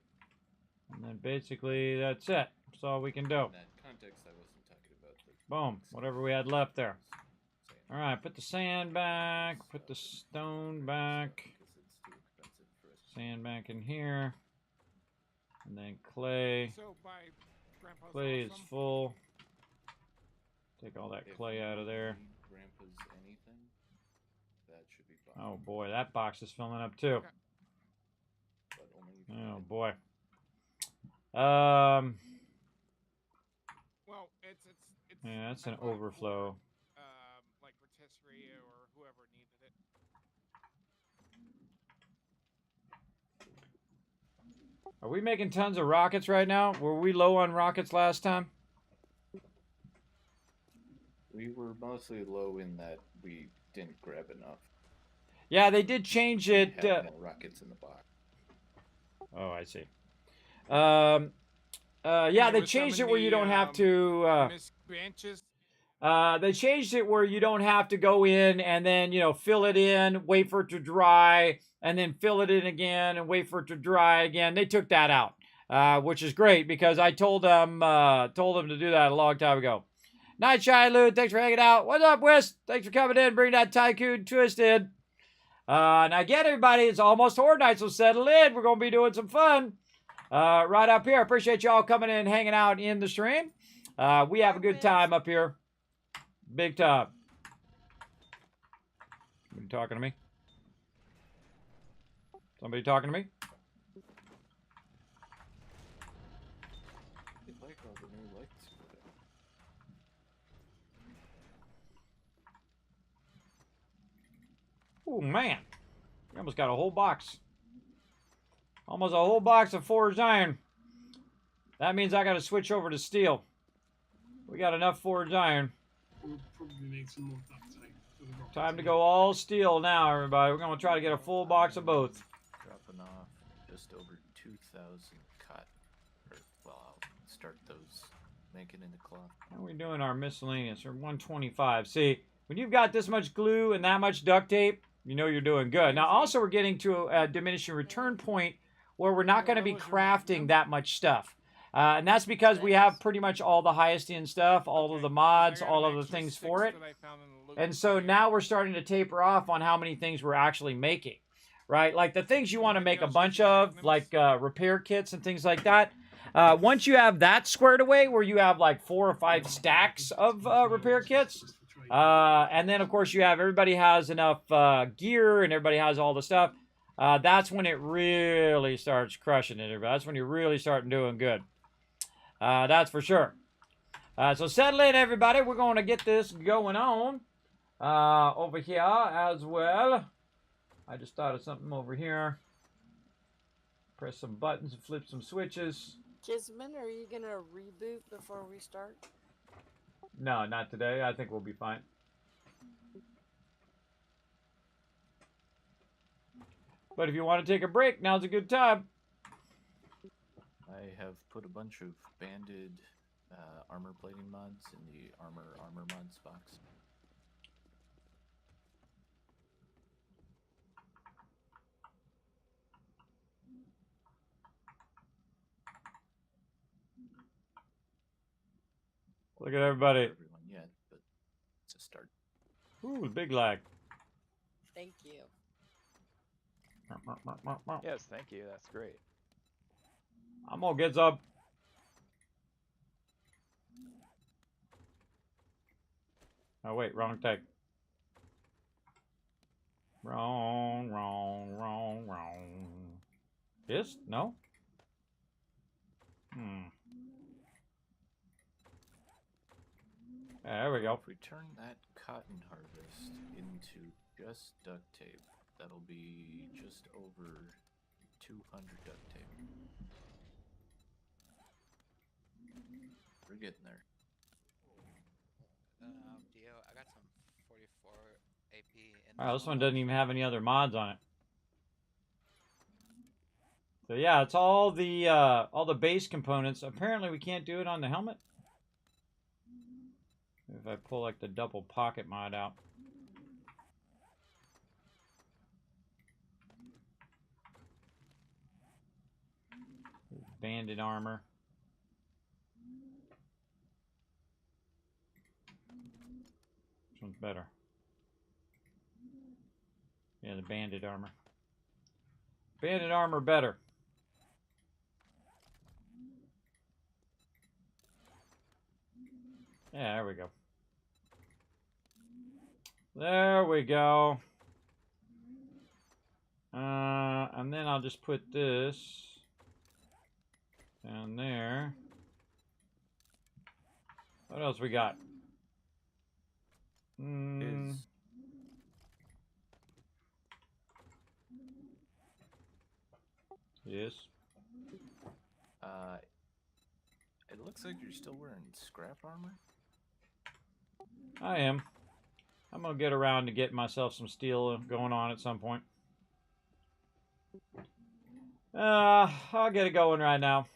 And then basically that's it. That's all we can do. In that context, I wasn't talking about the Boom. Whatever we had left there. All right, put the sand back. Put the stone back. Sand back in here. And then clay. So by Grandpa's Clay is awesome. full. Take all that clay out of there. Grandpa's anything, that should be fine. Oh boy, that box is filling up too. But only if you Oh can. boy. Well, it's Yeah, that's I an bought it overflow. For, like rotisserie or whoever needed it. Are we making tons of rockets right now? Were we low on rockets last time? We were mostly low in that we didn't grab enough. Yeah, they did change We it. had more rockets in the box. Oh, I see. Yeah, they changed it where you don't have to. Miss Benches. They changed it where you don't have to go in and then, you know, fill it in, wait for it to dry, and then fill it in again and wait for it to dry again. They took that out, which is great because I told them to do that a long time ago. Night Shy Lou, thanks for hanging out. What's up, Wes? Thanks for coming in. Bring that Tycoon twisted. Now again, everybody, it's almost Horde Night, so settle in. We're gonna be doing some fun right up here. I appreciate y'all coming in and hanging out in the stream. We have a good time up here. Big time. Somebody talking to me? Somebody talking to me? I like all the new lights. Oh man, we almost got a whole box. Almost a whole box of forged iron. That means I got to switch over to steel. We got enough forged iron. We'll probably need some more duct tape for the rockets. Time to go all steel now, everybody. We're going to try to get a full box of both. Dropping off just over 2,000 cut. Or, well, I'll start those making into cloth. How are we doing our miscellaneous? We're 125. See, when you've got this much glue and that much duct tape, you know you're doing good. Now, also, we're getting to a diminishing return point where we're not going to be crafting that much stuff. And that's because we have pretty much all the highest end stuff, all of the mods, all of the things for it. And so now we're starting to taper off on how many things we're actually making, right? Like the things you want to make a bunch of, like repair kits and things like that. Once you have that squared away, where you have like 4 or 5 stacks of repair kits, and then of course you have everybody has enough gear and everybody has all the stuff. that's when it really starts crushing it. That's when you really start doing good. That's for sure. So settle in, everybody. We're going to get this going on over here as well. I just thought of something over here. Press some buttons and flip some switches. Kismet, are you gonna reboot before we start? No, not today. I think we'll be fine. But if you want to take a break, now's a good time. I have put a bunch of banded armor plating mods in the armor mods box. Look at everybody. Not everyone yet, but it's a start. Ooh, big lag. Thank you. Yes, thank you. That's great. I'm gonna get some. Oh wait, wrong take. Wrong. This? No? There we go. If we turn that cotton harvest into just duct tape, that'll be just over 200 duct tape. We're getting there. Dio, I got some 44 AP. Wow, this one doesn't even have any other mods on it. So yeah, it's all the base components. Apparently we can't do it on the helmet. If I pull like the double pocket mod out. Banded armor. Which one's better? Yeah, the banded armor. Banded armor better. Yeah, there we go. There we go. And then I'll just put this down there. What else we got? Yes. It looks like you're still wearing scrap armor. I am. I'm gonna get around to getting myself some steel going on at some point. I'll get it going right now.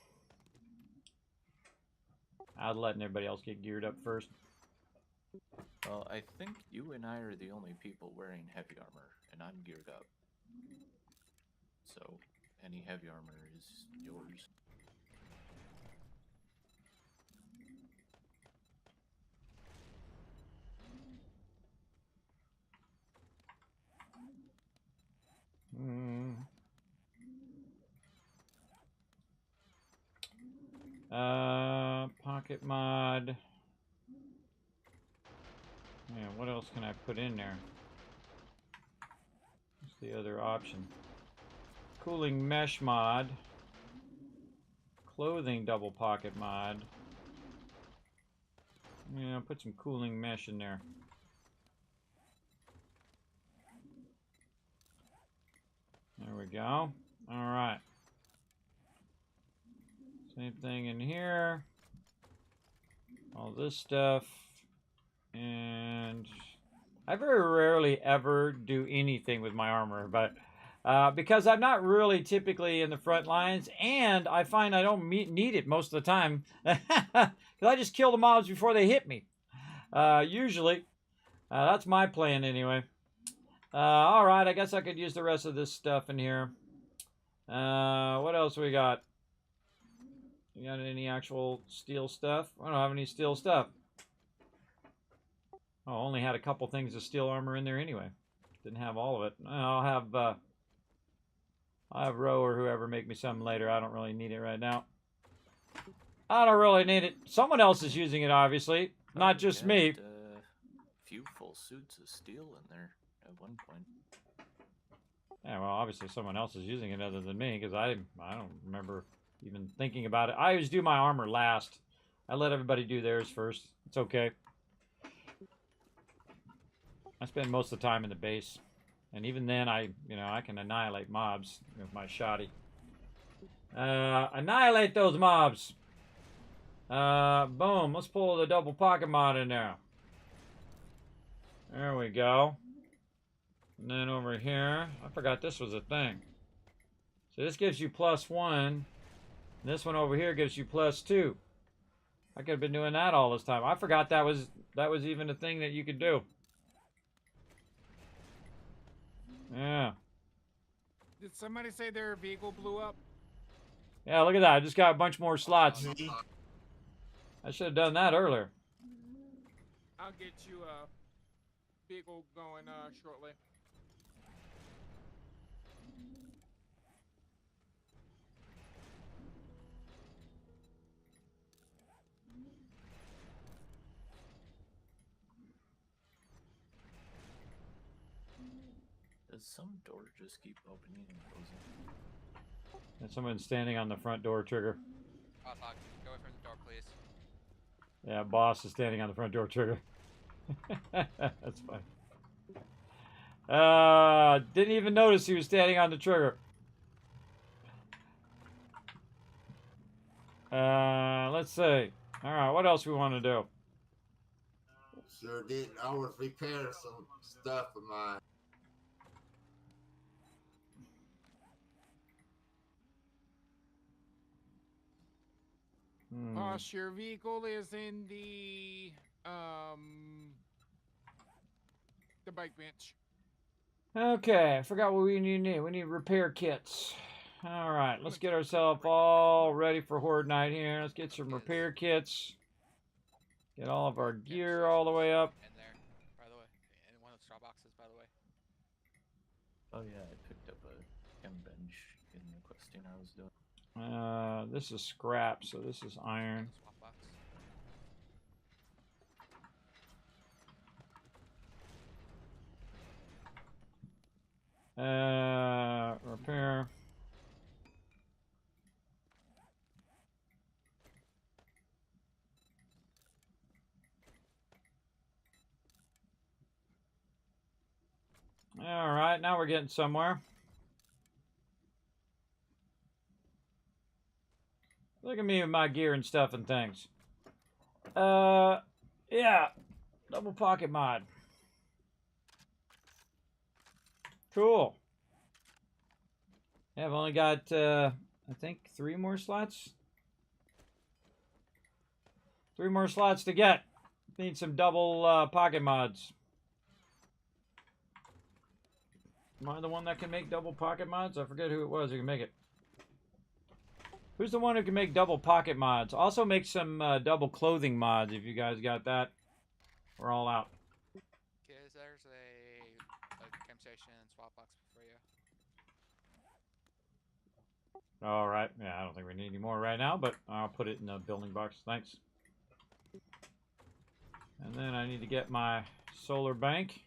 I'm letting everybody else get geared up first. Well, I think you and I are the only people wearing heavy armor, and I'm geared up. So, any heavy armor is yours. Pocket mod. Yeah, what else can I put in there? What's the other option? Cooling mesh mod. Clothing double pocket mod. Yeah, put some cooling mesh in there. There we go. Alright. Same thing in here. All this stuff. And I very rarely ever do anything with my armor, but because I'm not really typically in the front lines, and I find I don't need it most of the time, because I just kill the mobs before they hit me. Usually. That's my plan anyway. Alright, I guess I could use the rest of this stuff in here. What else we got? You got any actual steel stuff? I don't have any steel stuff. Oh, only had a couple things of steel armor in there anyway. Didn't have all of it. I'll have Ro or whoever make me some later. I don't really need it right now. I don't really need it. Someone else is using it, obviously. Not just me. A few full suits of steel in there at one point. Yeah, well, obviously someone else is using it other than me, because I don't remember even thinking about it. I always do my armor last. I let everybody do theirs first. It's okay. I spend most of the time in the base. And even then, I can annihilate mobs with my shoddy. Annihilate those mobs! Boom. Let's pull the double pocket mod in there. There we go. And then over here, I forgot this was a thing. So this gives you +1. And this one over here gives you +2. I could have been doing that all this time. I forgot that was even a thing that you could do. Yeah. Did somebody say their vehicle blew up? Yeah, look at that. I just got a bunch more slots. I should have done that earlier. I'll get you a vehicle going shortly. Does some door just keep opening and closing? And someone's standing on the front door trigger. Go away from the door, please. Yeah, boss is standing on the front door trigger. That's fine. Didn't even notice he was standing on the trigger. Let's see. Alright, what else we want to do? Sure didn't. I was repairing some stuff of mine. Boss, your vehicle is in the bike bench. Okay, I forgot what we need. We need repair kits. Alright, let's get ourselves all ready for Horde Night here. Let's get some repair kits. Get all of our gear all the way up. In there, by the way. In one of the straw boxes, by the way. Oh yeah, I picked up a chem bench in the questing I was doing. This is scrap, so this is iron. Swap box. Repair. Alright, now we're getting somewhere. Look at me with my gear and stuff and things. Yeah. Double pocket mod. Cool. Yeah, I've only got, I think, 3 more slots. 3 more slots to get. Need some double pocket mods. Am I the one that can make double pocket mods? I forget who it was who can make it. Who's the one who can make double pocket mods? Also make some double clothing mods if you guys got that. We're all out. Because there's a chem station and swap box for you. Alright, yeah, I don't think we need any more right now, but I'll put it in the building box. Thanks. And then I need to get my solar bank.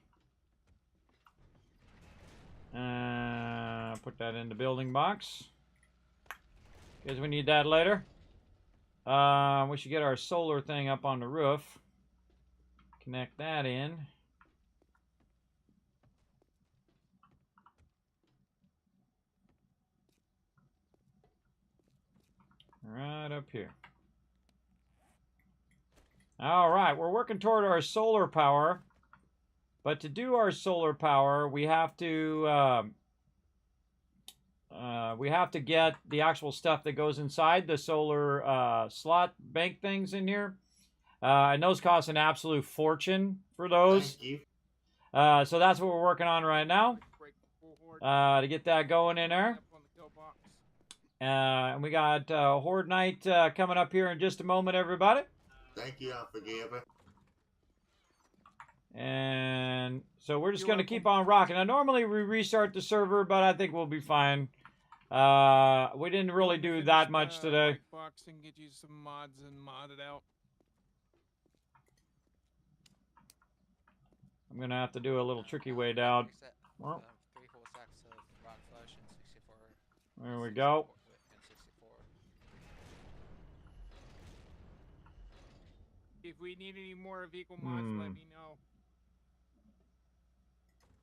Put that in the building box. Because we need that later. We should get our solar thing up on the roof. Connect that in. Right up here. All right, we're working toward our solar power. But to do our solar power, we have to get the actual stuff that goes inside the solar slot bank things in here. And those cost an absolute fortune for those. Thank you. So that's what we're working on right now. To get that going in there. And we got Horde Night coming up here in just a moment, everybody. Thank you, Unforgiven. And so we're just going to keep on rocking. Now, normally we restart the server, but I think we'll be fine. We didn't really do that much today. Box and get you some mods and mod it out. I'm going to have to do a little tricky way down. 3 full sacks of rock There we go. And 64. If we need any more vehicle mods, let me know.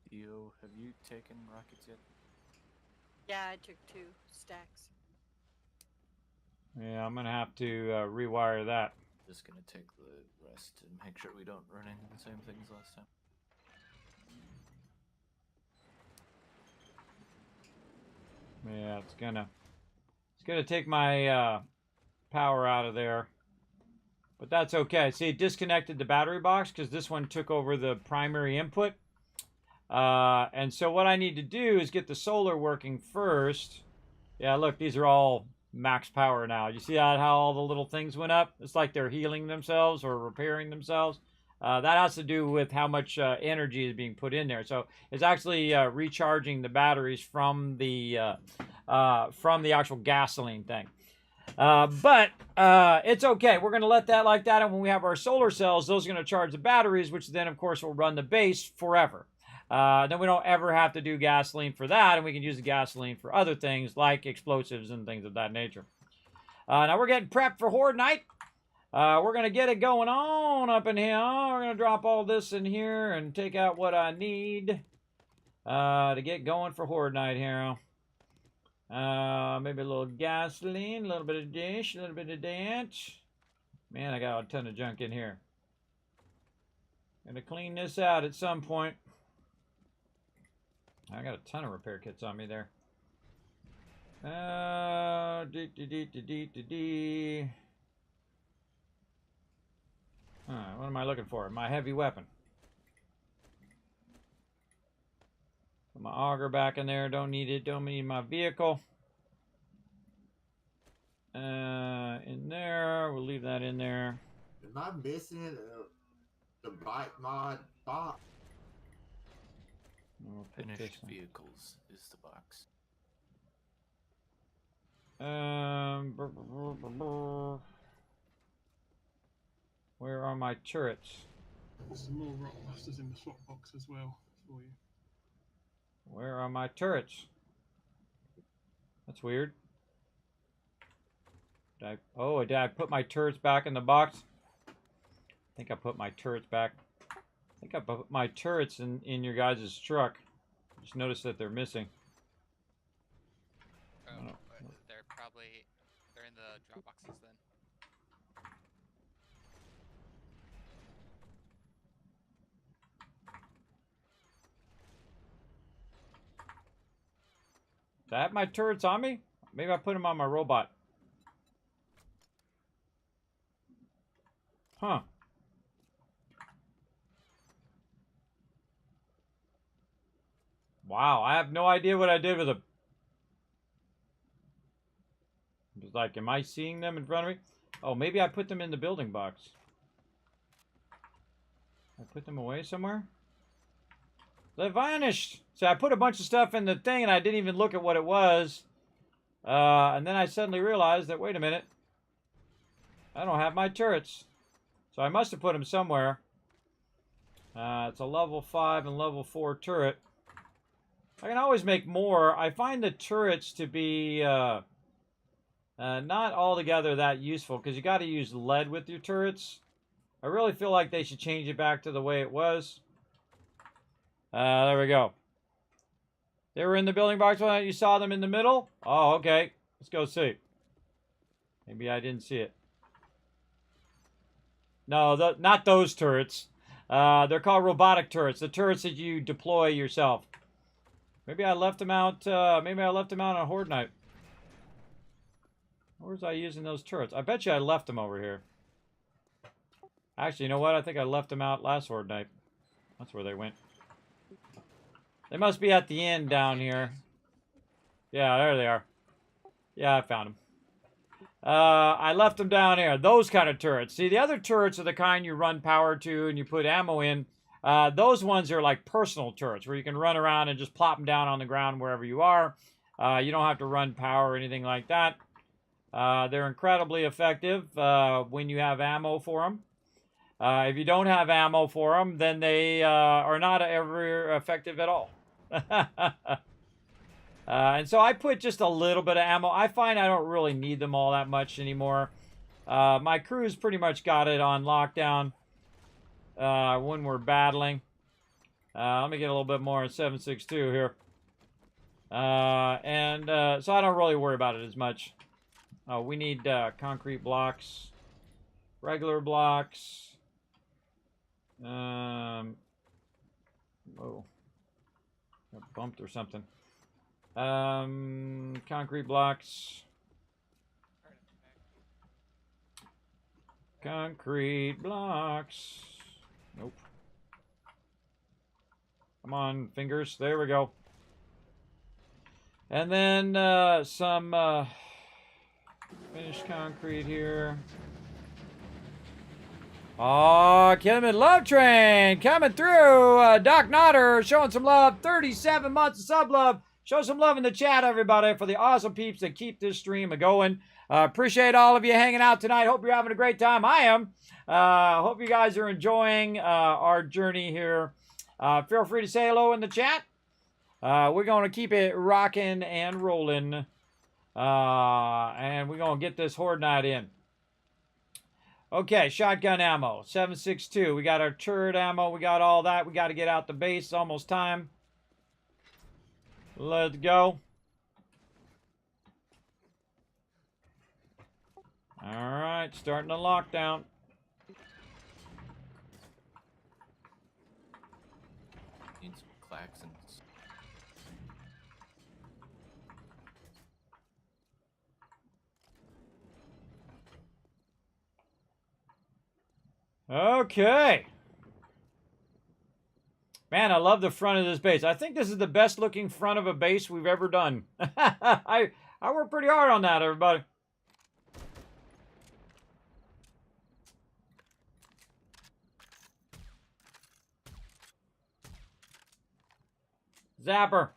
Theo, have you taken rockets yet? Yeah, I took 2 stacks. Yeah, I'm gonna have to rewire that. Just gonna take the rest and make sure we don't run into the same things last time. Yeah, it's gonna take my power out of there, but that's okay. See, it disconnected the battery box because this one took over the primary input. And so what I need to do is get the solar working first. Yeah, look, these are all max power now. You see how all the little things went up? It's like they're healing themselves or repairing themselves. That has to do with how much energy is being put in there. So it's actually recharging the batteries from the actual gasoline thing. But it's okay. We're going to let that like that. And when we have our solar cells, those are going to charge the batteries, which then, of course, will run the base forever. Then we don't ever have to do gasoline for that, and we can use the gasoline for other things like explosives and things of that nature. Now we're getting prepped for Horde Night. We're going to get it going on up in here. We're going to drop all this in here and take out what I need to get going for Horde Night here. Maybe a little gasoline, a little bit of dish, a little bit of that. Man, I got a ton of junk in here. Gonna clean this out at some point. I got a ton of repair kits on me there. Alright, what am I looking for? My heavy weapon. Put my auger back in there. Don't need it. Don't need my vehicle. In there. We'll leave that in there. Am I missing the bike mod box? We'll Finished vehicles is the box. Where are my turrets? There's some more rock busters in the swap box as well for you. Where are my turrets? That's weird. Did I put my turrets back in the box? I think I put my turrets back. I think I put my turrets in your guys' truck. Just noticed that they're missing. Oh, they're in the drop boxes then. Do I have my turrets on me? Maybe I put them on my robot. Huh. Wow, I have no idea what I did with them. It's like, am I seeing them in front of me? Oh, maybe I put them in the building box. I put them away somewhere? They vanished. So I put a bunch of stuff in the thing and I didn't even look at what it was. And then I suddenly realized that, wait a minute. I don't have my turrets. So I must have put them somewhere. It's a level 5 and level 4 turret. I can always make more. I find the turrets to be not altogether that useful because you got to use lead with your turrets. I really feel like they should change it back to the way it was. There we go. They were in the building box when you saw them in the middle? Oh, okay. Let's go see. Maybe I didn't see it. No, not those turrets. They're called robotic turrets. The turrets that you deploy yourself. Maybe I left them out. Maybe I left them out on Horde Night. Where was I using those turrets? I bet you I left them over here. Actually, you know what? I think I left them out last Horde Night. That's where they went. They must be at the end down here. Yeah, there they are. Yeah, I found them. I left them down here. Those kind of turrets. See, the other turrets are the kind you run power to and you put ammo in. Those ones are like personal turrets where you can run around and just plop them down on the ground wherever you are. You don't have to run power or anything like that. They're incredibly effective when you have ammo for them. If you don't have ammo for them, then they are not ever effective at all. And so I put just a little bit of ammo. I find I don't really need them all that much anymore. My crew's pretty much got it on lockdown when we're battling. Let me get a little bit more in 7.62 here. So I don't really worry about it as much. We need concrete blocks, regular blocks. Whoa, got bumped or something. Concrete blocks. Concrete blocks. Nope. Come on, fingers. There we go. And then some finished concrete here. Oh, Kismet Love Train coming through. Doc Nodder showing some love. 37 months of sub love. Show some love in the chat, everybody, for the awesome peeps that keep this stream going. Appreciate all of you hanging out tonight. Hope you're having a great time. I am. Hope you guys are enjoying our journey here. Feel free to say hello in the chat. We're going to keep it rocking and rolling. And we're going to get this Horde Night in. Okay, shotgun ammo. 7.62. We got our turret ammo. We got all that. We got to get out the base. It's almost time. Let's go. Alright, starting the lockdown. Need some claxons. Okay. Man, I love the front of this base. I think this is the best looking front of a base we've ever done. I worked pretty hard on that, everybody. Zapper.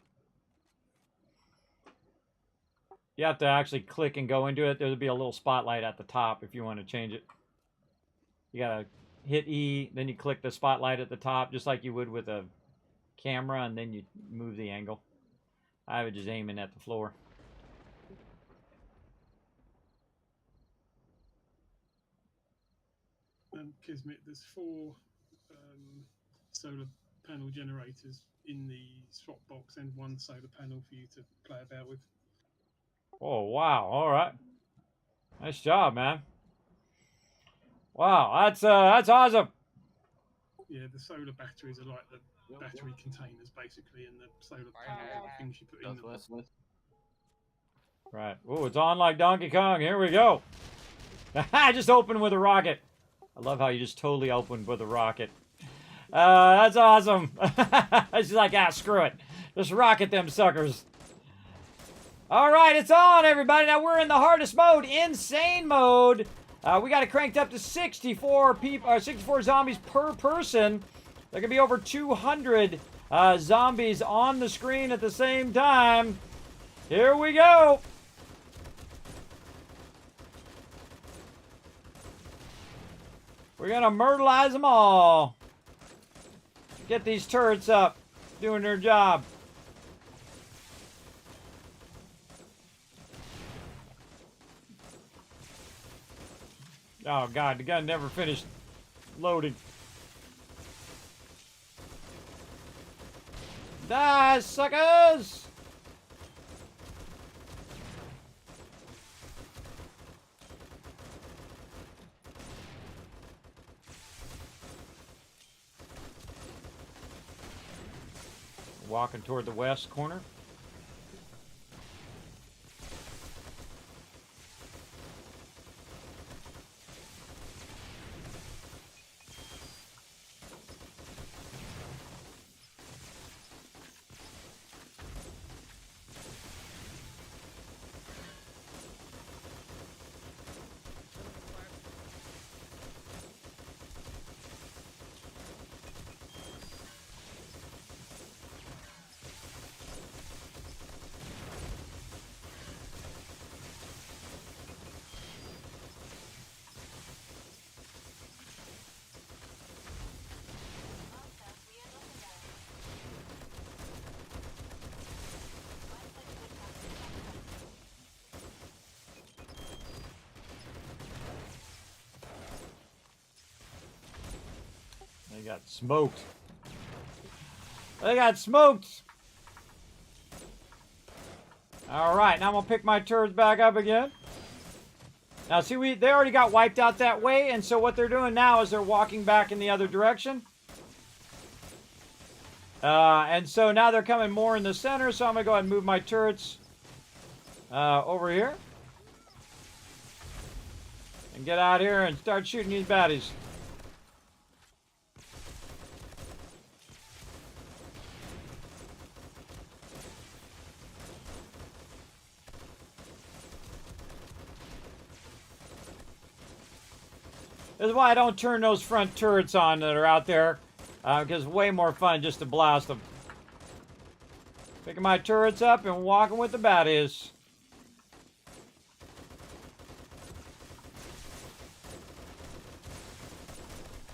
You have to actually click and go into it. There'll be a little spotlight at the top if you want to change it. You gotta hit E, then you click the spotlight at the top, just like you would with a camera, and then you move the angle. I was just aiming at the floor. Kismet, there's 4 solar panel generators in the swap box and 1 solar panel for you to play about with. Oh, wow. All right. Nice job, man. Wow, that's awesome. Yeah, the solar batteries are like the battery containers, basically, and the solar panels are the things you put in them. Right. Oh, it's on like Donkey Kong. Here we go. I just opened with a rocket. I love how you just totally opened with a rocket. That's awesome. It's like, screw it. Just rocket them suckers. All right, it's on, everybody. Now we're in the hardest mode, insane mode. We got it cranked up to 64 people, 64 zombies per person. There could be over 200 zombies on the screen at the same time. Here we go. We're gonna myrtleize them all. Get these turrets up, doing their job. Oh God, the gun never finished loading. Die, suckers! Walking toward the west corner. got smoked. They got smoked. All right, now I'm gonna pick my turrets back up again. Now, see, they already got wiped out that way, and so what they're doing now is they're walking back in the other direction. And so now they're coming more in the center, so I'm gonna go ahead and move my turrets over here. And get out here and start shooting these baddies. This is why I don't turn those front turrets on that are out there, because it's way more fun just to blast them. Picking my turrets up and walking with the baddies.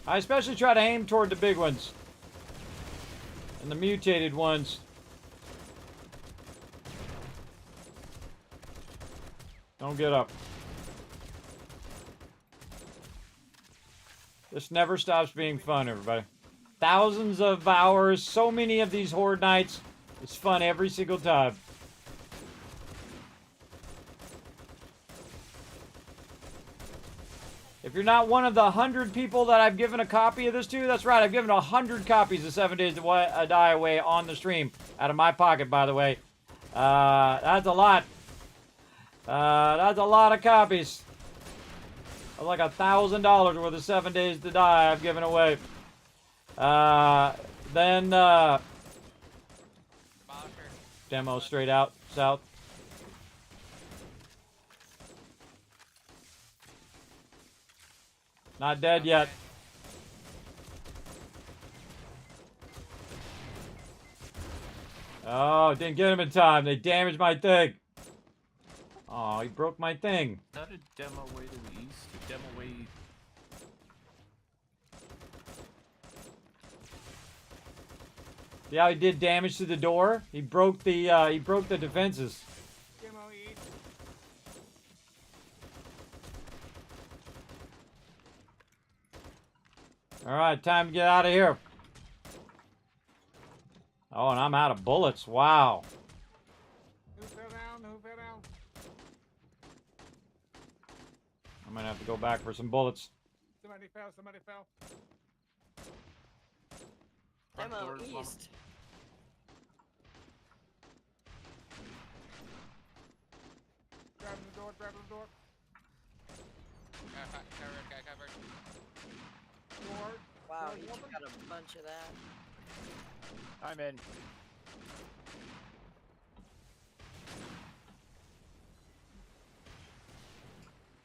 I especially try to aim toward the big ones. And the mutated ones. Don't get up. This never stops being fun, everybody. Thousands of hours, so many of these Horde nights. It's fun every single time. If you're not one of the 100 people that I've given a copy of this to, that's right, I've given 100 copies of 7 Days to Die Away on the stream. Out of my pocket, by the way. That's a lot. That's a lot of copies. Like $1,000 worth of 7 Days to Die I've given away. Then demo straight out south. Not dead yet. Oh, didn't get him in time. They damaged my thing. Oh, he broke my thing. Is that a demo way to the east? A demo way... Yeah, he did damage to the door. He broke the defenses. Demo east. All right, time to get out of here. Oh, and I'm out of bullets. Wow. Who fell down? Who fell down? I'm gonna have to go back for some bullets. Somebody fell. Somebody fell. Demo east. Grabbing the door. Grabbing the door. Covered. Door. Wow, Door he open. got a bunch of that. I'm in.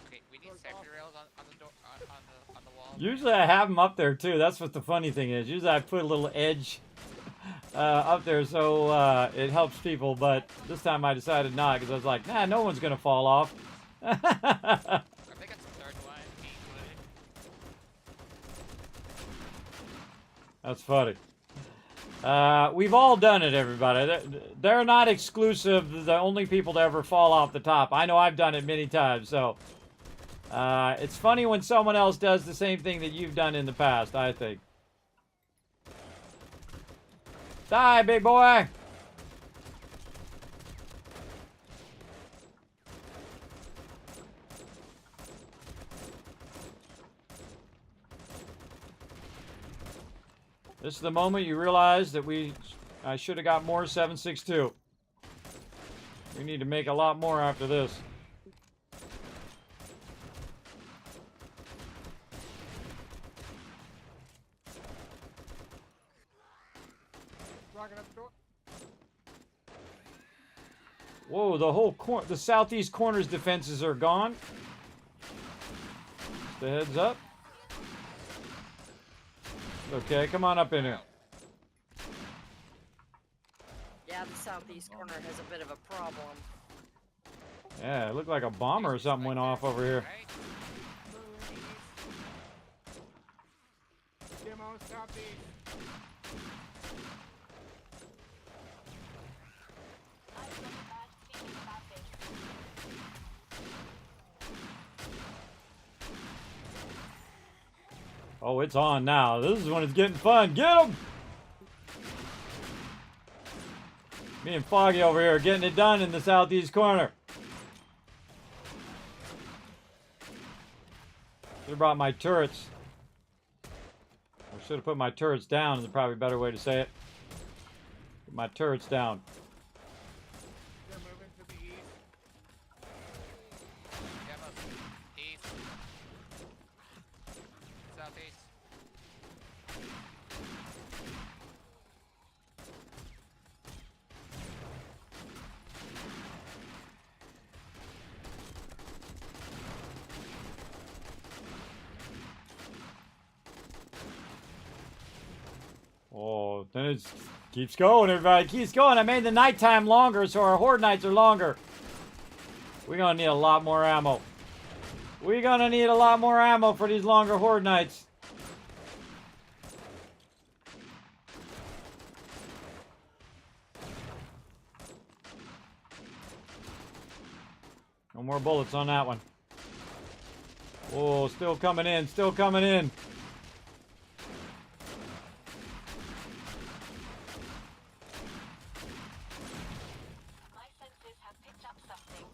Okay, we need safety rails on the door on the wall. Usually I have them up there too. That's what the funny thing is. Usually I put a little edge up there so it helps people, but this time I decided not because I was like, nah, no one's gonna fall off. I think it's the third one being included. That's funny. We've all done it, everybody. They're not exclusive. The only people to ever fall off the top. I know I've done it many times, so it's funny when someone else does the same thing that you've done in the past, I think. Die, big boy! This is the moment you realize that I should have got more 7.62. We need to make a lot more after this. Rocking up the door. Whoa, the southeast corner's defenses are gone. Just a heads up. Okay, come on up in here. Yeah, the southeast corner has a bit of a problem. Yeah, it looked like a bomber or something went off over here. Right? Demo southeast. Oh, it's on now. This is when it's getting fun. Get him! Me and Foggy over here getting it done in the southeast corner. Should have brought my turrets. I should have put my turrets down is probably a better way to say it. Put my turrets down. They're moving to the east. East. Southeast. Oh, then it keeps going, everybody. Keeps going. I made the nighttime longer, so our horde nights are longer. We're going to need a lot more ammo. We're going to need a lot more ammo for these longer horde nights. No more bullets on that one. Oh, still coming in. Still coming in. My senses have picked up something.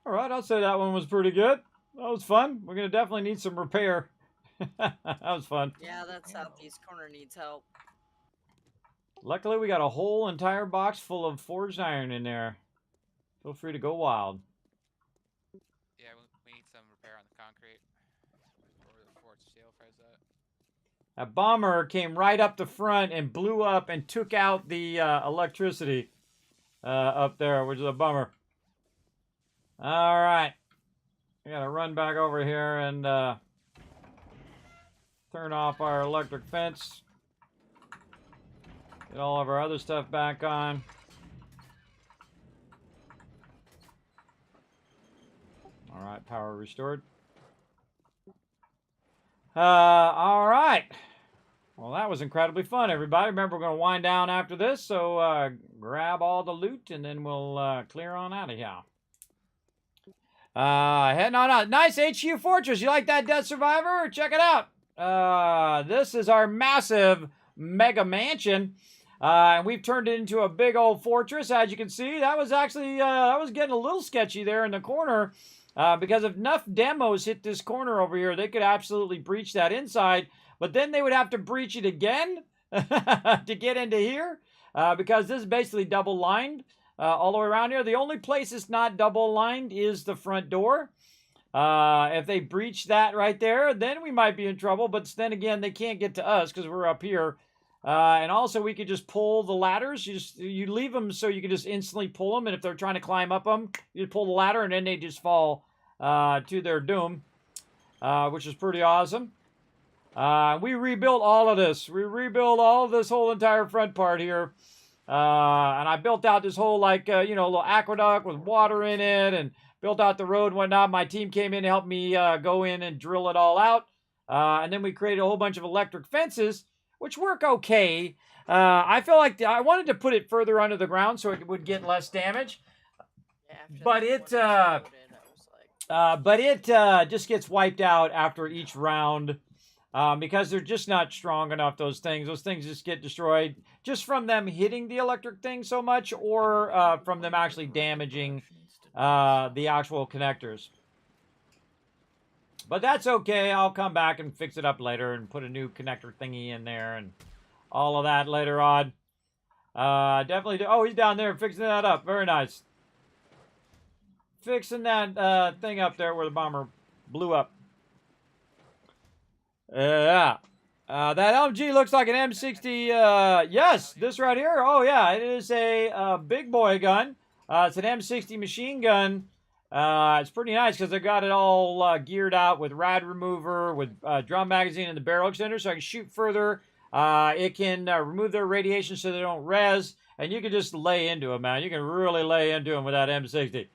All right, I'll say that one was pretty good. That was fun. We're going to definitely need some repair. That was fun. Yeah, that southeast corner needs help. Luckily, we got a whole entire box full of forged iron in there. Feel free to go wild. Yeah, we need some repair on the concrete. Where the forged steel fries at. A bomber came right up the front and blew up and took out the electricity up there, which is a bummer. All right. I got to run back over here and turn off our electric fence. Get all of our other stuff back on. All right, power restored. All right. Well, that was incredibly fun, everybody. Remember, we're going to wind down after this, so grab all the loot, and then we'll clear on out of here. Heading on out. Nice HU Fortress. You like that, Death Survivor? Check it out. This is our massive mega mansion. And we've turned it into a big old fortress, as you can see. That was actually, that was getting a little sketchy there in the corner. Because if enough demos hit this corner over here, they could absolutely breach that inside. But then they would have to breach it again to get into here. Because this is basically double lined. All the way around here. The only place it's not double lined is the front door. If they breach that right there, then we might be in trouble. But then again, they can't get to us because we're up here. And also, we could just pull the ladders. You leave them so you can just instantly pull them. And if they're trying to climb up them, you pull the ladder and then they just fall to their doom, which is pretty awesome. We rebuilt all of this. We rebuilt all of this whole entire front part here. And I built out this whole, little aqueduct with water in it and built out the road and whatnot. My team came in to help me go in and drill it all out. And then we created a whole bunch of electric fences, which work okay. I feel like I wanted to put it further under the ground so it would get less damage. Yeah, but it just gets wiped out after each round. Because they're just not strong enough, those things. Those things just get destroyed just from them hitting the electric thing so much or from them actually damaging the actual connectors. But that's okay. I'll come back and fix it up later and put a new connector thingy in there and all of that later on. Definitely do. Oh, he's down there fixing that up. Very nice. Fixing that thing up there where the bomber blew up. Yeah. That LMG looks like an M60. Yes, this right here. Oh, yeah. It is a big boy gun. It's an M60 machine gun. It's pretty nice because they got it all geared out with rad remover, with drum magazine and the barrel extender, so I can shoot further. It can remove their radiation so they don't res, and you can just lay into them, man. You can really lay into them with that M60.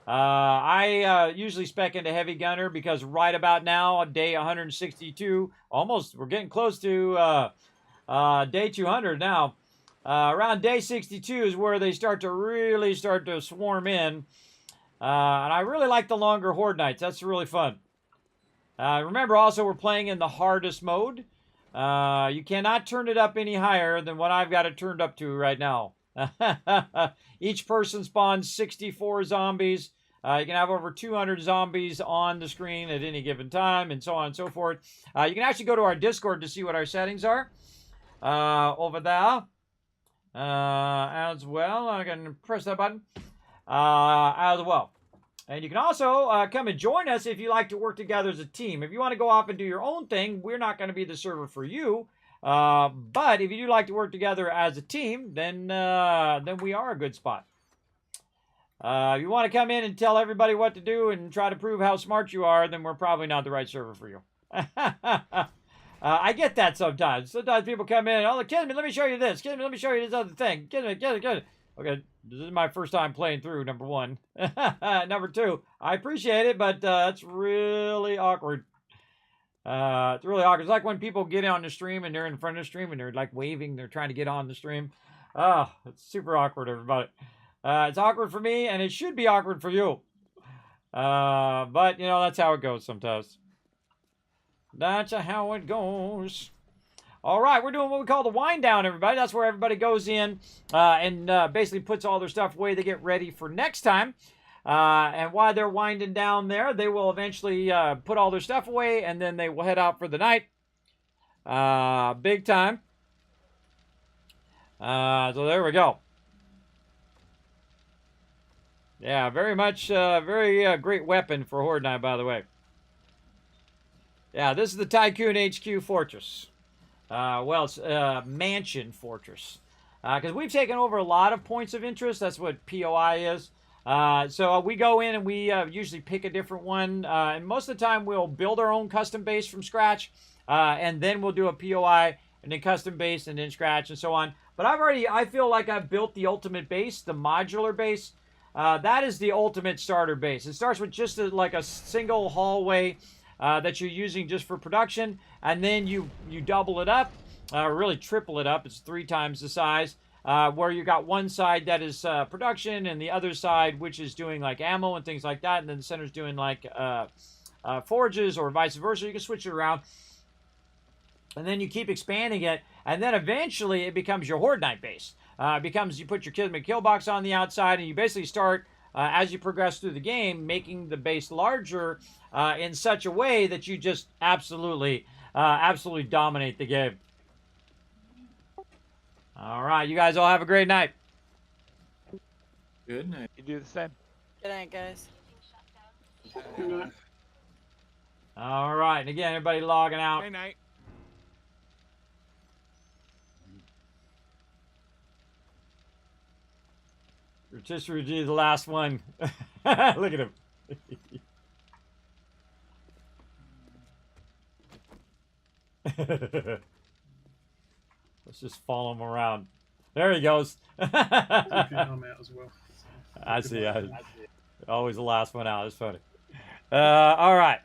I usually spec into heavy gunner because right about now, day 162, almost, we're getting close to day 200 now. Around day 62 is where they really start to swarm in. And I really like the longer horde nights. That's really fun. Remember also, we're playing in the hardest mode. You cannot turn it up any higher than what I've got it turned up to right now. Each person spawns 64 zombies. You can have over 200 zombies on the screen at any given time, and so on and so forth. You can actually go to our Discord to see what our settings are over there as well. I can press that button as well. And you can also come and join us if you like to work together as a team. If you want to go off and do your own thing, we're not going to be the server for you. But if you do like to work together as a team, then we are a good spot. If you want to come in and tell everybody what to do and try to prove how smart you are, then we're probably not the right server for you. I get that sometimes. Sometimes people come in, oh, Kismet, let me show you this. Kismet, let me show you this other thing. Kismet. Okay, this is my first time playing through, number one. Number two, I appreciate it, but it's really awkward. It's really awkward. It's like when people get on the stream and they're in front of the stream and they're like waving, they're trying to get on the stream. Oh, it's super awkward, everybody. It's awkward for me, and it should be awkward for you. But, you know, that's how it goes sometimes. That's how it goes. All right, we're doing what we call the wind down, everybody. That's where everybody goes in and basically puts all their stuff away to get ready for next time. And while they're winding down there, they will eventually put all their stuff away, and then they will head out for the night. Big time. So there we go. Yeah, very much, very great weapon for Horde Night, by the way. Yeah, this is the Tycoon HQ Fortress. Well, it's Mansion Fortress. Because we've taken over a lot of points of interest. That's what POI is. So we go in and we usually pick a different one. And most of the time we'll build our own custom base from scratch. And then we'll do a POI and then custom base and then scratch and so on. But I feel like I've built the ultimate base, the modular base. That is the ultimate starter base. It starts with just like a single hallway that you're using just for production, and then you double it up, really triple it up. It's 3 times the size, where you got one side that is production, and the other side which is doing like ammo and things like that, and then the center's doing like forges or vice versa. You can switch it around, and then you keep expanding it, and then eventually it becomes your Horde Night base. You put your Kismet kill box on the outside, and you basically start, as you progress through the game, making the base larger in such a way that you just absolutely dominate the game. All right, you guys all have a great night. Good night. You do the same. Good night, guys. Good night. All right, and again, everybody logging out. Good night. Rotisserie G, the last one. Look at him. Let's just follow him around. There he goes. I'm out as well. I see. Always the last one out. It's funny. All right.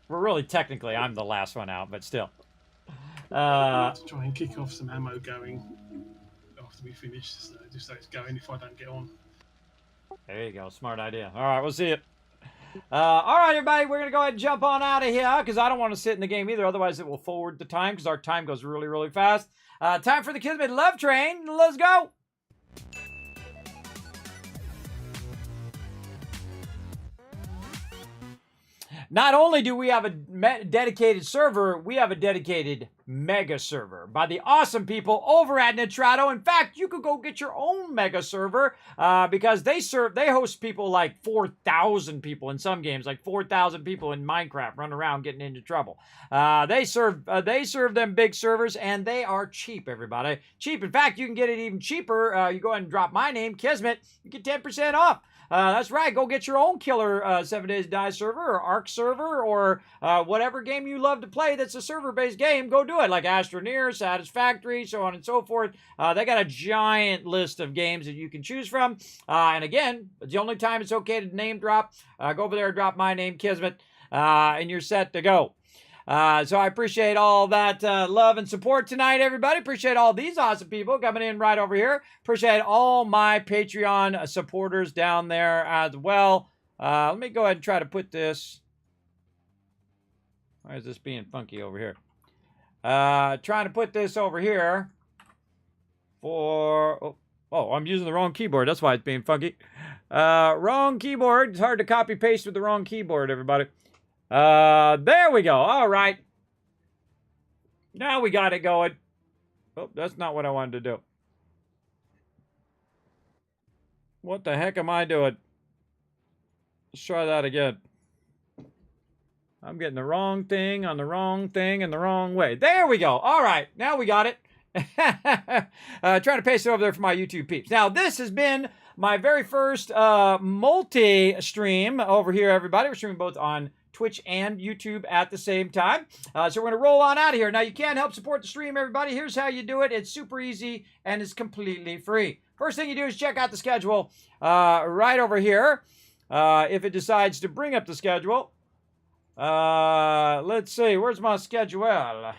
We're really technically, I'm the last one out, but still. I'd like to try and kick off some ammo going after we finish, so just so it's going if I don't get on. There you go. Smart idea. All right, we'll see it. All right, everybody, we're going to go ahead and jump on out of here because I don't want to sit in the game either. Otherwise, it will forward the time because our time goes really, really fast. Time for the Kismet Love Train. Let's go. Not only do we have a dedicated server, we have a dedicated mega server by the awesome people over at Nitrado. In fact, you could go get your own mega server because they host people like 4,000 people in some games, like 4,000 people in Minecraft run around getting into trouble. They serve them big servers, and they are cheap, everybody. Cheap. In fact, you can get it even cheaper. You go ahead and drop my name, Kismet. You get 10% off. That's right. Go get your own killer 7 Days to Die server or Ark server or whatever game you love to play that's a server-based game. Go do it, like Astroneer, Satisfactory, so on and so forth. They got a giant list of games that you can choose from. And again, it's the only time it's okay to name drop. Go over there, drop my name, Kismet, and you're set to go. So I appreciate all that love and support tonight, everybody. Appreciate all these awesome people coming in right over here. Appreciate all my Patreon supporters down there as well. Let me go ahead and try to put this. Why is this being funky over here? Trying to put this over here for... Oh, I'm using the wrong keyboard. That's why it's being funky. Wrong keyboard. It's hard to copy paste with the wrong keyboard, everybody. There we go. All right. Now we got it going. Oh, that's not what I wanted to do. What the heck am I doing? Let's try that again. I'm getting the wrong thing on the wrong thing in the wrong way. There we go. All right. Now we got it. Trying to paste it over there for my YouTube peeps. Now, this has been my very first multi-stream over here, everybody. We're streaming both on Twitch and YouTube at the same time. So we're going to roll on out of here. Now, you can help support the stream, everybody. Here's how you do it. It's super easy and it's completely free. First thing you do is check out the schedule right over here. If it decides to bring up the schedule. Let's see. Where's my schedule?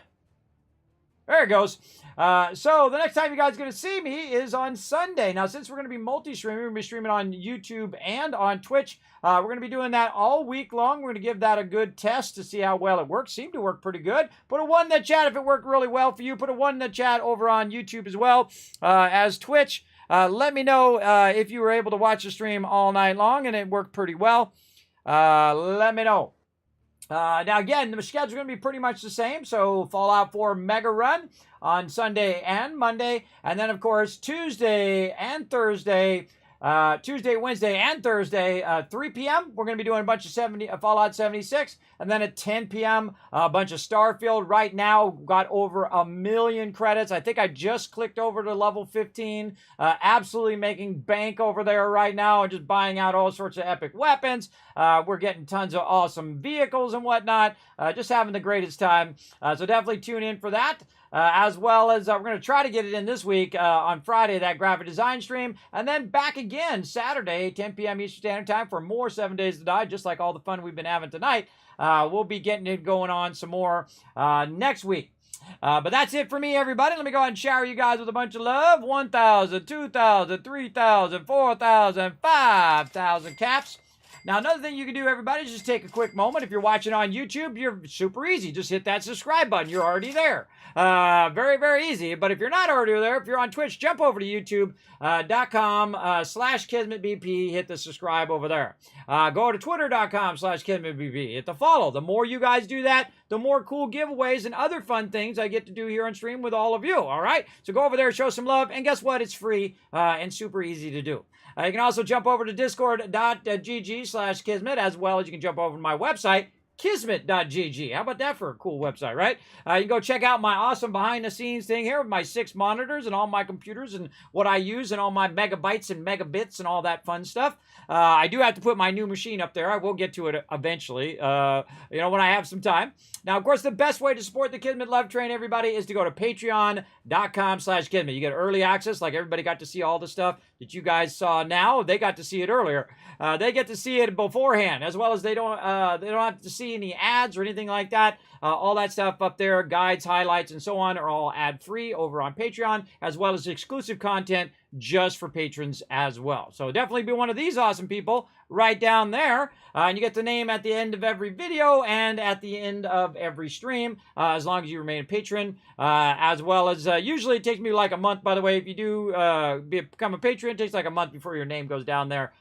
There it goes. So the next time you guys are going to see me is on Sunday. Now, since we're going to be multi-streaming, we're going to be streaming on YouTube and on Twitch. We're going to be doing that all week long. We're going to give that a good test to see how well it works. Seemed to work pretty good. Put a 1 in the chat if it worked really well for you. Put a 1 in the chat over on YouTube as well as Twitch. Let me know if you were able to watch the stream all night long and it worked pretty well. Let me know. Now, again, the schedule's going to be pretty much the same. So, Fallout 4 Mega Run on Sunday and Monday. And then, of course, Tuesday and Thursday. Tuesday, Wednesday, and Thursday, 3 p.m., we're going to be doing a bunch of Fallout 76. And then at 10 p.m., a bunch of Starfield. Right now, got over 1 million credits. I think I just clicked over to level 15. Absolutely making bank over there right now and just buying out all sorts of epic weapons. We're getting tons of awesome vehicles and whatnot. Just having the greatest time. So definitely tune in for that. As well as we're going to try to get it in this week on Friday, that graphic design stream. And then back again Saturday, 10 p.m. Eastern Standard Time for more 7 Days to Die, just like all the fun we've been having tonight. We'll be getting it going on some more next week. But that's it for me, everybody. Let me go ahead and shower you guys with a bunch of love. 1,000, 2,000, 3,000, 4,000, 5,000 caps. Now, another thing you can do, everybody, is just take a quick moment. If you're watching on YouTube, you're super easy. Just hit that subscribe button. You're already there. Very, very easy. But if you're not already there, if you're on Twitch, jump over to youtube.com/KismetBP. Hit the subscribe over there. Go to twitter.com/KismetBP. Hit the follow. The more you guys do that, the more cool giveaways and other fun things I get to do here on stream with all of you. All right? So go over there, show some love. And guess what? It's free and super easy to do. You can also jump over to discord.gg/Kismet, as well as you can jump over to my website, Kismet.gg. How about that for a cool website, right? You can go check out my awesome behind-the-scenes thing here with my 6 monitors and all my computers and what I use and all my megabytes and megabits and all that fun stuff. I do have to put my new machine up there. I will get to it eventually, when I have some time. Now, of course, the best way to support the Kismet Love Train, everybody, is to go to patreon.com/Kismet. You get early access, like everybody got to see all the stuff that you guys saw now. They got to see it earlier. They get to see it beforehand, as well as they don't have to see any ads or anything like that. All that stuff up there, guides, highlights, and so on, are all ad-free over on Patreon, as well as exclusive content just for patrons as well. So definitely be one of these awesome people right down there. And you get the name at the end of every video and at the end of every stream, as long as you remain a patron, as well as usually it takes me like a month, by the way. If you do become a patron, it takes like a month before your name goes down there,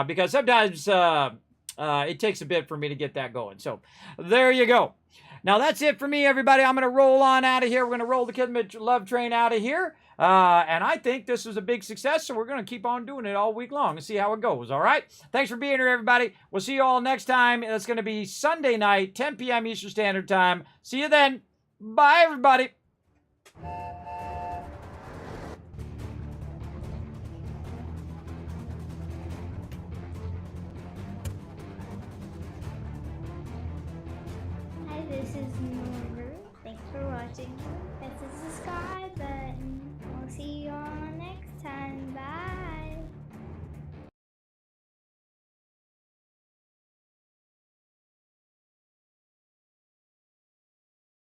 because sometimes it takes a bit for me to get that going. So there you go. Now, that's it for me, everybody. I'm going to roll on out of here. We're going to roll the Kismet Love Train out of here. And I think this was a big success, so we're going to keep on doing it all week long and see how it goes, all right? Thanks for being here, everybody. We'll see you all next time. It's going to be Sunday night, 10 p.m. Eastern Standard Time. See you then. Bye, everybody. This is Norbert. Thanks for watching. This is the subscribe button. We'll see you on next